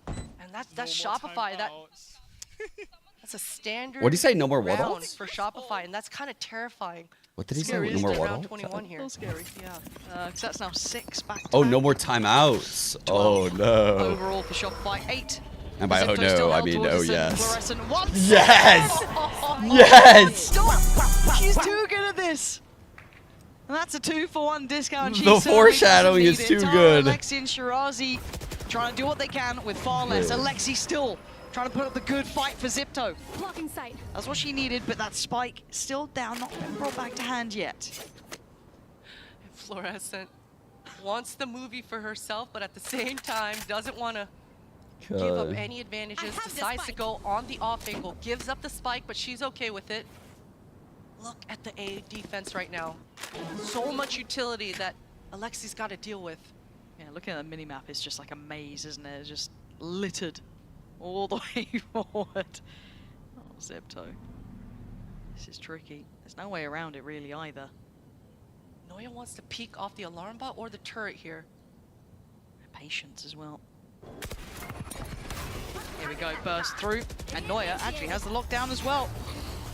And that's Shopify. That's a standard What'd he say, no more what round else? for Shopify, and that's kind of terrifying. What did he say? Scary, No more isn't it? what Round else? 21 here. A little scary, yeah. Because that's now 6 back to Oh, back. no more timeouts. Oh, no. Overall for Shopify, 8. And by oh XIPTO still no, I held mean towards oh us and yes. Fluorescent once. Yes! Yes! Stop! She's too good at this. And that's a 2-for-1 discount. She The certainly foreshadowing doesn't is need it. too Tara, good. Alexi and Shirazi trying to do what they can with far less. Really? Alexi still trying to put up the good fight for XIPTO. Blocking sight. That's what she needed, but that spike still down, not been brought back to hand yet. Fluorescent wants the movie for herself, but at the same time doesn't want to give up any advantages. Decides to go on the off angle, gives up the spike, but she's okay with it. Look at the A defense right now. So much utility that Alexi's got to deal with. Yeah, looking at the minimap, it's just like a maze, isn't it? It's just littered all the way forward. Oh, XIPTO. This is tricky. There's no way around it really either. Noya wants to peek off the alarm bot or the turret here. Patience as well. Here we go, burst through. And Noya actually has the lockdown as well.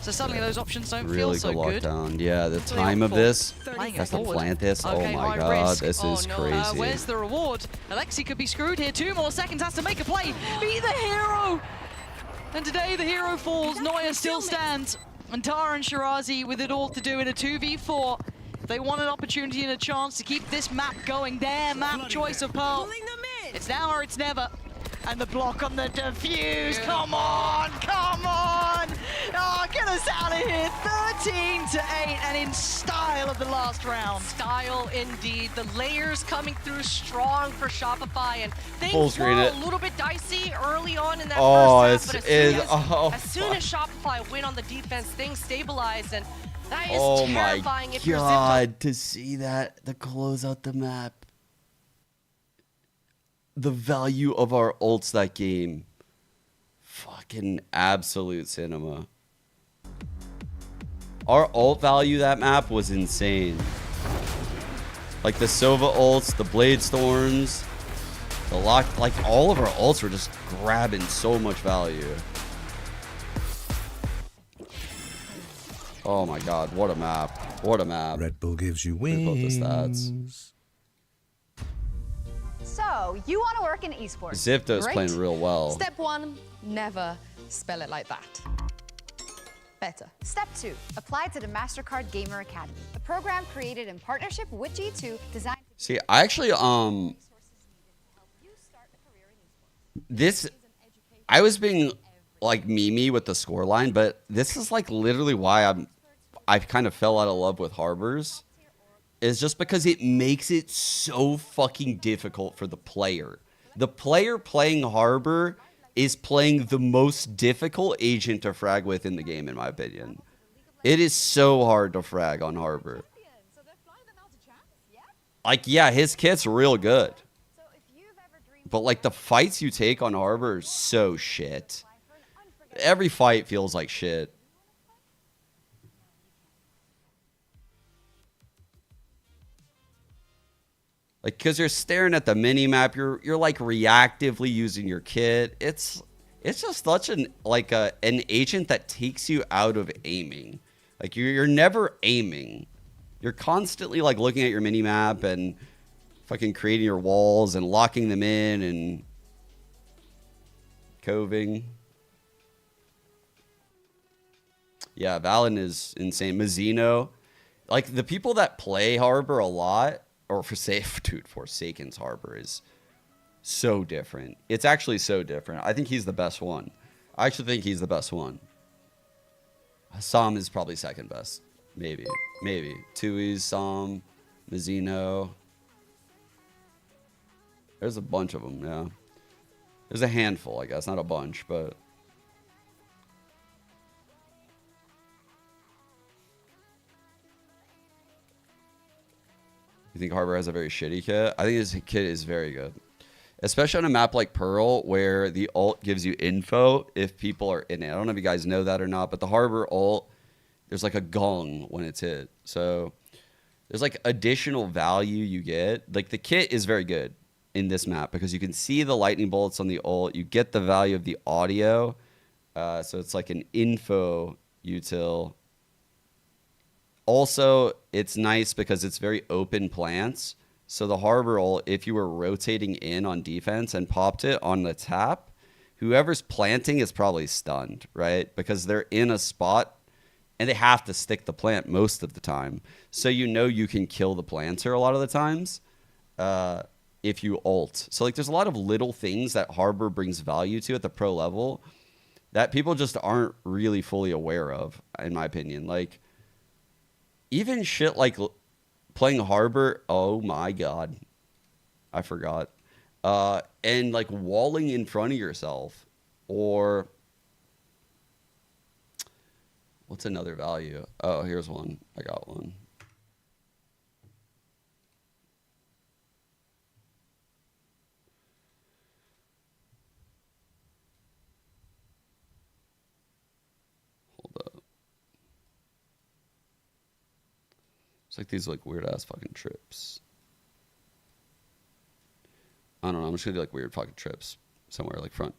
So suddenly those options don't feel Really so good good. lockdown. Yeah, the So time of this Playing it has to forward. plant this. Oh Okay, my high god, risk. this is crazy. Where's the reward? Alexi could be screwed here. 2 more seconds, has to make a play. Be the hero! And today the hero falls. Noya still stands. And Tara and Shirazi with it all to do in a 2v4. They want an opportunity and a chance to keep this map going. Their map choice of Pearl. It's now or it's never. And the block on the defuse. Come on, come on. Oh, get us out of here. 13-8 and in style of the last round. Style indeed. The layers coming through strong for Shopify, and things were a little bit dicey early on in that first half, but as soon as Shopify went on the defense, things stabilized, and that is terrifying if you're XIPTO. Oh my god, to see that, to close out the map. The value of our ults that game. Fucking absolute cinema. Our ult value that map was insane. Like the Sova ults, the Blade Storms, the lock, like all of our ults were just grabbing so much value. Oh my god, what a map. What a map. Red Bull gives you wings. The stats. So, you want to work in esports. XIPTO's playing real well. Step 1, never spell it like that. Better. Step 2, apply to the MasterCard Gamer Academy, a program created in partnership with G2 designed to... See, I actually, I was being like memey with the scoreline, but this is like literally why I kind of fell out of love with Harbors. Is just because it makes it so fucking difficult for the player. The player playing Harbor is playing the most difficult agent to frag with in the game, in my opinion. It is so hard to frag on Harbor. Like, yeah, his kit's real good. But, like, the fights you take on Harbor are so shit. Every fight feels like shit. Like, because you're staring at the mini map, you're like reactively using your kit. It's just such an agent that takes you out of aiming. Like you're never aiming. You're constantly like looking at your mini map and fucking creating your walls and locking them in and coving. Yeah, Valen is insane. Mazzino, like the people that play Harbor a lot. Or Forsaken's Harbor is so different. It's actually so different. I think he's the best one. I actually think he's the best one. Sam is probably second best. Maybe. Tui's, Sam, Mazzino. There's a bunch of them, yeah. There's a handful, I guess. Not a bunch, but... You think Harbor has a very shitty kit? I think his kit is very good. Especially on a map like Pearl, where the ult gives you info if people are in it. I don't know if you guys know that or not, but the Harbor ult, there's like a gong when it's hit. So there's like additional value you get. Like the kit is very good in this map because you can see the lightning bolts on the ult. You get the value of the audio. So it's like an info util. Also, it's nice because it's very open plants. So the Harbor ult, if you were rotating in on defense and popped it on the tap, whoever's planting is probably stunned, right? Because they're in a spot and they have to stick the plant most of the time. So you know you can kill the planter a lot of the times if you ult. So like there's a lot of little things that Harbor brings value to at the pro level that people just aren't really fully aware of, in my opinion. Like, even shit like playing Harbor, oh my god, I forgot. And like walling in front of yourself, or what's another value? Oh, here's one. I got one. It's like these like weird ass fucking trips. I don't know. I'm just gonna do like weird fucking trips somewhere like front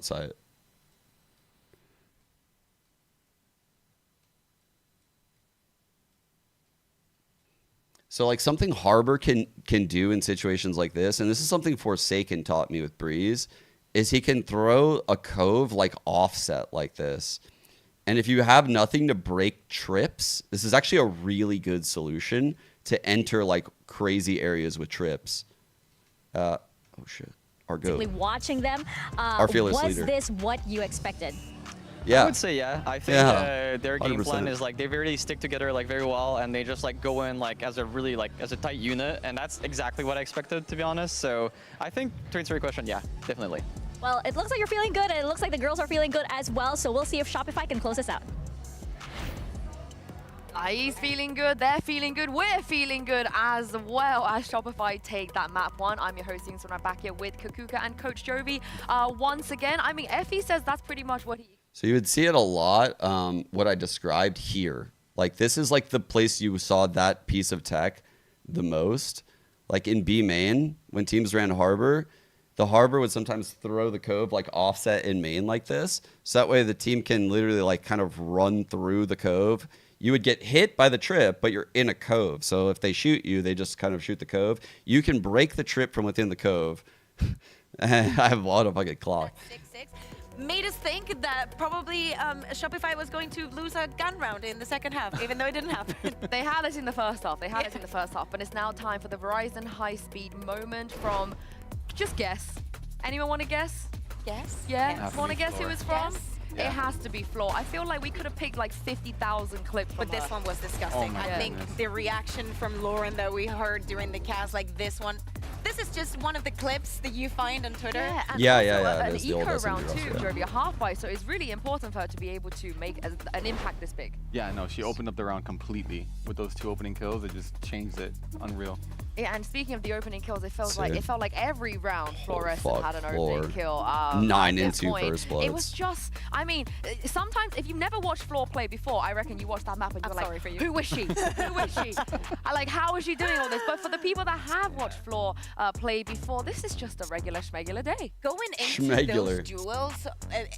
side. So like something Harbor can do in situations like this, and this is something Forsaken taught me with Breeze, is he can throw a cove like offset like this. And if you have nothing to break trips, this is actually a really good solution to enter like crazy areas with trips. Oh shit. our GOAT. Watching them, Our fearless was leader. this what you expected? Yeah. I would say yeah. I think their game plan is like they really stick together like very well, and they just like go in like as a really like as a tight unit, and that's exactly what I expected, to be honest. So I think to answer your question, yeah, definitely. Well, it looks like you're feeling good, and it looks like the girls are feeling good as well. So we'll see if Shopify can close this out. He's feeling good, they're feeling good, we're feeling good as well as Shopify take that map 1. I'm your host, so I'm back here with Kakuka and Coach Jovi. Once again, I mean, Effie says that's pretty much what he... So you would see it a lot, what I described here. Like, this is like the place you saw that piece of tech the most. Like in B main, when teams ran Harbor, the Harbor would sometimes throw the cove like offset in main like this. So that way the team can literally like kind of run through the cove. You would get hit by the trip, but you're in a cove. So if they shoot you, they just kind of shoot the cove. You can break the trip from within the cove. I have a lot of fucking clock. 6-6 made us think that probably Shopify was going to lose a gun round in the second half, even though it didn't happen. They had us in the first half. They had us in the first half, but it's now time for the Verizon high-speed moment from, just guess. Anyone want to guess? Yes. Yeah? Yes. Want to guess who it's from? Yes. It has to be Floor. I feel like we could have picked like 50,000 clips from But this her. one was disgusting. Oh I think the reaction from Lauren that we heard during the cast, like this one, this is just one of the clips that you find on Twitter. Yeah, and An an eco round SMG too, also, Jovi, a half buy, so it's really important for her to be able to make an impact this big. Yeah, no, she opened up the round completely with those 2 opening kills. It just changed it. Unreal. Yeah, and speaking of the opening kills, it felt like every round Fluorescent had an opening kill. 9 and 2 first bloods. It was just, I mean, sometimes if you've never watched Floor play before, I reckon you watch that map and you're like, who is she? Who is she? Like, how is she doing all this? But for the people that have watched Floor play before, this is just a regular schmegular day. Going into those duels and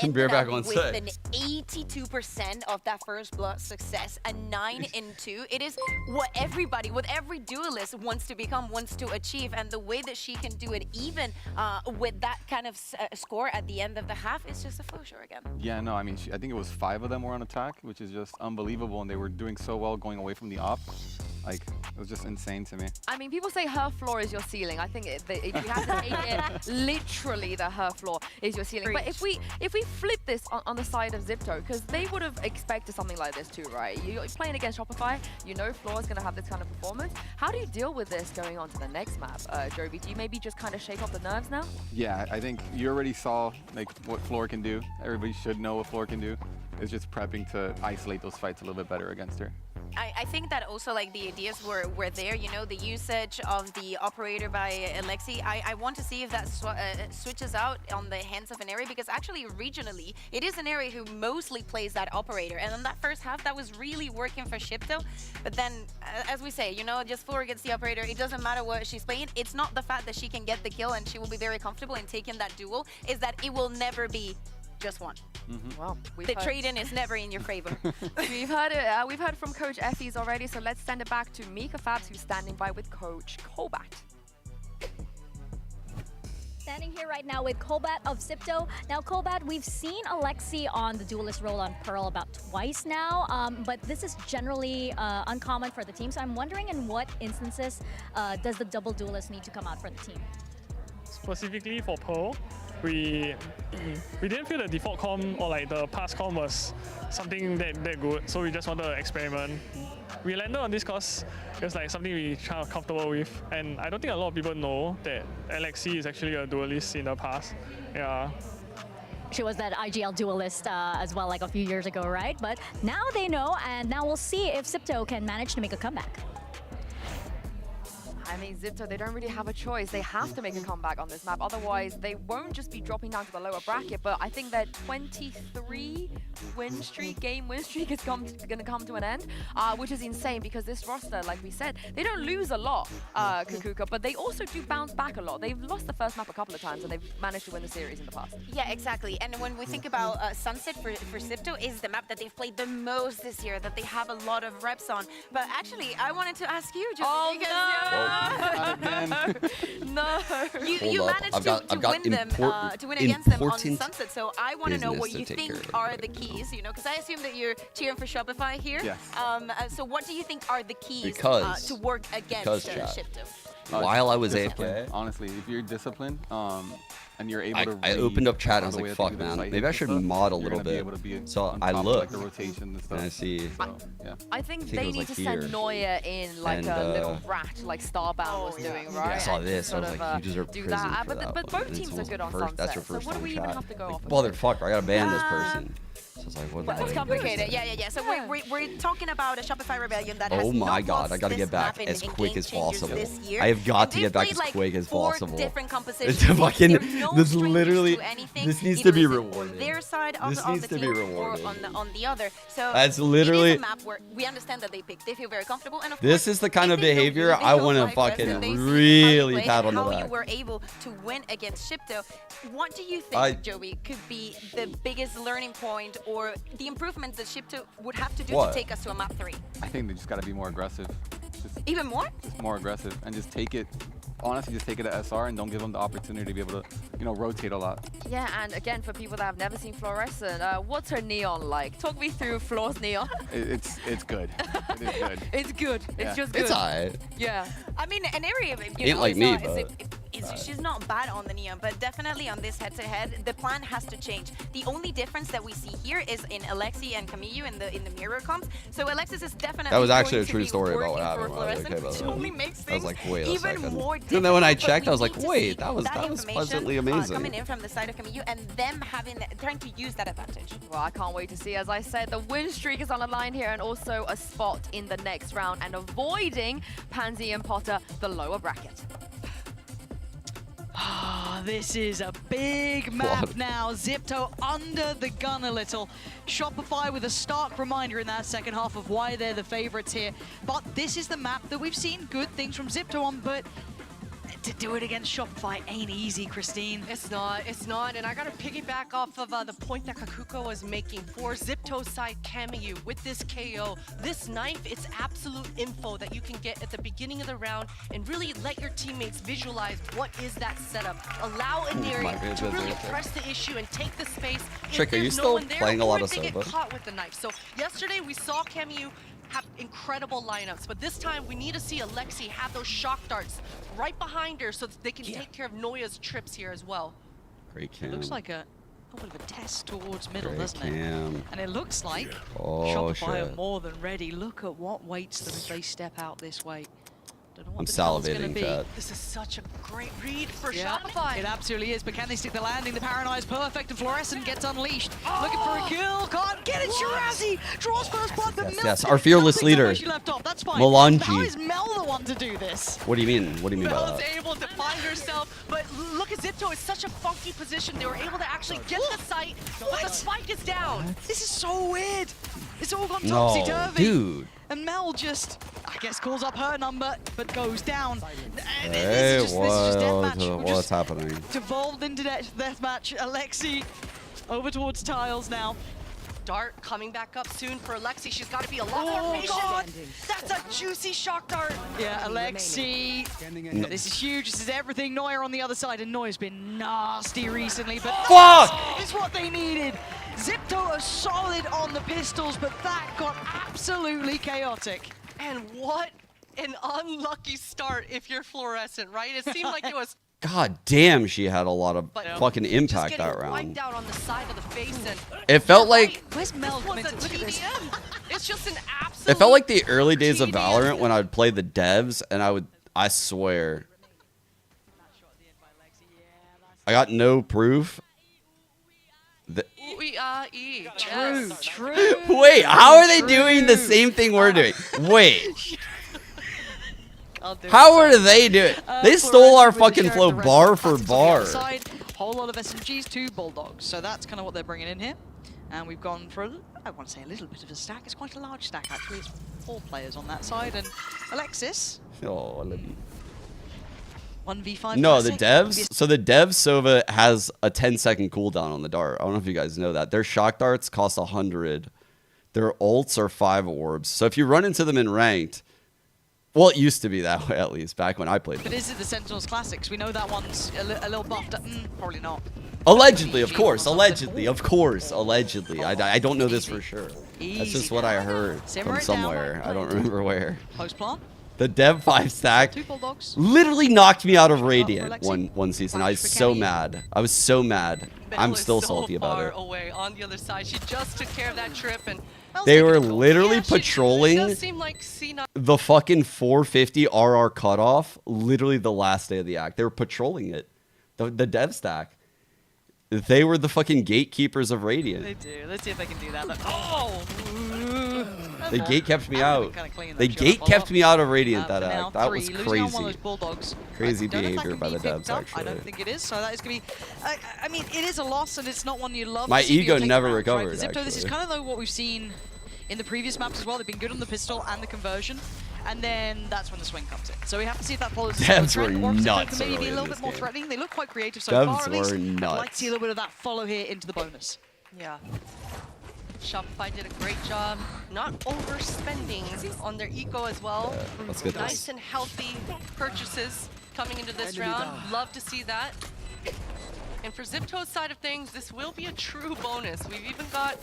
ended up with an 82% of that first blood success, a 9 and 2. It is what everybody, what every duelist wants to become, wants to achieve, and the way that she can do it even with that kind of score at the end of the half is just a faux show again. Yeah, no, I mean, I think it was 5 of them were on attack, which is just unbelievable, and they were doing so well going away from the op. Like, it was just insane to me. I mean, people say her floor is your ceiling. I think if you have to take it literally that her floor is your ceiling. But if we flip this on the side of XIPTO, because they would have expected something like this too, right? You're playing against Shopify, you know Floor is going to have this kind of performance. How do you deal with this going on to the next map, Jovi? Do you maybe just kind of shake off the nerves now? Yeah, I think you already saw like what Floor can do. Everybody should know what Floor can do. It's just prepping to isolate those fights a little bit better against her. I think that also like the ideas were there, you know, the usage of the operator by Alexi. I want to see if that switches out on the hands of an area, because actually regionally it is an area who mostly plays that operator, and in that first half that was really working for XIPTO. But then as we say, you know, just Floor gets the operator, it doesn't matter what she's playing. It's not the fact that she can get the kill and she will be very comfortable in taking that duel, is that it will never be just one. Well, the trade-in is never in your favor. We've heard it. We've heard from Coach Effie's already, so let's send it back to Mika Fabs, who's standing by with Coach Kobat. Standing here right now with Kobat of XIPTO. Now, Kobat, we've seen Alexi on the duelist role on Pearl about twice now, but this is generally uncommon for the team. So I'm wondering, in what instances does the double duelist need to come out for the team? Specifically for Pearl, we didn't feel the default comp or like the past comp was something that good, so we just wanted to experiment. We landed on this because it was like something we kind of comfortable with, and I don't think a lot of people know that Alexi is actually a duelist in the past. Yeah. She was that IGL duelist as well, like a few years ago, right? But now they know, and now we'll see if XIPTO can manage to make a comeback. I mean, XIPTO, they don't really have a choice. They have to make a comeback on this map. Otherwise, they won't just be dropping down to the lower bracket, but I think their 23 game win streak is going to come to an end, which is insane because this roster, like we said, they don't lose a lot, Kakuka, but they also do bounce back a lot. They've lost the first map a couple of times, and they've managed to win the series in the past. Yeah, exactly. And when we think about Sunset for XIPTO, is the map that they've played the most this year, that they have a lot of reps on. But actually, I wanted to ask you, just because... No. You managed to win against them on Sunset, so I want to know what you think are the keys, you know, because I assume that you're cheering for Shopify here. Yes. So what do you think are the keys Because to work against XIPTO? while I was AFK. Honestly, if you're disciplined, and you're able to. I opened up chat and I was like, "Fuck, man, maybe I should mod a little bit." So I looked, and I see. I think they need to send Neuer in like a little rat, like Starbound was doing, right? Yeah, I saw this. I was like, "You deserve prison for that." But both teams are good on Sunset. That's your first so what do we even have to go off? Motherfucker, I gotta ban this person. So it's like, what? It's complicated. Yeah. So we're talking about a Shopify Rebellion that has oh my god, I gotta get back as quick as possible. I have got to get back as quick as possible. Different compositions. This literally, this needs to be rewarded. Their side of this the needs to be rewarded. Or on the other. So that's literally. It is a map where we understand that they pick. They feel very comfortable, and of this course, is the kind of behavior I want to fucking really pat on the back. How you were able to win against XIPTO. What do you think, Joey, could be the biggest learning point or the improvements that XIPTO would have to do to take us to a map 3? I think they just got to be more aggressive. Even more? Just more aggressive and just take it. Honestly, just take it to SR and don't give them the opportunity to be able to, rotate a lot. Yeah, and again, for people that have never seen Fluorescent, what's her neon like? Talk me through Floor's neon. It's good. It is good. It's good. It's just good. It's alright. Yeah. I mean, an area, ain't like me, but she's not bad on the neon, but definitely on this head-to-head, the plan has to change. The only difference that we see here is in Alexi and Camille in the mirror comps. So Alexis is definitely that was actually a true story about what happened. Which only makes things wait even more difficult. And then when I checked, I was like, wait, that was pleasantly amazing. Coming in from the side of Camille and them trying to use that advantage. Well, I can't wait to see. As I said, the win streak is on the line here and also a spot in the next round and avoiding Pansy and Potter the lower bracket. This is a big map now. XIPTO under the gun a little. Shopify with a stark reminder in that second half of why they're the favorites here. But this is the map that we've seen good things from XIPTO on, but to do it against Shopify ain't easy, Christine. It's not, and I gotta piggyback off of the point that Kakuko was making for XIPTO's side Camille with this KO. This knife, it's absolute info that you can get at the beginning of the round and really let your teammates visualize what is that setup. Allow Inari to really press the issue and take the space. Trick, are you still playing a lot of Soba? Get caught with the knife. So yesterday we saw Camille have incredible lineups, but this time we need to see Alexi have those shock darts right behind her so that they can take care of Noya's trips here as well. Great cam. Looks like a bit of a test towards middle, doesn't it? And it looks like Shopify are more than ready. Look at what waits them if they step out this way. I'm salivating, chat. This is such a great read for Shopify. It absolutely is, but can they stick the landing? The Paranoia is perfect, and Fluorescent gets unleashed. Looking for a kill, can't get it. Shirazi draws first blood, but yes, our fearless leader. She left off. That's fine. Melange. How is Mel the one to do this? What do you mean? What do you mean by that? Mel's able to find herself, but look at XIPTO. It's such a funky position. They were able to actually get the site, but the spike is down. This is so weird. It's all gone topsy-turvy. Dude. And Mel just, I guess, calls up her number, but goes down. Hey, this is just deathmatch. What's happening? Devolved into deathmatch. Alexi over towards tiles now. Dart coming back up soon for Alexi. She's got to be a lot more patient. God, that's a juicy shock dart. Yeah, Alexi. No. This is huge. This is everything. Neuer on the other side, and Neuer's been nasty recently, but fuck is what they needed. XIPTO are solid on the pistols, but that got absolutely chaotic. And what an unlucky start if you're Fluorescent, right? It seemed like it was. God damn, she had a lot of fucking impact that round. Wiped out on the side of the face and it felt like where's Mel coming to look at this? It's just an absolute. It felt like the early days of Valorant when I would play the devs and I swear I got no proof. True. Wait, how are they doing the same thing we're doing? Wait. How are they doing? They stole our fucking flow bar for bar. Whole lot of SMGs, 2 Bulldogs. So that's kind of what they're bringing in here. And we've gone for, I want to say a little bit of a stack. It's quite a large stack, actually. It's 4 players on that side. And Alexis. Oh, I love you. 1v5. No, the devs. So the dev Sova has a 10-second cooldown on the dart. I don't know if you guys know that. Their shock darts cost 100. Their ults are 5 orbs. So if you run into them in ranked, well, it used to be that way, at least, back when I played them. But is it the Sentinels Classics? We know that one's a little buffed up. Probably not. Allegedly, of course. Allegedly, of course. Allegedly. I don't know this for sure. That's just what I heard from somewhere. I don't remember where. Post plant. The Dev 5 stack literally knocked me out of Radiant one season. I was so mad. I was so mad. I'm still salty about it. Away on the other side. She just took care of that trip and they were literally patrolling the fucking 450 RR cutoff literally the last day of the act. They were patrolling it. The Dev stack. They were the fucking gatekeepers of Radiant. They do. Let's see if they can do that. Oh! The gate kept me out. The gate kept me out of Radiant that act. That was crazy. Crazy behavior by the devs, actually. I don't think it is. So that is going to be... I mean, it is a loss, and it's not one you love. My ego never recovered, XIPTO, this is kind of though what we've seen in the previous maps as well. They've been good on the pistol and the conversion. And then that's when the swing comes in. So we have to see if that follows. Devs were nuts. Maybe be a little bit more threatening. They look quite creative so far. At least. I'd like to see a little bit of that follow here into the bonus. Yeah. Shopify did a great job not overspending on their eco as well. Yeah, let's get nice and healthy purchases coming into this round. Love to see that. And for XIPTO's side of things, this will be a true bonus. We've even got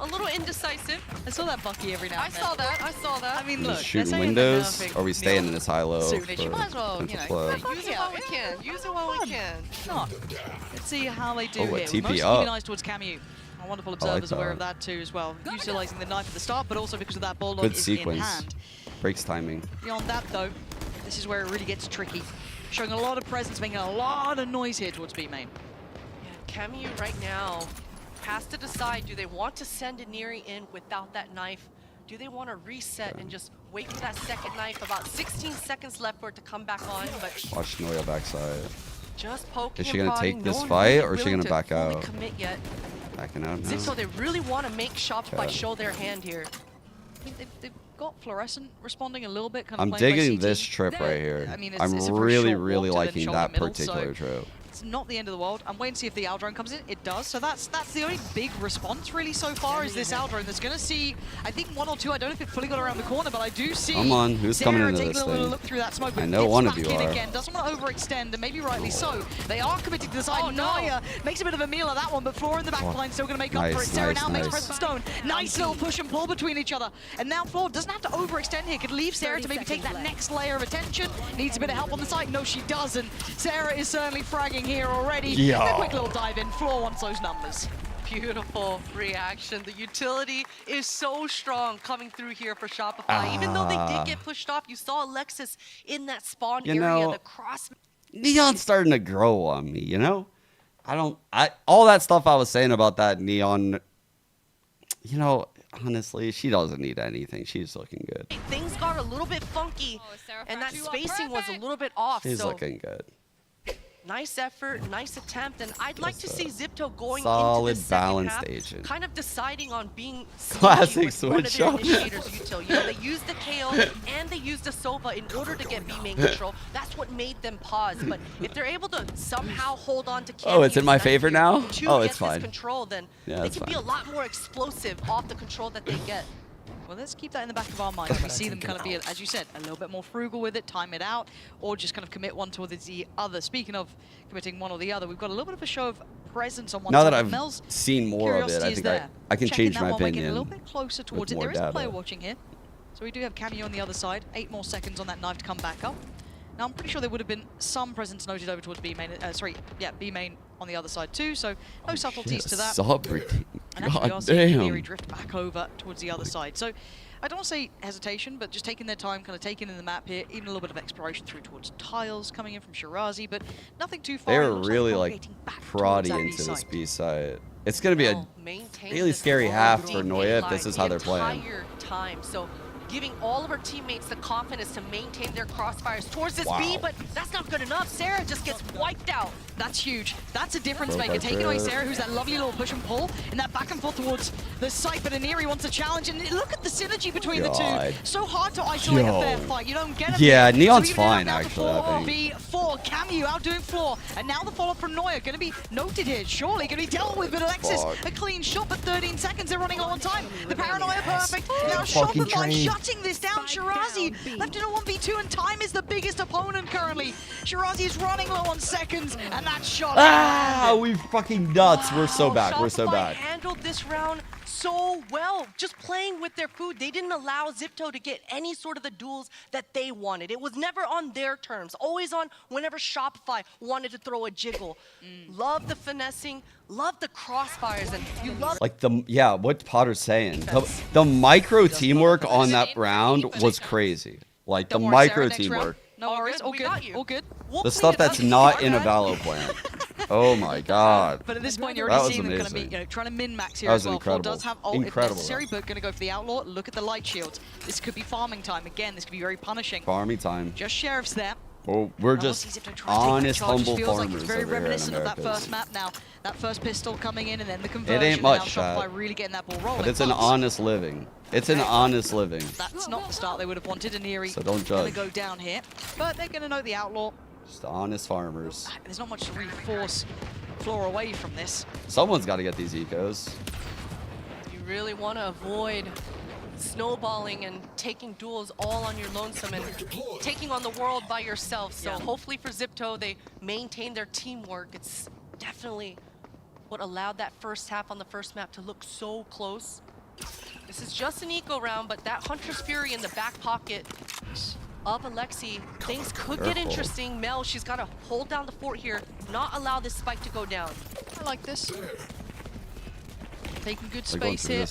a little indecisive. I saw that Bucky every now and then. I saw that. I mean, look, shooting windows, or are we staying in this high low? You might as well, you know, use it while we can. Use it while we can. Let's see how they do here. Mostly nice towards Camu. Our wonderful observers aware of that too as well. Utilizing the knife at the start, but also because of that bulldog is in hand. Breaks timing. Beyond that though, this is where it really gets tricky. Showing a lot of presence, making a lot of noise here towards B main. Yeah, Camu right now has to decide, do they want to send Iniri in without that knife? Do they want to reset and just wait for that second knife? About 16 seconds left for it to come back on, but watch Noya backside. Just poking. Is she gonna take this fight or is she gonna back out? Commit yet. Backing out now. XIPTO, they really want to make Shopify show their hand here. I mean, they've got Fluorescent responding a little bit. I'm digging this trip right here. I mean, I'm really liking that particular trip. It's not the end of the world. I'm waiting to see if the Aldrone comes in. It does. So that's the only big response really so far is this Aldrone that's going to see, I think, one or two. I don't know if it fully got around the corner, but I do see Come on, who's coming into this thing? Look through that smoke, I know one of you are. Again. Doesn't want to overextend, and maybe rightly so. They are committed to the side. Naya makes a bit of a meal of that one, but Floor in the back line still going to make up for it. Sarah now makes Present Stone. Nice little push and pull between each other. And now Floor doesn't have to overextend here. Could leave Sarah to maybe take that next layer of attention. Needs a bit of help on the side. No, she doesn't. Sarah is certainly fragging here already. A quick little dive in. Floor wants those numbers. Beautiful reaction. The utility is so strong coming through here for Shopify. Even though they did get pushed off, you saw Alexis in that spawn area. The cross. Neon's starting to grow on me, you know? All that stuff I was saying about that Neon, you know, honestly, she doesn't need anything. She's looking good. Things got a little bit funky, and that spacing was a little bit off. She's looking good. Nice effort, nice attempt, and I'd like to see XIPTO going solid into the second balanced half, agent. kind of deciding on being classic switch up. Util. You know, they used the KO and they used the Sova in order to get B main control. That's what made them pause. But if they're able to somehow hold on to Camu, it's in my favor now. Oh, it's fine. Control, then they can be a lot more explosive off the control that they get. Well, let's keep that in the back of our minds. We see them kind of be, as you said, a little bit more frugal with it, time it out, or just kind of commit one towards the other. Speaking of committing one or the other, we've got a little bit of a show of presence on one side. Now that I've seen more of it, I think I can change my opinion. A little bit closer towards it. There is a player watching here. So we do have Camu on the other side. 8 more seconds on that knife to come back up. Now, I'm pretty sure there would have been some presence noted over towards B main. B main on the other side too. So no subtleties to that. And actually, we are seeing Iniri drift back over towards the other side. So I don't want to say hesitation, but just taking their time, kind of taking in the map here. Even a little bit of exploration through towards tiles coming in from Shirazi, but nothing too far. They're really like prodding into this B side. It's going to be a really scary half for Noya if this is how they're playing. So giving all of her teammates the confidence to maintain their crossfires towards this B, but that's not good enough. Sarah just gets wiped out. That's huge. That's a difference maker. Taking away Sarah, who's that lovely little push and pull, and that back and forth towards the site, but Iniri wants a challenge, and look at the synergy between the two. So hard to isolate a fair fight. You don't get it. Yeah, Neon's fine, actually, I think. For Camu you outdoing Floor. And now the follow-up from Neuer going to be noted here. Surely going to be dealt with, but Alexis, a clean shot, but 13 seconds, they're running low on time. The paranoia perfect. Now Shopify shutting this down. Shirazi left in a 1v2, and time is the biggest opponent currently. Shirazi is running low on seconds, and that shot. Ah, we fucking nuts. We're so bad. We're so bad. Handled this round so well, just playing with their food. They didn't allow XIPTO to get any sort of the duels that they wanted. It was never on their terms, always on whenever Shopify wanted to throw a jiggle. Love the finessing, love the crossfires, and you love like what Potter's saying. The micro teamwork on that round was crazy. Like the micro teamwork. No worries, all good, all good. The stuff that's not in a Valo plant. Oh my god. But at this point, you're already seeing them going to be trying to min-max here as well. Floor does have ult if necessary, but going to go for the Outlaw. Look at the light shields. This could be farming time. Again, this could be very punishing. Farming time. Just Sheriff's there. Well, we're just honest, humble feels farmers like it's very over here in reminiscent of America. that first map now. That first pistol coming in and then the conversion. It ain't much, Shopify really getting that ball rolling. But it's an honest living. It's an honest living. That's not the start they would have wanted. And Eerie so don't going judge. to go down here. But they're going to know the Outlaw. Just honest farmers. There's not much to really force Floor away from this. Someone's got to get these ecos. You really want to avoid snowballing and taking duels all on your lonesome and taking on the world by yourself. So hopefully for XIPTO, they maintain their teamwork. It's definitely what allowed that first half on the first map to look so close. This is just an eco round, but that Hunter's Fury in the back pocket of Alexi, things could get interesting. Mel, she's got to hold down the fort here, not allow this spike to go down. I like this. Taking good space here,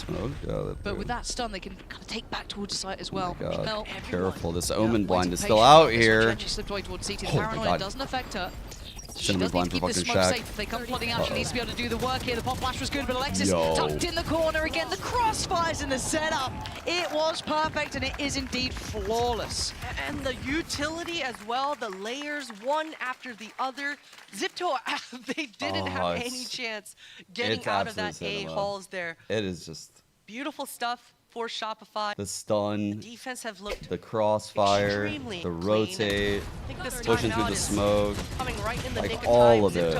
but with that stun, they can kind of take back towards the site as well. Mel, careful, this Omen blind is still out here. She slipped away towards CT. The paranoia doesn't affect her. She does blind need to keep this smoke safe. If they come flooding out, she needs to be able to do the work here. The pop flash was good, but Alexis tucked in the corner again. The crossfires in the setup. It was perfect, and it is indeed flawless. And the utility as well, the layers, one after the other. XIPTO, they didn't have any chance getting out of that A-halls there. It is just beautiful stuff for Shopify. The stun, the defense have looked the crossfire, the rotate, pushing through the smoke, coming right in the like all of it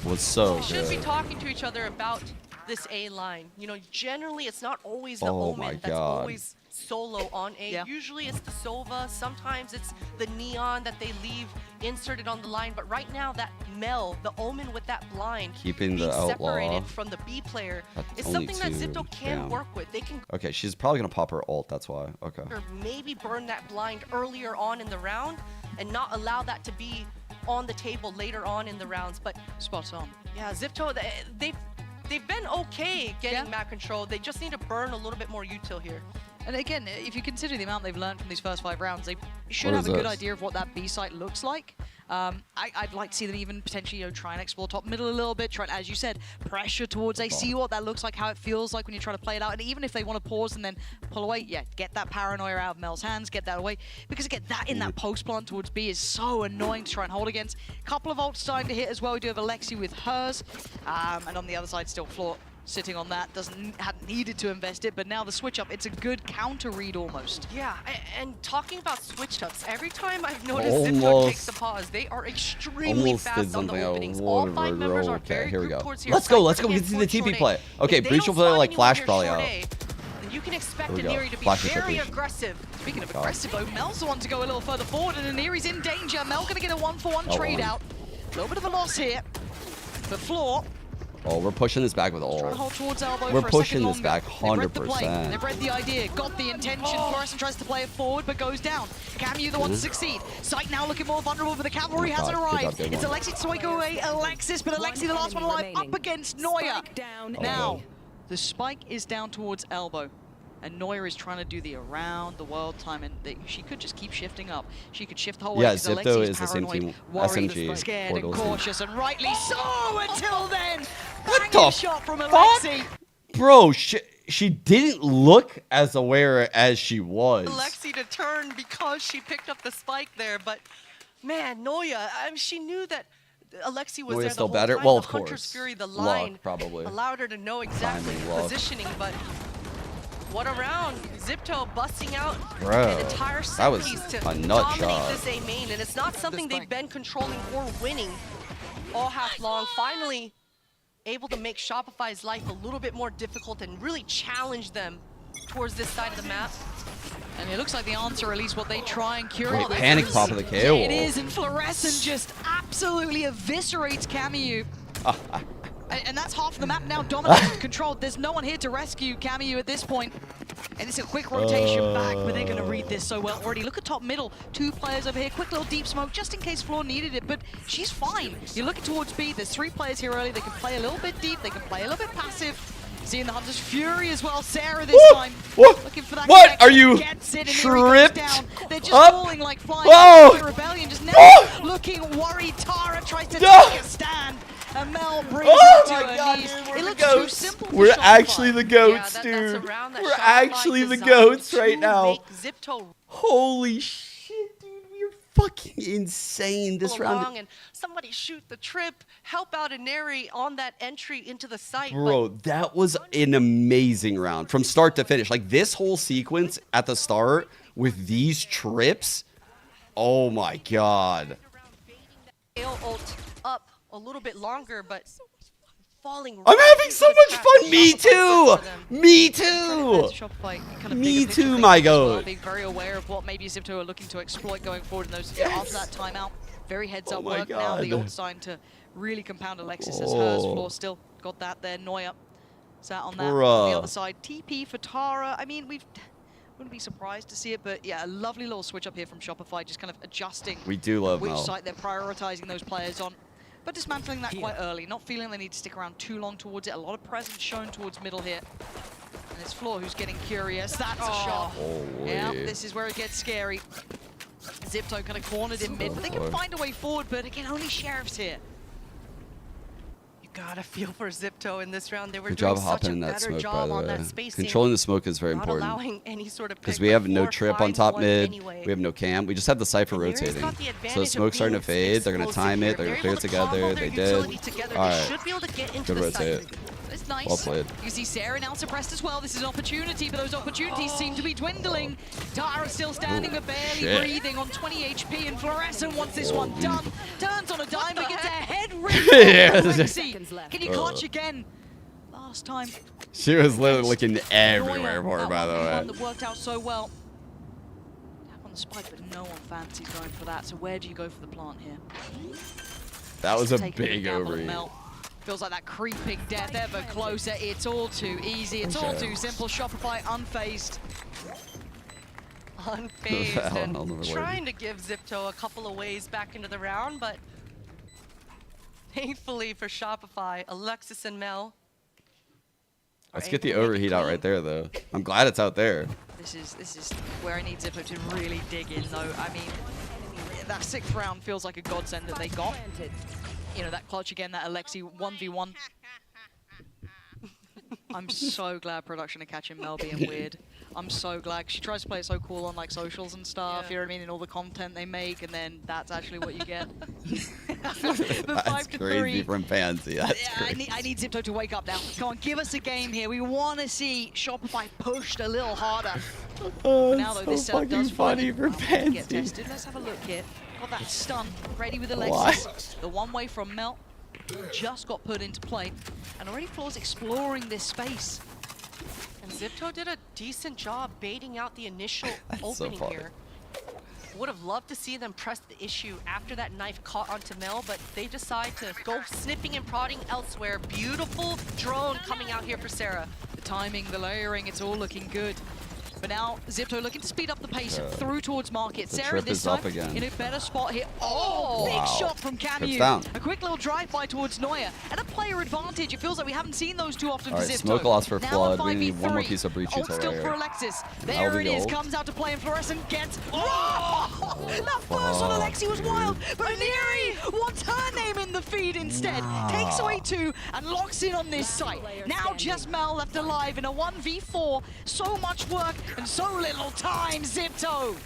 was so good. Should be talking to each other about this A line. You know, generally it's not always the Omen that's always solo on A. Usually it's the Sova. Sometimes it's the Neon that they leave inserted on the line. But right now that Mel, the Omen with that blind, keeping the separated from the B player, is something that XIPTO can work with. They can. Okay, she's probably gonna pop her ult. That's why. Okay. Or maybe burn that blind earlier on in the round and not allow that to be on the table later on in the rounds. But spot on. Yeah, XIPTO, they've been okay getting map control. They just need to burn a little bit more util here. And again, if you consider the amount they've learned from these first 5 rounds, they should have a good idea of what that B site looks like. I'd like to see them even potentially try and explore top middle a little bit, try and, as you said, pressure towards A, see what that looks like, how it feels like when you try to play it out. And even if they want to pause and then pull away, get that paranoia out of Mel's hands, get that away. Because again, that in that post plant towards B is so annoying to try and hold against. Couple of ults starting to hit as well. We do have Alexi with hers. And on the other side, still Floor sitting on that, hadn't needed to invest it, but now the switch up, it's a good counter read almost. Yeah, and talking about switch ups, every time I've noticed XIPTO takes a pause, they are extremely fast on the openings. All 5 members are very grouped towards here. Let's go, we can see the TP play. Okay, Breach will play like Flash probably out. You can expect Aniri to be very aggressive. Speaking of aggressive though, Mel's the one to go a little further forward, and Aniri's in danger. Mel gonna get a 1-for-1 trade out. A little bit of a loss here. The Floor. Oh, we're pushing this back with ult. We're pushing this back 100%. They've read the idea, got the intention. Florison tries to play it forward, but goes down. Camu the one to succeed. Sight now looking more vulnerable, but the cavalry hasn't arrived. It's Alexi to take away Alexis, but Alexi the last one alive up against Neuer. Now, the spike is down towards elbow. And Neuer is trying to do the around the world time, and she could just keep shifting up. She could shift the whole way. Yeah, XIPTO is the same team. SMG, scared and cautious, and rightly so. Until then, what the shot from Alexi. Bro, she didn't look as aware as she was. Alexi to turn because she picked up the spike there, but man, Neuer, she knew that Alexi was there the whole time. Well, of Hunter's course. Fury, the line probably allowed her to know exactly the positioning, but What a round. XIPTO busting out Bro, an entire that set was piece to a nut dominate shot. this A main, and it's not something they've been controlling or winning all half long. Finally able to make Shopify's life a little bit more difficult and really challenge them towards this side of the map. And it looks like the answer, at least what they try and cure. Wait, panic pop of the KO. It is, and Fluorescent just absolutely eviscerates Camus. And that's half the map now dominated, controlled. There's no one here to rescue Camus at this point. And it's a quick rotation back, but they're going to read this so well already. Look at top middle, 2 players over here. Quick little deep smoke, just in case Floor needed it, but she's fine. You're looking towards B. There's 3 players here early. They can play a little bit deep. They can play a little bit passive. Seeing the Hunter's Fury as well. Sarah this time. Looking for that What are you tripped They're just up? falling like flies. Whoa! The Rebellion just never looking worried. Tara tries to take a stand. And Mel brings it to her knees. Dude, it looks too simple for We're Shopify. actually the goats, dude. We're actually the goats right now. Holy shit, dude. We're fucking insane this round. And somebody shoot the trip, help out Inari on that entry into the site. Bro, that was an amazing round from start to finish. Like this whole sequence at the start with these trips. Oh my god. Ult up a little bit longer, but falling. I'm having so much fun. Me too. Me too. Me too, my god. Being very aware of what maybe XIPTO are looking to exploit going forward in those after that timeout. Very heads up work now. The ult sign to really compound Alexis as hers. Floor still got that there. Noya sat on that on the other side. TP for Tara. I mean, wouldn't be surprised to see it, but yeah, a lovely little switch up here from Shopify, just kind of adjusting We do love which Mel. site they're prioritizing those players on. But dismantling that quite early, not feeling they need to stick around too long towards it. A lot of presence shown towards middle here. And it's Floor who's getting curious. That's a shot. Yeah, this is where it gets scary. XIPTO kind of cornered in mid, but they can find a way forward, but again, only Sheriff's here. Gotta feel for XIPTO in this round. They were Good doing job such hopping a in that better smoke, by job the on way. that spacing. Controlling the smoke is very Not important. allowing any sort of Because we have no 4 trip on finds top one mid. anyway. We have no camp. We just have the Cypher rotating. So the smoke's starting to fade. They're going to time it. They're going to clear it together. They did. Alright. Good rotate. It's nice. Well played. You see Sarah now suppressed as well. This is an opportunity, but those opportunities seem to be dwindling. Tara still standing, but barely breathing on 20 HP, and Fluorescent wants this one done. Turns on a dime, but gets a head rip. Can you clutch again? Last time. She was literally looking everywhere for her, by the way. That worked out so well. Tap on the spike, but no one fancies going for that. So where do you go for the plant here? That was a big overheat. Feels like that creeping death ever closer. It's all too easy. It's all too simple. Shopify unfazed. Unfazed and trying to give XIPTO a couple of ways back into the round, but thankfully for Shopify, Alexis and Mel. Let's get the overheat out right there, though. I'm glad it's out there. This is where I need XIPTO to really dig in, though. I mean, that 6th round feels like a godsend that they got. You know, that clutch again, that Alexi 1v1. I'm so glad production are catching Mel being weird. I'm so glad. She tries to play it so cool on like socials and stuff, you know what I mean, and all the content they make, and then that's actually what you get. That's crazy from Pansy. That's crazy. I need XIPTO to wake up now. Come on, give us a game here. We want to see Shopify pushed a little harder. Oh, now, though, so this setup does funny for Pansy. Get tested. Let's have a look here. Got that stun ready with Alexis. The one way from Mel just got put into play, and already Floor's exploring this space. And XIPTO did a decent job baiting out the initial opening here. Would have loved to see them press the issue after that knife caught onto Mel, but they decide to go snipping and prodding elsewhere. Beautiful drone coming out here for Sarah. The timing, the layering, it's all looking good. But now XIPTO looking to speed up the pace through towards market. Sarah this time in a better spot here. Oh, big shot from Camus. A quick little drive-by towards Noya. And a player advantage. It feels like we haven't seen those too often for XIPTO. Smoke loss for Flood. We need one more piece of breach util still right for here. Alexis. There it is. Comes out to play, and Fluorescent gets... Oh! That first on Alexi was wild. But Neri wants her name in the feed instead. Takes away 2 and locks in on this site. Now just Mel left alive in a 1v4. So much work and so little time, XIPTO.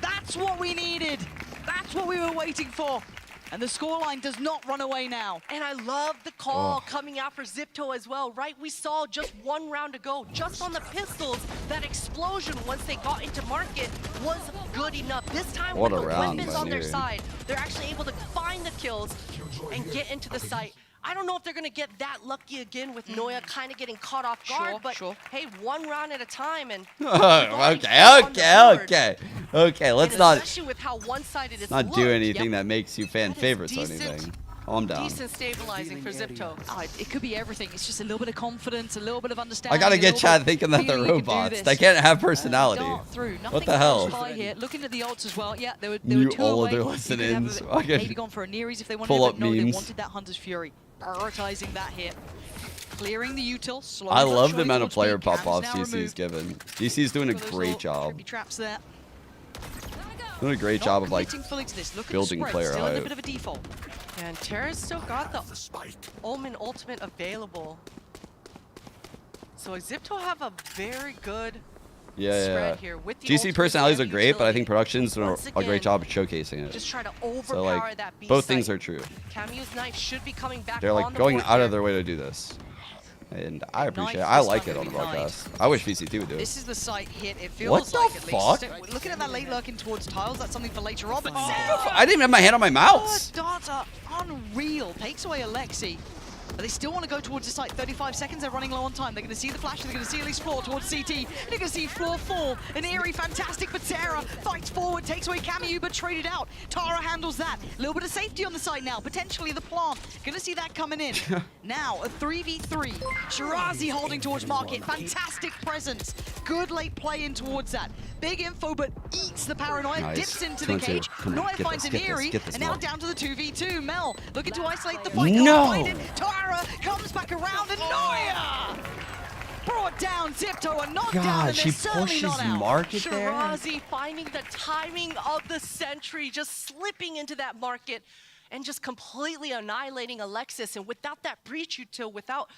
That's what we needed. That's what we were waiting for. And the scoreline does not run away now. And I love the call coming out for XIPTO as well, right? We saw just 1 round to go. Just on the pistols, that explosion once they got into market was good enough. This time with the weapons on their side, they're actually able to find the kills and get into the site. I don't know if they're going to get that lucky again with Noya kind of getting caught off guard, but hey, 1 round at a time. And okay, let's not, especially with how one-sided it's not do anything that makes you fan favorites or anything. Calm down. Decent stabilizing for XIPTO. It could be everything. It's just a little bit of confidence, a little bit of understanding. I gotta get Chad thinking that they're robots. They can't have personality. What the hell? Here. Looking at the odds as well. Yeah, there were you 2 all away. the listenings. Maybe gone for a Nere's if they wanted to, but no, they wanted that Hunter's Fury. Prioritizing that hit. Clearing the util. I love the amount of player pop-offs DC's given. DC's doing a great job. Traps there. Doing a great job of like building player Still in a hype. bit of a default. And Terra's still got the Omen ultimate available. So XIPTO have a very good spread here with the GC personalities are great, but I think production's doing a great job of showcasing it. Just try to overpower so like, that B both site. things are true. Camu's knife should be coming back. They're like on the going board out here. of their way to do this. And I appreciate it. I like it on the broadcast. I wish VC2 would do it. This is the site hit. It feels What the like at fuck? least. Looking at that late lurking towards tiles, that's something for later on. But I didn't even have my hand on my mouse. Darts are unreal. Takes away Alexi. But they still want to go towards the site. 35 seconds, they're running low on time. They're going to see the flash, they're going to see at least Floor towards CT. And they're going to see Floor fall. An Eerie, fantastic, but Sarah fights forward, takes away Camu, but traded out. Tara handles that. A little bit of safety on the site now. Potentially the plant. Going to see that coming in. Now, a 3v3. Shirazi holding towards market. Fantastic presence. Good late play in towards that. Big info, but eats the paranoia. Dips into the cage. Noya finds an Eerie. And now down to the 2v2. Mel looking to isolate the fight. Tara comes back around and Noya brought down XIPTO and knocked down. And she pushes market there. Shirazi finding the timing of the sentry, just slipping into that market and just completely annihilating Alexis. And without that breach util, without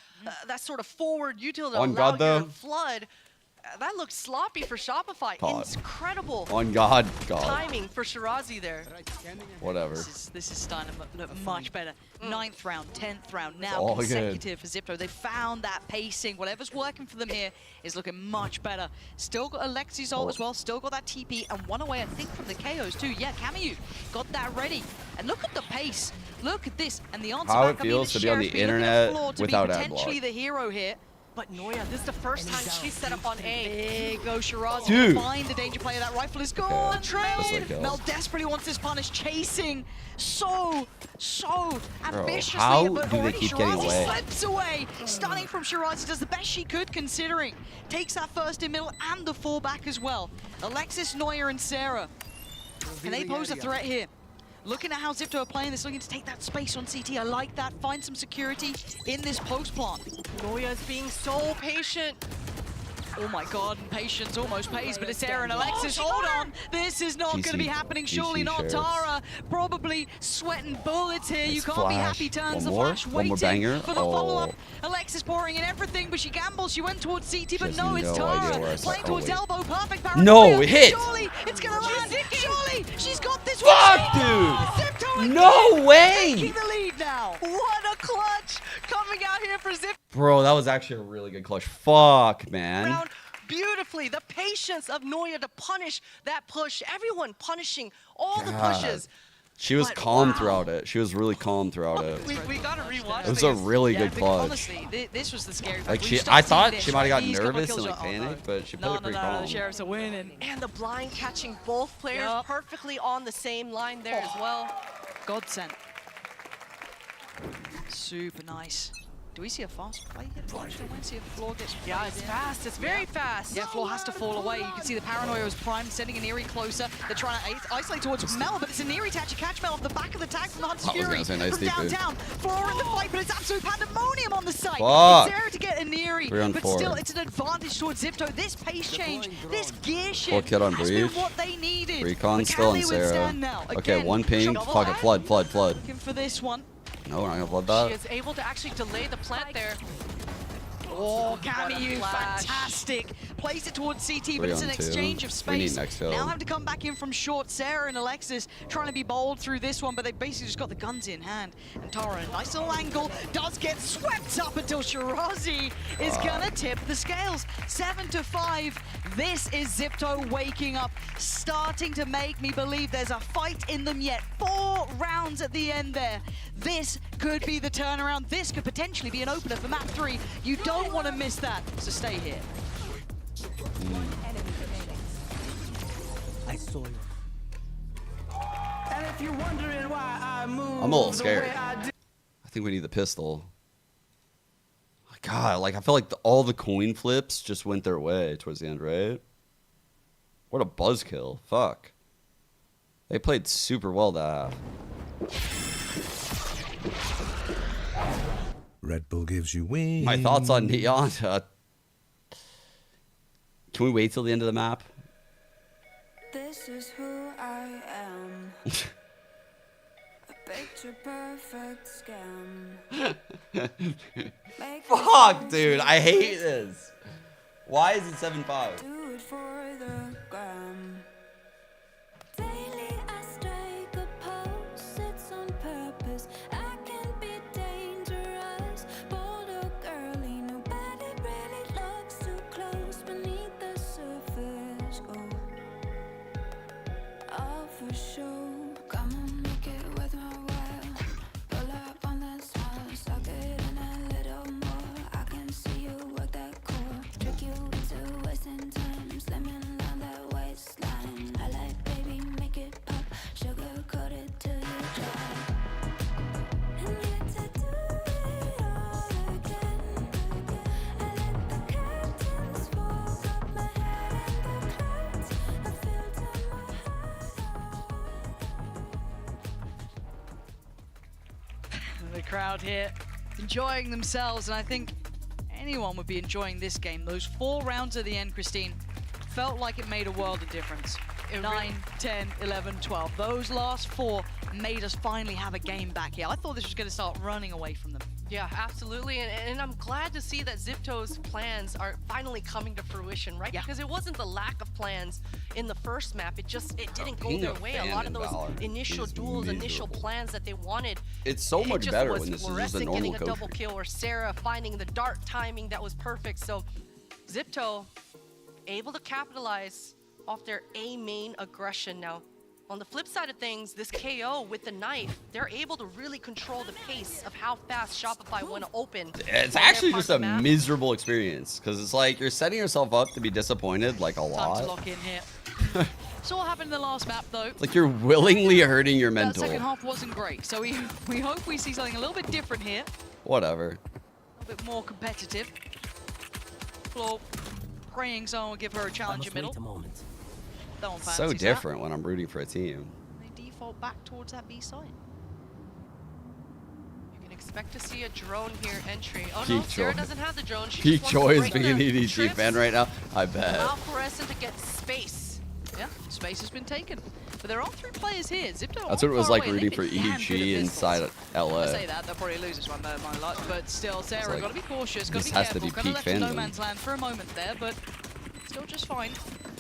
that sort of forward util to allow you to flood, that looked sloppy for Shopify. Incredible On God. timing for Shirazi there. Whatever. This is starting to look much better. 9th round, 10th round, now consecutive for XIPTO. They found that pacing. Whatever's working for them here is looking much better. Still got Alexi's ult as well. Still got that TP and one away, I think, from the KOs too. Yeah, Camu got that ready. And look at the pace. Look at this. And the answer How back, it feels to be on the internet without ad block. Potentially the hero here. But Noya, this is the first time she's set up on A. Big go Shirazi. Dude. Find the danger player. That rifle is gone. Trade. Mel desperately wants this punish. Chasing so ambitiously. How but do they already keep getting Shirazi away? slips away. Stunning from Shirazi. Does the best she could considering. Takes that first in middle and the fallback as well. Alexis, Noya, and Sarah. And they pose a threat here. Looking at how XIPTO are playing this, looking to take that space on CT. I like that. Find some security in this post plant. Noya's being so patient. Oh my God, and patience almost pays, but it's Sarah and Alexis. Hold on, this is not going to be happening. Surely not. Tara probably sweating bullets here. You can't be happy. Turns the flash, waiting for the follow-up. Alexis pouring in everything, but she gambles. She went towards CT, but no, it's Tara. Playing towards elbow, perfect paranoia. No, it hit. Surely it's going to land. Surely she's got this. Fuck, dude. No way. Taking the lead now. What a clutch coming out here for XIPTO. Bro, that was actually a really good clutch. Fuck, man. Beautifully, the patience of Noya to punish that push. Everyone punishing all the pushes. She was calm throughout it. She was really calm throughout it. We gotta rewatch. It was a really good clutch. Honestly, this was the scary like part. I thought she might have gotten nervous and like panicked, but she played it pretty calm. The Sheriffs are winning. And the blind catching both players perfectly on the same line there as well. Godsend. Super nice. Do we see a fast play here? See if Floor gets it's fast. It's very fast. Yeah, Floor has to fall away. You can see the paranoia is primed, sending an Eerie closer. They're trying to isolate towards Mel, but it's an Eerie to actually catch Mel off the back of the tag from the Hunter's Fury. From downtown. Floor in the fight, but it's absolute pandemonium on the site. It's there to get an Eerie, but still, it's an advantage towards XIPTO. This pace change, this gear shift has been what they needed. Recon still on Sarah. Okay, one ping. Fuck it. Flood. Looking for this one. No, we're not gonna flood that. She is able to actually delay the plant there. Oh, Cammy, fantastic. Plays it towards CT, but it's an exchange of space. Now have to come back in from short. Sarah and Alexis trying to be bold through this one, but they basically just got the guns in hand. And Tara, a nice little angle, does get swept up until Shirazi is gonna tip the scales. 7-5. This is XIPTO waking up, starting to make me believe there's a fight in them yet. 4 rounds at the end there. This could be the turnaround. This could potentially be an opener for map 3. You don't want to miss that, so stay here. I saw you. And if you're wondering why I move, I'm a little scared. I think we need the pistol. God, like I feel like all the coin flips just went their way towards the end, right? What a buzzkill. Fuck. They played super well that half. Red Bull gives you wings. My thoughts on Neon. Can we wait till the end of the map? This is who I am. A picture perfect scam. Fuck, dude. I hate this. Why is it 7-5? Do it for the gram. Daily I strike a pose, it's on purpose. I can be dangerous, bold or girly. Nobody really looks too close beneath the surface. All for show. Come on, make it worth my while. Pull up on that smile, suck it in a little more. I can see you work that core, trick you into wasting time, slimming down that waistline. I like, baby, make it pop, sugar coat it till you dry. And yet I do it all again. I let the curtains fall, got my head in the clouds. I feel to my The crowd here enjoying themselves, and I think anyone would be enjoying this game. Those 4 rounds at the end, Christine, felt like it made a world of difference. 9, 10, 11, 12. Those last 4 made us finally have a game back here. I thought this was going to start running away from them. Yeah, absolutely, and I'm glad to see that XIPTO's plans are finally coming to fruition, right? Yeah. Because it wasn't the lack of plans in the first map, it didn't go their way. A lot of those initial duels, initial plans that they wanted. It's so much better when this is just a normal getting a double kill, or Sarah finding the dart timing that was perfect. So XIPTO able to capitalize off their A main aggression. Now, on the flip side of things, this KO with the knife, they're able to really control the pace of how fast Shopify want to open. It's actually just a miserable experience, because it's like you're setting yourself up to be disappointed like a lot. Time to lock in here. Saw what happened in the last map, though. Like you're willingly hurting your mental. That second half wasn't great, so we hope we see something a little bit different here. Whatever. A little bit more competitive. Flo praying someone will give her a challenge in middle. No one So different when I'm rooting for a team. They default back towards that B side. You can expect to see a drone here entry. Oh no, Sarah doesn't have the drone. She Peak just Joy wants is to being break an the EDG fan right now. I bet. Allow Fluorescent to get space. Yeah, space has been taken. But there are 3 players here. XIPTO. That's what it was like rooting for EDG inside LA. I say that, they'll probably lose this one, though, my luck. But still, Sarah, like, gotta be cautious, gotta be has careful. to be Kind of peak left in no fandom. man's land for a moment there, but still just fine.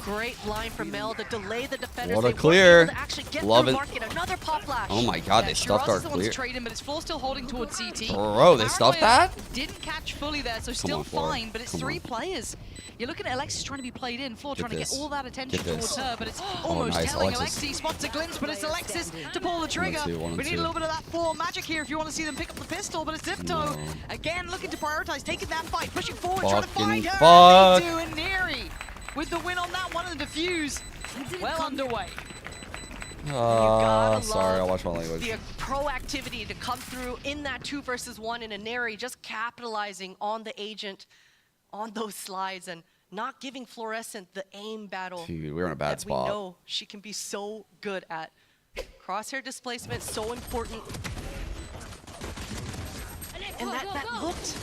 Great line from Mel to delay the defenders. What a They clear. weren't able to actually get Love through it. market. Another pop flash. Oh my god, they stuffed our Shiraz is the one clear. that's trading, but it's Floor still holding towards CT. Bro, they stuffed that? Didn't catch fully there, so still on, Floor. fine, but it's Come 3 on. players. You're looking at Alexis trying to be played in, Floor Get trying to this. get all that attention Get this. towards her, but it's Oh, almost nice, telling Alexis. Alexis spots a glimpse, but it's Alexis to pull the trigger. 1-2, We need a little bit of that Floor magic here if you want to see them pick up the pistol, but it's XIPTO again looking to prioritize, taking that fight, pushing forward, trying to find her. Fuck. They do, and Neri with the win on that one and the defuse well underway. Sorry, I watched my language. The proactivity to come through in that 2 versus 1 in a Neri, just capitalizing on the agent on those slides and not giving Fluorescent the aim battle. Dude, we're in a bad that spot. We know she can be so good at. Crosshair displacement, so important. And that looked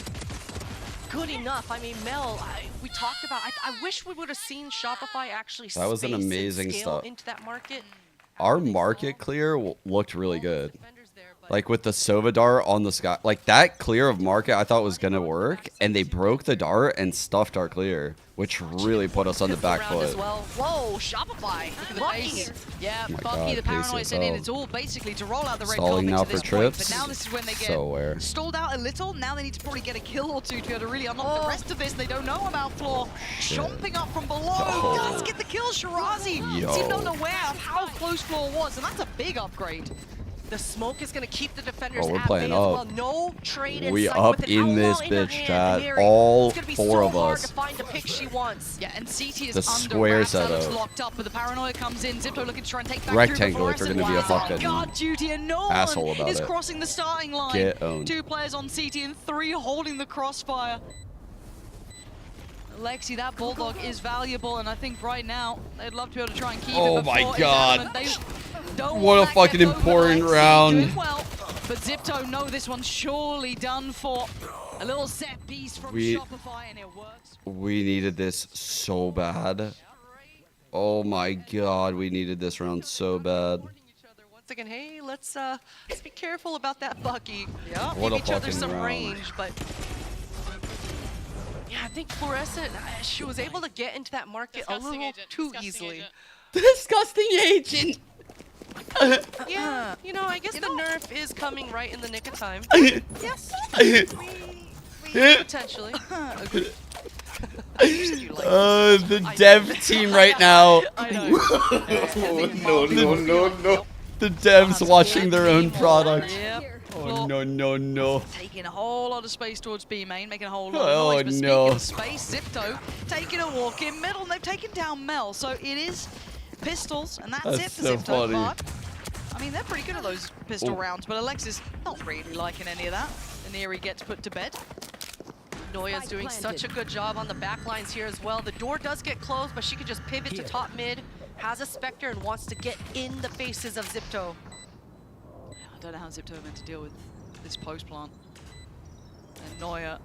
good enough. I mean, Mel, we talked about, I wish we would have seen Shopify actually That was an amazing scale stuff. into that market. Our market clear looked really good. Like with the Sova dart on the sky, like that clear of market I thought was gonna work, and they broke the dart and stuffed our clear, which really put us on the back foot. Well. Whoa, Shopify. Look at the pace. Yeah, Oh my Bucky, God, the paranoia pace set in. is It's all basically to roll out the red Stalling carpet now to this for point. trips. But now this is when they get So aware. stalled out a little. Now they need to probably get a kill or two to be able to really unlock the rest of this. They don't know about floor. Chomping up from below. Does get the kill, Shirazi. Yo. Seemed unaware of how close floor was, and that's a big upgrade. The smoke is going to keep the defenders Oh, we're at playing bay as well. up. No trade in We sight up with an in this outlaw in her bitch, hand. chat. Mary, All it's gonna be 4 so of hard us. to find the pick she wants. Yeah, and CT is The under square wraps. Alex setup. locked up, but the paranoia comes in. XIPTO looking to try and take back Rectangle through if they're gonna be a fucking guard duty, and no asshole one about is it. crossing the starting line. Get owned. 2 players on CT and 3 holding the crossfire. Lexi, that Bulldog is valuable, and I think right now they'd love to be able to try and keep Oh it. my before it's God. adamant. They don't What a want that fucking get over, but important Lexi round. doing well. But XIPTO know this one's surely done for. A little set piece from Shopify, and it works. We needed this so bad. Oh my God, we needed this round so bad. Once again, hey, let's be careful about that Bucky. Yeah. What Give a each other fucking some round. range, but yeah, I think Fluorescent, she was able to get into that market a little too easily. Disgusting agent. Yeah, you know, I guess the nerf is coming right in the nick of time. Yes. Potentially. The dev team right now. No. The devs watching their own product. Oh no. Taking a whole lot of space towards B main, making a whole lot Oh, of noise. But speaking no. of space, XIPTO taking a walk in middle, and they've taken down Mel. So it is pistols, and that's it That's for so XIPTO. funny. But, I mean, they're pretty good at those pistol Oh. rounds, but Alexis not really liking any of that. And here he gets put to bed. Noya's doing such a good job on the back lines here as well. The door does get closed, but she can just pivot to top mid, has a Spectre, and wants to get in the faces of XIPTO. I don't know how XIPTO meant to deal with this post plant. And Noya,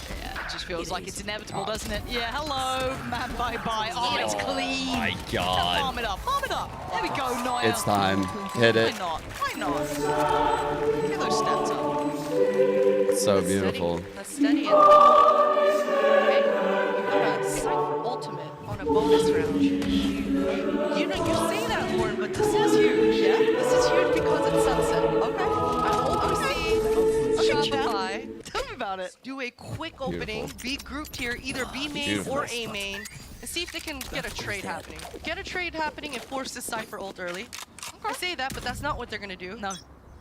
yeah, it just feels like it's inevitable, doesn't it? Yeah, hello, man, bye-bye. Oh, it's clean. My God. Farm it up. There we go, Noya. It's time. Hit it. Why not? Get those stats up. So beautiful. That's steady. And okay, you got a Cypher ultimate on a bonus round. You know, you say that, Lauren, but this is huge. Yeah, this is huge because it's Sunset. Okay. I hope we see Shopify. Tell me about it. Do a quick opening, be grouped here, either B main or A main, and see if they can get a trade happening. Get a trade happening and force this Cypher ult early. I say that, but that's not what they're gonna do. No.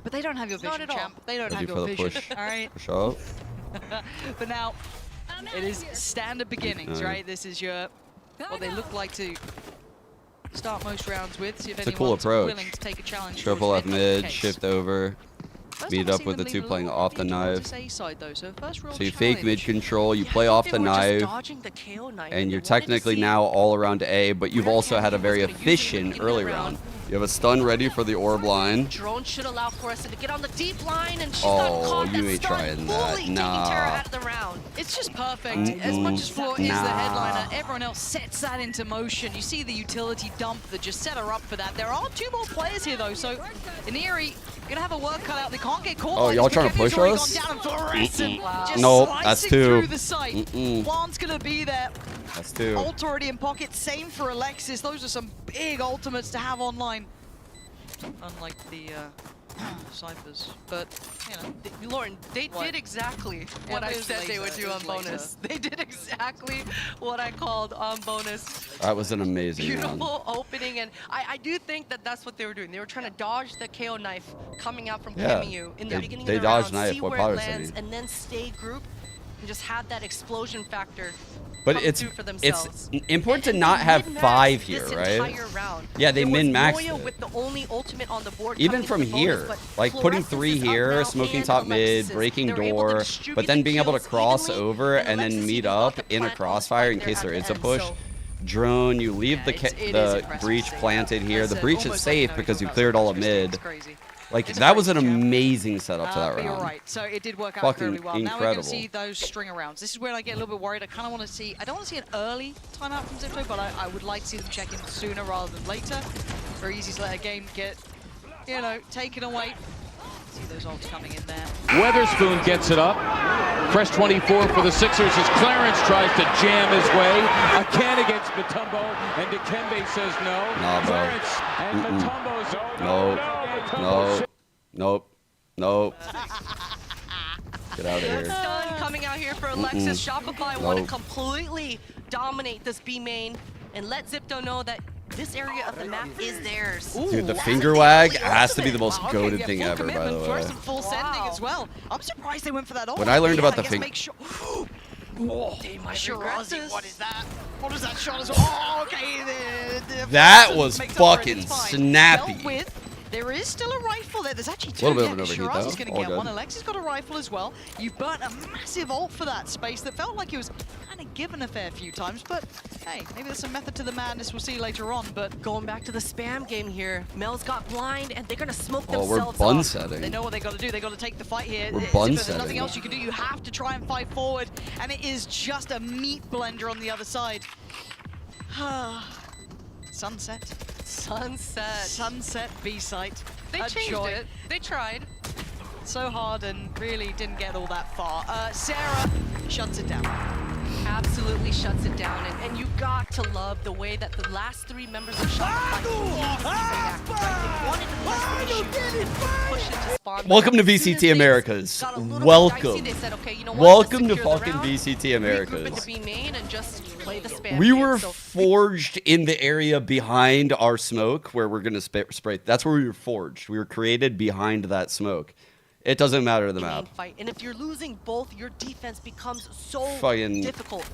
But they don't have your vision, Not at all. champ. They don't Thank have you your for the vision. push. All right. Push up. But now, it is standard beginnings, No. right? This is your what they look like to start most rounds with. See if It's a cool anyone's approach. willing to take a challenge. Triple towards F mid, not the mid, case. shift over, First meet time I've up seen with the them two lean a playing little off the bit knife. towards A side, though, so first real So you fake mid challenge. control, you play off the They were just knife, dodging the KO knife, and you're they wanted to technically see now all around A, but you've where also had a Cammy very was gonna use it in the efficient beginning early of the round. You have a stun ready for the orb line. Drone should allow Foresta to get on the deep line, and she's Oh, got caught you and ain't stunned, trying that. fully taking Nah. Terra out of the round. It's just perfect. As much as Floor is the headliner, everyone else sets that into motion. You see the utility dump that just set her up for that. There are 2 more players here, though, so Iniri gonna have a work cut out. They can't get caught. Oh, like y'all this. trying to But push Kevin's us? already gone down, and Fluorescent just Nope, slicing that's 2. through the site. Mm-mm. Plant's gonna be there. That's 2. Ult already in pocket. Same for Alexis. Those are some big ultimates to have online. Unlike the Cyphers, but you know, Lauren, they did exactly what I said they would do on bonus. They did exactly what I called on bonus. That was an amazing round. Beautiful opening, and I do think that that's what they were doing. They were trying to dodge the KO knife coming out from Yeah, Camu in the beginning they of the dodged round, knife, see what where Power it said lands, he- and then stay grouped and just have that explosion factor. But come it's through for themselves. important to And not they have min-maxed 5 here, this right? entire round. Yeah, they There was min-maxed Noya it. with the only ultimate on the board Even coming from into bonus, here, but like putting Fluorescence 3 is up here, now, smoking and top mid, Alexis. breaking They're able to door, distribute but then the being able to kills cross evenly, over and Alexis then meet even got up the in a plant crossfire in there case at there the is a end, push. so- Drone, you leave it is the impressive breach to see. planted here. The That's breach is almost like safe no because you combat cleared all of strategy. mid. It's crazy. Like, It's a that was an crazy champ. amazing setup to that But round. you're right. So it did work out Fucking incredibly well. Now we're going to incredible. see those stringer rounds. This is where I get a little bit worried. I kind of want to see. I don't want to see an early timeout from XIPTO, but I would like to see them check in sooner rather than later. Very easy to let a game get, you know, taken away. See those ults coming in there. Weatherspoon gets it up. Fresh 24 for the Sixers as Clarence tries to jam his way. A can against Mutombo, and Dikembe says no. Nah, bro. Clarence and Mutombo's Nope. Get out of here. Stun coming out here for Alexis. Shopify want to completely dominate this B main and let XIPTO know that this area of the map is theirs. Dude, the finger wag has to be the most goated thing ever, by the way. Full sending as well. I'm surprised they went for that ult. When I learned about the finger... Oh, Shirazi, what is that? What is that shot as well? Oh, okay. That was fucking snappy. There is still a rifle there. There's actually two. A little bit of an overheat, though. Shirazi's going to get one. Alexis got a rifle as well. You burnt a massive ult for that space that felt like it was kind of given a fair few times. But hey, maybe there's some method to the madness. We'll see later on. But going back to the spam game here, Mel's got blind, and they're going to smoke themselves we're bun setting. They know what they got to do. They got to take the fight here. We're bun There's setting. nothing else you can do. You have to try and fight forward, and it is just a meat blender on the other side. Sunset. Sunset B site. They changed it. They tried. So hard and really didn't get all that far. Sarah shuts it down. Absolutely shuts it down. And you got to love the way that the last three members of Shopify push into spawn. Welcome to VCT Americas. Welcome. Welcome to fucking VCT Americas. We were forged in the area behind our smoke where we're going to spray. That's where we were forged. We were created behind that smoke. It doesn't matter the map. And if you're losing both, your defense becomes so difficult.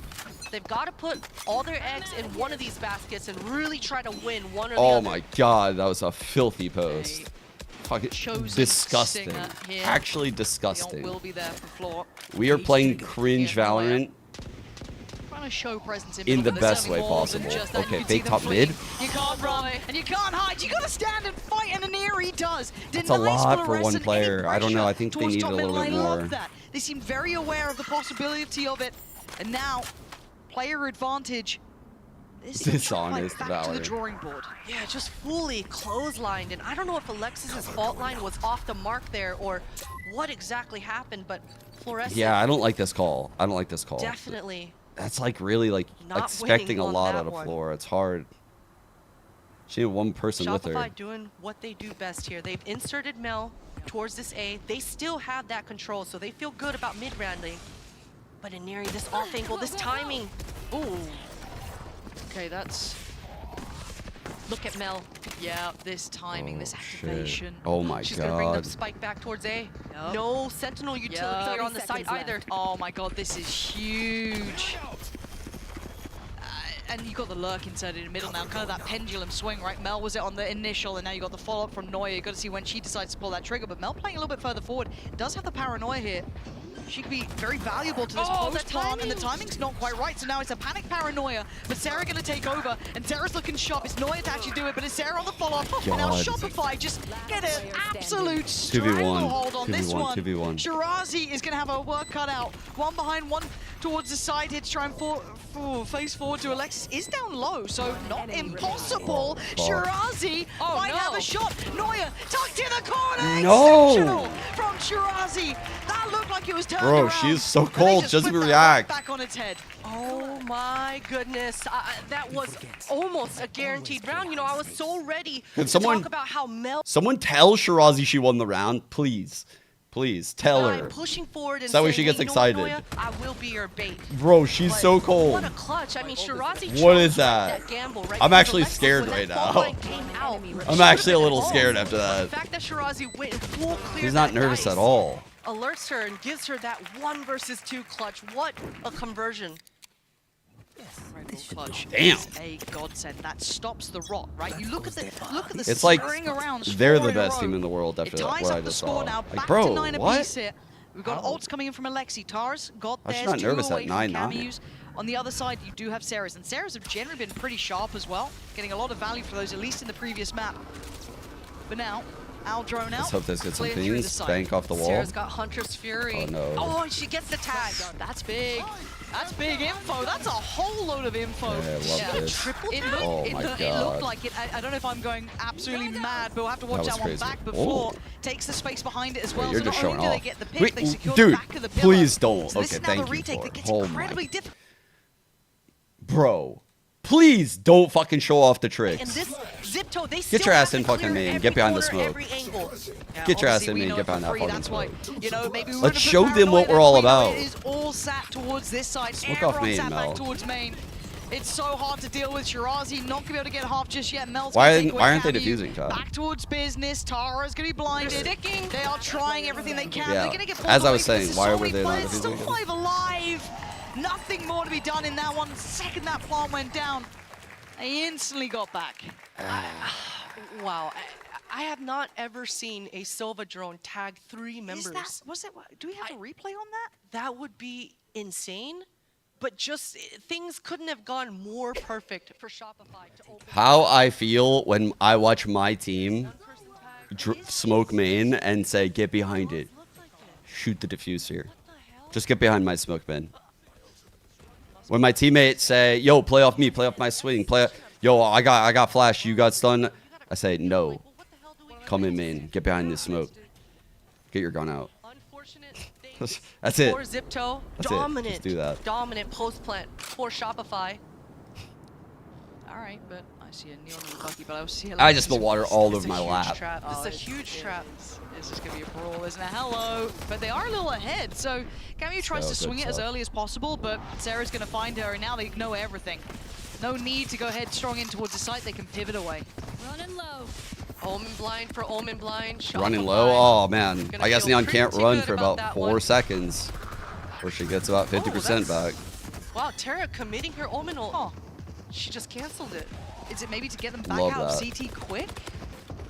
They've got to put all their eggs in one of these baskets and really try to win one or the other. Oh my god, that was a filthy post. Fucking disgusting. Actually disgusting. We are playing cringe Valorant Show presence in the best way possible. Okay, fake top mid. You can't run and you can't hide. You gotta stand and fight, and Aneri does. That's a lot for one player. I don't know. I think they need a little bit more. They seem very aware of the possibility of it, and now player advantage. Dishonest back to the drawing board. Yeah, just fully clotheslined, and I don't know if Alexis's fault line was off the mark there or what exactly happened, but Fluorescent. Yeah, I don't like this call. I don't like this call. Definitely. That's like really like expecting a lot out of Flora. It's hard. She had one person with her. Shopify doing what they do best here. They've inserted Mel towards this A. They still have that control, so they feel good about mid-rounding. But Aneri, this off angle, this timing. Ooh. Okay, that's... Look at Mel. Yeah, this timing, this activation. Shit. Oh my She's god. Gonna bring them spike back towards A. Yep. No Sentinel utility here on the site either. Oh my god, this is huge. And you got the lurk inserted in the middle now, kind of that pendulum swing, right? Mel was it on the initial, and now you got the follow-up from Neuer. You got to see when she decides to pull that trigger, but Mel playing a little bit further forward does have the paranoia here. She could be very valuable to this post plant, and the timing's not quite right, so now it's a panic paranoia, but Sarah gonna take over, and Sarah's looking sharp. It's Neuer to actually do it, but it's Sarah on the follow-up, and now Shopify just get an absolute stranglehold on this one. 2v1. Shirazi is gonna have her work cut out. One behind, one towards the side here to try and face forward to Alexis. Is down low, so not impossible. Shirazi might have a shot. Neuer tucked in the corner. Exceptional from Shirazi. That looked like it was turned Bro, around. she's so cold. She doesn't even react. Back on its head. Oh my goodness. That was almost a guaranteed round. You know, I was so ready to talk about how Mel... Someone tell Shirazi she won the round, please. Please, tell her. Pushing forward and so that way she gets excited. Neuer, I will be your bait. Bro, she's so cold. What a clutch. I mean, Shirazi what is that? Gamble, right? I'm actually scared right now. I'm actually a little scared after that. The fact that Shirazi went in full clear. He's not nervous at all. Alerts her and gives her that 1 versus 2 clutch. What a conversion. Clutch Damn. is a godsend. That stops the rot, right? You look at the it's like around they're the best team in the world after that. what I just saw. Now. Like, Back bro, to 9 what? apiece here. We've got ults coming in from Alexi. Tara's got theirs. I'm not nervous at 9-9. Cameos. On the other side, you do have Sarah's, and Sarah's have generally been pretty sharp as well, getting a lot of value for those, at least in the previous map. But now, Owl drone out. Let's hope this gets some Clear through the things. site. Bank off the wall. Sarah's got Hunter's Fury. Oh, no. Oh, and she gets the tag. That's big. That's big info. That's a whole load of info. Yeah, I love this. Triple It tap? Oh it my looked God. like it. I don't know if I'm going absolutely mad, but we'll have to watch That was that one crazy. back. But Oh. Floor takes the space behind it as well. You're So just not showing only do they off. get the pick, Wait, they secure dude, the back of the pillar. please don't. So this Okay, is now the thank you retake for that it. gets Oh incredibly my. difficult. Bro, please don't fucking show off the tricks. And this ZIPTO, they Get your ass in fucking clear main. every Get behind the corner, smoke. every angle. Get your ass Obviously, in we main. know Get it behind for that free, fucking that's why, smoke. you know, maybe we Let's wouldn't show put them what paranoia we're all there, but about. It is all sat towards this side. Smoke off Everyone main, sat Mel. back towards main. It's so hard to deal with. Shirazi not gonna be able to get half just yet. Mel's Why gonna aren't- take away why aren't they Camu. defusing, Todd? Back towards business. Tara's gonna be blinded. Sticking. They are trying everything they can. Yeah. They're gonna get pulled As I away, was but this saying, is why so were many they not players still defusing? 5 alive. Nothing more to be done in that one. Second that plant went down, they instantly got back. Wow. I have not ever seen a Silva drone tag 3 members. Do we have a replay on that? That would be insane. But just things couldn't have gone more perfect for Shopify to open. How I feel when I watch my team smoke main and say, get behind it. Shoot the diffuser. Just get behind my smoke bin. When my teammates say, yo, play off me, play off my swing, yo, I got flash, you got stun. I say, no. Come in main, get behind this smoke. Get your gun out. That's it. For ZIPTO, That's dominant, it. Just do that. dominant post plant for Shopify. All right, but I see a Neon and Bucky, but I see I just spilled water all over my lap. This is a huge trap. This is going to be a brawl, isn't it? Hello. But they are a little ahead, so Camu tries to swing it as early as possible, but Sarah's going to find her, and now they know everything. No need to go headstrong in towards the site. They can pivot away. Running low. Omen blind for Omen blind. Running Shopify. low? Oh, man. Gonna I guess feel Neon can't pretty run good for about about that 4 one. seconds. Where she gets about 50% back. Wow, Tara committing her Omen ult. Oh, she just canceled it. Is it maybe to get them back Love out of that. CT quick?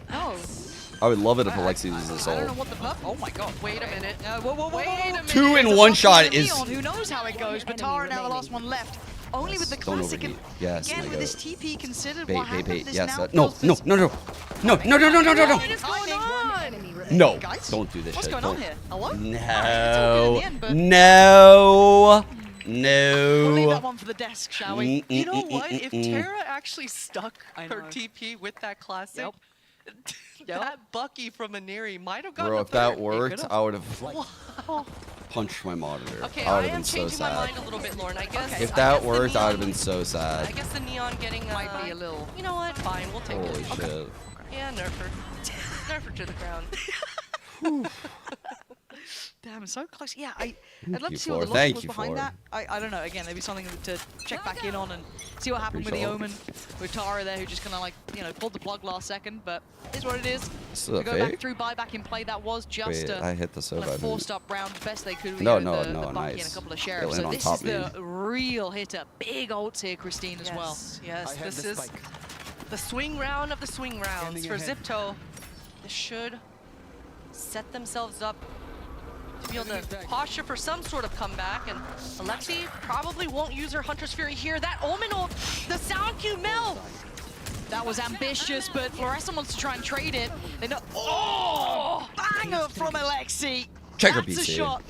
No. I would love it if Alexi uses this I don't know ult. what the purpose. Oh my god. Wait a minute. Wait a minute. 2 in 1 shot is... Neon, who knows how it goes, but Tara now the last one left. Only with the Don't classic. overheat. Yes, Again, my with this God. TP considered, Bait, what bait, happened? bait. This Yes. now No, feels no, this- no, no. No, no, no, no, no, no, no. What is going on? No, Guys, don't do this what's shit. going on Don't. here? Hello? No. end, but- No. We'll leave that No. one for the desk, shall we? You know what? If Tara actually stuck her TP with that classic, that Bucky from Aneri might have gotten Bro, a if that third. worked, I would have Wow. punched my monitor. Okay, I would I have am been so changing my sad. mind a little bit, Lauren. I guess If I that guess the worked, I would have Neon- been so sad. I guess the Neon getting Might be a little. You know what? Fine, we'll take Holy it. shit. Yeah, nerf her. Nerf her to the ground. Damn, so close. Yeah, I'd Thank love you, to see what the Floor. logic Thank was you, behind Floor. that. I don't know. Again, maybe something to check back in on and see what happened with the Appreciate it. Omen, with Tara there, who just kind of like, you know, pulled the plug last second, but it's what it is. This is We a go back fake? through, buyback in play. That was just Wait, a I hit the kind Sova. of forced up round, best they could. No, with no, the no, Bucky and nice. a couple of They sheriffs. land So on this top is the real hitter. Big ults here, Christine, as well. Yes, this is the swing round of the swing rounds for ZIPTO. This should set themselves up to be able to posture for some sort of comeback, and Alexi probably won't use her Hunter's Fury here. That Omen ult, the sound cue Mel! That was ambitious, but Fluorescent wants to try and trade it. They know. Oh! Banger from Alexi! Check her That's a PC. shot.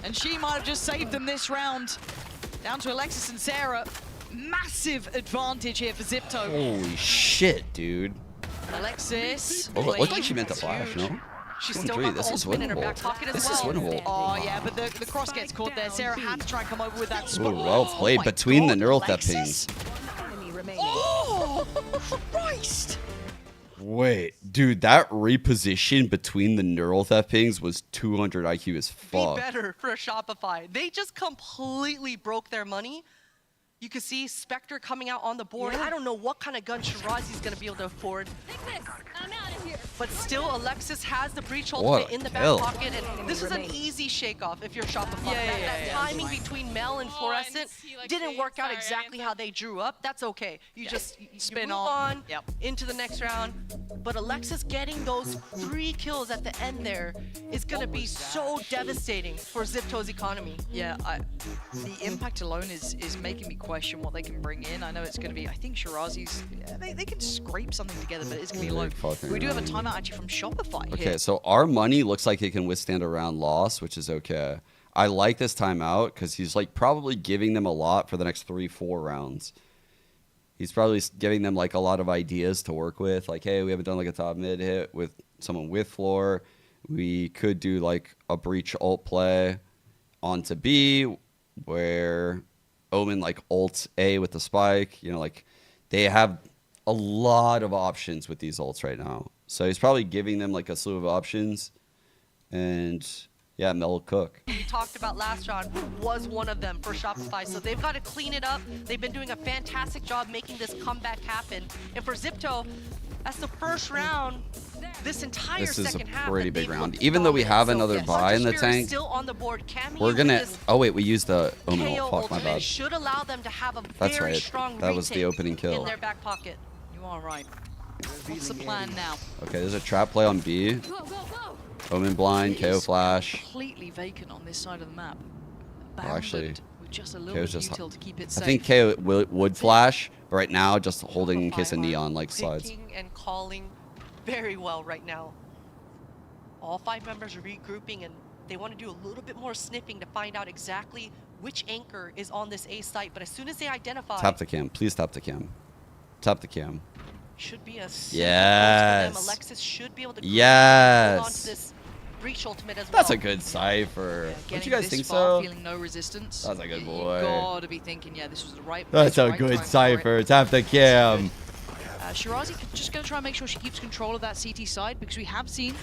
And she might have just saved them this round. Down to Alexis and Sarah. Massive advantage here for ZIPTO. Holy shit, dude. Alexis. Oh, it looked like she meant to flash, no? She's Going still three, got the this is ultimate in her back winnable. pocket as This well. is winnable. Oh, yeah, but the cross gets caught there. Sarah had to try and come over with that Ooh, spot. well played. my Between the God, neural theft Alexis? pings. Oh, Christ! Wait, dude, that reposition between the neural theft pings was 200 IQ as Be fuck. better for Shopify. They just completely broke their money. You can see Spectre coming out on the board. I don't know what kind of gun Shirazi's going to be able to afford. I'm out of here. But still, Alexis has the breach What ultimate a in the back kill. pocket, and this is an easy shake-off if you're Shopify. That timing between Mel and Fluorescent didn't work out exactly how they drew up. That's okay. You just Spin move on. on into the next round. But Alexis getting those 3 kills at the end there is going to be so devastating for ZIPTO's economy. Yeah, the impact alone is making me question what they can bring in. I know it's going to be, I think Shirazi's, they can scrape something together, but it's going to be low. We do have a timeout actually from Shopify Okay, here. so our money looks like it can withstand a round loss, which is okay. I like this timeout because he's like probably giving them a lot for the next 3-4 rounds. He's probably giving them like a lot of ideas to work with. Like, hey, we haven't done like a top mid hit with someone with floor. We could do like a breach ult play onto B where Omen like ults A with the spike. You know, like they have a lot of options with these ults right now. So he's probably giving them like a slew of options. And yeah, Mel Cook. We talked about last round was one of them for Shopify, so they've got to clean it up. They've been doing a fantastic job making this comeback happen. And for XIPTO, that's the first round this entire second half. This is a pretty big round. Even though we have another buy in the tank, still on the board. we're gonna. Oh wait, we used the Omen ult. Fuck, my bad. Should allow them to have a That's very right. strong That was the opening kill. in their back pocket. You are right. What's the plan now? Okay, there's a trap play on B. Omen blind, KO flash. Completely vacant on this side of the map. Well, actually, with just a little KO's bit just. util to keep it I safe. think KO would flash, but right now just holding in case a neon like slides. Picking and calling very well right now. All 5 members are regrouping and they want to do a little bit more sniffing to find out exactly which anchor is on this A site. But as soon as they identify, Tap the cam, please tap the cam. Tap the cam. Should be a Yes. for them. Alexis should be able to hold on to this breach ultimate as well. That's a good cipher. Don't you guys think so? Feeling no resistance. That's a good You boy. gotta be thinking, yeah, this was the right. That's a right good time for it. cipher. Tap the cam. Shirazi just going to try and make sure she keeps control of that CT side because we have seen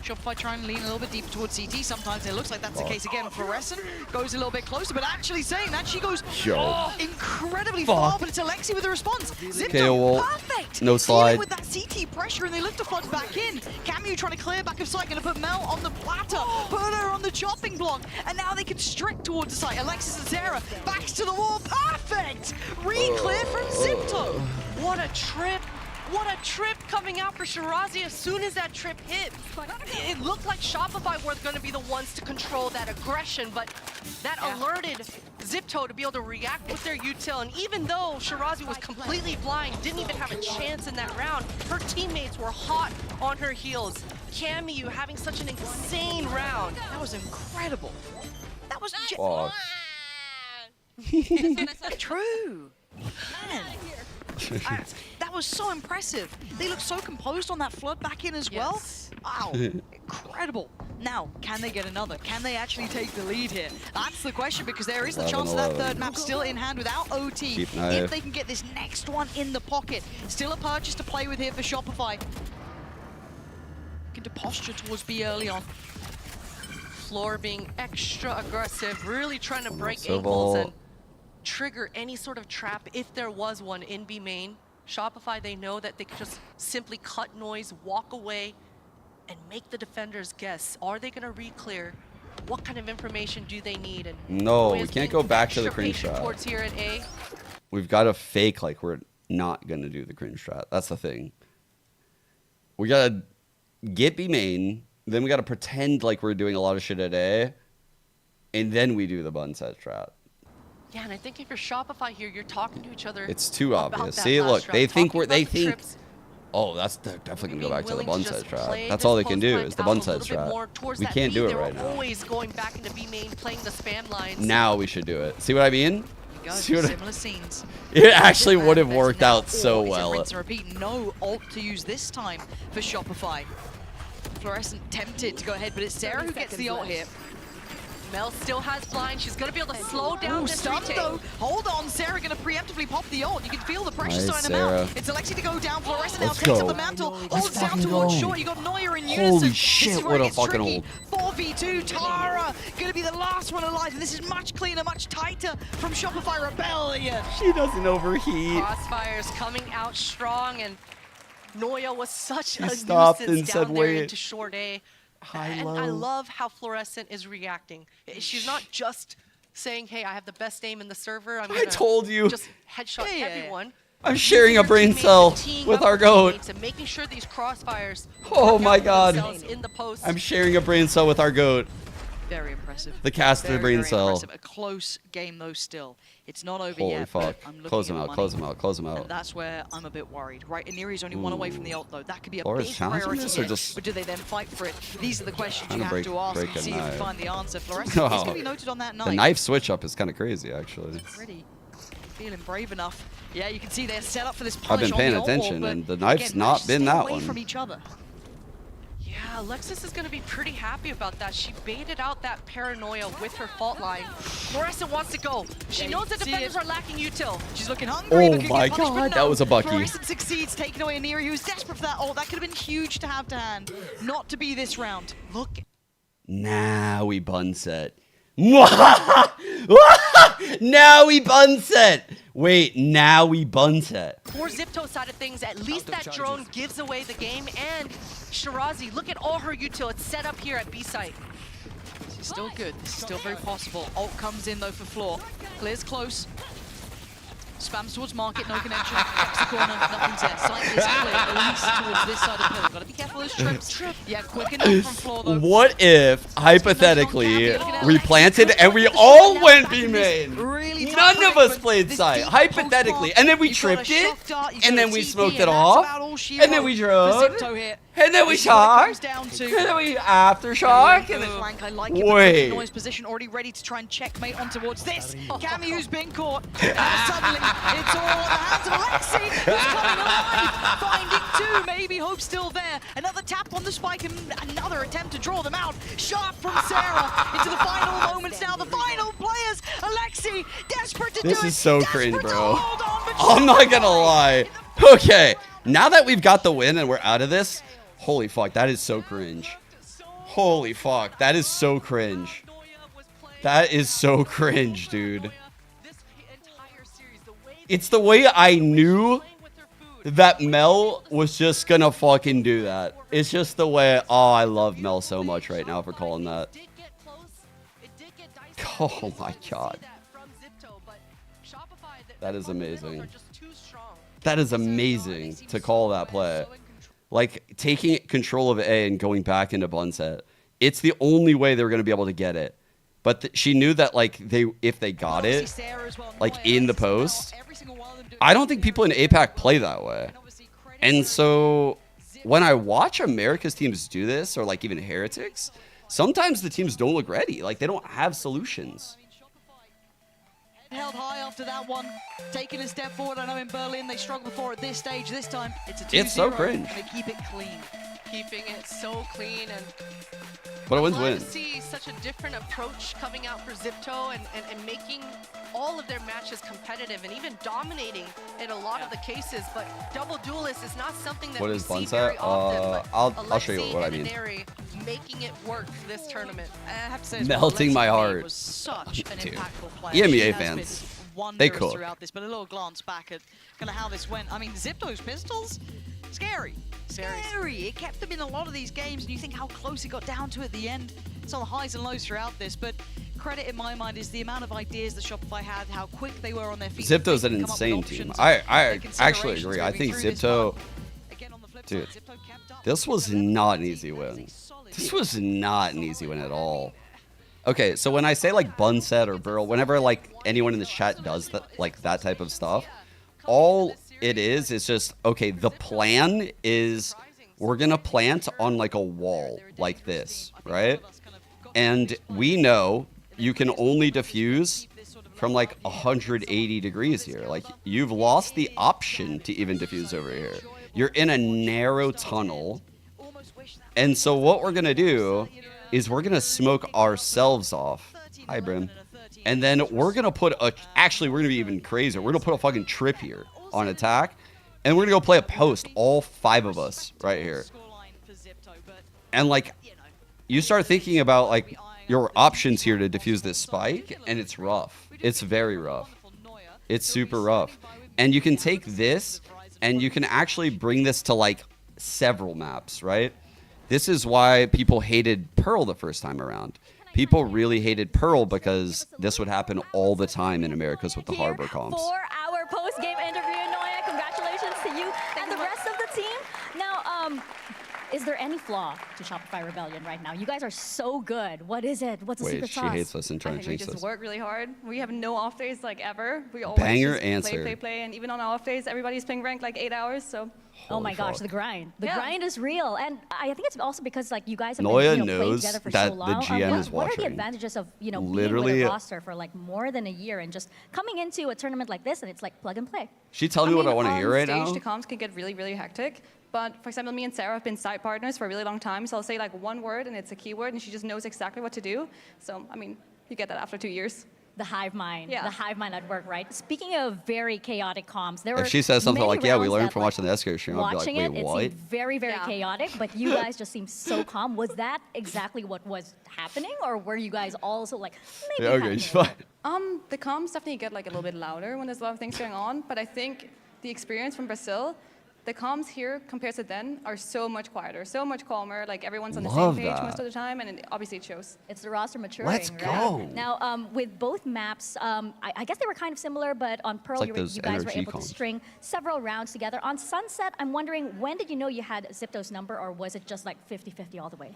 Shopify trying to lean a little bit deeper towards CT. Sometimes it looks like that's the case again. Fluorescent goes a little bit closer, but actually saying that she goes incredibly far, but it's Alexi with the response. XIPTO, perfect! No slide. Dealing with that CT pressure, and they look to flood back in. Camu trying to clear back of sight, going to put Mel on the platter, put her on the chopping block, and now they can strict towards the site. Alexis and Sarah backs to the wall, perfect! Re-clear from XIPTO. What a trip! What a trip coming out for Shirazi as soon as that trip hit. It looked like Shopify were going to be the ones to control that aggression, but that alerted XIPTO to be able to react with their util. And even though Shirazi was completely blind, didn't even have a chance in that round, her teammates were hot on her heels. Camu having such an insane round. That was incredible. That was true. Man. That was so impressive. They look so composed on that flood back in as well. Wow, incredible. Now, can they get another? Can they actually take the lead here? That's the question, because there is the chance of that third map still in hand without OT. If they can get this next one in the pocket. Still a purchase to play with here for Shopify. Looking to posture towards B early on. Floor being extra aggressive, really trying to break ankles and trigger any sort of trap if there was one in B main. Shopify, they know that they could just simply cut noise, walk away, and make the defenders guess. Are they going to re-clear? What kind of information do they need? And no, we can't go back to the cringe strat. Towards here at A. We've got to fake like we're not going to do the cringe strat. That's the thing. We got to get B main, then we got to pretend like we're doing a lot of shit at A, and then we do the button set strat. Yeah, and I think if you're Shopify here, you're talking to each other. It's too obvious. See, look, they think oh, that's definitely gonna go back to the bun set strat. That's all they can do is the bun set strat. We can't do it right now. Always going back into B main, playing the spam lines. Now we should do it. See what I mean? Similar scenes. It actually would have worked out so well. Rinse and repeat. No ult to use this time for Shopify. Fluorescent tempted to go ahead, but it's Sarah who gets the ult here. Mel still has blind. She's going to be able to slow down this retake. Though. Hold on, Sarah going to preemptively pop the ult. You can feel the pressure starting to mount. It's Alexi to go down. Fluorescent now takes up the mantle. Holds down towards short. You got Neuer in unison. Holy shit, what a fucking ult. 4v2, Tara going to be the last one alive. And this is much cleaner, much tighter from Shopify Rebellion. She doesn't overheat. Crossfire's coming out strong, and Neuer was such a nuisance down there into short A. And I love how Fluorescent is reacting. She's not just saying, hey, I have the best aim in the server. I told you. Just headshot everyone. I'm sharing a brain cell with our goat. And making sure these crossfires oh my god. in the post. I'm sharing a brain cell with our goat. Very impressive. The caster brain cell. Impressive. A close game though still. It's not over Holy yet. fuck. But I'm looking Close him at out, money, close him out, close him out. And that's where I'm a bit worried. Right, Iniri's only one away from the ult though. That could be a Or big is challenging priority this, or here. just But do they then fight for it? These are the questions you trying to have to ask break and a see if you knife. find the answer. Fluorescent is going to be noted on that knife. The knife switch up is kind of crazy, actually. Pretty feeling brave enough. Yeah, you can see they're set up for this I've punish been paying on the attention, ult, and the but knife's again, not been stay that away one. from each other. Yeah, Alexis is going to be pretty happy about that. She baited out that paranoia with her fault line. Fluorescent wants to go. She knows the defenders are lacking util. She's looking hungry. Oh my god, that was a Bucky. Fluorescent succeeds, taking away Iniri, who's desperate for that ult. That could have been huge to have to hand. Not to be this round. Look. Now we bun set. Now we bun set. Wait, now we bun set. For XIPTO side of things, at least that drone gives away the game. And Shirazi, look at all her util. It's set up here at B site. This is still good. This is still very possible. Ult comes in though for Floor. Clears close. Spams towards market, no connection. Checks the corner, nothing's there. Site is clear, at least towards this side of pillar. Gotta be careful of those trips. Yeah, quick enough from Floor though. What if, hypothetically, we planted and we all went B main? None of us played side, hypothetically. And then we tripped it, and then we smoked it off, and then we drove, and then we shocked, and then we aftershock, and then... Wait. Noise position already ready to try and checkmate on towards this. Camu's been caught. Suddenly, it's all in the hands of Alexi, who's coming alive. Finding two, maybe hope still there. Another tap on the spike and another attempt to draw them out. Sharp from Sarah into the final moments now. The final players. Alexi, desperate to do it. This is so cringe, bro. I'm not gonna lie. Okay, now that we've got the win and we're out of this, holy fuck, that is so cringe. Holy fuck, that is so cringe. That is so cringe, dude. It's the way I knew that Mel was just gonna fucking do that. It's just the way, oh, I love Mel so much right now for calling that. Oh my god. That is amazing. That is amazing to call that play. Like, taking control of A and going back into bun set. It's the only way they're going to be able to get it. But she knew that, like, if they got it, like, in the post, I don't think people in APAC play that way. And so when I watch America's teams do this, or, like, even Heretics, sometimes the teams don't look ready. Like, they don't have solutions. Held high after that one, taking a step forward. I know in Berlin they struggled for at this stage. This time it's a 2-0. It's so cringe. And they keep it clean. Keeping it so clean, and but it wins glad win. to see such a different approach coming out for XIPTO and making all of their matches competitive and even dominating in a lot of the cases. But double duelist is not something that we see very often. I'll show you what I mean. Making it work this tournament. I have to say, Melting my heart. Was such an impactful player. EMEA fans, they cook. Throughout this, but a little glance back at kind of how this went. I mean, XIPTO's pistols, scary. Scary. It kept them in a lot of these games, and you think how close it got down to at the end. It's on the highs and lows throughout this, but credit in my mind is the amount of ideas that Shopify had, how quick they were on their feet. XIPTO's an insane team. I actually agree. I think XIPTO, dude, this was not an easy win. This was not an easy win at all. Okay, so when I say like bun set or burl, whenever like anyone in the chat does that, like that type of stuff, all it is just, okay, the plan is we're gonna plant on like a wall like this, right? And we know you can only defuse from like 180 degrees here. Like, you've lost the option to even defuse over here. You're in a narrow tunnel. And so what we're gonna do is we're gonna smoke ourselves off. Hi, Brim. And then we're gonna put a, actually we're gonna be even crazier. We're gonna put a fucking trip here on attack. And we're gonna go play a post, all 5 of us right here. And like, you start thinking about like your options here to defuse this spike, and it's rough. It's very rough. It's super rough. And you can take this and you can actually bring this to like several maps, right? This is why people hated Pearl the first time around. People really hated Pearl because this would happen all the time in Americas with the harbor comps. For our post-game interview, Noya, congratulations to you and the rest of the team. Now, is Is there any flaw to Shopify Rebellion right now? You guys are so good. What is it? What's the secret sauce? She hates us and trying to change We just this. work really hard. We have no off days like ever. We always Banger just answer. play. And even on our off days, everybody's playing ranked like 8 hours. So. Oh my gosh, the grind. The grind is real. And I think it's also because like you guys have Noya been playing knows together for that so long. the GM is what are the watching. advantages of being Literally, with a roster for like more than a year and just coming into a tournament like this and it's like plug and play? She telling me what I want to hear right now. Stage, the comms can get really, really hectic. But for example, me and Sarah have been side partners for a really long time. So I'll say like one word and it's a keyword and she just knows exactly what to do. So, I mean, you get that after 2 years. The hive mind. Yeah. The hive mind at work, right? Speaking of very chaotic comms, there were If she says something many like, "Yeah, we rounds learned that, from watching the Esco stream," I'll be like, watching "Wait, it what?" seemed very, very chaotic, but you guys just seemed so calm. Was that exactly what was happening, or were you guys also like, maybe okay, she's fine. The comms definitely get like a little bit louder when there's a lot of things going on, but I think the experience from Brazil, the comms here compared to then are so much quieter, so much calmer. Like everyone's on the same page most of the time, and obviously it shows. It's the roster maturing. Let's right? go. Now, with both maps, I guess they were kind of similar, but on Pearl, like you those guys were energy able to comms. string several rounds together. On Sunset, I'm wondering, when did you know you had XIPTO's number, or was it just like 50-50 all the way?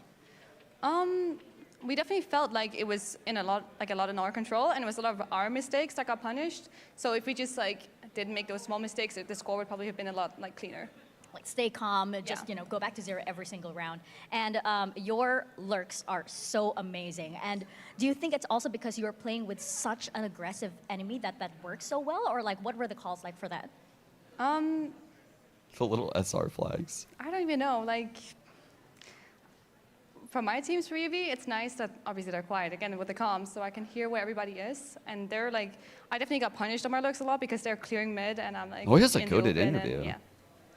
We definitely felt like it was in a lot in our control, and it was a lot of our mistakes that got punished. So if we just like didn't make those small mistakes, the score would probably have been a lot like cleaner. Like stay calm, just go back to 0 every single round. And your lurks are so amazing. And do you think it's also because you are playing with such an aggressive enemy that works so well, or like what were the calls like for that? The little SR flags. I don't even know. Like from my team's preview, it's nice that obviously they're quiet again with the comms, so I can hear where everybody is. And they're like, I definitely got punished on my looks a lot because they're clearing mid, and I'm like. Oh, he has a in the goated open interview. And, yeah.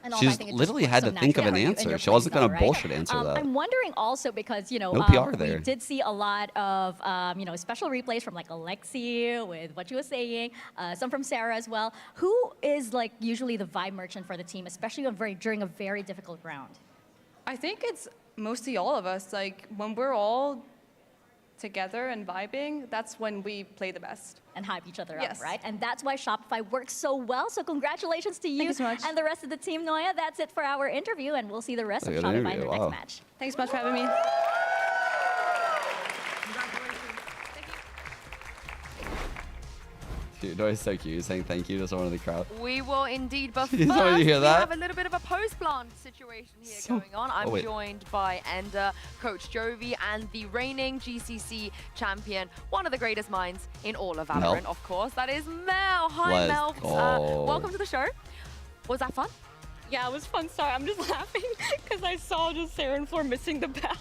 And She's literally had to think of an answer. She wasn't going to bullshit answer that. I'm wondering also because, No PR there. we did see a lot of, special replays from like Alexi with what she was saying, some from Sarah as well. Who is like usually the vibe merchant for the team, especially during a very difficult round? I think it's mostly all of us. Like when we're all together and vibing, that's when we play the best. And hype each other up, right? And that's why Shopify works so well. So congratulations to you so much. and the rest of the team, Noya. That's it for our interview, and we'll see the rest of Shopify in the next match. Thanks so much for having me. Dude, no, it's so cute. He's saying thank you to someone in the crowd. We will indeed, but Did first you hear we that? have a little bit of a post-plant situation here going on. I'm joined by Ender, Coach Jovi, and the reigning GCC champion, one of the greatest minds in all of Valorant, of course. That is Mel. Hi, Mel. Welcome to the show. Was that fun? Yeah, it was fun. Sorry, I'm just laughing because I saw just Sarah and Floor missing the bell.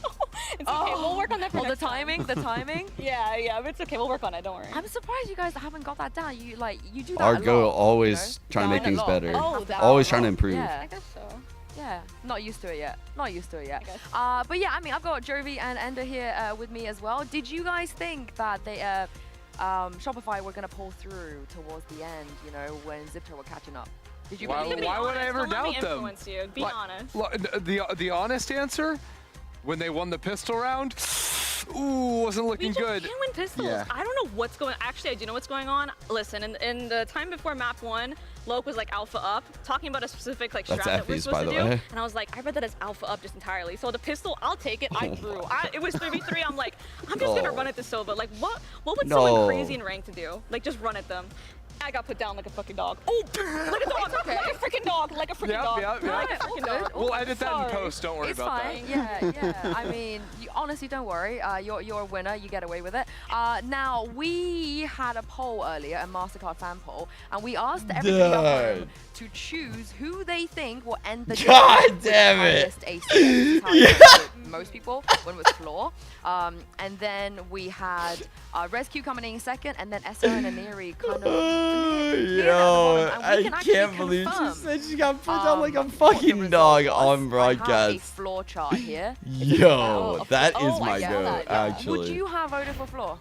It's okay, we'll work on that for next time. The timing? Yeah, but it's okay, we'll work on it, don't worry. I'm surprised you guys haven't got that down. You do that Our a go lot, always trying to make things better. Always trying to improve. Yeah. I guess so. Yeah, not used to it yet. But yeah, I mean, I've got Jovi and Ender here with me as well. Did you guys think that they, Shopify were going to pull through towards the end, when XIPTO were catching up? Did you believe it? Why would I ever doubt them? Influence you. Be honest. The honest answer, when they won the pistol round, ooh, wasn't looking good. We just can't win pistols. Yeah. I don't know what's going on. Actually, I do know what's going on. Listen, in the time before map 1, Loke was like alpha up, talking about a specific like strat that we're supposed to do. And I was like, I read that as alpha up just entirely. So the pistol, I'll take it. I threw. It was 3v3. I'm like, I'm just gonna run at the Sova. Like, what would someone crazy in rank to do? Like, just run at them. I got put down like a fucking dog. Oh, like a dog, like a freaking dog, like a freaking dog. Like a freaking dog. We'll edit that in post. Don't worry about that. Yeah. I mean, honestly, don't worry. You're a winner. You get away with it. Now, we had a poll earlier, a MasterCard fan poll, and we asked everybody at home to choose who they think will end the God damn it! Most people went with Floor. And then we had Rescue coming in second, and then SR and Aniri kind of. Yo, I can't believe she said she got put down like a fucking dog on broadcast. I have a floor chart here. Yo, that is my go, actually. Would you have voted for Floor?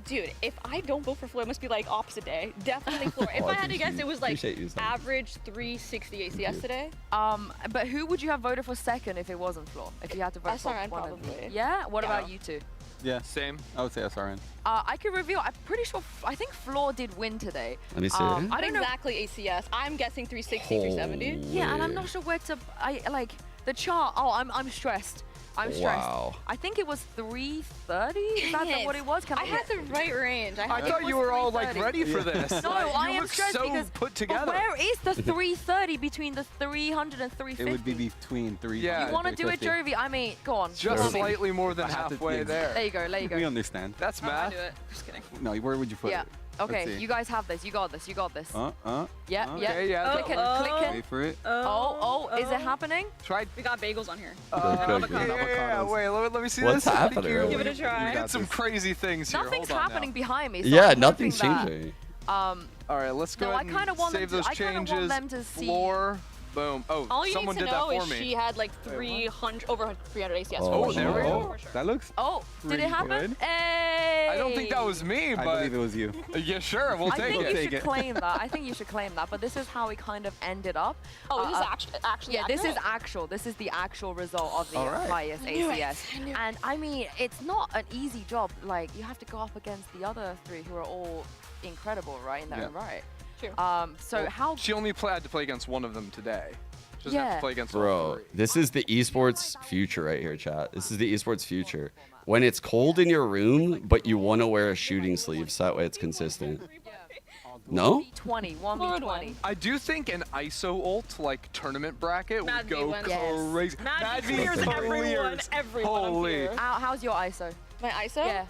Dude, if I don't vote for Floor, it must be like opposite day. Definitely Floor. If I had to guess, it was like average 360 ACS today. But who would you have voted for second if it wasn't Floor? If you had to vote for one probably. Yeah? What about you two? Yeah. Same. I would say SRN. I could reveal. I'm pretty sure. I think Floor did win today. Let me see. I don't know exactly ACS. I'm guessing 360, 370. Yeah, and I'm not sure where to. The chart. Oh, I'm stressed. I'm stressed. Wow. I think it was 330. Is that what it was? I had the right range. I thought you were all like ready for this. No, I am stressed so because put together. where is the 330 between the 300 and 350? It would be between 3. Yeah. You want to do it, Jovi? I mean, go on. Just slightly more than halfway there. There you go. There you go. We understand. That's math. Do it. Just kidding. No, where would you put Yeah. it? Okay, you guys have this. You got this. You got this. Yeah, Okay, yeah. Clicking, clicking. Wait for it. Oh, is it happening? We got bagels on here. Yeah, wait, let me see What's this. happening? Give it a try. We did some crazy things here. Nothing's Hold on happening now. behind me. So Yeah, I'm nothing's hoping that, changing. All right, let's go No, I ahead kinda and want them save to- those I kinda want changes. them to see- Floor, boom. Oh, All you someone need to did know that is for me. she had like 300, over 300 ACS. Oh, there we go. That looks. Oh, did pretty it happen? good. Hey! I don't think that was me, but I believe it was you. yeah, sure, we'll I take think it. you should claim that. I think you should claim that. But this is how we kind of ended up. Oh, this is actually Yeah, this is accurate? actual. This is the actual result of the All right. highest I knew it. ACS. And I mean, it's not an easy job. Like, you have to go up against the other three who are all incredible, right, in their own right. True. So how? She only had to play against one of them today. She doesn't have to play against all Bro, three. this is the esports future right here, chat. This is the esports future. When it's cold in your room, but you want to wear a shooting sleeve, so that way it's consistent. No? 1v20, 1v20. I do think an ISO ult, like tournament bracket, Mad would V go wins. crazy. Mad V clears totally everyone. clears. Everyone. I'm Holy. here. How's your ISO? My ISO? Yeah.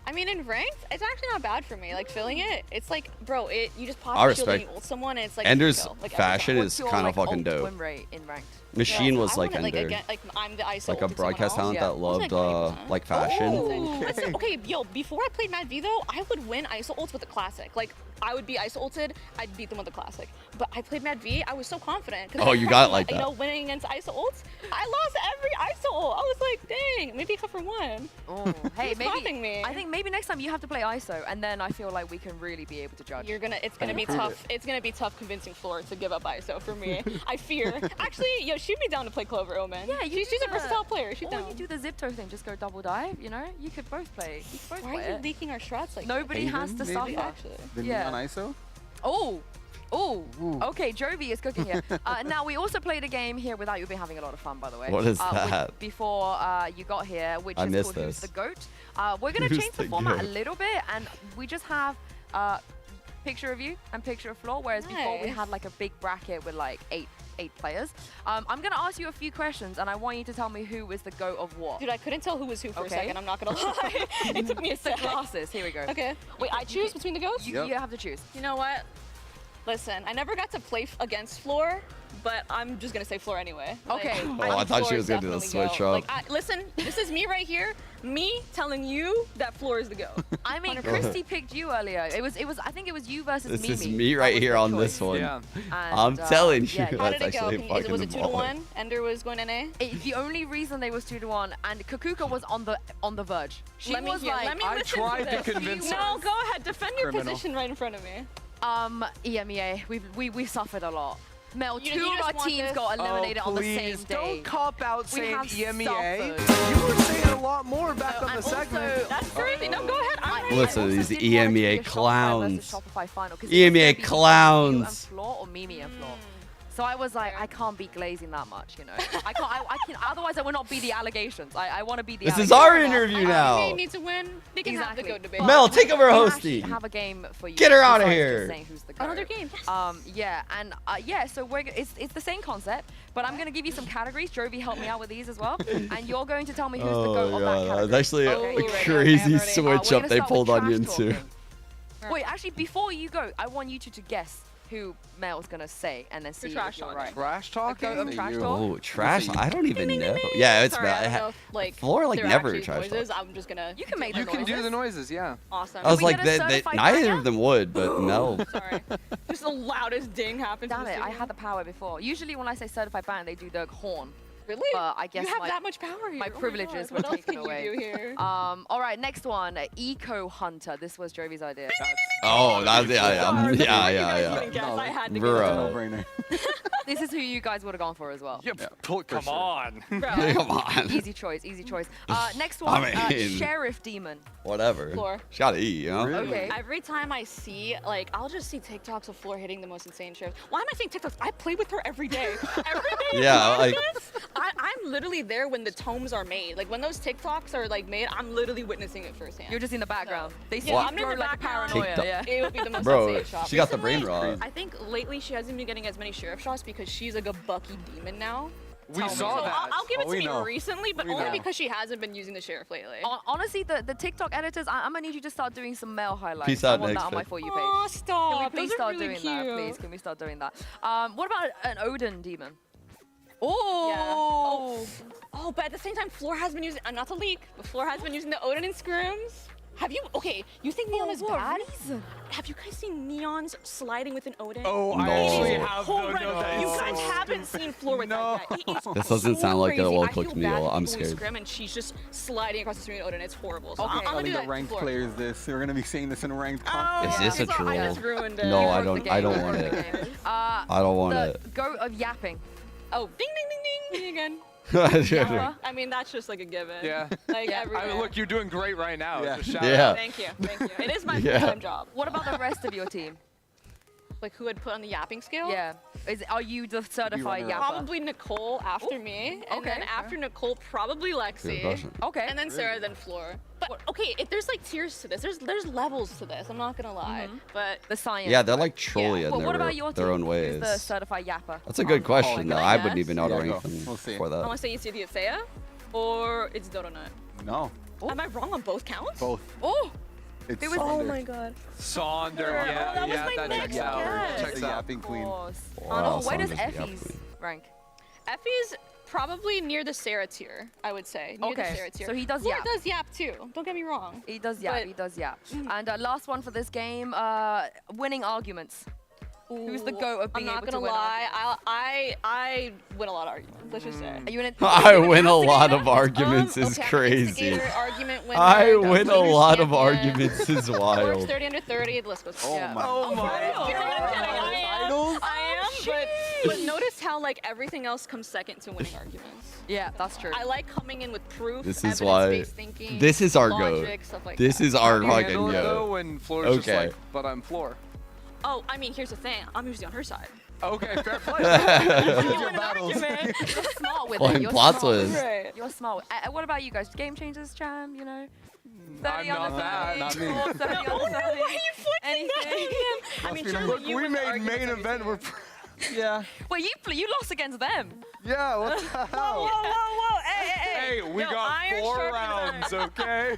I mean, in ranked, it's actually not bad for me. Like, filling it, it's like, bro, you just pop I your shield and respect. you ult someone, and it's like, Ender's kill, like, every fashion time. is kind of fucking ult dope. win rate in ranked? Machine Yeah, was I like want it, Ender. again, like I'm the ISO Like a ult to someone broadcast else. talent that loved like fashion. Oh, listen, okay, yo, before I played Mad V though, I would win ISO ults with the classic. Like, I would be ISO ulted, I'd beat them with the classic. But I played Mad V, I was so confident. Oh, you got it like You that. know, winning against ISO ults, I lost every ISO ult. I was like, dang, maybe except for one. Oh, hey, He's maybe. popping me. I think maybe next time you have to play ISO, and then I feel like we can really be able to judge. It's gonna be tough. It's gonna be tough convincing Floor to give up ISO for me. I fear. Actually, yo, she'd be down to play Clover Omen. Yeah, she's a versatile player. She's or down. you do the XIPTO thing, just go double dive. You know, you could both play. You could both Why play are you it. leaking our strats like Nobody that? has to maybe? suffer. Actually. The Yeah. neon ISO? Oh. Oh, okay, Jovi is cooking here. Now, we also played a game here without you. Been having a lot of fun, by the way. What is that? Before you got here, which I is missed called Who's this. the GOAT. We're going to Who's change the the format goat? a little bit, and we just have picture of you and picture of Floor, whereas before we Nice. had like a big bracket with like eight players. I'm going to ask you a few questions, and I want you to tell me who is the GOAT of what. Dude, I couldn't tell who was who for a Okay. second. I'm not gonna lie. It took me a The second. glasses. Here we go. Okay. Wait, I choose between the ghosts? You have to choose. You know what? Listen, I never got to play against Floor, but I'm just gonna say Floor anyway. Okay. Oh, I thought she was gonna do the switch up. Listen, this is me right here. Me telling you that Floor is the go. I mean, 100%. Christy picked you earlier. It was. I think it was you versus This Mimi. is me That right was here the on choice. this one. Yeah. I'm And, telling you, yeah, How did that's it go? actually Was fucking it 2 to balling. 1? Ender was going NA? The only reason they was 2 to 1, and Kakuka was on the verge. She Let me was hear- like, let me I listen tried to this. convince No, her. go ahead. Defend your Criminal. position right in front of me. EMEA. We suffered a lot. Mel, You two just of our want teams this? got eliminated on the please, same day. don't cop out We saying have EMEA. suffered. You were saying a lot more back on the And segment. also- That's crazy. No, go ahead. I'm ready. Listen, I also these didn't want it to be EMEA a Shopify versus clowns. Shopify final, 'cause it was EMEA gonna be You and clowns. Floor or Mimi and Floor. So I was like, I can't be glazing that much, you know. I can't. I can. Otherwise, I will not be the allegations. I want to be the. This is allegations. our interview They now. need to win. They can have the go debate. Mel, take over We hosting. actually have a game for you. Get her outta besides here. just saying who's the GOAT. Another game. Yes. Yeah, and so it's the same concept, but I'm gonna give you some categories. Jovi helped me out with these as well, and you're going to tell me who's the GOAT Oh of that god, category. that's actually Okay, a you ready? crazy Okay, I'm ready. switch We're up gonna they start pulled with on you trash into. talking. Wait, actually, before you go, I want you two to guess who Mel's gonna say, and then see trash if you're talking. right. Trash The GOAT talking? of trash talk. Oh, trash! I don't even know. Yeah, it's Sorry, I don't bad. know if, like, Floor like they're never actually trash noises. talk. I'm just gonna. You can make the You can do noises. the noises, yeah. Awesome. I was we like, get a that certified neither banger? of them would, but Mel. Sorry. Just the loudest ding happens. Damn in the it, I studio. had the power before. Usually when I say certified band, they do the horn. Really? But I guess you have my- that much power here. my Oh my privileges God. were What else taken can away. You do here? All right, next one, Eco Hunter. This was Jovi's idea. Oh, that's yeah. Sorry, Yeah, you guys yeah. couldn't guess. I had to Bro. get it. No-brainer. This is who you guys would have gone for as well. Yeah, come on. Come on. Easy choice, easy choice. Next one, Sheriff Demon. Whatever. Floor. She gotta eat, you know? Really? Okay. Every time I see, like, I'll just see TikToks of Floor hitting the most insane sheriffs. Why am I saying TikToks? I play with her every day. Every day. Yeah, like... I'm literally there when the tomes are made. Like, when those TikToks are, like, made, I'm literally witnessing it firsthand. You're just in the background. So, They see I'm in the like background. paranoia. Yeah. It would be the most Bro, insane shot. she got the brain rot. I think lately she hasn't been getting as many sheriff shots because she's like a Bucky demon now. We saw that. I'll give it to me recently, but only because she hasn't been using the sheriff lately. Honestly, the TikTok editors, I'm gonna need you to start doing some male highlights. Peace out, I want next that on my pick. For You page. Oh, stop. Can we please Those are start really doing cute. that? Please, can we start doing that? What about an Odin demon? Oh, but at the same time, Floor has been using, not to leak, but Floor has been using the Odin and Scrims. Have you, you think Neon is bad? Have you guys seen Neon's sliding with an Odin? Oh, I actually have. You guys haven't seen Floor with that yet. This doesn't sound like a well-cooked meal. I'm scared. Scrim and she's just sliding across the screen with Odin. It's horrible. So I'm gonna do the that ranked Floor. players this. We're gonna be seeing this in ranked Is this a troll? I just ruined it. No, I don't want it. I don't want it. The goat of yapping. Oh, ding, ding, ding, ding, again. I mean, that's just like a given. Yeah. Like I mean, look, you're doing great right now. Yeah. Just shout Yeah. out. Thank you. It is my full-time job. What about the rest of your team? Like who I'd put on the yapping scale? Yeah. Are you the certified yapper? Probably Nicole after me, and then after Nicole, probably Lexi. Okay. And then Sarah, then Floor. But okay, if there's like tiers to this, there's levels to this. I'm not gonna lie, but the science. Yeah, they're like trolly in What about your their team? own ways. Who's the certified yapper? That's a good question, though. I wouldn't guess? even know how to rank them for I that. want to say it's either Thea or it's Donut. No. Am I wrong on both counts? Both. Oh. It's It was. Sonder. Oh my god. Sonder, that was my that next checks out. guess. Checks The out. yapping queen. Wow, Where does Sonder's the Effie's queen. rank? Effie's probably near the Sarah tier, I would say. Near the Sarah tier. So he does Floor yap. does yap too. Don't get me wrong. He does yap. But- He does yap. And last one for this game, winning arguments. Who's the goat of being I'm not able to gonna win lie. arguments? I win a lot of arguments. Let's just say. Are you in I win a lot of arguments is crazy. Argument winner, I win a lot of champion. arguments is Works wild. 30 under 30. The list goes. Oh yeah. my I am, but notice how like everything else comes second to winning arguments. Yeah, that's true. I like coming in with proof. This is why. evidence-based thinking, This is our logic, goat. stuff like This that. is our How do you fucking handle it, though, goat. when Floor's just Okay. like, but I'm Floor. Oh, I mean, here's the thing. I'm usually on her side. Okay, fair play. You're smart with Playing it. You're plot smart. twist. Right. You're smart. What about you guys? Game changers, Cham, you know? I'm not that. Not me. 30 under 30. Anything? I mean, Look, surely you we win the made arguments main every event. single- Yeah. Well, you lost against them. Yeah, what the hell? Whoa. Hey. Hey, we No, got iron 4 sharpens rounds, iron. okay?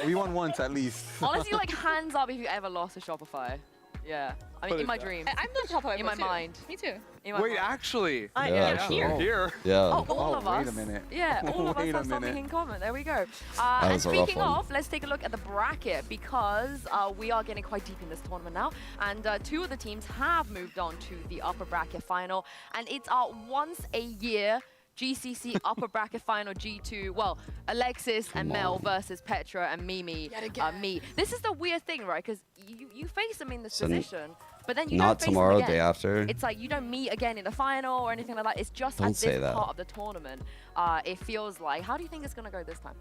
We won once at least. Honestly, like, hands up if you ever lost a Shopify. Yeah. I mean, in my dreams. I've done Shopify In my before, too. mind. Me too. In my Wait, mind. actually. I Yeah, am actually. here. Here. Yeah. Oh, all of us. Wait a minute. Yeah, all of us Wait a have something minute. in common. There we go. That And was a rough speaking one. of, let's take a look at the bracket because we are getting quite deep in this tournament now. And 2 of the teams have moved on to the upper bracket final. And it's our once a year GCC upper bracket final G2. Well, Alexis and Mel versus Petra and Mimi. Me. This is the weird thing, right? Because you face them in this position. But then you Not don't face tomorrow, them again. day after. It's like you don't meet again in the final or anything like that. It's just Don't at say this that. part of the tournament. It feels like. How do you think it's gonna go this time?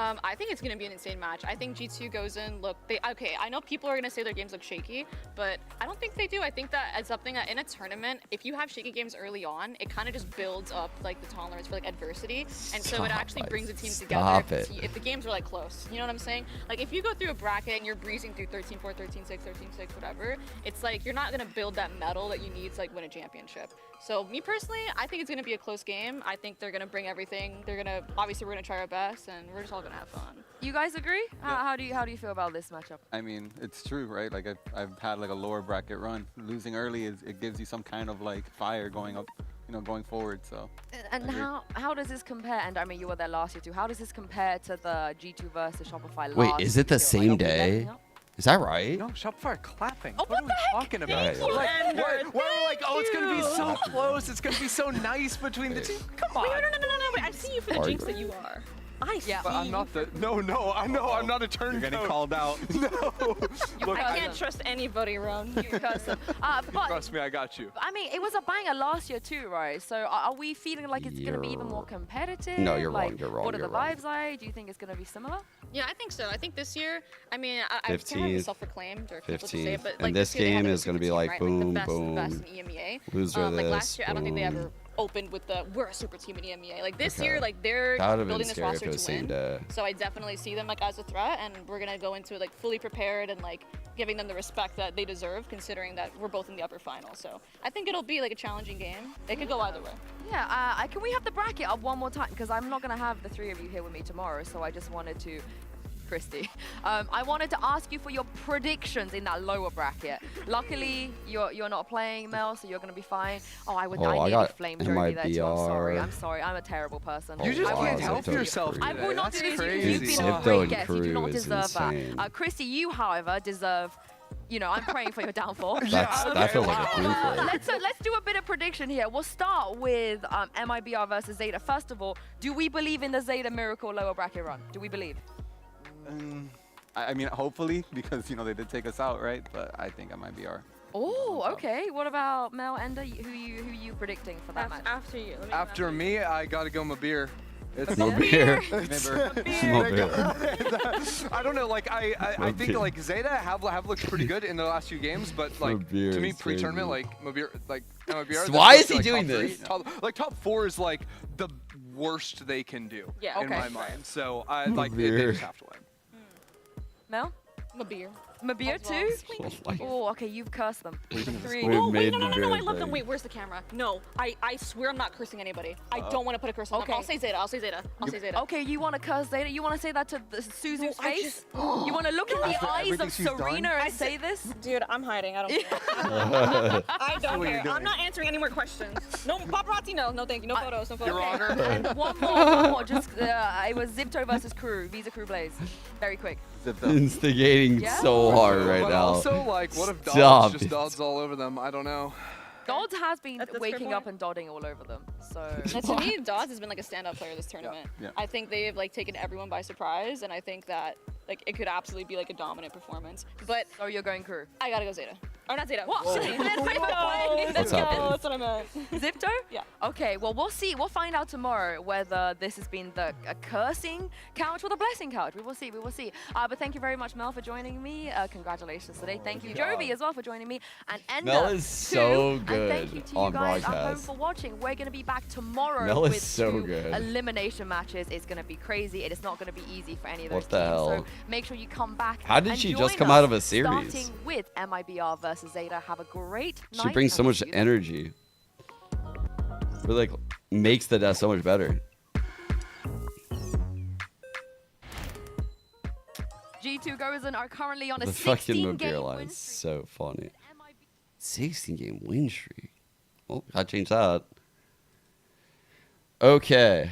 I think it's going to be an insane match. I think G2 goes in, okay, I know people are going to say their games look shaky, but I don't think they do. I think that as something that in a tournament, if you have shaky games early on, it kind of just builds up like the tolerance for like adversity. And so it actually brings the team together if the games are like close. You know what I'm saying? Like if you go through a bracket and you're breezing through 13-4, 13-6, 13-6, whatever, it's like you're not going to build that medal that you need to like win a championship. So me personally, I think it's going to be a close game. I think they're going to bring everything. Obviously we're going to try our best and we're just all going to have fun. You guys agree? How do you feel about this matchup? I mean, it's true, right? Like I've had like a lower bracket run. Losing early it gives you some kind of like fire going up, going forward. So. And how does this compare? And I mean, you were there last year too. How does this compare to the G2 versus Shopify last Wait, is it the year? same Like, day? Is that right? No, Shopify are clapping. Oh, what are we talking about? Thank you, Ender. We're like, oh, it's going to be so close. It's going to be so nice between the two. Come on. Wait, no. Wait, I see you for the jinx that you are. I see. But I'm not the. No, I know. I'm not a turncoat. You're getting called out. No. Look, I can't trust anybody around you. Trust me, I got you. I mean, it was a banger last year too, right? So are we feeling like it's going to be even more competitive? No, you're wrong. You're wrong. What are the vibes like? Do you think it's going to be similar? Yeah, I think so. I think this year, I mean, I can't remember self-proclaimed or people to say it, but like and this game is going to be like boom, like boom. The best in EMEA. Loser like this, last year, I don't think they ever opened with the we're a super team in EMEA. Like this year, like they're building this roster to win. So I definitely see them like as a threat, and we're gonna go into it like fully prepared and like giving them the respect that they deserve, considering that we're both in the upper final. So I think it'll be like a challenging game. It could go either way. Yeah. Can we have the bracket up one more time? Because I'm not gonna have the three of you here with me tomorrow, so I just wanted to. Christy, I wanted to ask you for your predictions in that lower bracket. Luckily, you're not playing, Mel, so you're gonna be fine. I nearly flamed Jovi there too. I'm sorry. I'm a terrible person. You just can't help yourself today. I will not do this. You've been a XIPTO great guest. You do crew not is deserve insane. that. Christy, you, however, deserve. You know, I'm praying for your downfall. That feels like a queen for it. Let's do a bit of prediction here. We'll start with MIBR versus Zeta. First of all, do we believe in the Zeta miracle lower bracket run? Do we believe? I mean, hopefully, because, you know, they did take us out, right? But I think I might be our. Oh, okay. What about Mel, Ender? Who you predicting for that match? After you. After me, I gotta go Mabir. It's Mabir. I don't know. Like I think like Zeta have looked pretty good in the last few games, but like to me pre-tournament, like Mabir, like Mabir. Why is he doing this? Top 4 is like the worst they can do in my mind. So I like they just have to win. Mel? Mabir too? Oh, okay, you've cursed them. 3. Oh, wait, no, I love them. Wait, where's the camera? No, I swear I'm not cursing anybody. I don't want to put a curse on them. I'll say Zeta. Okay, you want to curse Zeta? You want to say that to Suzu's face? You want to look in the eyes of Serena and say this? Dude, I'm hiding. I don't care. I don't care. I'm not answering any more questions. No, paparazzi, no thank you. No photos, no photos. Your Honor. And one more. Just, it was XIPTO versus Crew, Visa Crew Blaze. Very quick. Instigating so hard right but now. Also, like, what if Dodds just Dodds all over them? I don't know. Dodds has been waking up and dodding all over them. So and to me, Dodds has been like a standout player this tournament. Yeah. I think they've like taken everyone by surprise, and I think that like it could absolutely be like a dominant performance. But you're going Crew. I gotta go Zeta. Or not Zeta. What? Let's go. That's what I meant. XIPTO? Yeah. Okay, well, we'll see. We'll find out tomorrow whether this has been a cursing couch or the blessing couch. We will see. But thank you very much, Mel, for joining me. Congratulations today. Thank you, Jovi, as well, for joining me. And Ender, Mel is so good and thank you to you guys at home for watching. We're going to be back tomorrow Mel with is so 2 good. elimination matches. It's going to be crazy. It is not going to be easy for any of those What the teams. hell? So make sure you come back. How did and she join just come us, out of a series? Starting with MIBR versus Zeta. Have a great night. She brings so much energy. Really, like, makes the death so much better. G2 Gozen are currently on a The fucking 16-game Mabir line win is streak. so funny. 16-game win streak. Oh, gotta change that. Okay.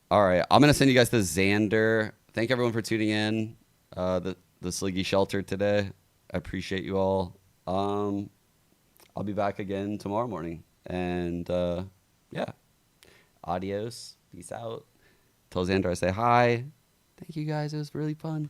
All right, I'm gonna send you guys to Xander. Thank everyone for tuning in. The Sliggy Shelter today. I appreciate you all. I'll be back again tomorrow morning. And yeah. Adios. Peace out. Tell Xander I say hi. Thank you guys. It was really fun.